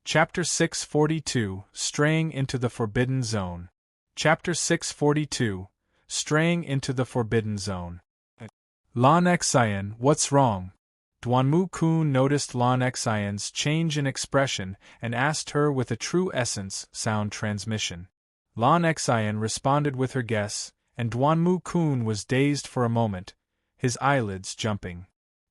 Chapter 642, Straying into the Forbidden Zone. Chapter 642, Straying into the Forbidden Zone. Lan Xian, what's wrong? Duanmu Kun noticed Lan Xian's change in expression and asked her with a true essence sound transmission. Lan Xian responded with her guess, and Duanmu Kun was dazed for a moment, his eyelids jumping.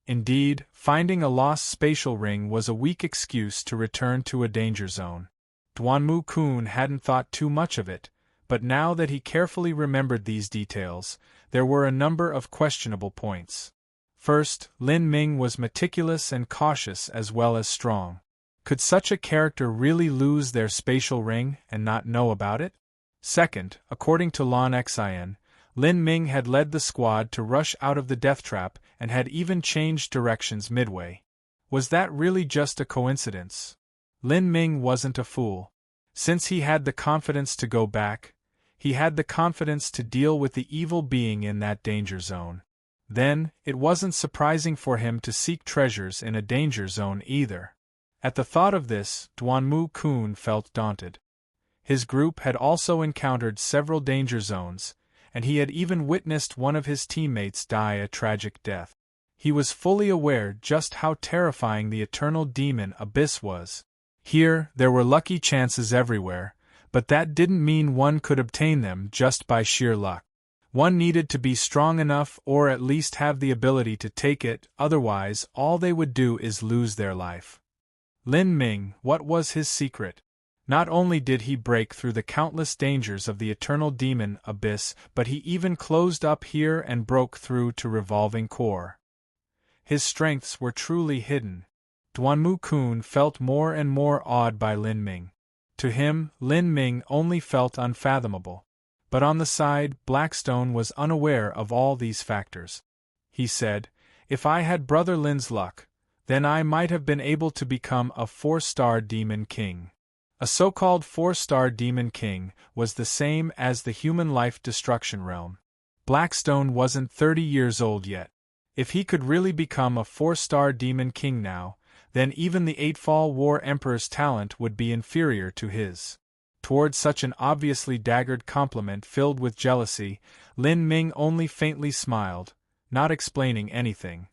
Indeed, finding a lost spatial ring was a weak excuse to return to a danger zone. Duanmu Kun hadn't thought too much of it, but now that he carefully remembered these details, there were a number of questionable points. First, Lin Ming was meticulous and cautious as well as strong. Could such a character really lose their spatial ring and not know about it? Second, according to Lan Xian, Lin Ming had led the squad to rush out of the death trap and had even changed directions midway. Was that really just a coincidence? Lin Ming wasn't a fool. Since he had the confidence to go back, he had the confidence to deal with the evil being in that danger zone. Then, it wasn't surprising for him to seek treasures in a danger zone either. At the thought of this, Duanmu Kun felt daunted. His group had also encountered several danger zones, and he had even witnessed one of his teammates die a tragic death. He was fully aware just how terrifying the eternal demon abyss was. Here, there were lucky chances everywhere, but that didn't mean one could obtain them just by sheer luck. One needed to be strong enough or at least have the ability to take it, otherwise all they would do is lose their life. Lin Ming, what was his secret? Not only did he break through the countless dangers of the eternal demon abyss, but he even closed up here and broke through to revolving core. His strengths were truly hidden. Duanmu Kun felt more and more awed by Lin Ming. To him, Lin Ming only felt unfathomable. But on the side, Blackstone was unaware of all these factors. He said, "If I had Brother Lin's luck, then I might have been able to become a 4-star Demon King." A so-called 4-star Demon King was the same as the human life destruction realm. Blackstone wasn't 30 years old yet. If he could really become a 4-star Demon King now, then even the Eightfall War Emperor's talent would be inferior to his. Toward such an obviously daggered compliment filled with jealousy, Lin Ming only faintly smiled, not explaining anything.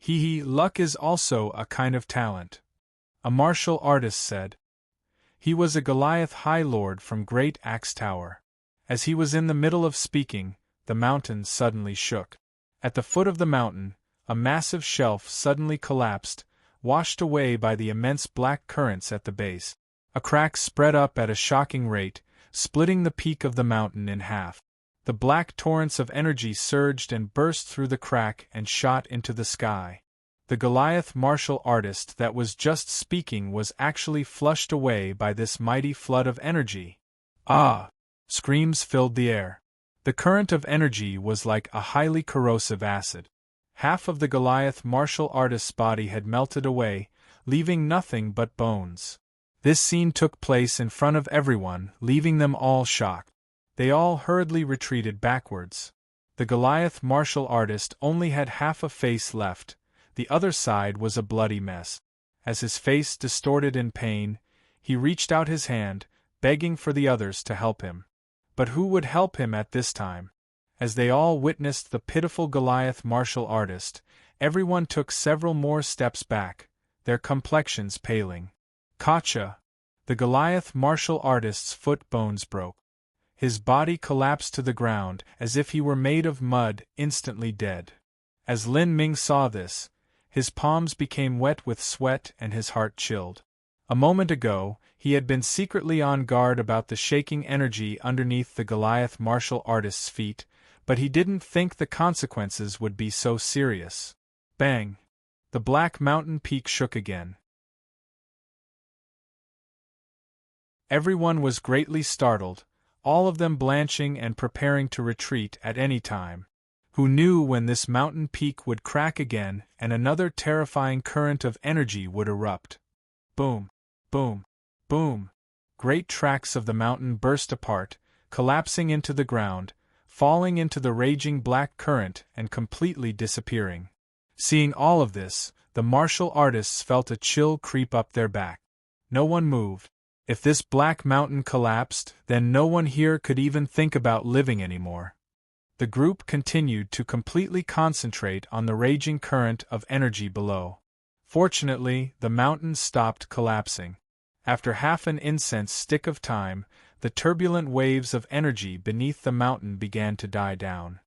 Luck is also a kind of talent," a martial artist said. He was a Goliath High Lord from Great Axe Tower. As he was in the middle of speaking, the mountain suddenly shook. At the foot of the mountain, a massive shelf suddenly collapsed, washed away by the immense black currents at the base. A crack spread up at a shocking rate, splitting the peak of the mountain in half. The black torrents of energy surged and burst through the crack and shot into the sky. The Goliath martial artist that was just speaking was actually flushed away by this mighty flood of energy. Ah! Screams filled the air. The current of energy was like a highly corrosive acid. Half of the Goliath martial artist's body had melted away, leaving nothing but bones. This scene took place in front of everyone, leaving them all shocked. They all hurriedly retreated backwards. The Goliath martial artist only had half a face left, the other side was a bloody mess. As his face distorted in pain, he reached out his hand, begging for the others to help him. But who would help him at this time? As they all witnessed the pitiful Goliath martial artist, everyone took several more steps back, their complexions paling. Kacha! The Goliath martial artist's foot bones broke. His body collapsed to the ground as if he were made of mud, instantly dead. As Lin Ming saw this, his palms became wet with sweat and his heart chilled. A moment ago, he had been secretly on guard about the shaking energy underneath the Goliath martial artist's feet, but he didn't think the consequences would be so serious. Bang! The black mountain peak shook again. Everyone was greatly startled, all of them blanching and preparing to retreat at any time. Who knew when this mountain peak would crack again and another terrifying current of energy would erupt? Boom! Boom! Boom! Great tracts of the mountain burst apart, collapsing into the ground, falling into the raging black current and completely disappearing. Seeing all of this, the martial artists felt a chill creep up their back. No one moved. If this black mountain collapsed, then no one here could even think about living anymore. The group continued to completely concentrate on the raging current of energy below. Fortunately, the mountain stopped collapsing. After half an incense stick of time, the turbulent waves of energy beneath the mountain began to die down.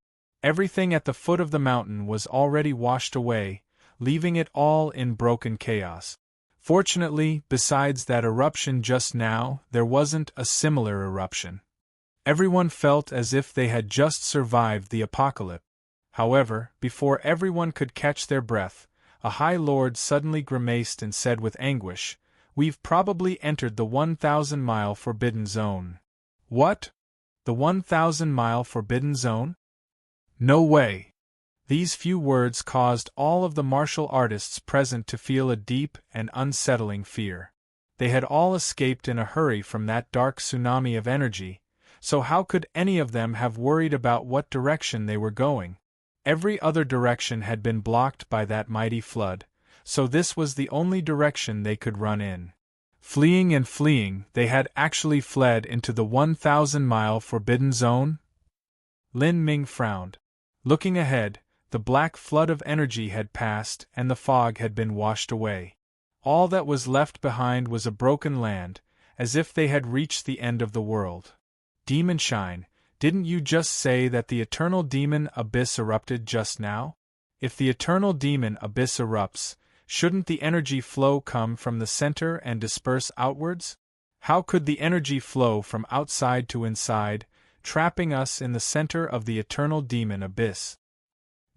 Everything at the foot of the mountain was already washed away, leaving it all in broken chaos. Fortunately, besides that eruption just now, there wasn't a similar eruption. Everyone felt as if they had just survived the apocalypse. However, before everyone could catch their breath, a High Lord suddenly grimaced and said with anguish, "We've probably entered the 1,000-mile Forbidden Zone." What? The 1,000-mile Forbidden Zone? No way! These few words caused all of the martial artists present to feel a deep and unsettling fear. They had all escaped in a hurry from that dark tsunami of energy, so how could any of them have worried about what direction they were going? Every other direction had been blocked by that mighty flood, so this was the only direction they could run in. Fleeing and fleeing, they had actually fled into the 1,000-mile Forbidden Zone? Lin Ming frowned. Looking ahead, the black flood of energy had passed and the fog had been washed away. All that was left behind was a broken land, as if they had reached the end of the world. Demon Shine, didn't you just say that the eternal demon abyss erupted just now? If the eternal demon abyss erupts, shouldn't the energy flow come from the center and disperse outwards? How could the energy flow from outside to inside, trapping us in the center of the eternal demon abyss?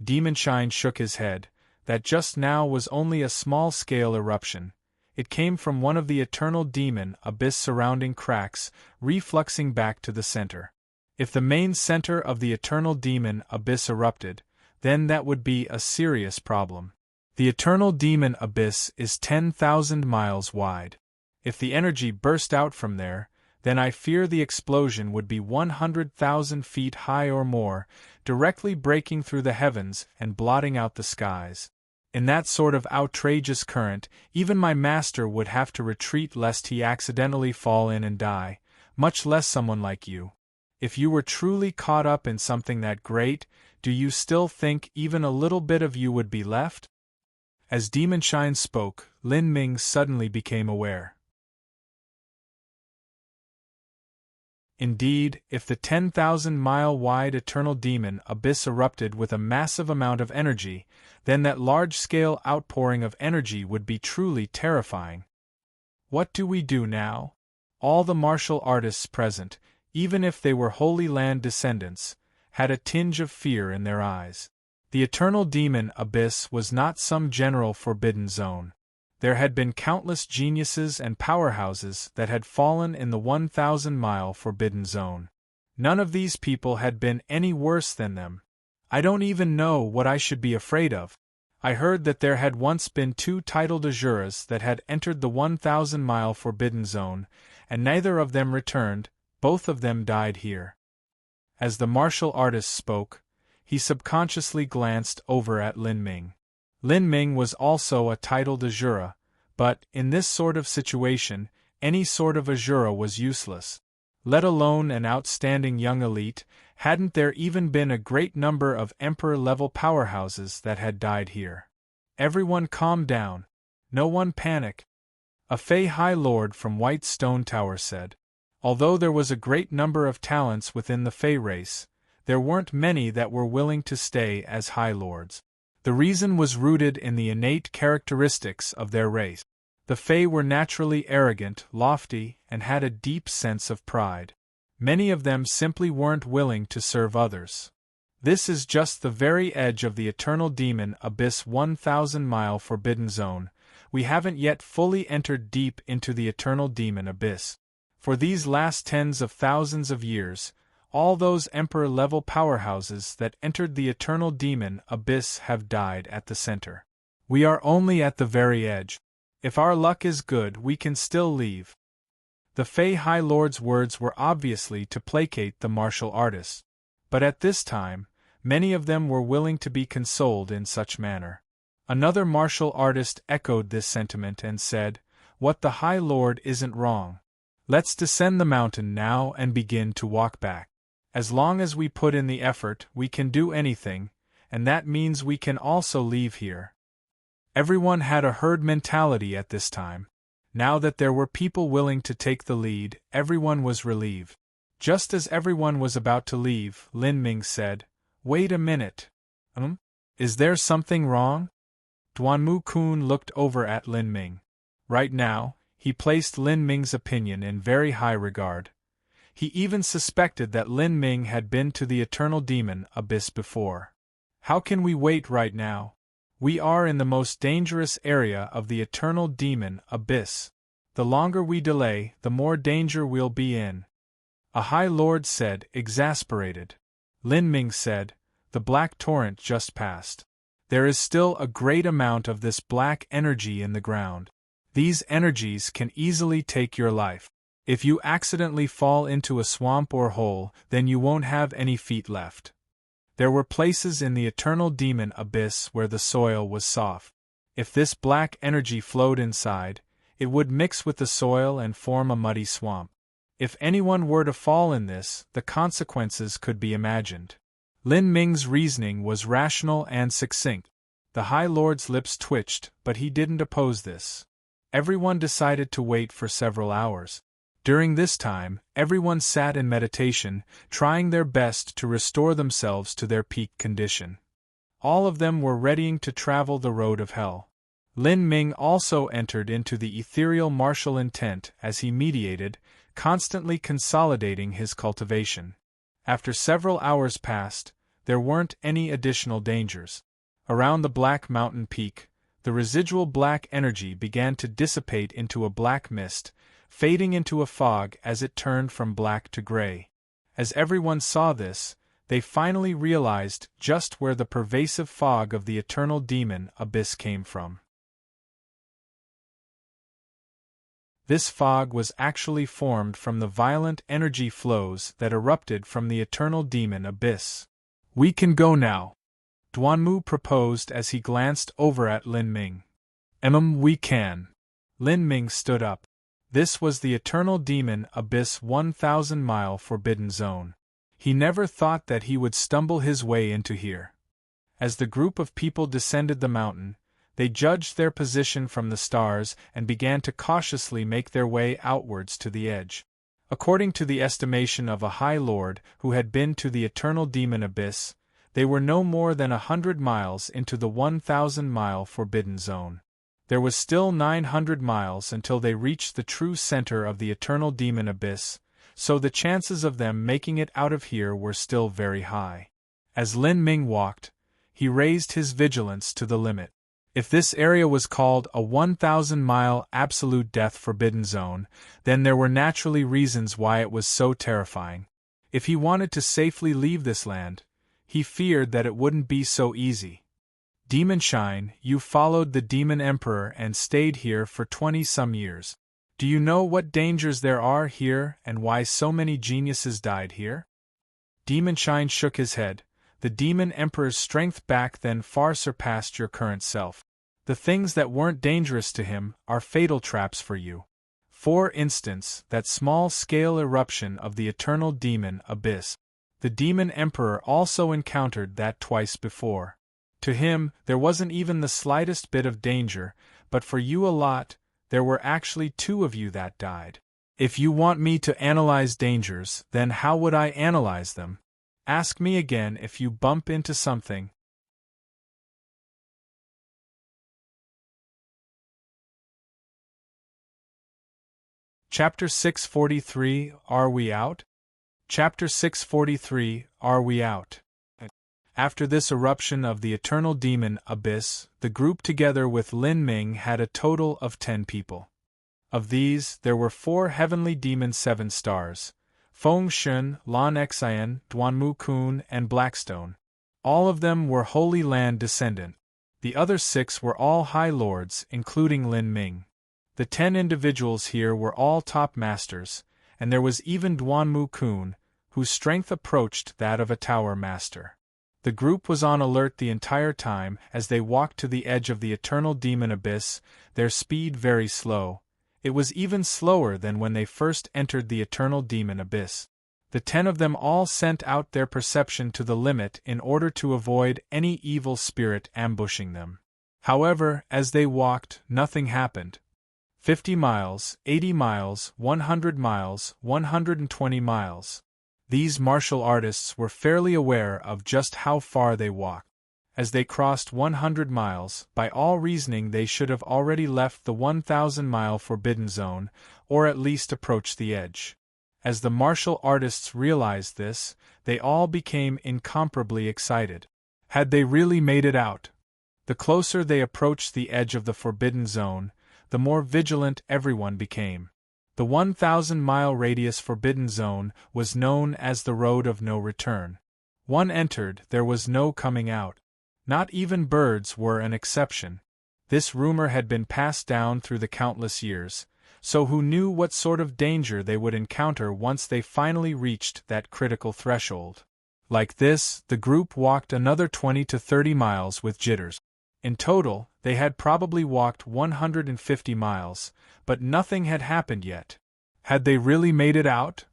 Demon Shine shook his head. That just now was only a small-scale eruption. It came from one of the eternal demon abyss surrounding cracks, refluxing back to the center. If the main center of the eternal demon abyss erupted, then that would be a serious problem. The eternal demon abyss is 10,000 miles wide. If the energy burst out from there, then I fear the explosion would be 100,000 feet high or more, directly breaking through the heavens and blotting out the skies. In that sort of outrageous current, even my master would have to retreat lest he accidentally fall in and die, much less someone like you. If you were truly caught up in something that great, do you still think even a little bit of you would be left? As Demon Shine spoke, Lin Ming suddenly became aware. Indeed, if the 10,000-mile-wide eternal demon abyss erupted with a massive amount of energy, then that large-scale outpouring of energy would be truly terrifying. What do we do now? All the martial artists present, even if they were Holy Land descendants, had a tinge of fear in their eyes. The eternal demon abyss was not some general forbidden zone. There had been countless geniuses and powerhouses that had fallen in the 1,000-mile forbidden zone. None of these people had been any worse than them. I don't even know what I should be afraid of. I heard that there had once been 2 titled Azuras that had entered the 1,000-mile forbidden zone, and neither of them returned, both of them died here. As the martial artist spoke, he subconsciously glanced over at Lin Ming. Lin Ming was also a titled Azura, but, in this sort of situation, any sort of Azura was useless. Let alone an outstanding young elite, hadn't there even been a great number of Emperor-level powerhouses that had died here? Everyone calm down. No one panic. A Fey High Lord from White Stone Tower said. Although there was a great number of talents within the Fey race, there weren't many that were willing to stay as High Lords. The reason was rooted in the innate characteristics of their race. The Fey were naturally arrogant, lofty, and had a deep sense of pride. Many of them simply weren't willing to serve others. This is just the very edge of the eternal demon abyss 1,000-mile forbidden zone. We haven't yet fully entered deep into the eternal demon abyss. For these last tens of thousands of years, all those Emperor-level powerhouses that entered the eternal demon abyss have died at the center. We are only at the very edge. If our luck is good, we can still leave. The Fey High Lord's words were obviously to placate the martial artists. But at this time, many of them were willing to be consoled in such manner. Another martial artist echoed this sentiment and said, "What the High Lord isn't wrong. Let's descend the mountain now and begin to walk back. As long as we put in the effort, we can do anything, and that means we can also leave here." Everyone had a herd mentality at this time. Now that there were people willing to take the lead, everyone was relieved. Just as everyone was about to leave, Lin Ming said, "Wait a minute. Is there something wrong?" Duanmu Kun looked over at Lin Ming. Right now, he placed Lin Ming's opinion in very high regard. He even suspected that Lin Ming had been to the eternal demon abyss before. How can we wait right now? We are in the most dangerous area of the eternal demon abyss. The longer we delay, the more danger we'll be in. A High Lord said, exasperated. Lin Ming said, "The black torrent just passed. There is still a great amount of this black energy in the ground. These energies can easily take your life. If you accidentally fall into a swamp or hole, then you won't have any feet left." There were places in the eternal demon abyss where the soil was soft. If this black energy flowed inside, it would mix with the soil and form a muddy swamp. If anyone were to fall in this, the consequences could be imagined. Lin Ming's reasoning was rational and succinct. The High Lord's lips twitched, but he didn't oppose this. Everyone decided to wait for several hours. During this time, everyone sat in meditation, trying their best to restore themselves to their peak condition. All of them were readying to travel the road of hell. Lin Ming also entered into the ethereal martial intent as he mediated, constantly consolidating his cultivation. After several hours passed, there weren't any additional dangers. Around the Black Mountain peak, the residual black energy began to dissipate into a black mist, fading into a fog as it turned from black to gray. As everyone saw this, they finally realized just where the pervasive fog of the eternal demon abyss came from. This fog was actually formed from the violent energy flows that erupted from the eternal demon abyss. "We can go now," Duanmu proposed as he glanced over at Lin Ming. We can." Lin Ming stood up. This was the eternal demon abyss 1,000-mile forbidden zone. He never thought that he would stumble his way into here. As the group of people descended the mountain, they judged their position from the stars and began to cautiously make their way outwards to the edge. According to the estimation of a High Lord who had been to the eternal demon abyss, they were no more than 100 miles into the 1,000-mile forbidden zone. There was still 900 miles until they reached the true center of the eternal demon abyss, so the chances of them making it out of here were still very high. As Lin Ming walked, he raised his vigilance to the limit. If this area was called a 1,000-mile absolute death forbidden zone, then there were naturally reasons why it was so terrifying. If he wanted to safely leave this land, he feared that it wouldn't be so easy. "Demon Shine, you followed the Demon Emperor and stayed here for 20-some years. Do you know what dangers there are here and why so many geniuses died here?" Demon Shine shook his head. "The Demon Emperor's strength back then far surpassed your current self. The things that weren't dangerous to him are fatal traps for you. For instance, that small-scale eruption of the eternal demon abyss. The Demon Emperor also encountered that twice before. To him, there wasn't even the slightest bit of danger, but for you a lot, there were actually 2 of you that died. If you want me to analyze dangers, then how would I analyze them? Ask me again if you bump into something." Chapter 643, Are We Out? Chapter 643, Are We Out? After this eruption of the eternal demon abyss, the group together with Lin Ming had a total of 10 people. Of these, there were 4 heavenly demon 7 stars: Feng Shun, Lan Xian, Duanmu Kun, and Blackstone. All of them were Holy Land descendant. The other 6 were all High Lords, including Lin Ming. The 10 individuals here were all top masters, and there was even Duanmu Kun, whose strength approached that of a tower master. The group was on alert the entire time as they walked to the edge of the eternal demon abyss, their speed very slow. It was even slower than when they first entered the eternal demon abyss. The 10 of them all sent out their perception to the limit in order to avoid any evil spirit ambushing them. However, as they walked, nothing happened. 50 miles, 80 miles, 100 miles, 120 miles. These martial artists were fairly aware of just how far they walked. As they crossed 100 miles, by all reasoning they should have already left the 1,000-mile forbidden zone, or at least approached the edge. As the martial artists realized this, they all became incomparably excited. Had they really made it out? The closer they approached the edge of the forbidden zone, the more vigilant everyone became. The 1,000-mile radius forbidden zone was known as the Road of No Return. One entered, there was no coming out. Not even birds were an exception. This rumor had been passed down through the countless years, so who knew what sort of danger they would encounter once they finally reached that critical threshold? Like this, the group walked another 20 to 30 miles with jitters. In total, they had probably walked 150 miles, but nothing had happened yet. Had they really made it out?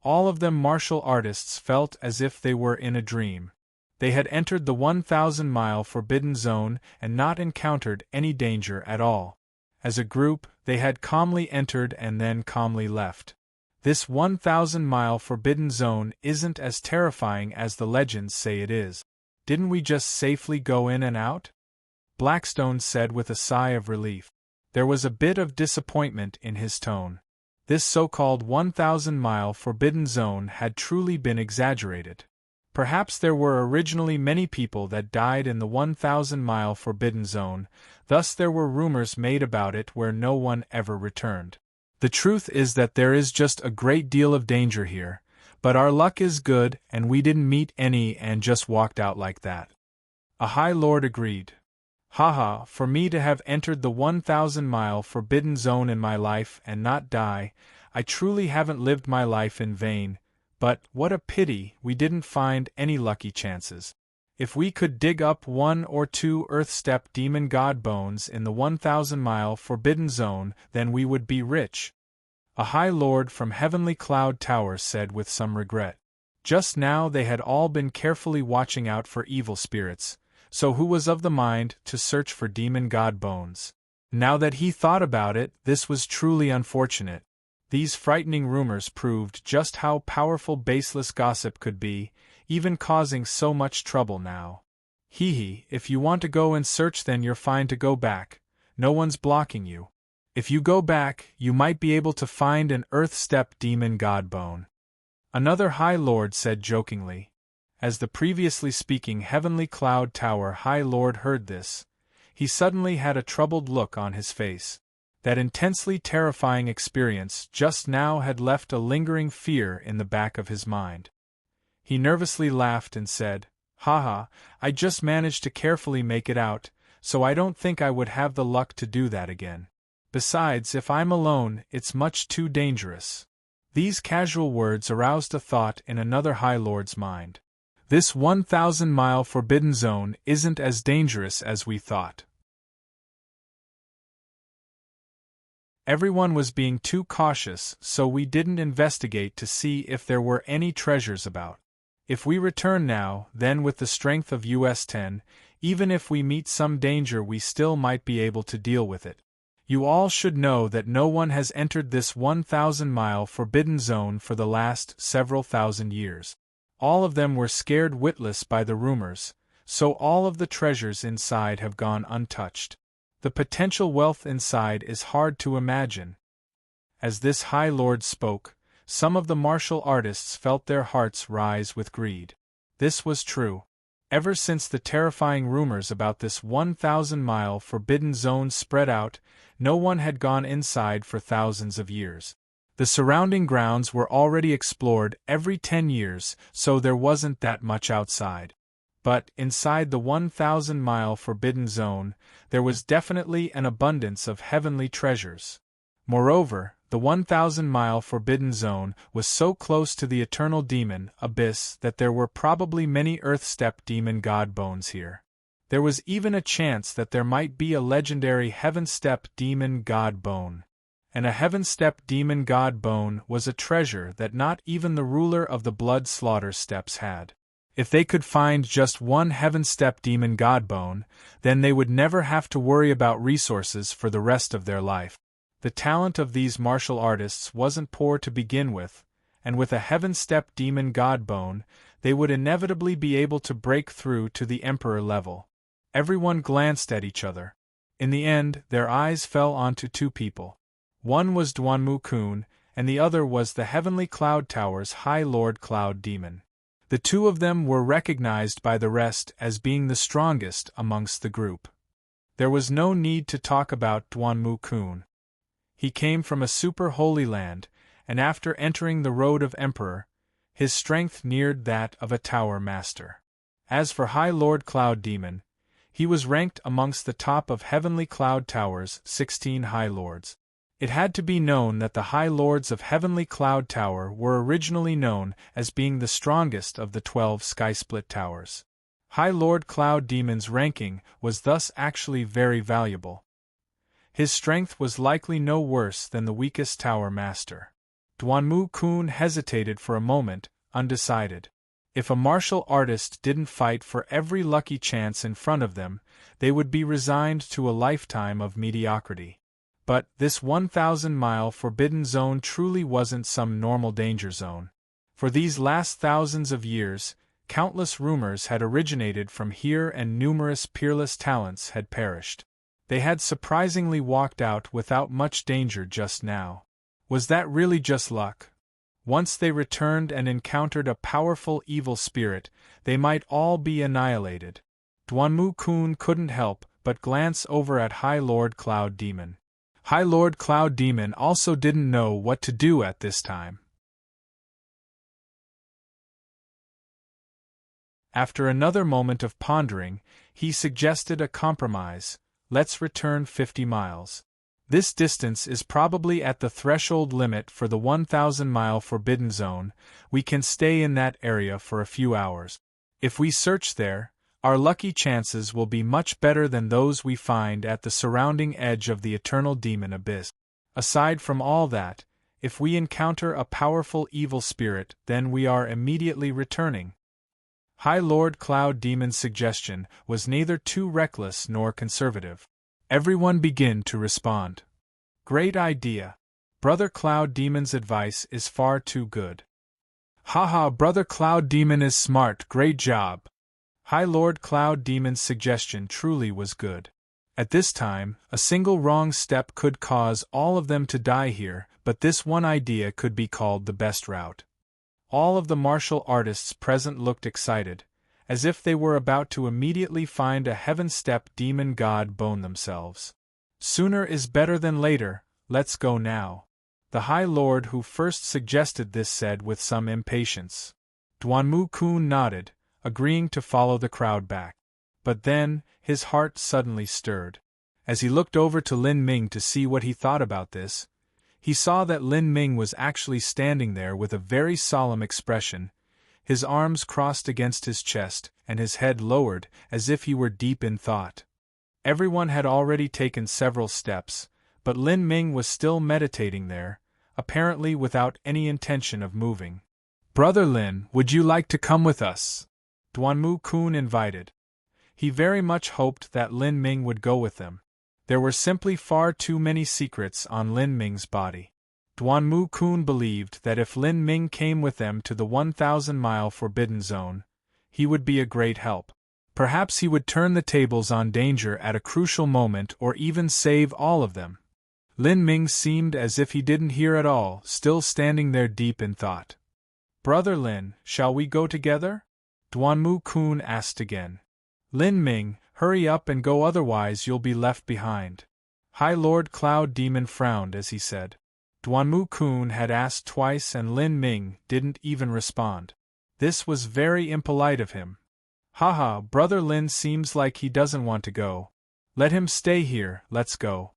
All of them martial artists felt as if they were in a dream. They had entered the 1,000-mile forbidden zone and not encountered any danger at all. As a group, they had calmly entered and then calmly left. This 1,000-mile forbidden zone isn't as terrifying as the legends say it is. Didn't we just safely go in and out? Blackstone said with a sigh of relief. There was a bit of disappointment in his tone. This so-called 1,000-mile forbidden zone had truly been exaggerated. Perhaps there were originally many people that died in the 1,000-mile forbidden zone, thus there were rumors made about it where no one ever returned. The truth is that there is just a great deal of danger here, but our luck is good and we didn't meet any and just walked out like that. A High Lord agreed. Haha, for me to have entered the 1,000-mile forbidden zone in my life and not die, I truly haven't lived my life in vain, but what a pity we didn't find any lucky chances. If we could dig up 1 or 2 Earth-step demon god bones in the 1,000-mile forbidden zone, then we would be rich. A High Lord from Heavenly Cloud Tower said with some regret. Just now they had all been carefully watching out for evil spirits, so who was of the mind to search for demon god bones? Now that he thought about it, this was truly unfortunate. These frightening rumors proved just how powerful baseless gossip could be, even causing so much trouble now. Hee, if you want to go and search then you're fine to go back, no one's blocking you. If you go back, you might be able to find an Earth-step demon god bone. Another High Lord said jokingly. As the previously speaking Heavenly Cloud Tower High Lord heard this, he suddenly had a troubled look on his face. That intensely terrifying experience just now had left a lingering fear in the back of his mind. He nervously laughed and said, Haha, I just managed to carefully make it out, so I don't think I would have the luck to do that again. Besides, if I'm alone, it's much too dangerous. These casual words aroused a thought in another High Lord's mind. This 1,000-mile forbidden zone isn't as dangerous as we thought. Everyone was being too cautious, so we didn't investigate to see if there were any treasures about. If we return now, then with the strength of US-10, even if we meet some danger we still might be able to deal with it. You all should know that no one has entered this 1,000-mile forbidden zone for the last several thousand years. All of them were scared witless by the rumors, so all of the treasures inside have gone untouched. The potential wealth inside is hard to imagine. As this High Lord spoke, some of the martial artists felt their hearts rise with greed. This was true. Ever since the terrifying rumors about this 1,000-mile forbidden zone spread out, no one had gone inside for thousands of years. The surrounding grounds were already explored every 10 years, so there wasn't that much outside. But, inside the 1,000-mile forbidden zone, there was definitely an abundance of heavenly treasures. Moreover, the 1,000-mile forbidden zone was so close to the eternal demon abyss that there were probably many Earth-step demon god bones here. There was even a chance that there might be a legendary Heaven-step demon god bone. And a Heaven-step demon god bone was a treasure that not even the ruler of the blood slaughter steppes had. If they could find just one Heaven-step demon god bone, then they would never have to worry about resources for the rest of their life. The talent of these martial artists wasn't poor to begin with, and with a Heaven-step demon god bone, they would inevitably be able to break through to the Emperor level. Everyone glanced at each other. In the end, their eyes fell onto two people. One was Duanmu-kun, and the other was the Heavenly Cloud Tower's High Lord Cloud Demon. The two of them were recognized by the rest as being the strongest amongst the group. There was no need to talk about Duanmu-kun. He came from a super holy land, and after entering the Road of Emperor, his strength neared that of a Tower Master. As for High Lord Cloud Demon, he was ranked amongst the top of Heavenly Cloud Tower's 16 High Lords. It had to be known that the High Lords of Heavenly Cloud Tower were originally known as being the strongest of the 12 Sky-Split Towers. High Lord Cloud Demon's ranking was thus actually very valuable. His strength was likely no worse than the weakest Tower Master. Duanmu-kun hesitated for a moment, undecided. If a martial artist didn't fight for every lucky chance in front of them, they would be resigned to a lifetime of mediocrity. But this 1,000-mile forbidden zone truly wasn't some normal danger zone. For these last thousands of years, countless rumors had originated from here and numerous peerless talents had perished. They had surprisingly walked out without much danger just now. Was that really just luck? Once they returned and encountered a powerful evil spirit, they might all be annihilated. Duanmu-kun couldn't help but glance over at High Lord Cloud Demon. High Lord Cloud Demon also didn't know what to do at this time. After another moment of pondering, he suggested a compromise. Let's return 50 miles. This distance is probably at the threshold limit for the 1,000-mile forbidden zone. We can stay in that area for a few hours. If we search there, our lucky chances will be much better than those we find at the surrounding edge of the eternal demon abyss. Aside from all that, if we encounter a powerful evil spirit, then we are immediately returning. High Lord Cloud Demon's suggestion was neither too reckless nor conservative. Everyone began to respond. Great idea. Brother Cloud Demon's advice is far too good. Haha, Brother Cloud Demon is smart, great job. High Lord Cloud Demon's suggestion truly was good. At this time, a single wrong step could cause all of them to die here, but this one idea could be called the best route. All of the martial artists present looked excited, as if they were about to immediately find a heaven-step demon god bone themselves. Sooner is better than later, let's go now. The High Lord who first suggested this said with some impatience. Duanmu-kun nodded, agreeing to follow the crowd back. But then, his heart suddenly stirred. As he looked over to Lin Ming to see what he thought about this, he saw that Lin Ming was actually standing there with a very solemn expression, his arms crossed against his chest and his head lowered as if he were deep in thought. Everyone had already taken several steps, but Lin Ming was still meditating there, apparently without any intention of moving. Brother Lin, would you like to come with us? Duanmu-kun invited. He very much hoped that Lin Ming would go with them. There were simply far too many secrets on Lin Ming's body. Duanmu-kun believed that if Lin Ming came with them to the 1,000-mile forbidden zone, he would be a great help. Perhaps he would turn the tables on danger at a crucial moment or even save all of them. Lin Ming seemed as if he didn't hear at all, still standing there deep in thought. Brother Lin, shall we go together? Duanmu-kun asked again. Lin Ming, hurry up and go, otherwise you'll be left behind. High Lord Cloud Demon frowned as he said. Duanmu-kun had asked twice and Lin Ming didn't even respond. This was very impolite of him. Haha, Brother Lin seems like he doesn't want to go. Let him stay here, let's go.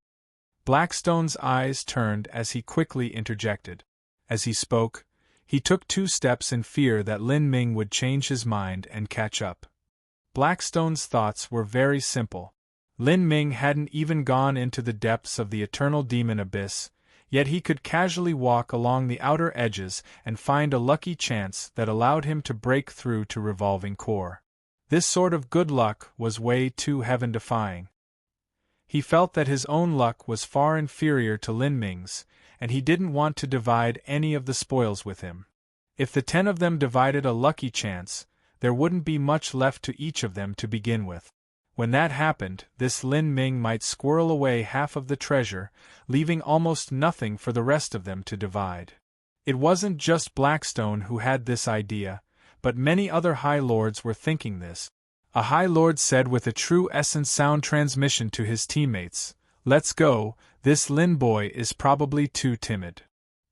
Blackstone's eyes turned as he quickly interjected. As he spoke, he took 2 steps in fear that Lin Ming would change his mind and catch up. Blackstone's thoughts were very simple. Lin Ming hadn't even gone into the depths of the eternal demon abyss, yet he could casually walk along the outer edges and find a lucky chance that allowed him to break through to revolving core. This sort of good luck was way too heaven-defying. He felt that his own luck was far inferior to Lin Ming's, and he didn't want to divide any of the spoils with him. If the 10 of them divided a lucky chance, there wouldn't be much left to each of them to begin with. When that happened, this Lin Ming might squirrel away half of the treasure, leaving almost nothing for the rest of them to divide. It wasn't just Blackstone who had this idea, but many other High Lords were thinking this. A High Lord said with a true essence sound transmission to his teammates, "Let's go, this Lin boy is probably too timid."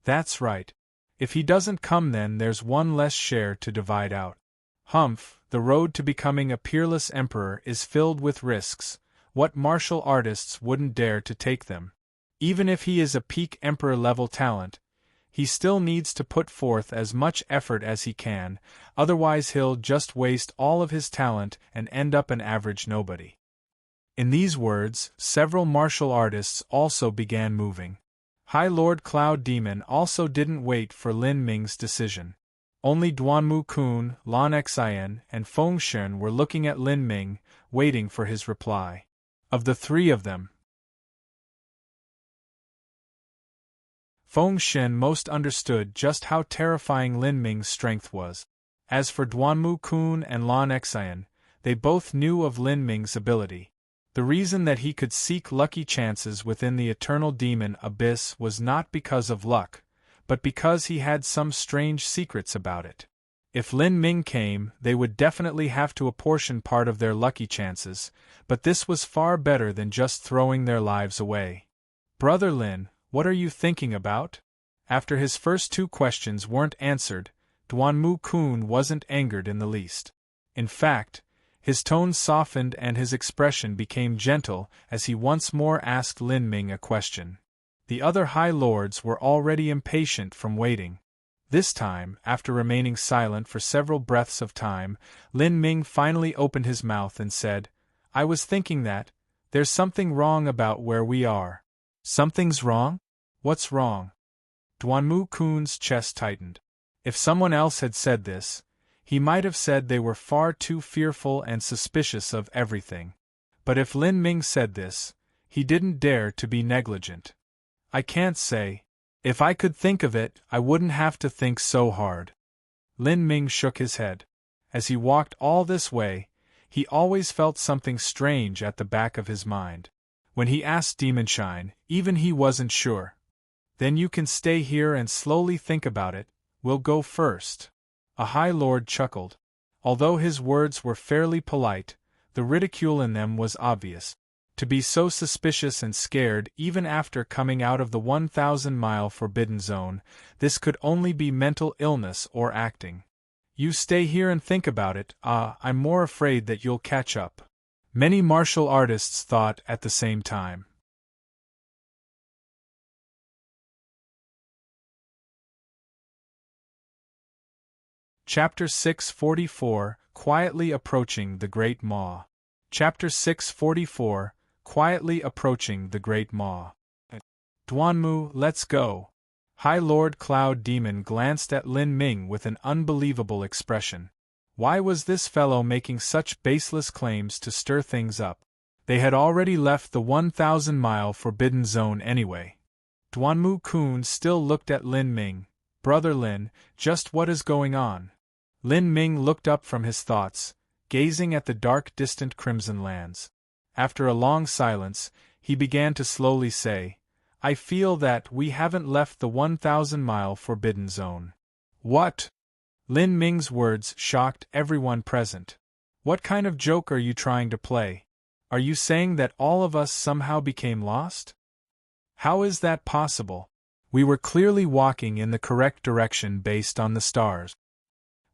That's right. If he doesn't come, then there's one less share to divide out. Humph, the road to becoming a peerless emperor is filled with risks. What martial artists wouldn't dare to take them? Even if he is a peak emperor-level talent, he still needs to put forth as much effort as he can, otherwise he'll just waste all of his talent and end up an average nobody. In these words, several martial artists also began moving. High Lord Cloud Demon also didn't wait for Lin Ming's decision. Only Duanmu-kun, Lan Xian, and Feng Shen were looking at Lin Ming, waiting for his reply. Of the 3 of them, Feng Shen most understood just how terrifying Lin Ming's strength was. As for Duanmu Kun and Lan Xian, they both knew of Lin Ming's ability. The reason that he could seek lucky chances within the eternal demon abyss was not because of luck, but because he had some strange secrets about it. If Lin Ming came, they would definitely have to apportion part of their lucky chances, but this was far better than just throwing their lives away. Brother Lin, what are you thinking about? After his first two questions weren't answered, Duanmu Kun wasn't angered in the least. In fact, his tone softened and his expression became gentle as he once more asked Lin Ming a question. The other High Lords were already impatient from waiting. This time, after remaining silent for several breaths of time, Lin Ming finally opened his mouth and said, "I was thinking that, there's something wrong about where we are." "Something's wrong? What's wrong?" Duanmu Kun's chest tightened. If someone else had said this, he might have said they were far too fearful and suspicious of everything. But if Lin Ming said this, he didn't dare to be negligent. "I can't say. If I could think of it, I wouldn't have to think so hard." Lin Ming shook his head. As he walked all this way, he always felt something strange at the back of his mind. When he asked Demonshine, even he wasn't sure. "Then you can stay here and slowly think about it, we'll go first." A High Lord chuckled. Although his words were fairly polite, the ridicule in them was obvious. To be so suspicious and scared even after coming out of the 1,000-mile forbidden zone, this could only be mental illness or acting. "You stay here and think about it. I'm more afraid that you'll catch up." Many martial artists thought at the same time. Chapter 644, Quietly Approaching the Great Maw. Chapter 644, Quietly Approaching the Great Maw. "Duanmu, let's go." High Lord Cloud Demon glanced at Lin Ming with an unbelievable expression. Why was this fellow making such baseless claims to stir things up? They had already left the 1,000-mile forbidden zone anyway. Duanmu Kun still looked at Lin Ming. "Brother Lin, just what is going on?" Lin Ming looked up from his thoughts, gazing at the dark distant crimson lands. After a long silence, he began to slowly say, "I feel that we haven't left the 1,000-mile forbidden zone." "What?" Lin Ming's words shocked everyone present. "What kind of joke are you trying to play? Are you saying that all of us somehow became lost? How is that possible? We were clearly walking in the correct direction based on the stars."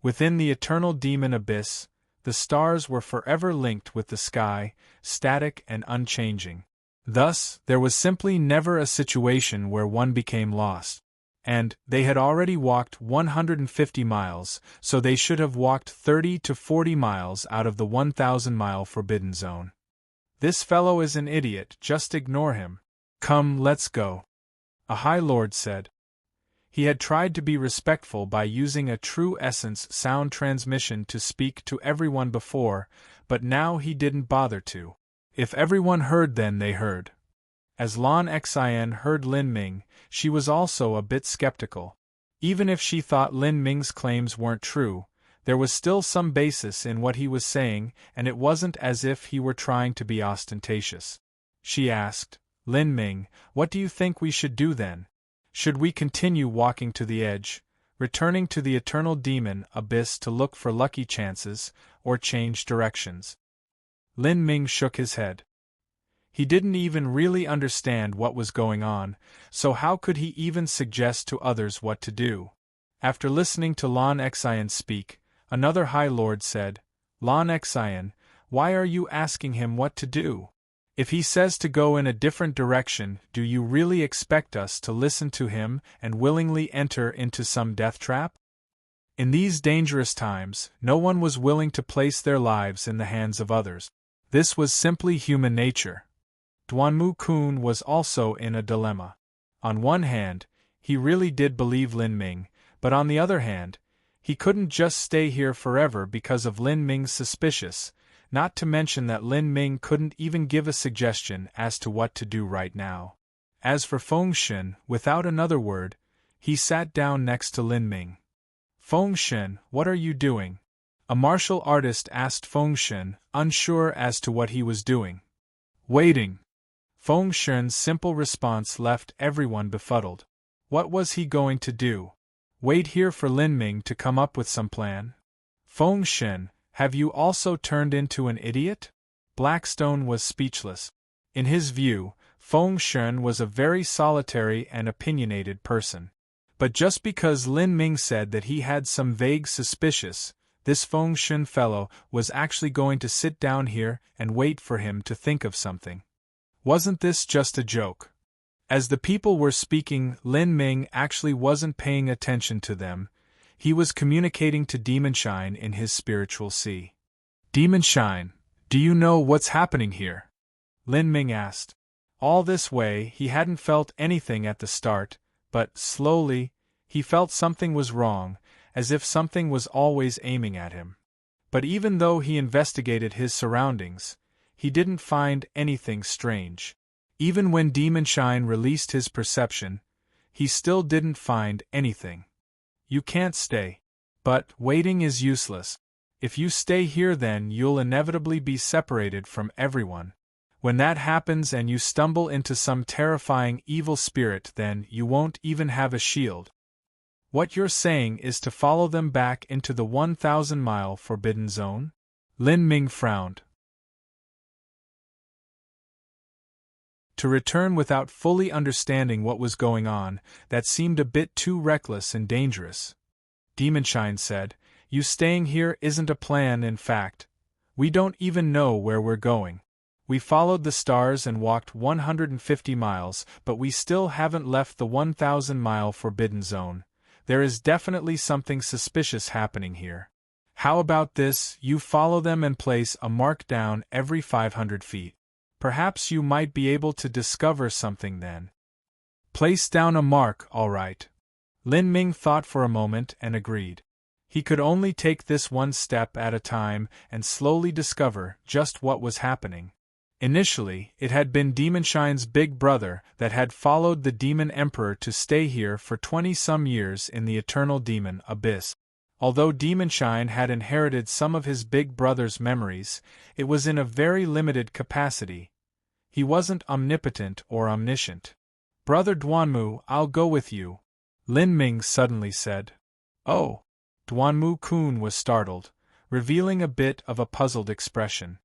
Within the eternal demon abyss, the stars were forever linked with the sky, static and unchanging. Thus, there was simply never a situation where one became lost. And, they had already walked 150 miles, so they should have walked 30 to 40 miles out of the 1,000-mile forbidden zone. "This fellow is an idiot, just ignore him. Come, let's go," a High Lord said. He had tried to be respectful by using a true essence sound transmission to speak to everyone before, but now he didn't bother to. If everyone heard, then they heard. As Lan Xian heard Lin Ming, she was also a bit skeptical. Even if she thought Lin Ming's claims weren't true, there was still some basis in what he was saying, and it wasn't as if he were trying to be ostentatious. She asked, "Lin Ming, what do you think we should do then? Should we continue walking to the edge, returning to the eternal demon abyss to look for lucky chances, or change directions?" Lin Ming shook his head. He didn't even really understand what was going on, so how could he even suggest to others what to do? After listening to Lan Xian speak, another High Lord said, "Lan Xian, why are you asking him what to do? If he says to go in a different direction, do you really expect us to listen to him and willingly enter into some death trap?" In these dangerous times, no one was willing to place their lives in the hands of others. This was simply human nature. Duanmu Kun was also in a dilemma. On one hand, he really did believe Lin Ming, but on the other hand, he couldn't just stay here forever because of Lin Ming's suspicious, not to mention that Lin Ming couldn't even give a suggestion as to what to do right now. As for Feng Shen, without another word, he sat down next to Lin Ming. Feng Shen, what are you doing? A martial artist asked Feng Shen, unsure as to what he was doing. Waiting. Feng Shen's simple response left everyone befuddled. What was he going to do? Wait here for Lin Ming to come up with some plan? Feng Shen, have you also turned into an idiot? Blackstone was speechless. In his view, Feng Shen was a very solitary and opinionated person. But just because Lin Ming said that he had some vague suspicious, this Feng Shen fellow was actually going to sit down here and wait for him to think of something. Wasn't this just a joke? As the people were speaking, Lin Ming actually wasn't paying attention to them. He was communicating to Demonshine in his spiritual sea. Demonshine, do you know what's happening here? Lin Ming asked. All this way, he hadn't felt anything at the start, but, slowly, he felt something was wrong, as if something was always aiming at him. But even though he investigated his surroundings, he didn't find anything strange. Even when Demonshine released his perception, he still didn't find anything. You can't stay. But waiting is useless. If you stay here, then you'll inevitably be separated from everyone. When that happens and you stumble into some terrifying evil spirit, then you won't even have a shield. What you're saying is to follow them back into the 1,000-mile forbidden zone? Lin Ming frowned. To return without fully understanding what was going on, that seemed a bit too reckless and dangerous. Demonshine said, You staying here isn't a plan. In fact, we don't even know where we're going. We followed the stars and walked 150 miles, but we still haven't left the 1,000-mile forbidden zone. There is definitely something suspicious happening here. How about this, you follow them and place a mark down every 500 feet. Perhaps you might be able to discover something then. Place down a mark, all right. Lin Ming thought for a moment and agreed. He could only take this one step at a time and slowly discover just what was happening. Initially, it had been Demonshine's big brother that had followed the Demon Emperor to stay here for 20-some years in the Eternal Demon Abyss. Although Demonshine had inherited some of his big brother's memories, it was in a very limited capacity. He wasn't omnipotent or omniscient. Brother Duanmu, I'll go with you, Lin Ming suddenly said. Oh! Duanmu-kun was startled, revealing a bit of a puzzled expression.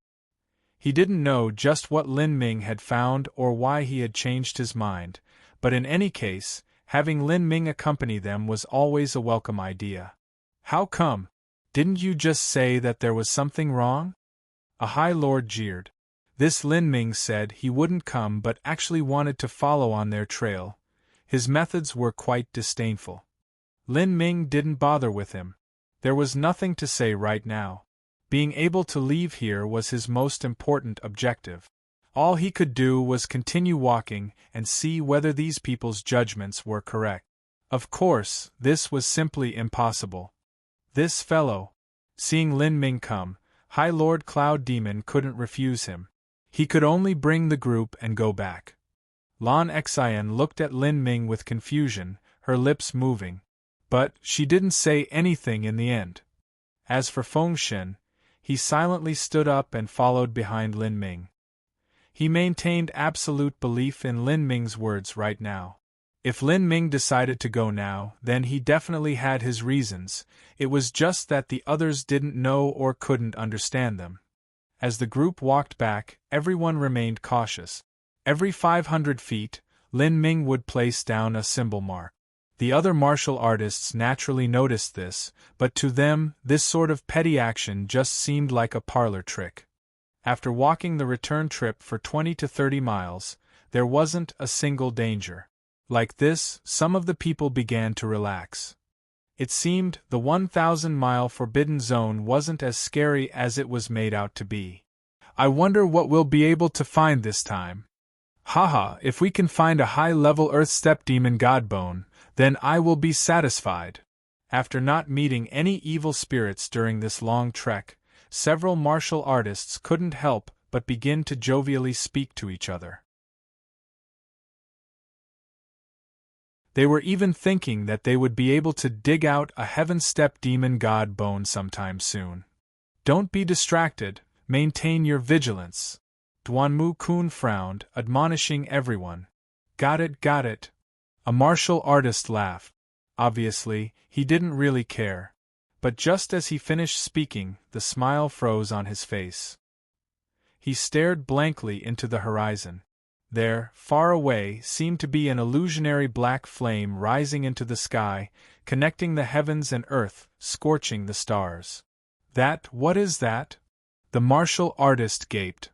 He didn't know just what Lin Ming had found or why he had changed his mind, but in any case, having Lin Ming accompany them was always a welcome idea. How come? Didn't you just say that there was something wrong? A High Lord jeered. This Lin Ming said he wouldn't come but actually wanted to follow on their trail. His methods were quite disdainful. Lin Ming didn't bother with him. There was nothing to say right now. Being able to leave here was his most important objective. All he could do was continue walking and see whether these people's judgments were correct. Of course, this was simply impossible. This fellow. Seeing Lin Ming come, High Lord Cloud Demon couldn't refuse him. He could only bring the group and go back. Lan Xian looked at Lin Ming with confusion, her lips moving. But she didn't say anything in the end. As for Feng Shen, he silently stood up and followed behind Lin Ming. He maintained absolute belief in Lin Ming's words right now. If Lin Ming decided to go now, then he definitely had his reasons. It was just that the others didn't know or couldn't understand them. As the group walked back, everyone remained cautious. Every 500 feet, Lin Ming would place down a symbol mark. The other martial artists naturally noticed this, but to them, this sort of petty action just seemed like a parlor trick. After walking the return trip for 20 to 30 miles, there wasn't a single danger. Like this, some of the people began to relax. It seemed the 1,000-mile forbidden zone wasn't as scary as it was made out to be. I wonder what we'll be able to find this time. Haha, if we can find a high-level Earth Step Demon Godbone, then I will be satisfied. After not meeting any evil spirits during this long trek, several martial artists couldn't help but begin to jovially speak to each other. They were even thinking that they would be able to dig out a heaven-step demon god bone sometime soon. Don't be distracted, maintain your vigilance. Duanmu-kun frowned, admonishing everyone. Got it, got it. A martial artist laughed. Obviously, he didn't really care. But just as he finished speaking, the smile froze on his face. He stared blankly into the horizon. There, far away, seemed to be an illusionary black flame rising into the sky, connecting the heavens and earth, scorching the stars. What is that? The martial artist gaped.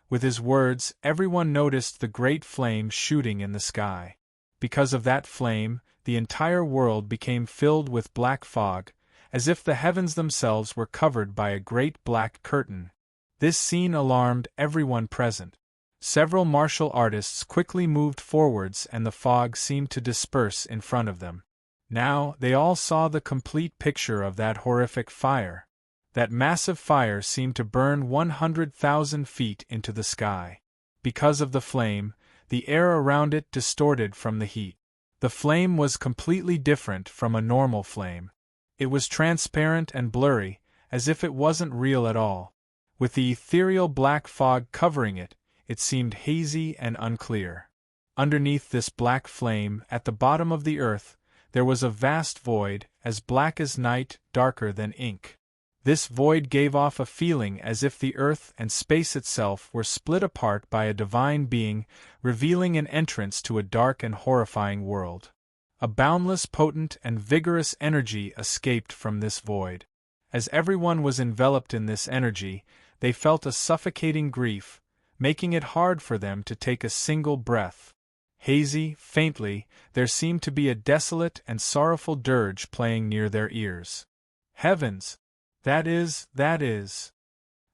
With his words, everyone noticed the great flame shooting in the sky. Because of that flame, the entire world became filled with black fog, as if the heavens themselves were covered by a great black curtain. This scene alarmed everyone present. Several martial artists quickly moved forwards and the fog seemed to disperse in front of them. Now, they all saw the complete picture of that horrific fire. That massive fire seemed to burn 100,000 feet into the sky. Because of the flame, the air around it distorted from the heat. The flame was completely different from a normal flame. It was transparent and blurry, as if it wasn't real at all. With the ethereal black fog covering it, it seemed hazy and unclear. Underneath this black flame, at the bottom of the earth, there was a vast void, as black as night, darker than ink. This void gave off a feeling as if the earth and space itself were split apart by a divine being, revealing an entrance to a dark and horrifying world. A boundless, potent, and vigorous energy escaped from this void. As everyone was enveloped in this energy, they felt a suffocating grief, making it hard for them to take a single breath. Hazy, faintly, there seemed to be a desolate and sorrowful dirge playing near their ears. Heavens! That is.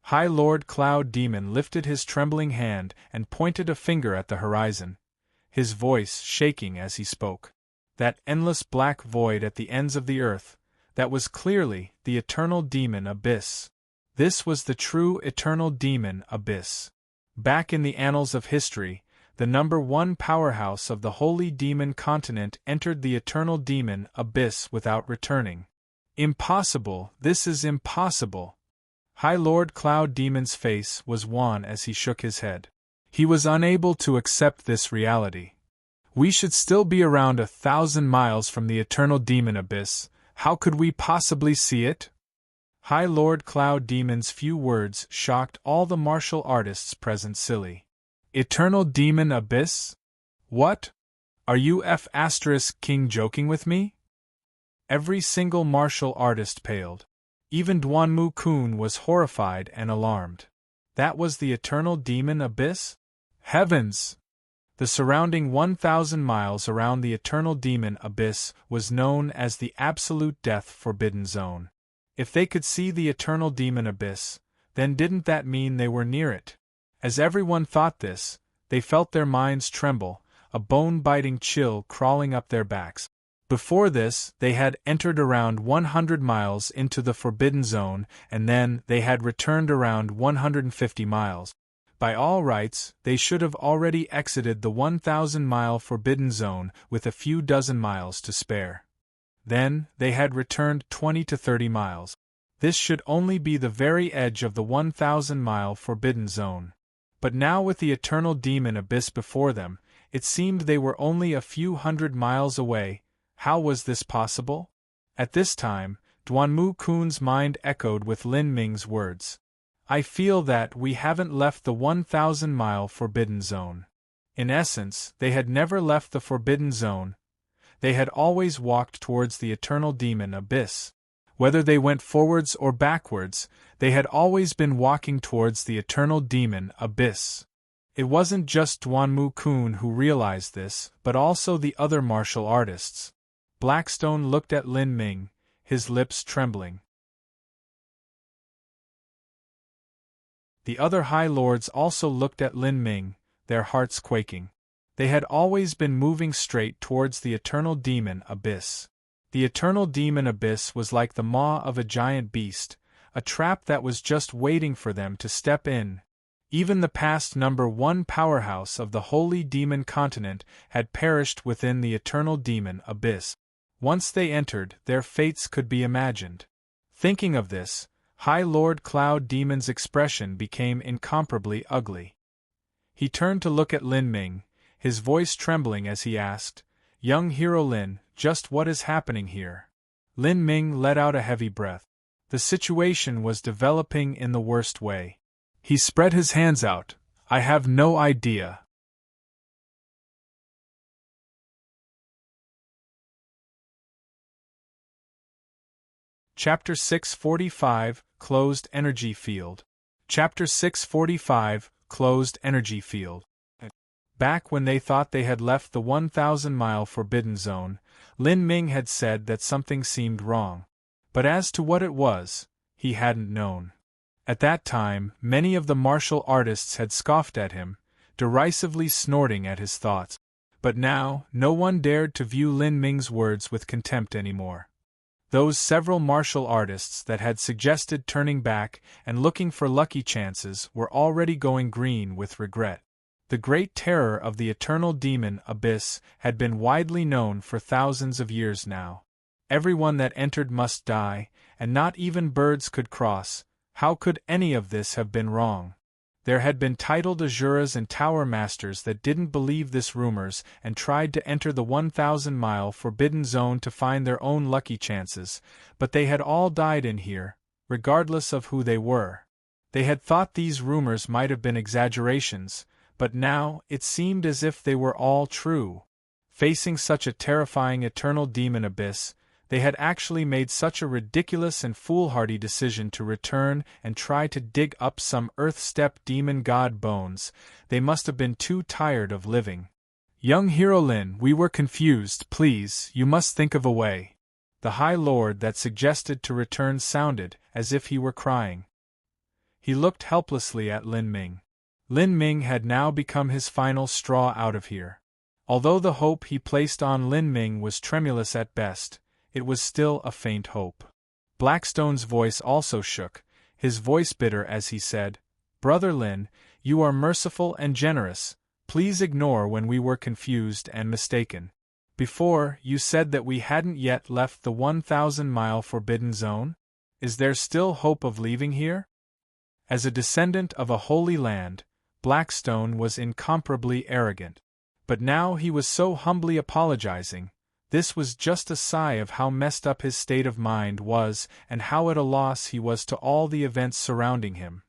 High Lord Cloud Demon lifted his trembling hand and pointed a finger at the horizon, his voice shaking as he spoke. That endless black void at the ends of the earth, that was clearly the eternal demon abyss. This was the true eternal demon abyss. Back in the annals of history, the #1 powerhouse of the holy demon continent entered the eternal demon abyss without returning. Impossible, this is impossible. High Lord Cloud Demon's face was wan as he shook his head. He was unable to accept this reality. We should still be around 1,000 miles from the eternal demon abyss. How could we possibly see it? High Lord Cloud Demon's few words shocked all the martial artists present silly. Eternal demon abyss? What? Are you King joking with me? Every single martial artist paled. Even Duanmu-kun was horrified and alarmed. That was the eternal demon abyss? Heavens! The surrounding 1,000 miles around the eternal demon abyss was known as the absolute death forbidden zone. If they could see the eternal demon abyss, then didn't that mean they were near it? As everyone thought this, they felt their minds tremble, a bone-biting chill crawling up their backs. Before this, they had entered around 100 miles into the forbidden zone, and then they had returned around 150 miles. By all rights, they should have already exited the 1,000-mile forbidden zone with a few dozen miles to spare. Then, they had returned 20 to 30 miles. This should only be the very edge of the 1,000-mile forbidden zone. But now with the eternal demon abyss before them, it seemed they were only a few hundred miles away. How was this possible? At this time, Duanmu-kun's mind echoed with Lin Ming's words. I feel that we haven't left the 1,000-mile forbidden zone. In essence, they had never left the forbidden zone. They had always walked towards the eternal demon abyss. Whether they went forwards or backwards, they had always been walking towards the eternal demon abyss. It wasn't just Duanmu-kun who realized this, but also the other martial artists. Blackstone looked at Lin Ming, his lips trembling. The other High Lords also looked at Lin Ming, their hearts quaking. They had always been moving straight towards the eternal demon abyss. The eternal demon abyss was like the maw of a giant beast, a trap that was just waiting for them to step in. Even the past #1 powerhouse of the holy demon continent had perished within the eternal demon abyss. Once they entered, their fates could be imagined. Thinking of this, High Lord Cloud Demon's expression became incomparably ugly. He turned to look at Lin Ming, his voice trembling as he asked, "Young hero Lin, just what is happening here?" Lin Ming let out a heavy breath. The situation was developing in the worst way. He spread his hands out. "I have no idea." Chapter 645, Closed Energy Field. Chapter 645, Closed Energy Field. Back when they thought they had left the 1,000-mile Forbidden Zone, Lin Ming had said that something seemed wrong. But as to what it was, he hadn't known. At that time, many of the martial artists had scoffed at him, derisively snorting at his thoughts. But now, no one dared to view Lin Ming's words with contempt anymore. Those several martial artists that had suggested turning back and looking for lucky chances were already going green with regret. The great terror of the eternal demon abyss had been widely known for thousands of years now. Everyone that entered must die, and not even birds could cross. How could any of this have been wrong? There had been titled Azuras and Tower Masters that didn't believe this rumors and tried to enter the 1,000-mile Forbidden Zone to find their own lucky chances, but they had all died in here, regardless of who they were. They had thought these rumors might have been exaggerations, but now it seemed as if they were all true. Facing such a terrifying eternal demon abyss, they had actually made such a ridiculous and foolhardy decision to return and try to dig up some earth-step demon god bones. They must have been too tired of living. "Young hero Lin, we were confused, please, you must think of a way." The High Lord that suggested to return sounded as if he were crying. He looked helplessly at Lin Ming. Lin Ming had now become his final straw out of here. Although the hope he placed on Lin Ming was tremulous at best, it was still a faint hope. Blackstone's voice also shook, his voice bitter as he said, "Brother Lin, you are merciful and generous, please ignore when we were confused and mistaken. Before, you said that we hadn't yet left the 1,000-mile Forbidden Zone? Is there still hope of leaving here?" As a descendant of a holy land, Blackstone was incomparably arrogant. But now he was so humbly apologizing. This was just a sigh of how messed up his state of mind was and how at a loss he was to all the events surrounding him.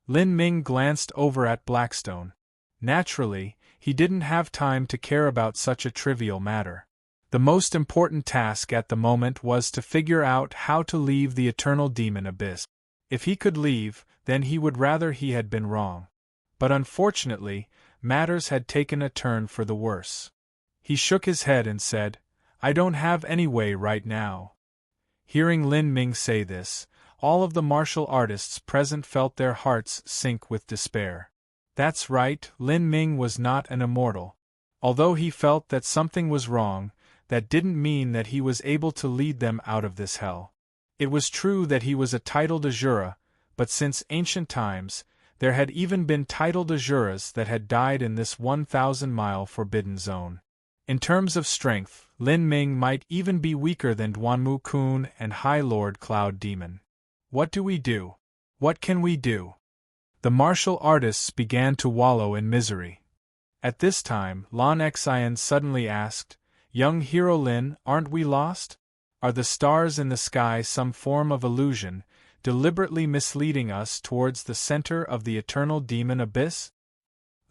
Lin Ming glanced over at Blackstone. Naturally, he didn't have time to care about such a trivial matter. The most important task at the moment was to figure out how to leave the eternal demon abyss. If he could leave, then he would rather he had been wrong. But unfortunately, matters had taken a turn for the worse. He shook his head and said, "I don't have any way right now." Hearing Lin Ming say this, all of the martial artists present felt their hearts sink with despair. That's right, Lin Ming was not an immortal. Although he felt that something was wrong, that didn't mean that he was able to lead them out of this hell. It was true that he was a titled Azura, but since ancient times, there had even been titled Azuras that had died in this 1,000-mile Forbidden Zone. In terms of strength, Lin Ming might even be weaker than Duanmu Kun and High Lord Cloud Demon. What do we do? What can we do? The martial artists began to wallow in misery. At this time, Lon Xian suddenly asked, "Young hero Lin, aren't we lost? Are the stars in the sky some form of illusion, deliberately misleading us towards the center of the eternal demon abyss?"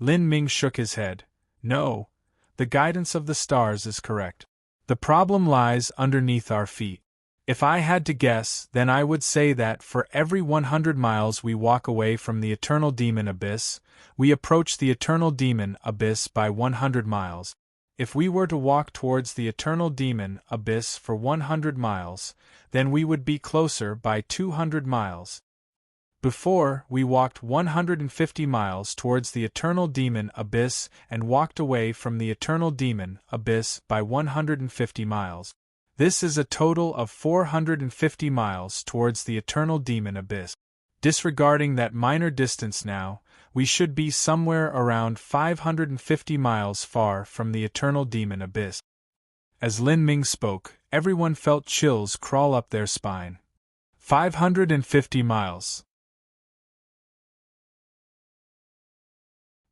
Lin Ming shook his head. "No, the guidance of the stars is correct. The problem lies underneath our feet. If I had to guess, then I would say that for every 100 miles we walk away from the eternal demon abyss, we approach the eternal demon abyss by 100 miles. If we were to walk towards the eternal demon abyss for 100 miles, then we would be closer by 200 miles. Before, we walked 150 miles towards the eternal demon abyss and walked away from the eternal demon abyss by 150 miles. This is a total of 450 miles towards the eternal demon abyss. Disregarding that minor distance now, We should be somewhere around 550 miles far from the eternal demon abyss. As Lin Ming spoke, everyone felt chills crawl up their spine. 550 miles.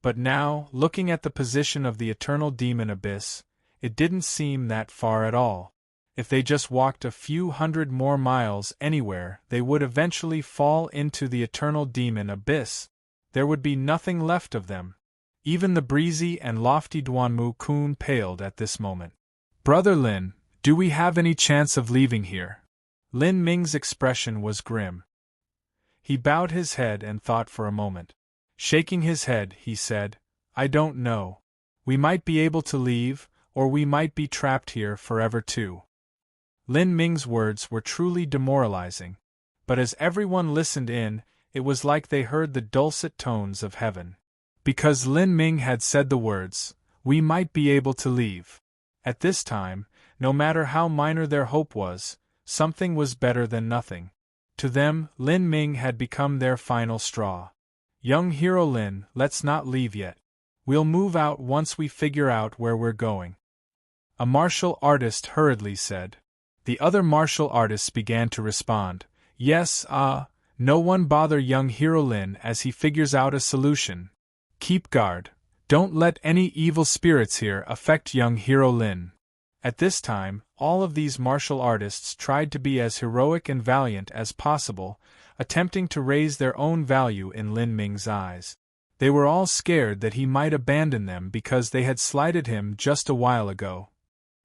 But now, looking at the position of the eternal demon abyss, it didn't seem that far at all. If they just walked a few hundred more miles anywhere, they would eventually fall into the eternal demon abyss. There would be nothing left of them. Even the breezy and lofty Duanmu Kun paled at this moment. Brother Lin, do we have any chance of leaving here? Lin Ming's expression was grim. He bowed his head and thought for a moment. Shaking his head, he said, I don't know. We might be able to leave, or we might be trapped here forever too. Lin Ming's words were truly demoralizing. But as everyone listened in, it was like they heard the dulcet tones of heaven. Because Lin Ming had said the words, we might be able to leave. At this time, no matter how minor their hope was, something was better than nothing. To them, Lin Ming had become their final straw. Young hero Lin, let's not leave yet. We'll move out once we figure out where we're going. A martial artist hurriedly said. The other martial artists began to respond. Yes, no one bother young hero Lin as he figures out a solution. Keep guard. Don't let any evil spirits here affect young hero Lin. At this time, all of these martial artists tried to be as heroic and valiant as possible, attempting to raise their own value in Lin Ming's eyes. They were all scared that he might abandon them because they had slighted him just a while ago.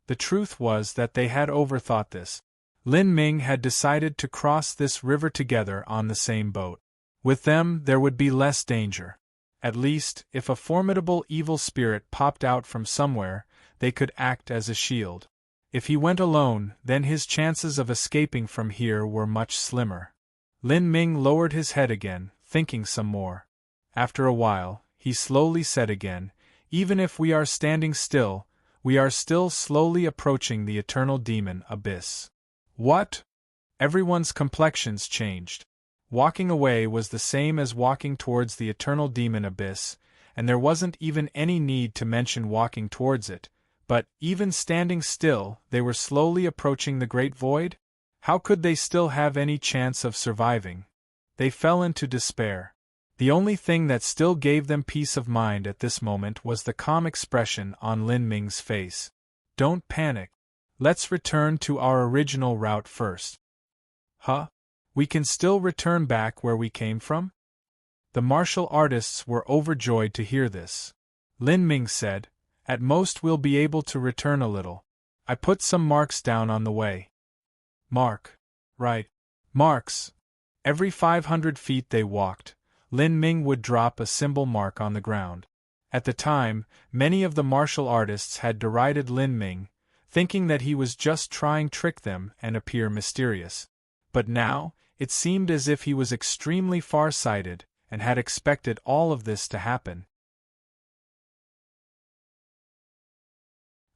The truth was that they had overthought this. Lin Ming had decided to cross this river together on the same boat. With them, there would be less danger. At least, if a formidable evil spirit popped out from somewhere, they could act as a shield. If he went alone, then his chances of escaping from here were much slimmer. Lin Ming lowered his head again, thinking some more. After a while, he slowly said again, even if we are standing still, we are still slowly approaching the eternal demon abyss. What? Everyone's complexions changed. Walking away was the same as walking towards the eternal demon abyss, and there wasn't even any need to mention walking towards it, but, even standing still, they were slowly approaching the great void? How could they still have any chance of surviving? They fell into despair. The only thing that still gave them peace of mind at this moment was the calm expression on Lin Ming's face. Don't panic. Let's return to our original route first. Huh? We can still return back where we came from? The martial artists were overjoyed to hear this. Lin Ming said, at most we'll be able to return a little. I put some marks down on the way. Mark. Right. Marks. Every 500 feet they walked, Lin Ming would drop a symbol mark on the ground. At the time, many of the martial artists had derided Lin Ming, thinking that he was just trying to trick them and appear mysterious. But now, it seemed as if he was extremely far-sighted, and had expected all of this to happen.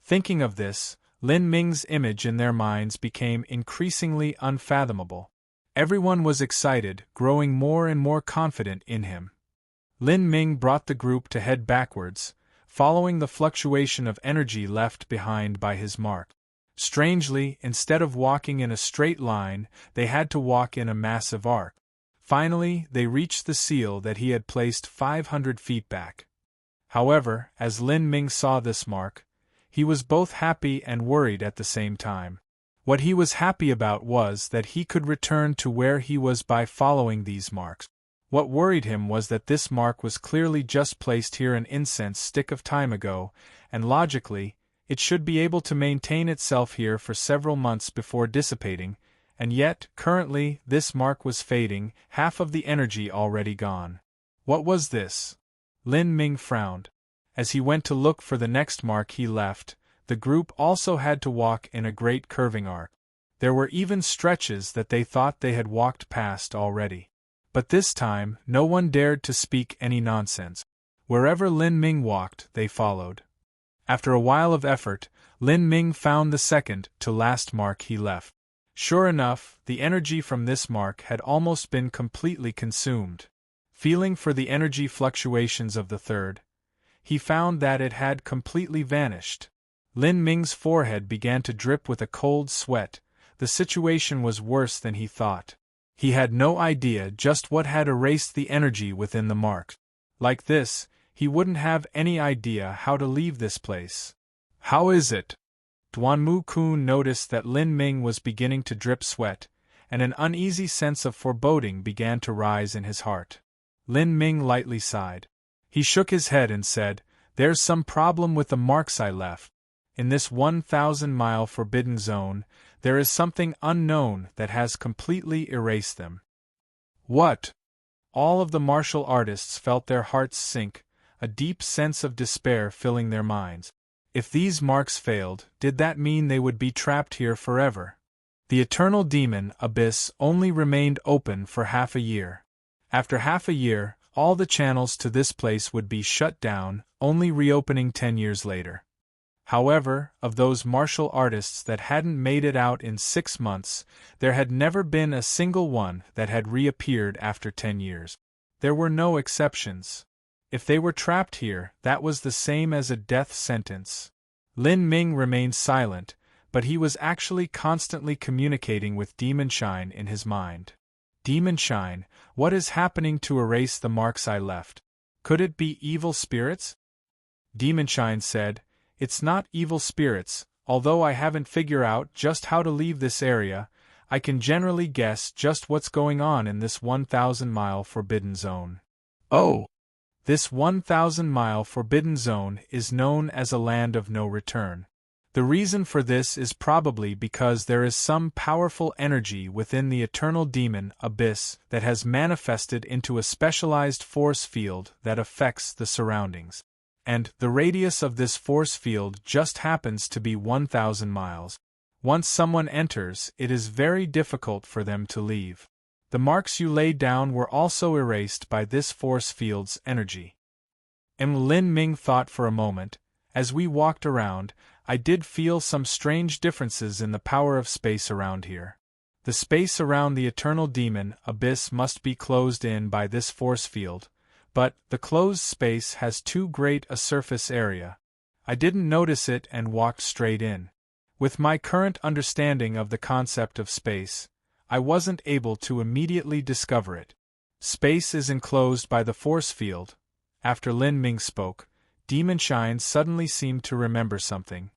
Thinking of this, Lin Ming's image in their minds became increasingly unfathomable. Everyone was excited, growing more and more confident in him. Lin Ming brought the group to head backwards, following the fluctuation of energy left behind by his mark. Strangely, instead of walking in a straight line, they had to walk in a massive arc. Finally, they reached the seal that he had placed 500 feet back. However, as Lin Ming saw this mark, he was both happy and worried at the same time. What he was happy about was that he could return to where he was by following these marks. What worried him was that this mark was clearly just placed here an incense stick of time ago, and logically, it should be able to maintain itself here for several months before dissipating, and yet, currently, this mark was fading, half of the energy already gone. What was this? Lin Ming frowned. As he went to look for the next mark he left, the group also had to walk in a great curving arc. There were even stretches that they thought they had walked past already. But this time, no one dared to speak any nonsense. Wherever Lin Ming walked, they followed. After a while of effort, Lin Ming found the second to last mark he left. Sure enough, the energy from this mark had almost been completely consumed. Feeling for the energy fluctuations of the third, he found that it had completely vanished. Lin Ming's forehead began to drip with a cold sweat. The situation was worse than he thought. He had no idea just what had erased the energy within the mark. Like this, he wouldn't have any idea how to leave this place. How is it? Duanmu Kun noticed that Lin Ming was beginning to drip sweat, and an uneasy sense of foreboding began to rise in his heart. Lin Ming lightly sighed. He shook his head and said, "There's some problem with the marks I left. In this 1,000-mile forbidden zone, there is something unknown that has completely erased them." What? All of the martial artists felt their hearts sink, a deep sense of despair filling their minds. If these marks failed, did that mean they would be trapped here forever? The eternal demon, Abyss, only remained open for half a year. After half a year, all the channels to this place would be shut down, only reopening 10 years later. However, of those martial artists that hadn't made it out in 6 months, there had never been a single one that had reappeared after 10 years. There were no exceptions. If they were trapped here, that was the same as a death sentence. Lin Ming remained silent, but he was actually constantly communicating with Demon Shine in his mind. Demon Shine, what is happening to erase the marks I left? Could it be evil spirits? Demon Shine said, "It's not evil spirits, although I haven't figured out just how to leave this area. I can generally guess just what's going on in this 1,000-mile forbidden zone." Oh! This 1,000-mile forbidden zone is known as a land of no return. The reason for this is probably because there is some powerful energy within the eternal demon Abyss that has manifested into a specialized force field that affects the surroundings. And the radius of this force field just happens to be 1,000 miles. Once someone enters, it is very difficult for them to leave. The marks you laid down were also erased by this force field's energy. Lin Ming thought for a moment. As we walked around, I did feel some strange differences in the power of space around here. The space around the eternal demon Abyss must be closed in by this force field, but the closed space has too great a surface area. I didn't notice it and walked straight in. With my current understanding of the concept of space, I wasn't able to immediately discover it. Space is enclosed by the force field. After Lin Ming spoke, Demon Shine suddenly seemed to remember something.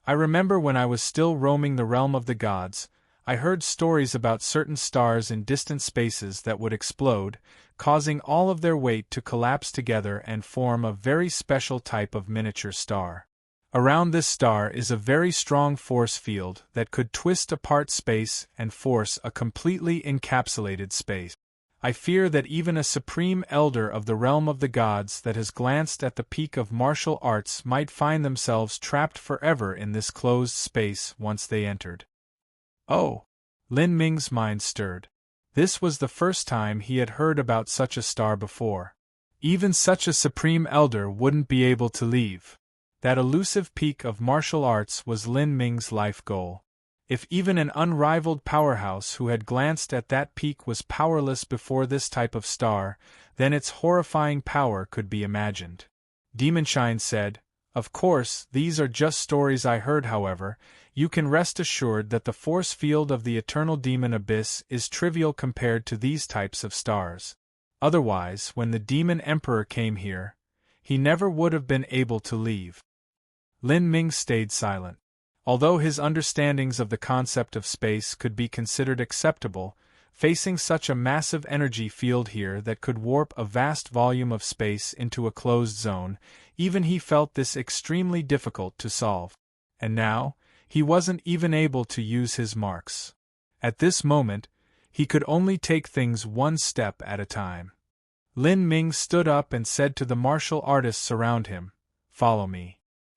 I remember when I was still roaming the realm of the gods, I heard stories about certain stars in distant spaces that would explode, causing all of their weight to collapse together and form a very special type of miniature star. Around this star is a very strong force field that could twist apart space and force a completely encapsulated space. I fear that even a supreme elder of the realm of the gods that has glanced at the peak of martial arts might find themselves trapped forever in this closed space once they entered. Oh! Lin Ming's mind stirred. This was the first time he had heard about such a star before. Even such a supreme elder wouldn't be able to leave. That elusive peak of martial arts was Lin Ming's life goal. If even an unrivaled powerhouse who had glanced at that peak was powerless before this type of star, then its horrifying power could be imagined. Demon Shine said, "Of course, these are just stories I heard. However, you can rest assured that the force field of the eternal demon Abyss is trivial compared to these types of stars. Otherwise, when the demon emperor came here, he never would have been able to leave." Lin Ming stayed silent. Although his understandings of the concept of space could be considered acceptable, facing such a massive energy field here that could warp a vast volume of space into a closed zone, even he felt this extremely difficult to solve. And now, he wasn't even able to use his marks. At this moment, he could only take things one step at a time. Lin Ming stood up and said to the martial artists around him, "Follow me."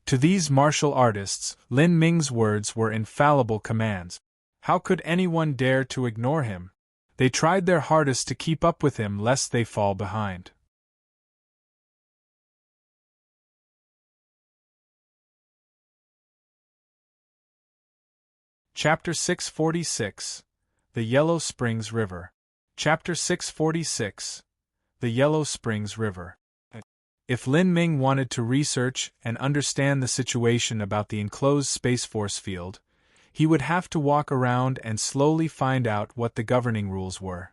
To these martial artists, Lin Ming's words were infallible commands. How could anyone dare to ignore him? They tried their hardest to keep up with him lest they fall behind. Chapter 646. The Yellow Springs River. Chapter 646. The Yellow Springs River. If Lin Ming wanted to research and understand the situation about the enclosed Space Force field, he would have to walk around and slowly find out what the governing rules were.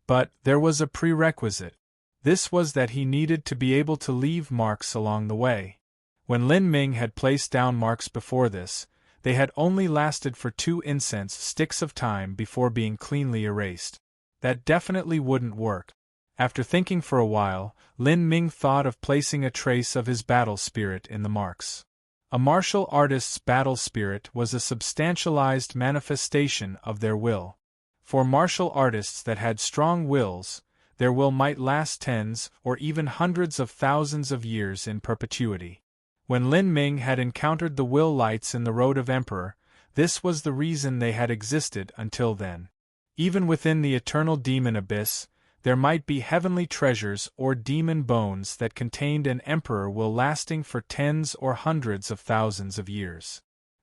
But there was a prerequisite. This was that he needed to be able to leave marks along the way. When Lin Ming had placed down marks before this, they had only lasted for 2 incense sticks of time before being cleanly erased. That definitely wouldn't work. After thinking for a while, Lin Ming thought of placing a trace of his battle spirit in the marks. A martial artist's battle spirit was a substantialized manifestation of their will. For martial artists that had strong wills, their will might last tens or even hundreds of thousands of years in perpetuity. When Lin Ming had encountered the will lights in the Road of Emperor, this was the reason they had existed until then. Even within the eternal demon abyss, there might be heavenly treasures or demon bones that contained an emperor will lasting for tens or hundreds of thousands of years.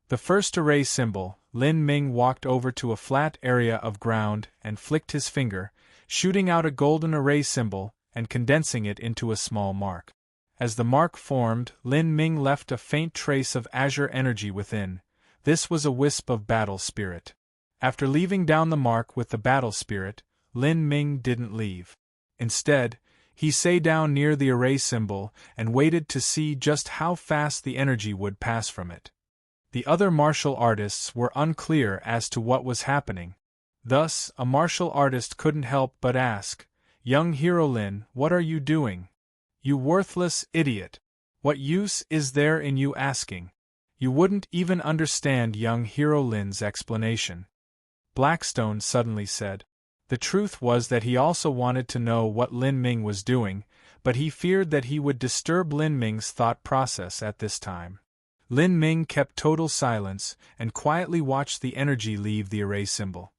The first array symbol, Lin Ming walked over to a flat area of ground and flicked his finger, shooting out a golden array symbol and condensing it into a small mark. As the mark formed, Lin Ming left a faint trace of azure energy within. This was a wisp of battle spirit. After leaving down the mark with the battle spirit, Lin Ming didn't leave. Instead, he sat down near the array symbol and waited to see just how fast the energy would pass from it. The other martial artists were unclear as to what was happening. Thus, a martial artist couldn't help but ask, "Young hero Lin, what are you doing? You worthless idiot! What use is there in you asking? You wouldn't even understand young hero Lin's explanation." Blackstone suddenly said. The truth was that he also wanted to know what Lin Ming was doing, but he feared that he would disturb Lin Ming's thought process at this time. Lin Ming kept total silence and quietly watched the energy leave the array symbol.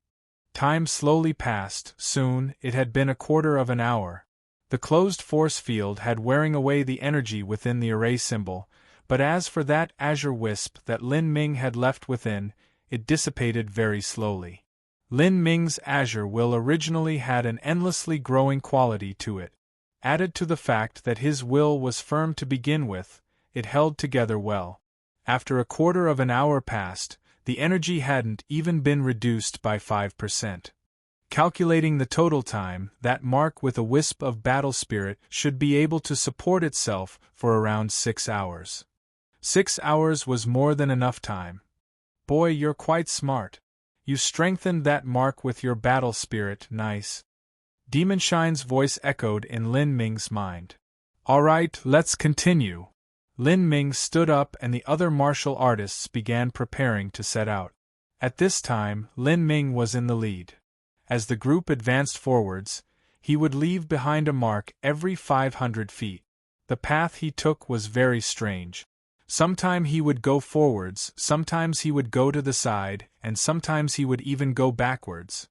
Time slowly passed. Soon, it had been a quarter of an hour. The closed force field had wearing away the energy within the array symbol, but as for that azure wisp that Lin Ming had left within, it dissipated very slowly. Lin Ming's azure will originally had an endlessly growing quality to it. Added to the fact that his will was firm to begin with, it held together well. After a quarter of an hour passed, the energy hadn't even been reduced by 5%. Calculating the total time, that mark with a wisp of battle spirit should be able to support itself for around 6 hours. 6 hours was more than enough time. Boy, you're quite smart. You strengthened that mark with your battle spirit, nice. Demonshine's voice echoed in Lin Ming's mind. All right, let's continue. Lin Ming stood up and the other martial artists began preparing to set out. At this time, Lin Ming was in the lead. As the group advanced forwards, he would leave behind a mark every 500 feet. The path he took was very strange. Sometimes he would go forwards, sometimes he would go to the side, and sometimes he would even go backwards.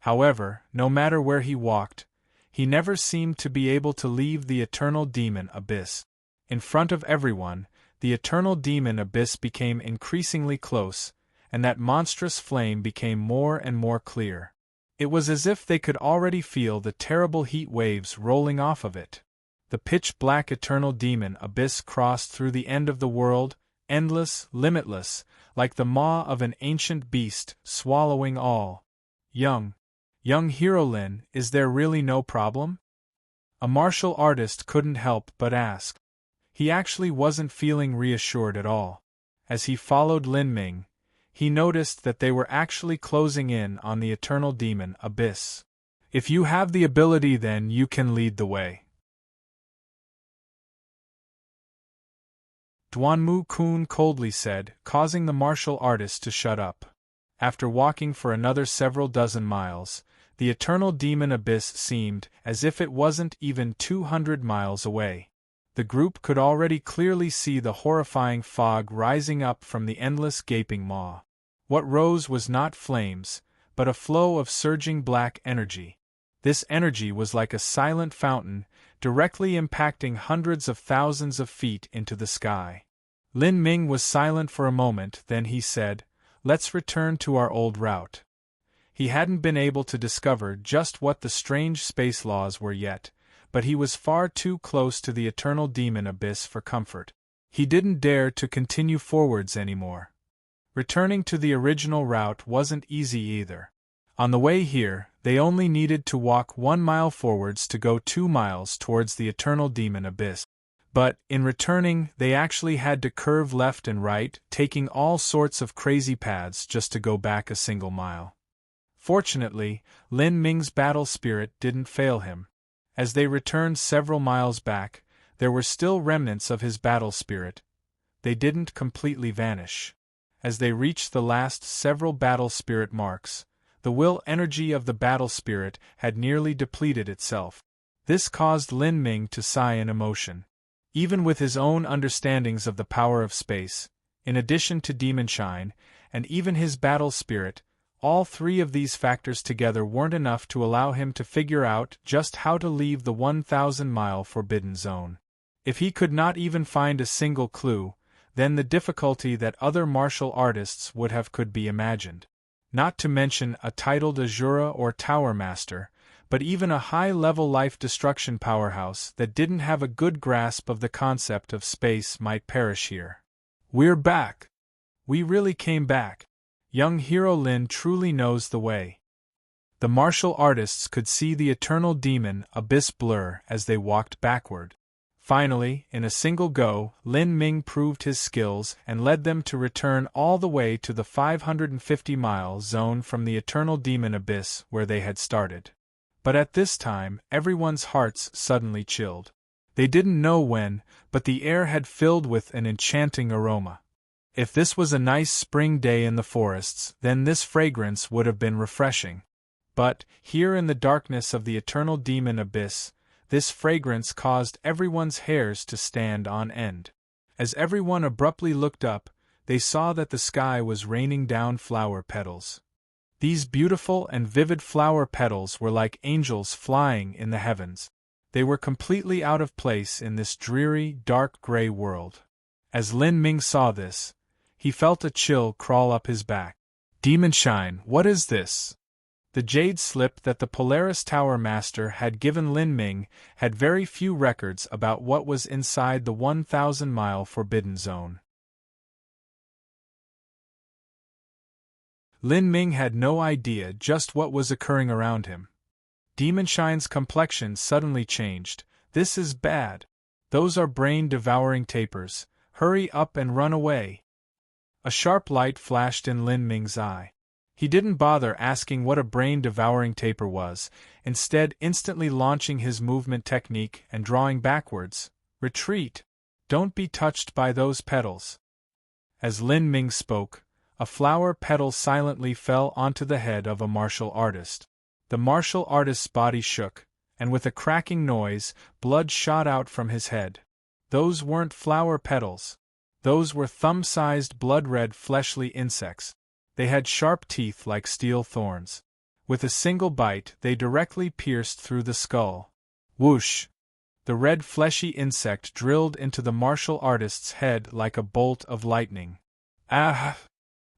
However, no matter where he walked, he never seemed to be able to leave the eternal demon abyss. In front of everyone, the eternal demon abyss became increasingly close, and that monstrous flame became more and more clear. It was as if they could already feel the terrible heat waves rolling off of it. The pitch-black eternal demon abyss crossed through the end of the world, endless, limitless, like the maw of an ancient beast, swallowing all. Young hero Lin, is there really no problem? A martial artist couldn't help but ask. He actually wasn't feeling reassured at all. As he followed Lin Ming, he noticed that they were actually closing in on the eternal demon abyss. If you have the ability, then you can lead the way. Duanmu Kun coldly said, causing the martial artist to shut up. After walking for another several dozen miles, the eternal demon abyss seemed as if it wasn't even 200 miles away. The group could already clearly see the horrifying fog rising up from the endless gaping maw. What rose was not flames, but a flow of surging black energy. This energy was like a silent fountain, directly impacting hundreds of thousands of feet into the sky. Lin Ming was silent for a moment, then he said, "Let's return to our old route." He hadn't been able to discover just what the strange space laws were yet, but he was far too close to the eternal demon abyss for comfort. He didn't dare to continue forwards anymore. Returning to the original route wasn't easy either. On the way here, they only needed to walk 1 mile forwards to go 2 miles towards the eternal demon abyss. But, in returning, they actually had to curve left and right, taking all sorts of crazy paths just to go back a single mile. Fortunately, Lin Ming's battle spirit didn't fail him. As they returned several miles back, there were still remnants of his battle spirit. They didn't completely vanish. As they reached the last several battle spirit marks, the will energy of the battle spirit had nearly depleted itself. This caused Lin Ming to sigh in emotion. Even with his own understandings of the power of space, in addition to demon shine, and even his battle spirit, all three of these factors together weren't enough to allow him to figure out just how to leave the 1,000-mile forbidden zone. If he could not even find a single clue, then the difficulty that other martial artists would have could be imagined. Not to mention a titled Azura or Tower Master, but even a high-level life destruction powerhouse that didn't have a good grasp of the concept of space might perish here. We're back! We really came back. Young hero Lin truly knows the way. The martial artists could see the eternal demon abyss blur as they walked backward. Finally, in a single go, Lin Ming proved his skills and led them to return all the way to the 550-mile zone from the eternal demon abyss where they had started. But at this time, everyone's hearts suddenly chilled. They didn't know when, but the air had filled with an enchanting aroma. If this was a nice spring day in the forests, then this fragrance would have been refreshing. But, here in the darkness of the eternal demon abyss, this fragrance caused everyone's hairs to stand on end. As everyone abruptly looked up, they saw that the sky was raining down flower petals. These beautiful and vivid flower petals were like angels flying in the heavens. They were completely out of place in this dreary, dark gray world. As Lin Ming saw this, he felt a chill crawl up his back. Demon shine, what is this? The jade slip that the Polaris Tower Master had given Lin Ming had very few records about what was inside the 1,000-mile forbidden zone. Lin Ming had no idea just what was occurring around him. Demon Shine's complexion suddenly changed. This is bad. Those are brain-devouring tapers. Hurry up and run away. A sharp light flashed in Lin Ming's eye. He didn't bother asking what a brain-devouring taper was, instead instantly launching his movement technique and drawing backwards. Retreat! Don't be touched by those petals. As Lin Ming spoke, a flower petal silently fell onto the head of a martial artist. The martial artist's body shook, and with a cracking noise, blood shot out from his head. Those weren't flower petals. Those were thumb-sized blood-red fleshly insects. They had sharp teeth like steel thorns. With a single bite, they directly pierced through the skull. Whoosh! The red fleshy insect drilled into the martial artist's head like a bolt of lightning. Ah!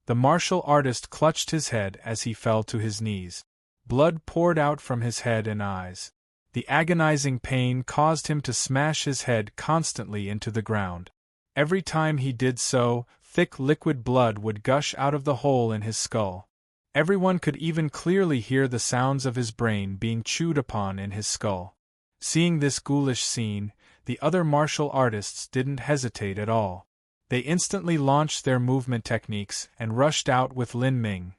The martial artist clutched his head as he fell to his knees. Blood poured out from his head and eyes. The agonizing pain caused him to smash his head constantly into the ground. Every time he did so, thick liquid blood would gush out of the hole in his skull. Everyone could even clearly hear the sounds of his brain being chewed upon in his skull. Seeing this ghoulish scene, the other martial artists didn't hesitate at all. They instantly launched their movement techniques and rushed out with Lin Ming.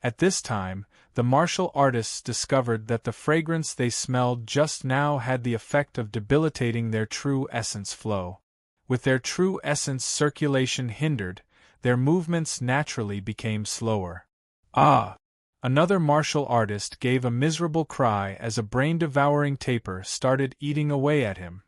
At this time, the martial artists discovered that the fragrance they smelled just now had the effect of debilitating their true essence flow. With their true essence circulation hindered, their movements naturally became slower. Ah! Another martial artist gave a miserable cry as a brain-devouring taper started eating away at him.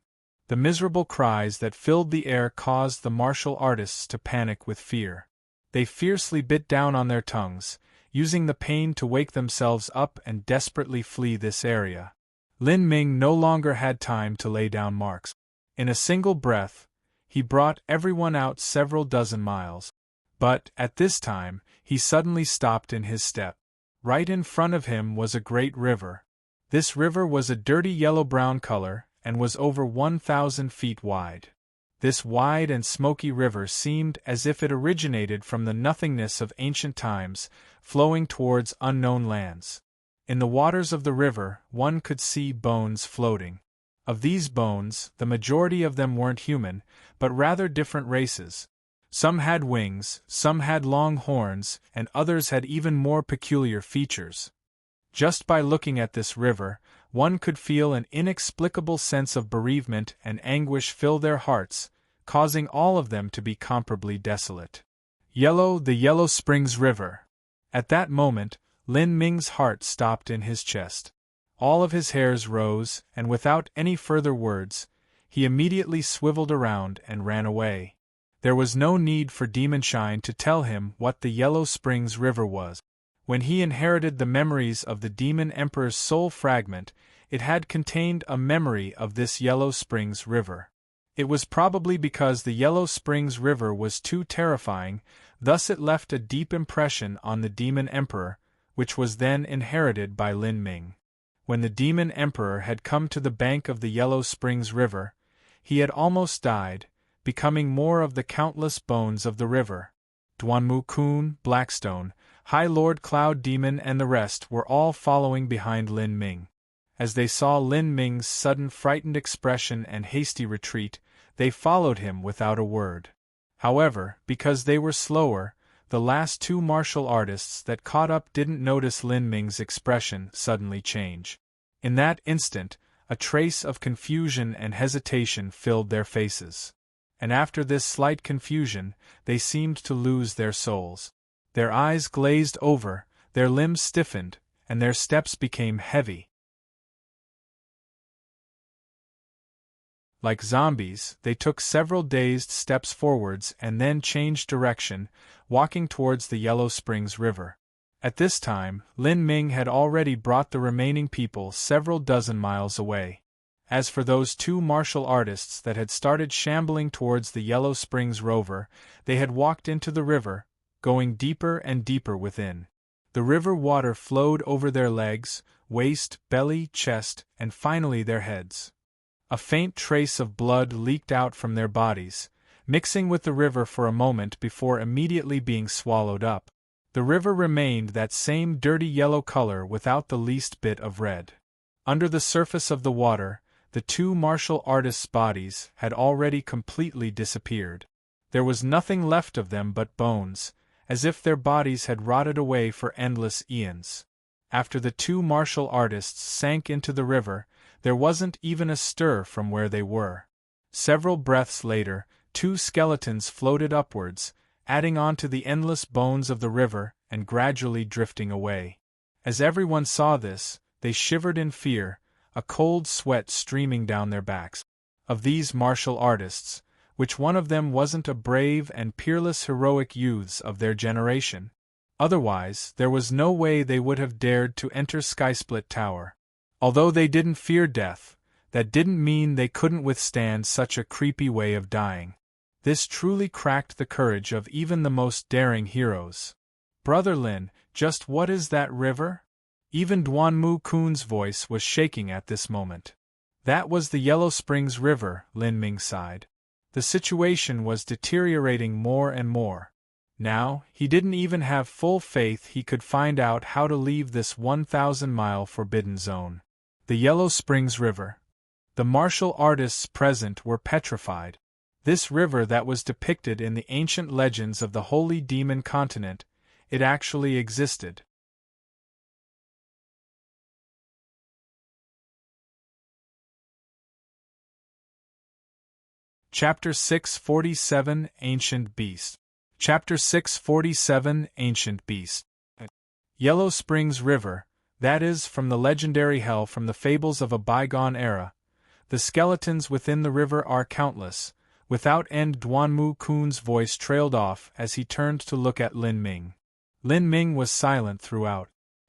The miserable cries that filled the air caused the martial artists to panic with fear. They fiercely bit down on their tongues, using the pain to wake themselves up and desperately flee this area. Lin Ming no longer had time to lay down marks. In a single breath, he brought everyone out several dozen miles. But, at this time, he suddenly stopped in his step. Right in front of him was a great river. This river was a dirty yellow-brown color, and was over 1,000 feet wide. This wide and smoky river seemed as if it originated from the nothingness of ancient times, flowing towards unknown lands. In the waters of the river, one could see bones floating. Of these bones, the majority of them weren't human, but rather different races. Some had wings, some had long horns, and others had even more peculiar features. Just by looking at this river, one could feel an inexplicable sense of bereavement and anguish fill their hearts, causing all of them to be comparably desolate. The Yellow Springs River. At that moment, Lin Ming's heart stopped in his chest. All of his hairs rose, and without any further words, he immediately swiveled around and ran away. There was no need for Demonshine to tell him what the Yellow Springs River was. When he inherited the memories of the Demon Emperor's soul fragment, it had contained a memory of this Yellow Springs River. It was probably because the Yellow Springs River was too terrifying, thus it left a deep impression on the Demon Emperor, which was then inherited by Lin Ming. When the Demon Emperor had come to the bank of the Yellow Springs River, he had almost died, becoming more of the countless bones of the river. Duanmu Kun, Blackstone, High Lord Cloud Demon and the rest were all following behind Lin Ming. As they saw Lin Ming's sudden frightened expression and hasty retreat, they followed him without a word. However, because they were slower, the last two martial artists that caught up didn't notice Lin Ming's expression suddenly change. In that instant, a trace of confusion and hesitation filled their faces. And after this slight confusion, they seemed to lose their souls. Their eyes glazed over, their limbs stiffened, and their steps became heavy. Like zombies, they took several dazed steps forwards and then changed direction, walking towards the Yellow Springs River. At this time, Lin Ming had already brought the remaining people several dozen miles away. As for those two martial artists that had started shambling towards the Yellow Springs Rover, they had walked into the river, going deeper and deeper within. The river water flowed over their legs, waist, belly, chest, and finally their heads. A faint trace of blood leaked out from their bodies, mixing with the river for a moment before immediately being swallowed up. The river remained that same dirty yellow color without the least bit of red. Under the surface of the water, the two martial artists' bodies had already completely disappeared. There was nothing left of them but bones, as if their bodies had rotted away for endless eons. After the two martial artists sank into the river, there wasn't even a stir from where they were. Several breaths later, two skeletons floated upwards, adding on to the endless bones of the river and gradually drifting away. As everyone saw this, they shivered in fear, a cold sweat streaming down their backs. Of these martial artists, which one of them wasn't a brave and peerless heroic youths of their generation? Otherwise, there was no way they would have dared to enter Skysplit Tower. Although they didn't fear death, that didn't mean they couldn't withstand such a creepy way of dying. This truly cracked the courage of even the most daring heroes. Brother Lin, just what is that river? Even Duanmu Kun's voice was shaking at this moment. That was the Yellow Springs River, Lin Ming sighed. The situation was deteriorating more and more. Now, he didn't even have full faith he could find out how to leave this 1,000-mile forbidden zone. The Yellow Springs River. The martial artists present were petrified. This river that was depicted in the ancient legends of the Holy Demon Continent, it actually existed. Chapter 647 Ancient Beast. Chapter 647 Ancient Beast. Yellow Springs River, that is, from the legendary hell from the fables of a bygone era. The skeletons within the river are countless. Without end, Duanmu Kun's voice trailed off as he turned to look at Lin Ming. Lin Ming was silent throughout.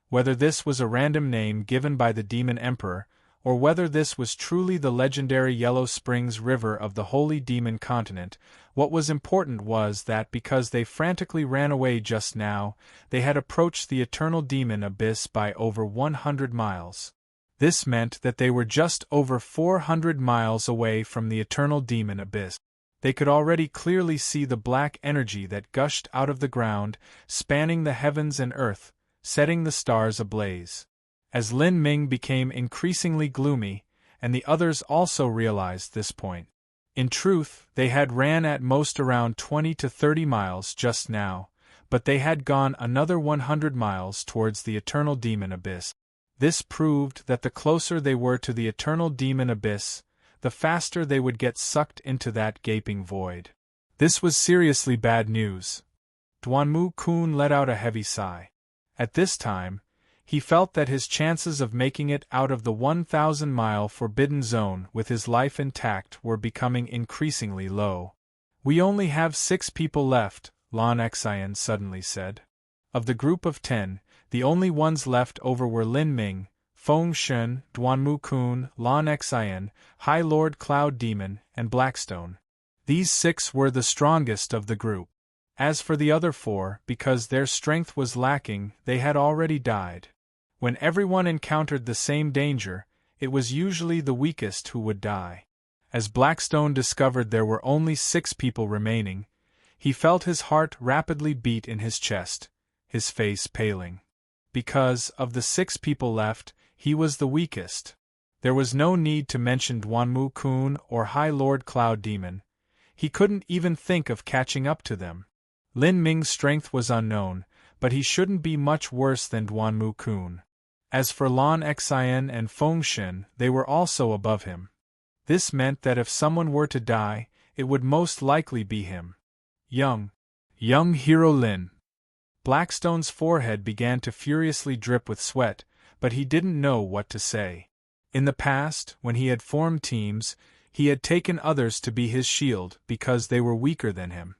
Whether this was a random name given by the Demon Emperor, or whether this was truly the legendary Yellow Springs River of the Holy Demon Continent. What was important was that because they frantically ran away just now, they had approached the Eternal Demon Abyss by over 100 miles. This meant that they were just over 400 miles away from the Eternal Demon Abyss. They could already clearly see the black energy that gushed out of the ground, spanning the heavens and earth, setting the stars ablaze. As Lin Ming became increasingly gloomy, and the others also realized this point. In truth, they had ran at most around 20 to 30 miles just now, but they had gone another 100 miles towards the Eternal Demon Abyss. This proved that the closer they were to the Eternal Demon Abyss, the faster they would get sucked into that gaping void. This was seriously bad news. Duanmu Kun let out a heavy sigh. At this time, he felt that his chances of making it out of the 1,000-mile forbidden zone with his life intact were becoming increasingly low. "We only have 6 people left," Lan Xian suddenly said. Of the group of 10, the only ones left over were Lin Ming, Feng Shen, Duanmu Kun, Lan Xian, High Lord Cloud Demon, and Blackstone. These 6 were the strongest of the group. As for the other 4, because their strength was lacking, they had already died. When everyone encountered the same danger, it was usually the weakest who would die. As Blackstone discovered there were only 6 people remaining, he felt his heart rapidly beat in his chest, his face paling. Because, of the 6 people left, he was the weakest. There was no need to mention Duanmu Kun or High Lord Cloud Demon. He couldn't even think of catching up to them. Lin Ming's strength was unknown, but he shouldn't be much worse than Duanmu Kun. As for Lan Xian and Feng Shen, they were also above him. This meant that if someone were to die, it would most likely be him. Young Hero Lin. Blackstone's forehead began to furiously drip with sweat, but he didn't know what to say. In the past, when he had formed teams, he had taken others to be his shield because they were weaker than him.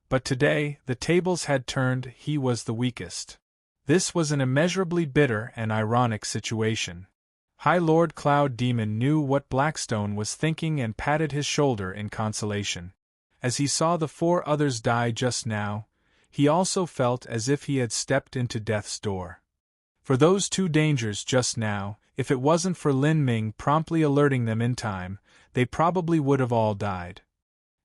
But today, the tables had turned, he was the weakest. This was an immeasurably bitter and ironic situation. High Lord Cloud Demon knew what Blackstone was thinking and patted his shoulder in consolation. As he saw the 4 others die just now, he also felt as if he had stepped into death's door. For those 2 dangers just now, if it wasn't for Lin Ming promptly alerting them in time, they probably would have all died.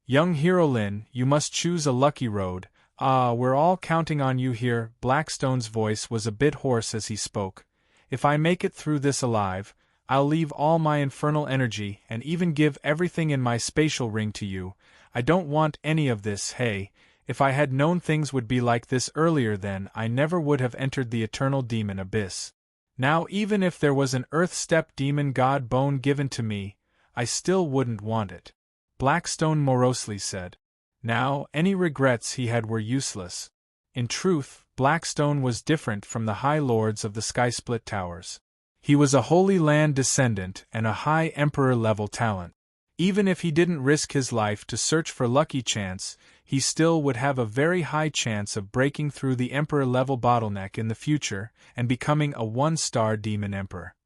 "Young Hero Lin, you must choose a lucky road. We're all counting on you here." Blackstone's voice was a bit hoarse as he spoke. "If I make it through this alive, I'll leave all my infernal energy and even give everything in my spatial ring to you. I don't want any of this. Hey, if I had known things would be like this earlier, then I never would have entered the Eternal Demon Abyss. Now even if there was an Earth-step demon god bone given to me, I still wouldn't want it," Blackstone morosely said. Now, any regrets he had were useless. In truth, Blackstone was different from the High Lords of the Skysplit Towers. He was a Holy Land descendant and a high Emperor-level talent. Even if he didn't risk his life to search for Lucky Chance, he still would have a very high chance of breaking through the Emperor-level bottleneck in the future and becoming a 1-star Demon Emperor.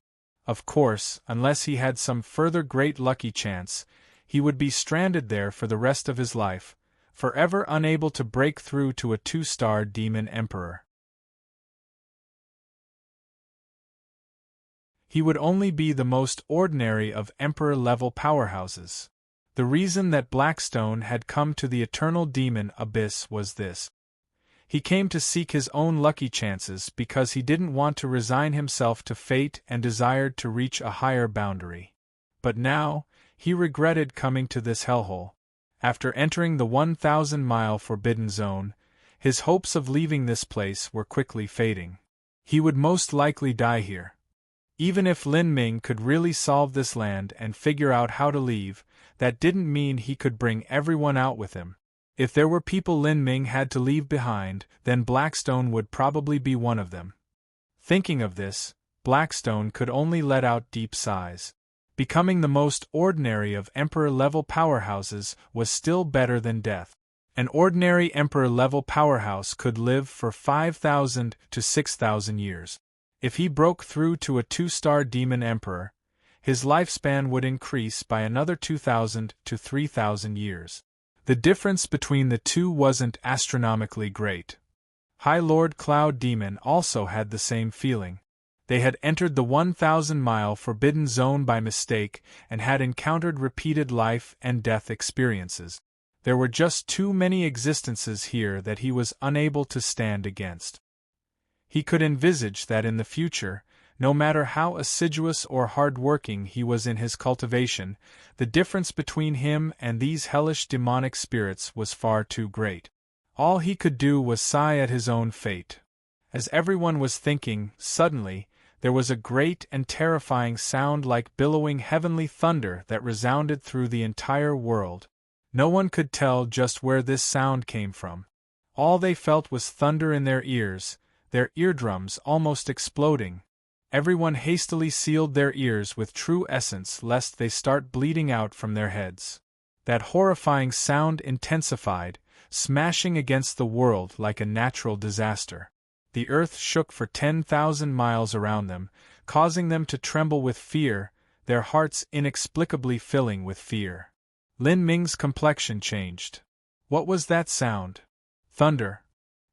Of course, unless he had some further great lucky chance, he would be stranded there for the rest of his life, forever unable to break through to a 2-star Demon Emperor. He would only be the most ordinary of Emperor-level powerhouses. The reason that Blackstone had come to the Eternal Demon Abyss was this. He came to seek his own lucky chances because he didn't want to resign himself to fate and desired to reach a higher boundary. But now, he regretted coming to this hellhole. After entering the 1,000-mile forbidden zone, his hopes of leaving this place were quickly fading. He would most likely die here. Even if Lin Ming could really solve this land and figure out how to leave, that didn't mean he could bring everyone out with him. If there were people Lin Ming had to leave behind, then Blackstone would probably be one of them. Thinking of this, Blackstone could only let out deep sighs. Becoming the most ordinary of Emperor-level powerhouses was still better than death. An ordinary Emperor-level powerhouse could live for 5,000 to 6,000 years. If he broke through to a 2-star Demon Emperor, his lifespan would increase by another 2,000 to 3,000 years. The difference between the two wasn't astronomically great. High Lord Cloud Demon also had the same feeling. They had entered the 1,000-mile forbidden zone by mistake and had encountered repeated life and death experiences. There were just too many existences here that he was unable to stand against. He could envisage that in the future, no matter how assiduous or hard-working he was in his cultivation, the difference between him and these hellish demonic spirits was far too great. All he could do was sigh at his own fate. As everyone was thinking, suddenly, there was a great and terrifying sound like billowing heavenly thunder that resounded through the entire world. No one could tell just where this sound came from. All they felt was thunder in their eardrums almost exploding. Everyone hastily sealed their ears with true essence lest they start bleeding out from their heads. That horrifying sound intensified, smashing against the world like a natural disaster. The earth shook for 10,000 miles around them, causing them to tremble with fear, their hearts inexplicably filling with fear. Lin Ming's complexion changed. What was that sound? Thunder.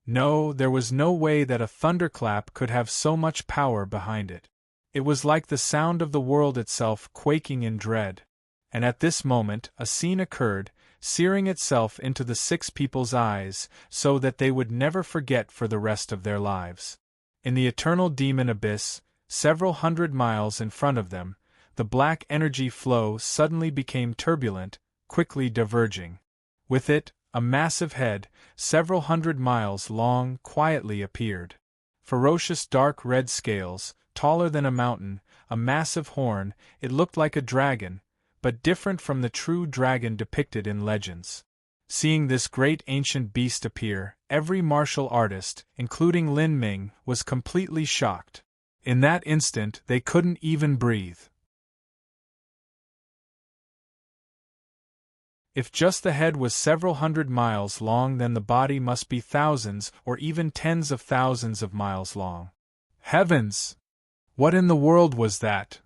No, there was no way that a thunderclap could have so much power behind it. It was like the sound of the world itself quaking in dread. And at this moment a scene occurred, searing itself into the six people's eyes, so that they would never forget for the rest of their lives. In the eternal demon abyss, several hundred miles in front of them, the black energy flow suddenly became turbulent, quickly diverging. With it, a massive head, several hundred miles long, quietly appeared. Ferocious dark red scales, taller than a mountain, a massive horn, it looked like a dragon, but different from the true dragon depicted in legends. Seeing this great ancient beast appear, every martial artist, including Lin Ming, was completely shocked. In that instant they couldn't even breathe. If just the head was several hundred miles long, then the body must be thousands or even tens of thousands of miles long. Heavens! What in the world was that?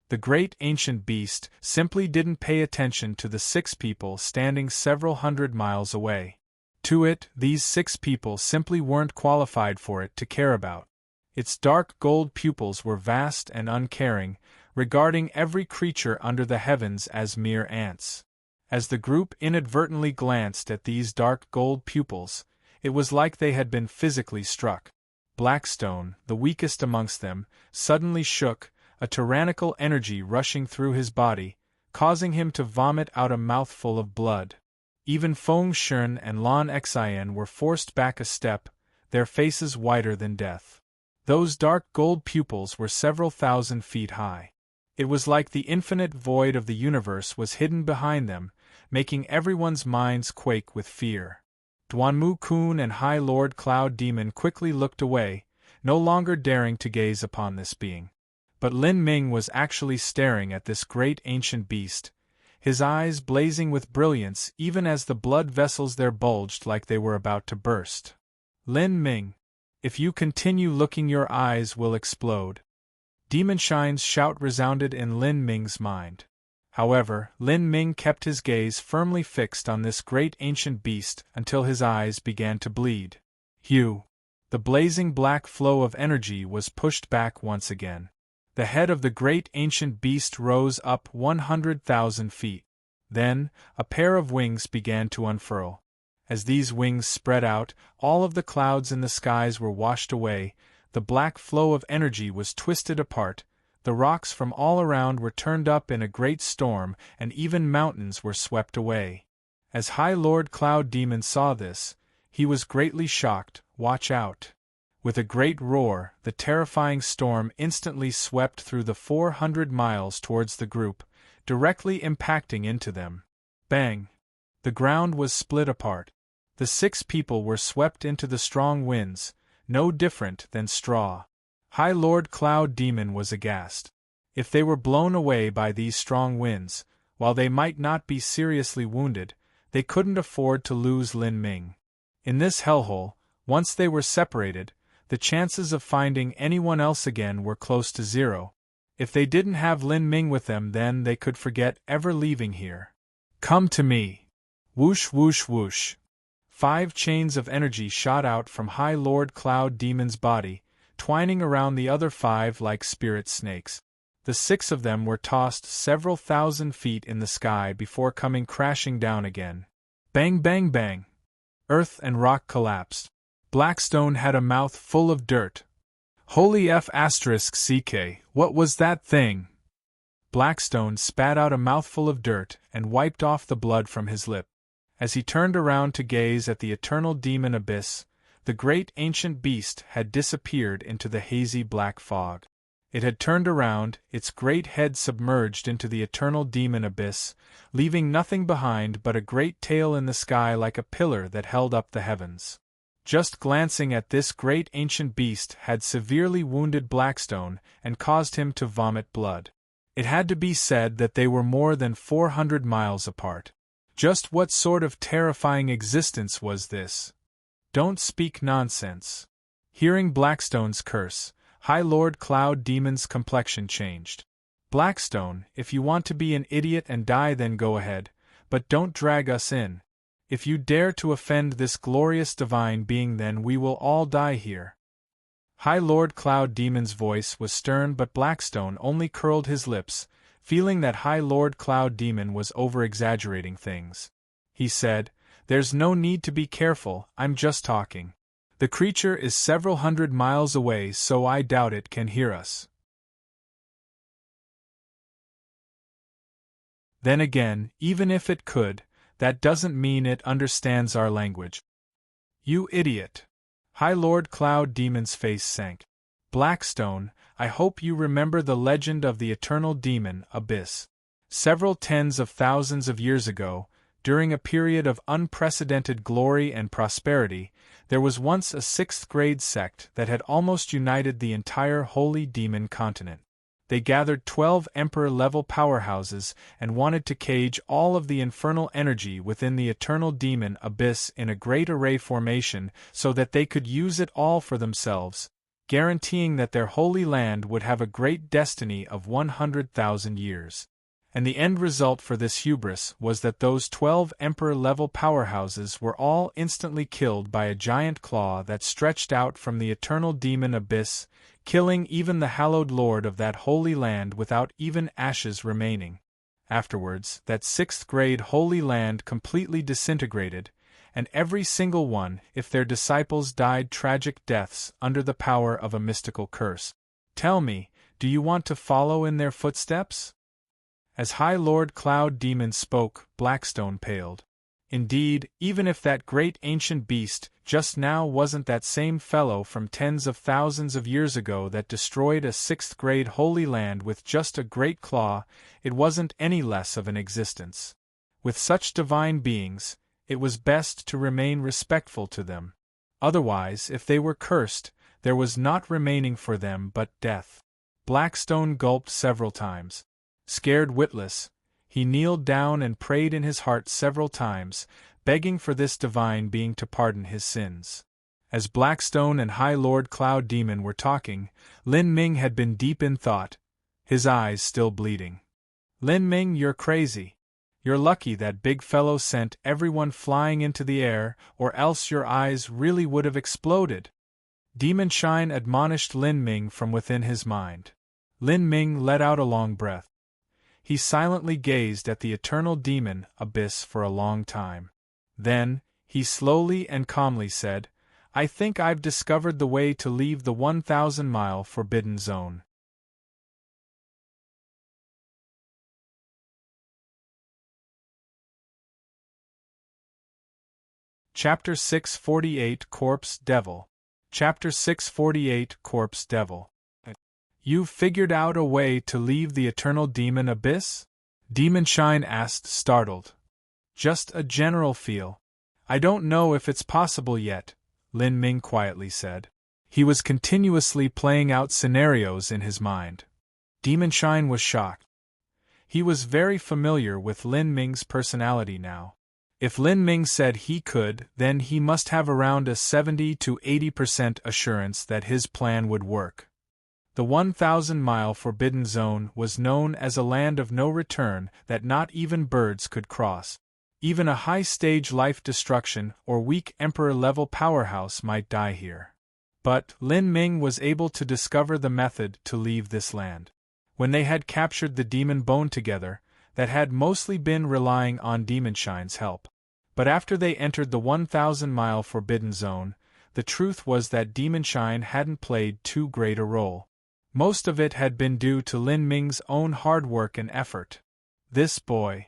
The great ancient beast simply didn't pay attention to the six people standing several hundred miles away. To it, these six people simply weren't qualified for it to care about. Its dark gold pupils were vast and uncaring, regarding every creature under the heavens as mere ants. As the group inadvertently glanced at these dark gold pupils, it was like they had been physically struck. Blackstone, the weakest amongst them, suddenly shook, a tyrannical energy rushing through his body, causing him to vomit out a mouthful of blood. Even Feng Shun and Lan Xian were forced back a step, their faces whiter than death. Those dark gold pupils were several thousand feet high. It was like the infinite void of the universe was hidden behind them, making everyone's minds quake with fear. Duanmu Kun and High Lord Cloud Demon quickly looked away, no longer daring to gaze upon this being. But Lin Ming was actually staring at this great ancient beast, his eyes blazing with brilliance even as the blood vessels there bulged like they were about to burst. Lin Ming, if you continue looking, your eyes will explode. Demon Shine's shout resounded in Lin Ming's mind. However, Lin Ming kept his gaze firmly fixed on this great ancient beast until his eyes began to bleed. Hugh! The blazing black flow of energy was pushed back once again. The head of the great ancient beast rose up 100,000 feet. Then, a pair of wings began to unfurl. As these wings spread out, all of the clouds in the skies were washed away, the black flow of energy was twisted apart, the rocks from all around were turned up in a great storm, and even mountains were swept away. As High Lord Cloud Demon saw this, he was greatly shocked. Watch out! With a great roar, the terrifying storm instantly swept through the 400 miles towards the group, directly impacting into them. Bang! The ground was split apart. The six people were swept into the strong winds, no different than straw. High Lord Cloud Demon was aghast. If they were blown away by these strong winds, while they might not be seriously wounded, they couldn't afford to lose Lin Ming. In this hellhole, once they were separated, the chances of finding anyone else again were close to zero. If they didn't have Lin Ming with them, then they could forget ever leaving here. Come to me! Whoosh whoosh whoosh! 5 chains of energy shot out from High Lord Cloud Demon's body, twining around the other 5 like spirit snakes. The 6 of them were tossed several thousand feet in the sky before coming crashing down again. Bang bang bang! Earth and rock collapsed. Blackstone had a mouth full of dirt. Holy F***ck, what was that thing? Blackstone spat out a mouthful of dirt and wiped off the blood from his lip. As he turned around to gaze at the eternal demon abyss, the great ancient beast had disappeared into the hazy black fog. It had turned around, its great head submerged into the eternal demon abyss, leaving nothing behind but a great tail in the sky like a pillar that held up the heavens. Just glancing at this great ancient beast had severely wounded Blackstone and caused him to vomit blood. It had to be said that they were more than 400 miles apart. Just what sort of terrifying existence was this? Don't speak nonsense. Hearing Blackstone's curse, High Lord Cloud Demon's complexion changed. Blackstone, if you want to be an idiot and die, then go ahead, but don't drag us in. If you dare to offend this glorious divine being, then we will all die here. High Lord Cloud Demon's voice was stern, but Blackstone only curled his lips, feeling that High Lord Cloud Demon was over-exaggerating things. He said, "There's no need to be careful, I'm just talking. The creature is several hundred miles away, so I doubt it can hear us." Then again, even if it could, that doesn't mean it understands our language. You idiot! High Lord Cloud Demon's face sank. Blackstone, I hope you remember the legend of the eternal demon abyss. Several tens of thousands of years ago, during a period of unprecedented glory and prosperity, there was once a 6th grade sect that had almost united the entire holy demon continent. They gathered 12 emperor-level powerhouses and wanted to cage all of the infernal energy within the eternal demon abyss in a great array formation so that they could use it all for themselves, guaranteeing that their holy land would have a great destiny of 100,000 years. And the end result for this hubris was that those 12 emperor-level powerhouses were all instantly killed by a giant claw that stretched out from the eternal demon abyss, killing even the hallowed lord of that holy land without even ashes remaining. Afterwards, that 6th grade holy land completely disintegrated, and every single one, if their disciples died tragic deaths under the power of a mystical curse. Tell me, do you want to follow in their footsteps? As High Lord Cloud Demon spoke, Blackstone paled. Indeed, even if that great ancient beast just now wasn't that same fellow from tens of thousands of years ago that destroyed a 6th grade holy land with just a great claw, it wasn't any less of an existence. With such divine beings, it was best to remain respectful to them. Otherwise, if they were cursed, there was naught remaining for them but death. Blackstone gulped several times. Scared witless, he kneeled down and prayed in his heart several times, begging for this divine being to pardon his sins. As Blackstone and High Lord Cloud Demon were talking, Lin Ming had been deep in thought, his eyes still bleeding. Lin Ming, you're crazy. You're lucky that big fellow sent everyone flying into the air, or else your eyes really would have exploded. Demon Shine admonished Lin Ming from within his mind. Lin Ming let out a long breath. He silently gazed at the eternal demon abyss for a long time. Then, he slowly and calmly said, "I think I've discovered the way to leave the 1,000-mile forbidden zone." Chapter 648 Corpse Devil. Chapter 648 Corpse Devil. You've figured out a way to leave the eternal demon abyss? Demon Shine asked, startled. Just a general feel. I don't know if it's possible yet, Lin Ming quietly said. He was continuously playing out scenarios in his mind. Demon Shine was shocked. He was very familiar with Lin Ming's personality now. If Lin Ming said he could, then he must have around a 70 to 80% assurance that his plan would work. The 1,000-mile forbidden zone was known as a land of no return that not even birds could cross. Even a high-stage life destruction or weak emperor-level powerhouse might die here. But Lin Ming was able to discover the method to leave this land. When they had captured the demon bone together, that had mostly been relying on Demonshine's help. But after they entered the 1,000-mile forbidden zone, the truth was that Demonshine hadn't played too great a role. Most of it had been due to Lin Ming's own hard work and effort. This boy.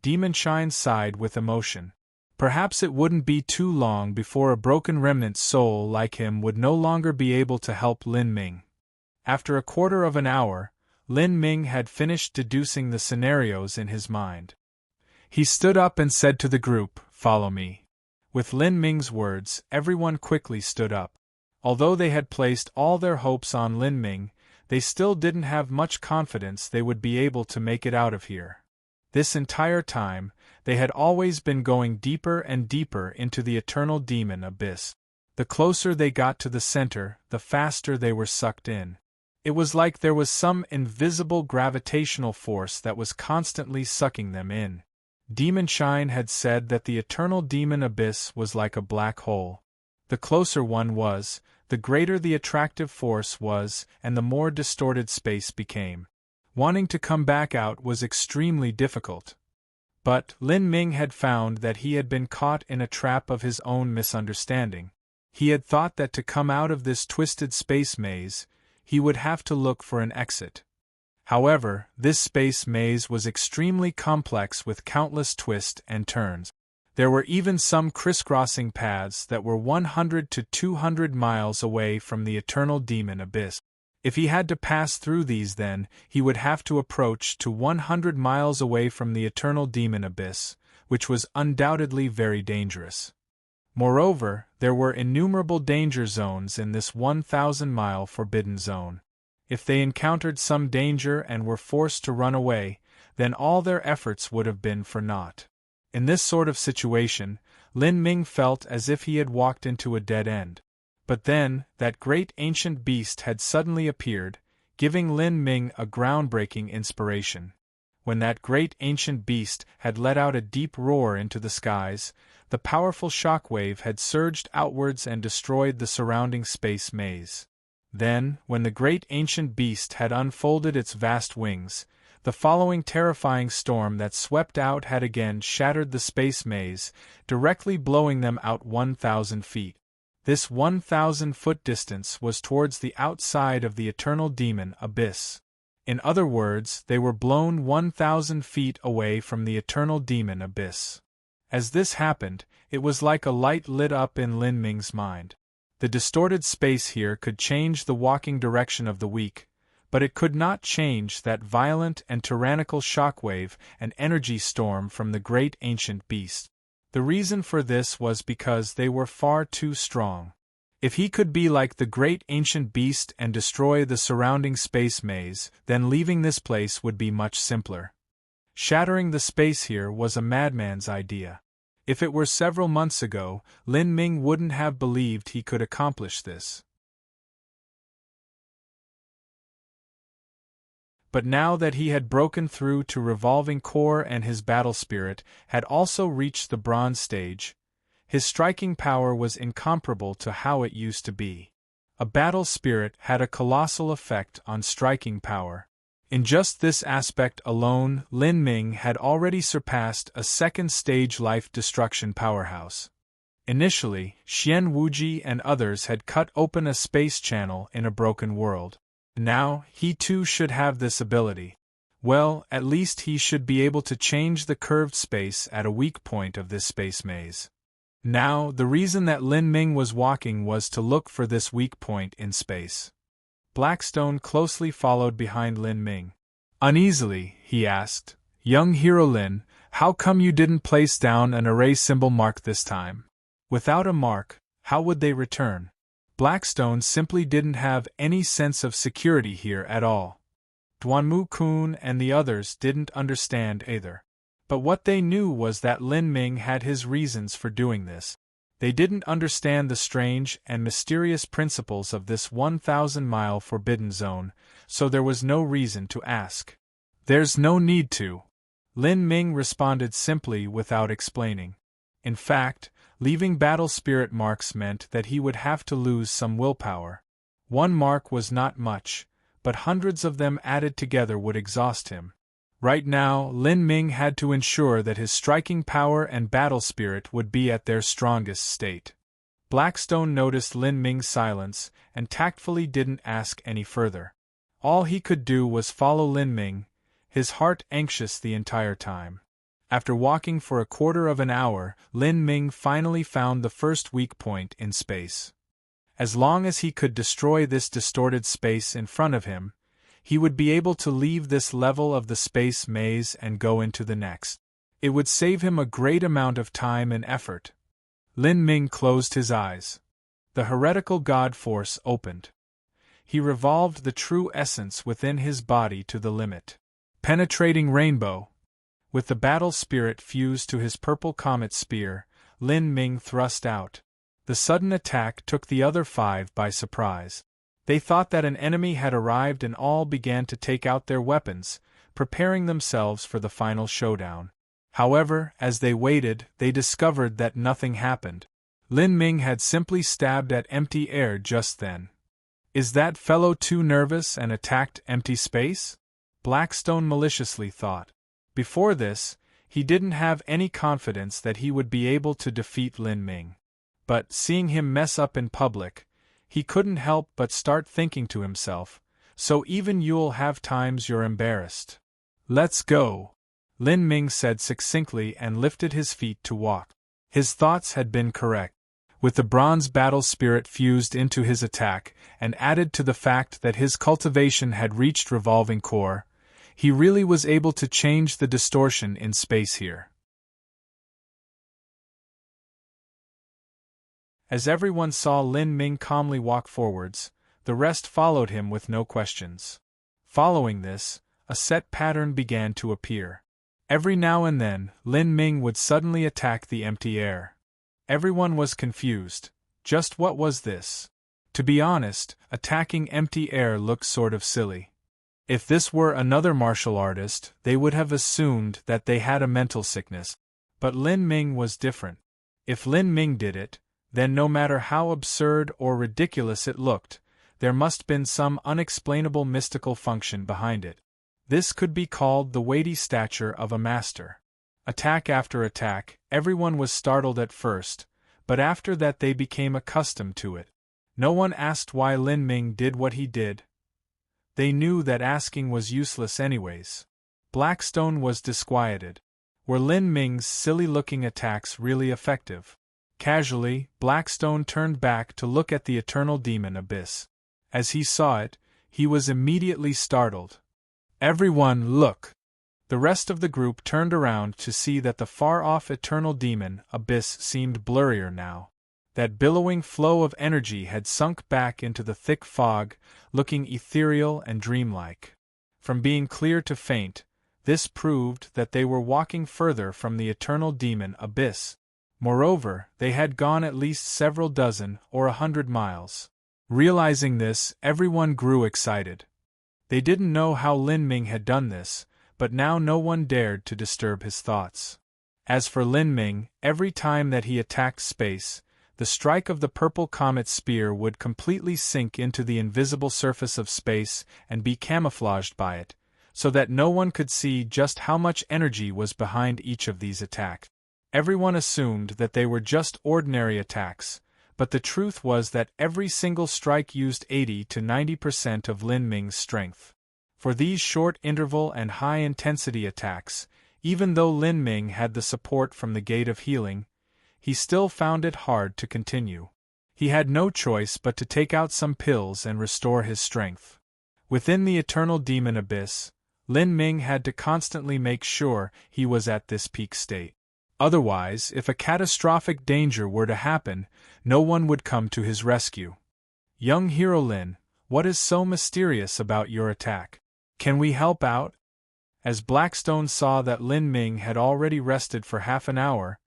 Demonshine sighed with emotion. Perhaps it wouldn't be too long before a broken remnant soul like him would no longer be able to help Lin Ming. After a quarter of an hour, Lin Ming had finished deducing the scenarios in his mind. He stood up and said to the group, "Follow me." With Lin Ming's words, everyone quickly stood up. Although they had placed all their hopes on Lin Ming, they still didn't have much confidence they would be able to make it out of here. This entire time, they had always been going deeper and deeper into the eternal demon abyss. The closer they got to the center, the faster they were sucked in. It was like there was some invisible gravitational force that was constantly sucking them in. Demonshine had said that the eternal demon abyss was like a black hole. The closer one was, the greater the attractive force was, and the more distorted space became. Wanting to come back out was extremely difficult. But Lin Ming had found that he had been caught in a trap of his own misunderstanding. He had thought that to come out of this twisted space maze, he would have to look for an exit. However, this space maze was extremely complex with countless twists and turns. There were even some crisscrossing paths that were 100 to 200 miles away from the eternal demon abyss. If he had to pass through these, then he would have to approach to 100 miles away from the eternal demon abyss, which was undoubtedly very dangerous. Moreover, there were innumerable danger zones in this 1,000-mile forbidden zone. If they encountered some danger and were forced to run away, then all their efforts would have been for naught. In this sort of situation, Lin Ming felt as if he had walked into a dead end. But then, that great ancient beast had suddenly appeared, giving Lin Ming a groundbreaking inspiration. When that great ancient beast had let out a deep roar into the skies, the powerful shockwave had surged outwards and destroyed the surrounding space maze. Then, when the great ancient beast had unfolded its vast wings, the following terrifying storm that swept out had again shattered the space maze, directly blowing them out 1,000 feet. This 1,000-foot distance was towards the outside of the eternal demon abyss. In other words, they were blown 1,000 feet away from the eternal demon abyss. As this happened, it was like a light lit up in Lin Ming's mind. The distorted space here could change the walking direction of the weak, but it could not change that violent and tyrannical shockwave and energy storm from the great ancient beast. The reason for this was because they were far too strong. If he could be like the great ancient beast and destroy the surrounding space maze, then leaving this place would be much simpler. Shattering the space here was a madman's idea. If it were several months ago, Lin Ming wouldn't have believed he could accomplish this. But now that he had broken through to revolving core and his battle spirit had also reached the bronze stage, his striking power was incomparable to how it used to be. A battle spirit had a colossal effect on striking power. In just this aspect alone, Lin Ming had already surpassed a second-stage life destruction powerhouse. Initially, Xian Wuji and others had cut open a space channel in a broken world. Now, he too should have this ability. Well, at least he should be able to change the curved space at a weak point of this space maze. Now, the reason that Lin Ming was walking was to look for this weak point in space. Blackstone closely followed behind Lin Ming. Uneasily, he asked, "Young hero Lin, how come you didn't place down an array symbol mark this time? Without a mark, how would they return?" Blackstone simply didn't have any sense of security here at all. Duanmu-kun and the others didn't understand either. But what they knew was that Lin Ming had his reasons for doing this. They didn't understand the strange and mysterious principles of this 1,000-mile forbidden zone, so there was no reason to ask. There's no need to. Lin Ming responded simply without explaining. In fact, leaving battle spirit marks meant that he would have to lose some willpower. One mark was not much, but hundreds of them added together would exhaust him. Right now, Lin Ming had to ensure that his striking power and battle spirit would be at their strongest state. Blackstone noticed Lin Ming's silence and tactfully didn't ask any further. All he could do was follow Lin Ming, his heart anxious the entire time. After walking for a quarter of an hour, Lin Ming finally found the first weak point in space. As long as he could destroy this distorted space in front of him, he would be able to leave this level of the space maze and go into the next. It would save him a great amount of time and effort. Lin Ming closed his eyes. The heretical God force opened. He revolved the true essence within his body to the limit. Penetrating rainbow. With the battle spirit fused to his purple comet spear, Lin Ming thrust out. The sudden attack took the other 5 by surprise. They thought that an enemy had arrived and all began to take out their weapons, preparing themselves for the final showdown. However, as they waited, they discovered that nothing happened. Lin Ming had simply stabbed at empty air just then. Is that fellow too nervous and attacked empty space? Blackstone maliciously thought. Before this, he didn't have any confidence that he would be able to defeat Lin Ming. But, seeing him mess up in public, he couldn't help but start thinking to himself, so even you'll have times you're embarrassed. Let's go, Lin Ming said succinctly and lifted his feet to walk. His thoughts had been correct. With the bronze battle spirit fused into his attack and added to the fact that his cultivation had reached revolving core, he really was able to change the distortion in space here. As everyone saw Lin Ming calmly walk forwards, the rest followed him with no questions. Following this, a set pattern began to appear. Every now and then, Lin Ming would suddenly attack the empty air. Everyone was confused. Just what was this? To be honest, attacking empty air looked sort of silly. If this were another martial artist, they would have assumed that they had a mental sickness. But Lin Ming was different. If Lin Ming did it, then no matter how absurd or ridiculous it looked, there must have been some unexplainable mystical function behind it. This could be called the weighty stature of a master. Attack after attack, everyone was startled at first, but after that they became accustomed to it. No one asked why Lin Ming did what he did. They knew that asking was useless anyways. Blackstone was disquieted. Were Lin Ming's silly-looking attacks really effective? Casually, Blackstone turned back to look at the eternal demon abyss. As he saw it, he was immediately startled. Everyone, look! The rest of the group turned around to see that the far-off eternal demon abyss seemed blurrier now. That billowing flow of energy had sunk back into the thick fog, looking ethereal and dreamlike. From being clear to faint, this proved that they were walking further from the eternal demon abyss. Moreover, they had gone at least several dozen or 100 miles. Realizing this, everyone grew excited. They didn't know how Lin Ming had done this, but now no one dared to disturb his thoughts. As for Lin Ming, every time that he attacked space, the strike of the purple comet spear would completely sink into the invisible surface of space and be camouflaged by it, so that no one could see just how much energy was behind each of these attacks. Everyone assumed that they were just ordinary attacks, but the truth was that every single strike used 80 to 90% of Lin Ming's strength. For these short-interval and high-intensity attacks, even though Lin Ming had the support from the Gate of Healing, he still found it hard to continue. He had no choice but to take out some pills and restore his strength. Within the eternal demon abyss, Lin Ming had to constantly make sure he was at this peak state. Otherwise, if a catastrophic danger were to happen, no one would come to his rescue. Young hero Lin, what is so mysterious about your attack? Can we help out? As Blackstone saw that Lin Ming had already rested for half an hour,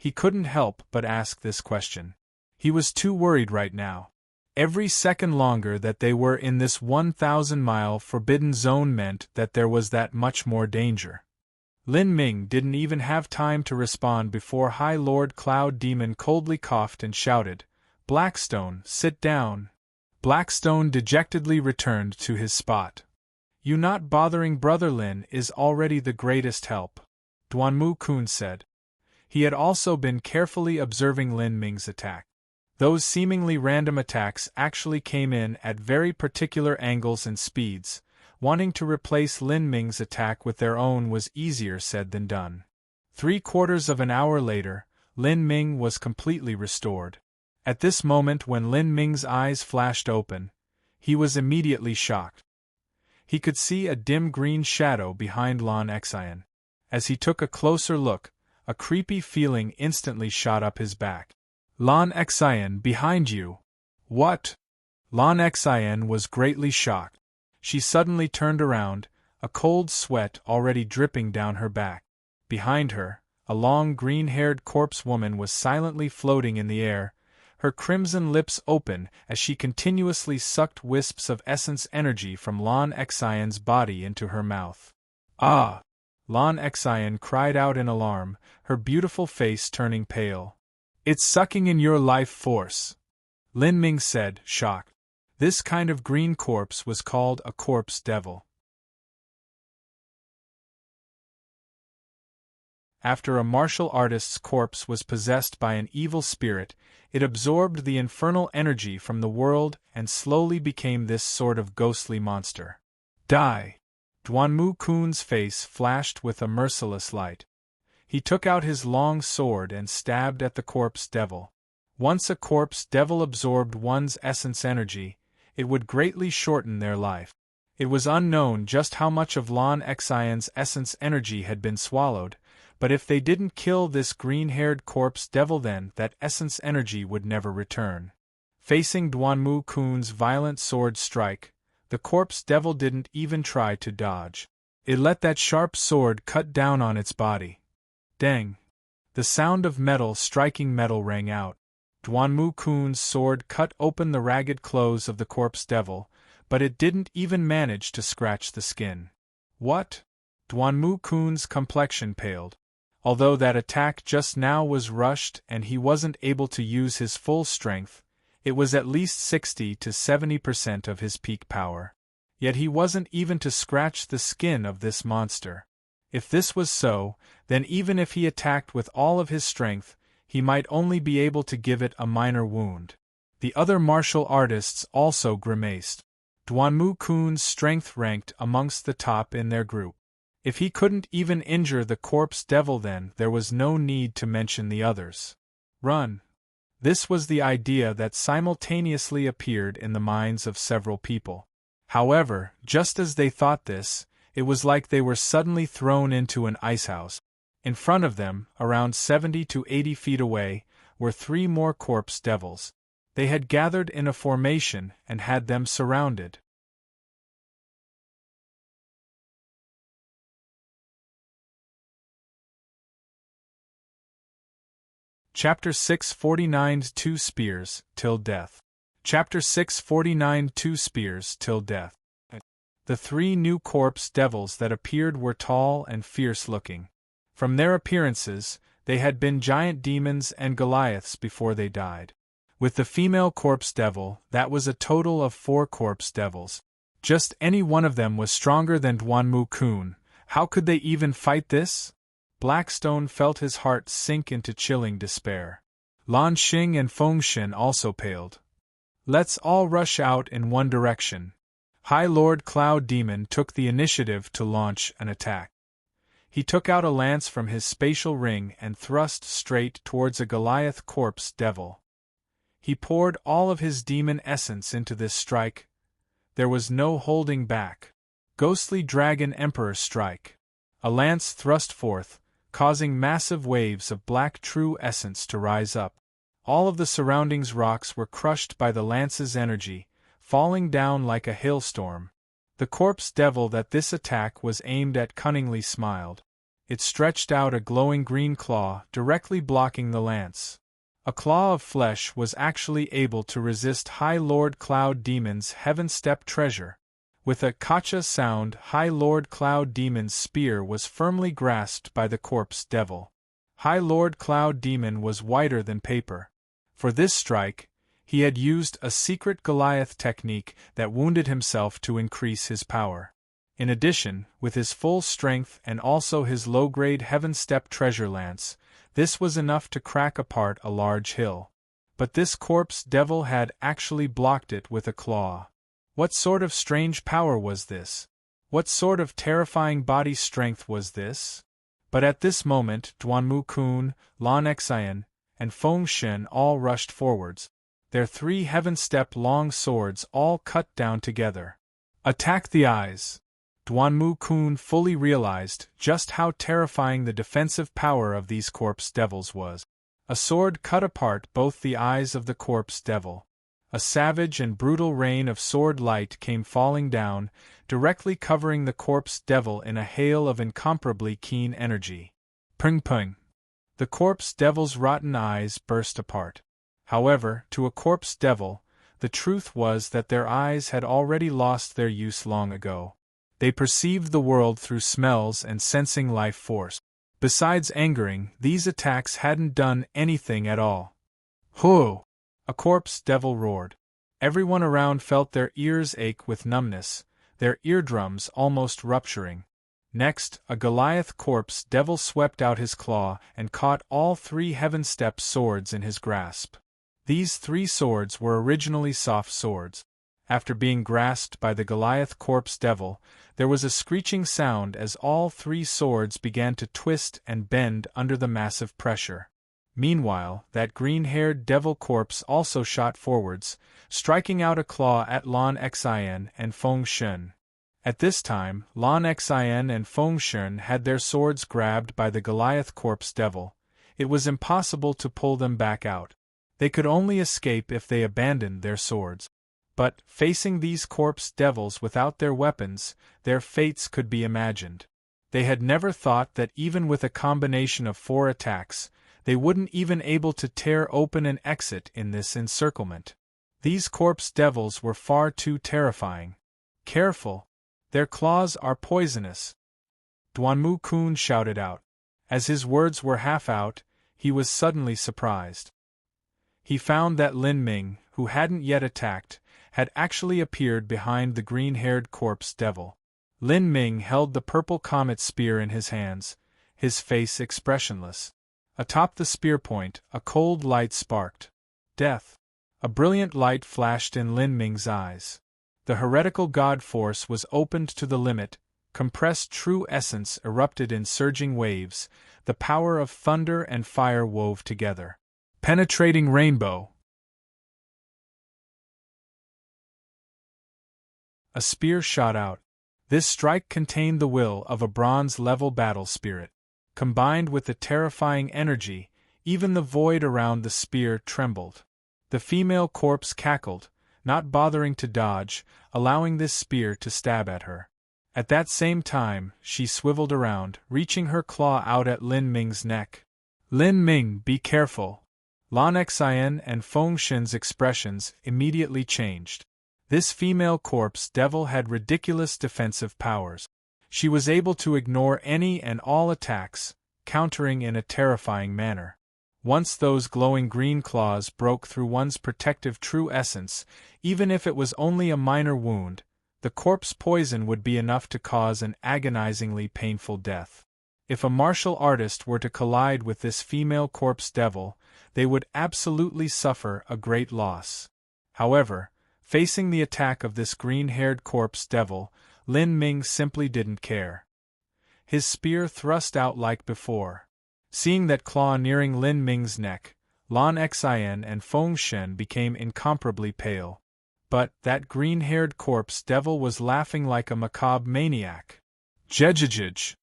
He couldn't help but ask this question. He was too worried right now. Every second longer that they were in this 1,000-mile forbidden zone meant that there was that much more danger. Lin Ming didn't even have time to respond before High Lord Cloud Demon coldly coughed and shouted, "Blackstone, sit down." Blackstone dejectedly returned to his spot. "You not bothering Brother Lin is already the greatest help," Duanmu Kun said. He had also been carefully observing Lin Ming's attack. Those seemingly random attacks actually came in at very particular angles and speeds. Wanting to replace Lin Ming's attack with their own was easier said than done. 3/4 of an hour later, Lin Ming was completely restored. At this moment when Lin Ming's eyes flashed open, he was immediately shocked. He could see a dim green shadow behind Lan Xian. As he took a closer look, a creepy feeling instantly shot up his back. "Lan Xian, behind you!" "What?" Lan Xian was greatly shocked. She suddenly turned around, a cold sweat already dripping down her back. Behind her, a long green-haired corpse woman was silently floating in the air, her crimson lips open as she continuously sucked wisps of essence energy from Lan Xian's body into her mouth. "Ah!" Lan Xian cried out in alarm, her beautiful face turning pale. "It's sucking in your life force," Lin Ming said, shocked. This kind of green corpse was called a corpse devil. After a martial artist's corpse was possessed by an evil spirit, it absorbed the infernal energy from the world and slowly became this sort of ghostly monster. "Die!" Duanmu Kun's face flashed with a merciless light. He took out his long sword and stabbed at the corpse devil. Once a corpse devil absorbed one's essence energy, it would greatly shorten their life. It was unknown just how much of Lan Xian's essence energy had been swallowed, but if they didn't kill this green-haired corpse devil then that essence energy would never return. Facing Duanmu Kun's violent sword strike, the corpse devil didn't even try to dodge. It let that sharp sword cut down on its body. Dang! The sound of metal striking metal rang out. Duanmu Kun's sword cut open the ragged clothes of the corpse devil, but it didn't even manage to scratch the skin. What? Duanmu Kun's complexion paled. Although that attack just now was rushed and he wasn't able to use his full strength, it was at least 60 to 70% of his peak power. Yet he wasn't even to scratch the skin of this monster. If this was so, then even if he attacked with all of his strength, he might only be able to give it a minor wound. The other martial artists also grimaced. Duanmu Kun's strength ranked amongst the top in their group. If he couldn't even injure the corpse devil then there was no need to mention the others. Run! This was the idea that simultaneously appeared in the minds of several people. However, just as they thought this, it was like they were suddenly thrown into an icehouse. In front of them, around 70 to 80 feet away, were 3 more corpse devils. They had gathered in a formation and had them surrounded. Chapter 649 Two Spears, Till Death. Chapter 649 Two Spears, Till Death. The 3 new corpse devils that appeared were tall and fierce-looking. From their appearances, they had been giant demons and Goliaths before they died. With the female corpse devil, that was a total of 4 corpse devils. Just any one of them was stronger than Duanmu Kun. How could they even fight this? Blackstone felt his heart sink into chilling despair. Lan Xing and Fengshen also paled. Let's all rush out in one direction. High Lord Cloud Demon took the initiative to launch an attack. He took out a lance from his spatial ring and thrust straight towards a Goliath corpse devil. He poured all of his demon essence into this strike. There was no holding back. Ghostly Dragon Emperor strike. A lance thrust forth, causing massive waves of black true essence to rise up. All of the surroundings rocks were crushed by the lance's energy, falling down like a hailstorm. The corpse devil that this attack was aimed at cunningly smiled. It stretched out a glowing green claw, directly blocking the lance. A claw of flesh was actually able to resist High Lord Cloud Demon's heaven-step treasure. With a "kacha" sound, High Lord Cloud Demon's spear was firmly grasped by the corpse devil. High Lord Cloud Demon was whiter than paper. For this strike, he had used a secret Goliath technique that wounded himself to increase his power. In addition, with his full strength and also his low-grade heaven-step treasure lance, this was enough to crack apart a large hill. But this corpse devil had actually blocked it with a claw. What sort of strange power was this? What sort of terrifying body strength was this? But at this moment, Duanmu Kun, Lan Xian, and Feng Shen all rushed forwards, their 3 heaven-step long swords all cut down together. Attack the eyes! Duanmu Kun fully realized just how terrifying the defensive power of these corpse devils was. A sword cut apart both the eyes of the corpse devil. A savage and brutal rain of sword light came falling down, directly covering the corpse devil in a hail of incomparably keen energy. Pung pung! The corpse devil's rotten eyes burst apart. However, to a corpse devil, the truth was that their eyes had already lost their use long ago. They perceived the world through smells and sensing life force. Besides angering, these attacks hadn't done anything at all. Hoo! A corpse devil roared. Everyone around felt their ears ache with numbness, their eardrums almost rupturing. Next, a Goliath corpse devil swept out his claw and caught all 3 heaven-step swords in his grasp. These 3 swords were originally soft swords. After being grasped by the Goliath corpse devil, there was a screeching sound as all 3 swords began to twist and bend under the massive pressure. Meanwhile, that green-haired devil corpse also shot forwards, striking out a claw at Lan Xian and Feng Shen. At this time, Lan Xian and Feng Shen had their swords grabbed by the Goliath corpse devil. It was impossible to pull them back out. They could only escape if they abandoned their swords. But, facing these corpse devils without their weapons, their fates could be imagined. They had never thought that even with a combination of 4 attacks, they wouldn't even able to tear open an exit in this encirclement. These corpse devils were far too terrifying. Careful! Their claws are poisonous! Duanmu Kun shouted out. As his words were half out, he was suddenly surprised. He found that Lin Ming, who hadn't yet attacked, had actually appeared behind the green-haired corpse devil. Lin Ming held the purple comet spear in his hands, his face expressionless. Atop the spear point, a cold light sparked. Death! A brilliant light flashed in Lin Ming's eyes. The heretical god force was opened to the limit, compressed true essence erupted in surging waves, the power of thunder and fire wove together. Penetrating rainbow! A spear shot out. This strike contained the will of a bronze-level battle spirit. Combined with the terrifying energy, even the void around the spear trembled. The female corpse cackled, not bothering to dodge, allowing this spear to stab at her. At that same time, she swiveled around, reaching her claw out at Lin Ming's neck. Lin Ming, be careful! Lan Xian and Feng Shen's expressions immediately changed. This female corpse devil had ridiculous defensive powers. She was able to ignore any and all attacks, countering in a terrifying manner. Once those glowing green claws broke through one's protective true essence, even if it was only a minor wound, the corpse poison would be enough to cause an agonizingly painful death. If a martial artist were to collide with this female corpse devil, they would absolutely suffer a great loss. However, facing the attack of this green-haired corpse devil, Lin Ming simply didn't care. His spear thrust out like before. Seeing that claw nearing Lin Ming's neck, Lan Xian and Feng Shen became incomparably pale. But that green-haired corpse devil was laughing like a macabre maniac. Jejejej!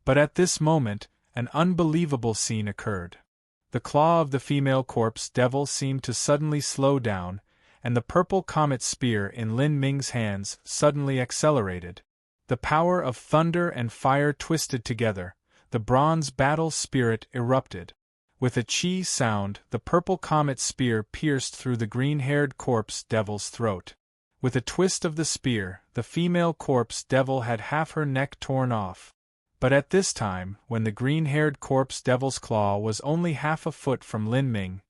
But at this moment, an unbelievable scene occurred. The claw of the female corpse devil seemed to suddenly slow down, and the purple comet spear in Lin Ming's hands suddenly accelerated. The power of thunder and fire twisted together, the bronze battle spirit erupted. With a chi sound, the purple comet spear pierced through the green-haired corpse devil's throat. With a twist of the spear, the female corpse devil had half her neck torn off. But at this time, when the green-haired corpse devil's claw was only half a foot from Lin Ming,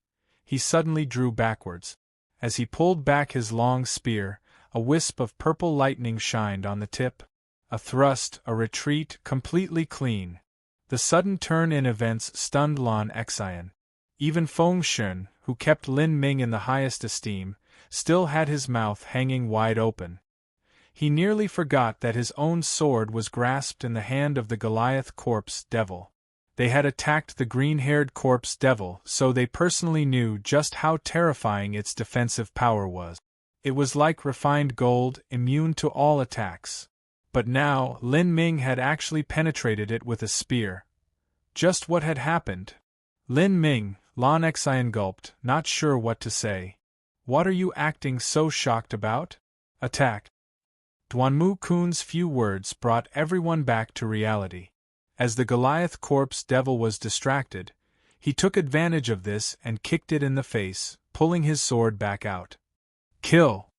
he suddenly drew backwards. As he pulled back his long spear, a wisp of purple lightning shined on the tip. A thrust, a retreat, completely clean. The sudden turn in events stunned Lan Xian. Even Feng Shun, who kept Lin Ming in the highest esteem, still had his mouth hanging wide open. He nearly forgot that his own sword was grasped in the hand of the Goliath corpse devil. They had attacked the green-haired corpse devil, so they personally knew just how terrifying its defensive power was. It was like refined gold, immune to all attacks. But now, Lin Ming had actually penetrated it with a spear. Just what had happened? Lin Ming, Lan Xian gulped, not sure what to say. What are you acting so shocked about? Attack. Duanmu Kun's few words brought everyone back to reality. As the Goliath corpse devil was distracted, he took advantage of this and kicked it in the face, pulling his sword back out. Kill!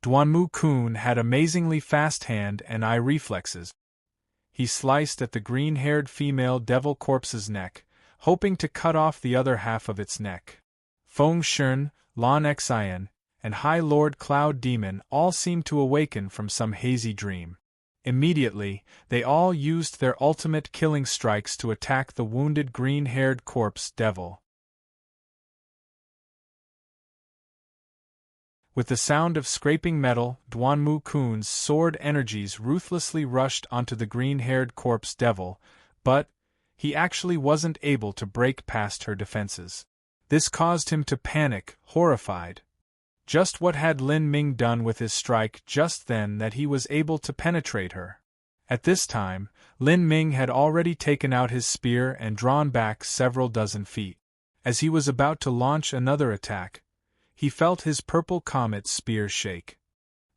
Duanmu Kun had amazingly fast hand and eye reflexes. He sliced at the green-haired female devil corpse's neck, hoping to cut off the other half of its neck. Feng Shun, Lan Xian, and High Lord Cloud Demon all seemed to awaken from some hazy dream. Immediately, they all used their ultimate killing strikes to attack the wounded green-haired corpse devil. With the sound of scraping metal, Duanmu Kun's sword energies ruthlessly rushed onto the green-haired corpse devil, but he actually wasn't able to break past her defenses. This caused him to panic, horrified. Just what had Lin Ming done with his strike just then that he was able to penetrate her? At this time, Lin Ming had already taken out his spear and drawn back several dozen feet. As he was about to launch another attack, he felt his purple comet spear shake.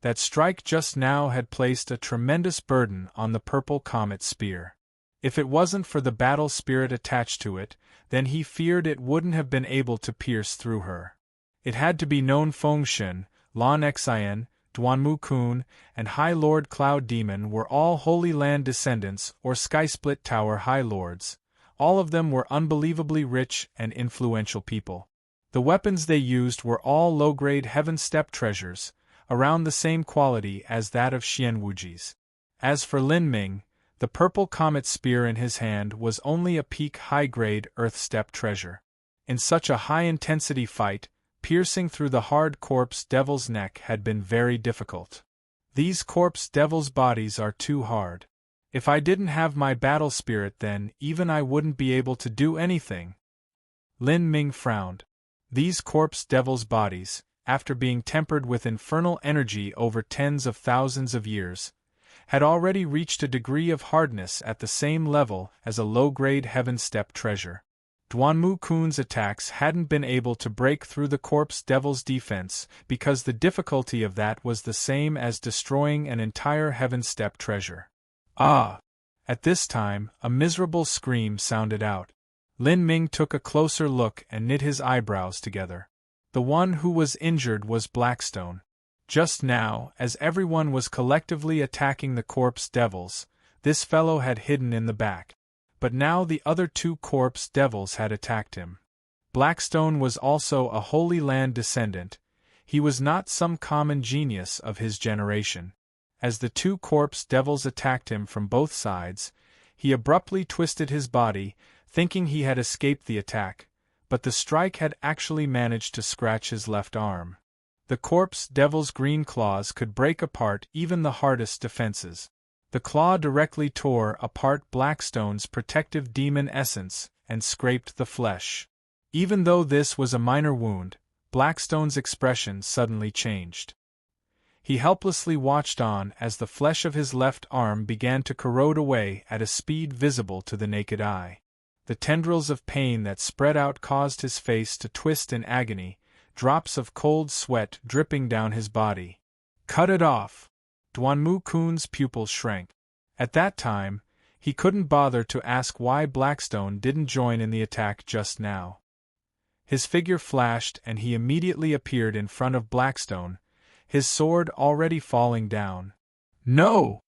That strike just now had placed a tremendous burden on the purple comet spear. If it wasn't for the battle spirit attached to it, then he feared it wouldn't have been able to pierce through her. It had to be known Feng Shun, Lan Xian, Duanmu Kun, and High Lord Cloud Demon were all Holy Land descendants or Skysplit Tower High Lords. All of them were unbelievably rich and influential people. The weapons they used were all low-grade Heaven Step treasures, around the same quality as that of Xianwuji's. As for Lin Ming, the purple comet spear in his hand was only a peak high-grade Earth Step treasure. In such a high-intensity fight, piercing through the hard corpse devil's neck had been very difficult. These corpse devils' bodies are too hard. If I didn't have my battle spirit, then even I wouldn't be able to do anything. Lin Ming frowned. These corpse devils' bodies, after being tempered with infernal energy over tens of thousands of years, had already reached a degree of hardness at the same level as a low-grade Heaven Step treasure. Duanmu Kun's attacks hadn't been able to break through the corpse devil's defense because the difficulty of that was the same as destroying an entire Heaven Step treasure. Ah! At this time, a miserable scream sounded out. Lin Ming took a closer look and knit his eyebrows together. The one who was injured was Blackstone. Just now, as everyone was collectively attacking the corpse devils, this fellow had hidden in the back. But now the other two corpse devils had attacked him. Blackstone was also a Holy Land descendant. He was not some common genius of his generation. As the two corpse devils attacked him from both sides, he abruptly twisted his body, thinking he had escaped the attack, but the strike had actually managed to scratch his left arm. The corpse devil's green claws could break apart even the hardest defenses. The claw directly tore apart Blackstone's protective demon essence and scraped the flesh. Even though this was a minor wound, Blackstone's expression suddenly changed. He helplessly watched on as the flesh of his left arm began to corrode away at a speed visible to the naked eye. The tendrils of pain that spread out caused his face to twist in agony, drops of cold sweat dripping down his body. Cut it off! Duanmu Kun's pupils shrank. At that time, He couldn't bother to ask why Blackstone didn't join in the attack just now. His figure flashed and he immediately appeared in front of Blackstone, his sword already falling down. "No!"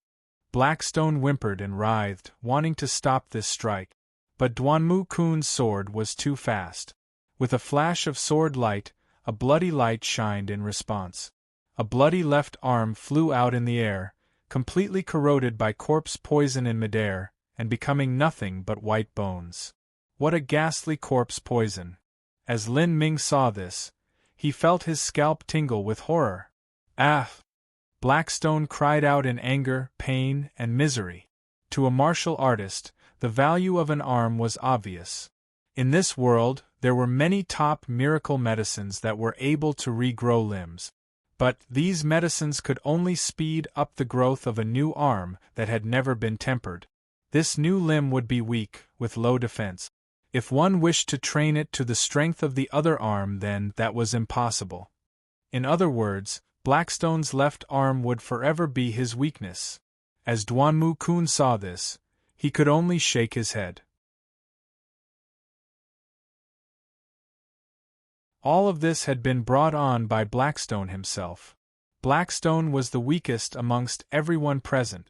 Blackstone whimpered and writhed, wanting to stop this strike. But Duanmu Kun's sword was too fast. With a flash of sword light, a bloody light shined in response. A bloody left arm flew out in the air, completely corroded by corpse poison in midair, and becoming nothing but white bones. What a ghastly corpse poison! As Lin Ming saw this, he felt his scalp tingle with horror. "Ah!" Blackstone cried out in anger, pain, and misery. To a martial artist, the value of an arm was obvious. In this world, there were many top miracle medicines that were able to regrow limbs. But these medicines could only speed up the growth of a new arm that had never been tempered. This new limb would be weak, with low defense. If one wished to train it to the strength of the other arm, then that was impossible. In other words, Blackstone's left arm would forever be his weakness. As Duanmu Kun saw this, he could only shake his head. All of this had been brought on by Blackstone himself. Blackstone was the weakest amongst everyone present.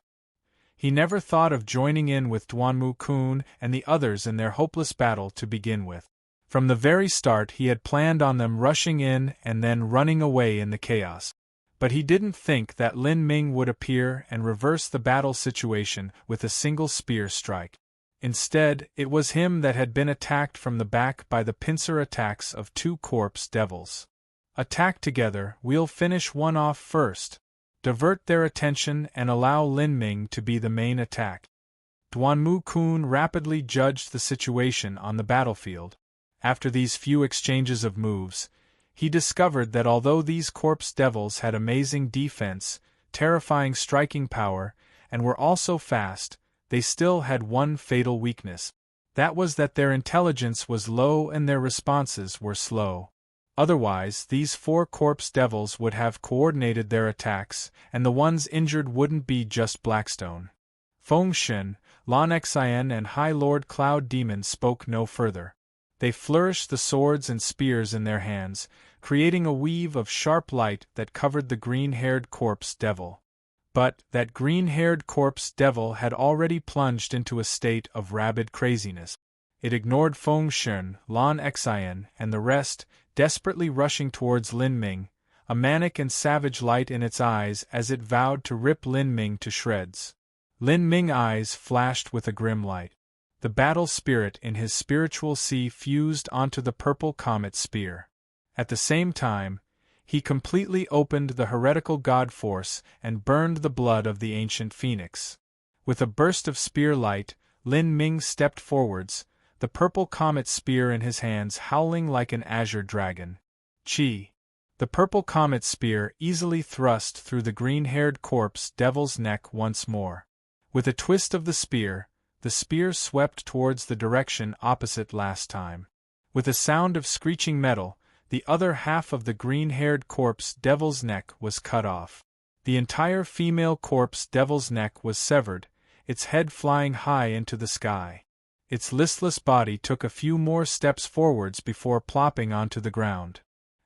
He never thought of joining in with Duanmu Kun and the others in their hopeless battle to begin with. From the very start he had planned on them rushing in and then running away in the chaos. But he didn't think that Lin Ming would appear and reverse the battle situation with a single spear strike. Instead, it was him that had been attacked from the back by the pincer attacks of two corpse devils. "Attack together, we'll finish one off first. Divert their attention and allow Lin Ming to be the main attack." Duanmu Kun rapidly judged the situation on the battlefield. After these few exchanges of moves, he discovered that although these corpse devils had amazing defense, terrifying striking power, and were also fast, they still had one fatal weakness. That was that their intelligence was low and their responses were slow. Otherwise, these four corpse devils would have coordinated their attacks, and the ones injured wouldn't be just Blackstone. Feng Shen, Lan Xian and High Lord Cloud Demon spoke no further. They flourished the swords and spears in their hands, creating a weave of sharp light that covered the green-haired corpse devil. But that green-haired corpse devil had already plunged into a state of rabid craziness. It ignored Feng Shen, Lan Xian, and the rest, desperately rushing towards Lin Ming, a manic and savage light in its eyes as it vowed to rip Lin Ming to shreds. Lin Ming's eyes flashed with a grim light. The battle spirit in his spiritual sea fused onto the purple comet spear. At the same time, he completely opened the heretical god force and burned the blood of the ancient phoenix. With a burst of spear light, Lin Ming stepped forwards, the purple comet spear in his hands howling like an azure dragon. Chi! The purple comet spear easily thrust through the green-haired corpse devil's neck once more. With a twist of the spear swept towards the direction opposite last time. With a sound of screeching metal, the other half of the green-haired corpse devil's neck was cut off. The entire female corpse devil's neck was severed, its head flying high into the sky. Its listless body took a few more steps forwards before plopping onto the ground.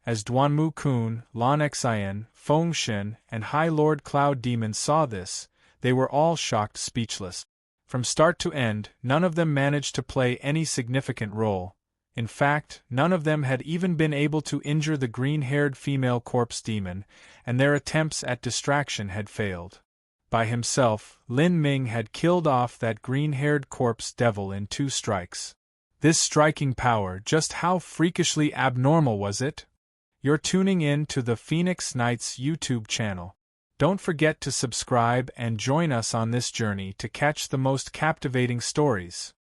As Duanmu Kun, Lan Xian, Feng Shen, and High Lord Cloud Demon saw this, they were all shocked speechless. From start to end, none of them managed to play any significant role. In fact, none of them had even been able to injure the green-haired female corpse demon, and their attempts at distraction had failed. By himself, Lin Ming had killed off that green-haired corpse devil in 2 strikes. This striking power, just how freakishly abnormal was it? You're tuning in to the Phoenix Knights YouTube channel. Don't forget to subscribe and join us on this journey to catch the most captivating stories.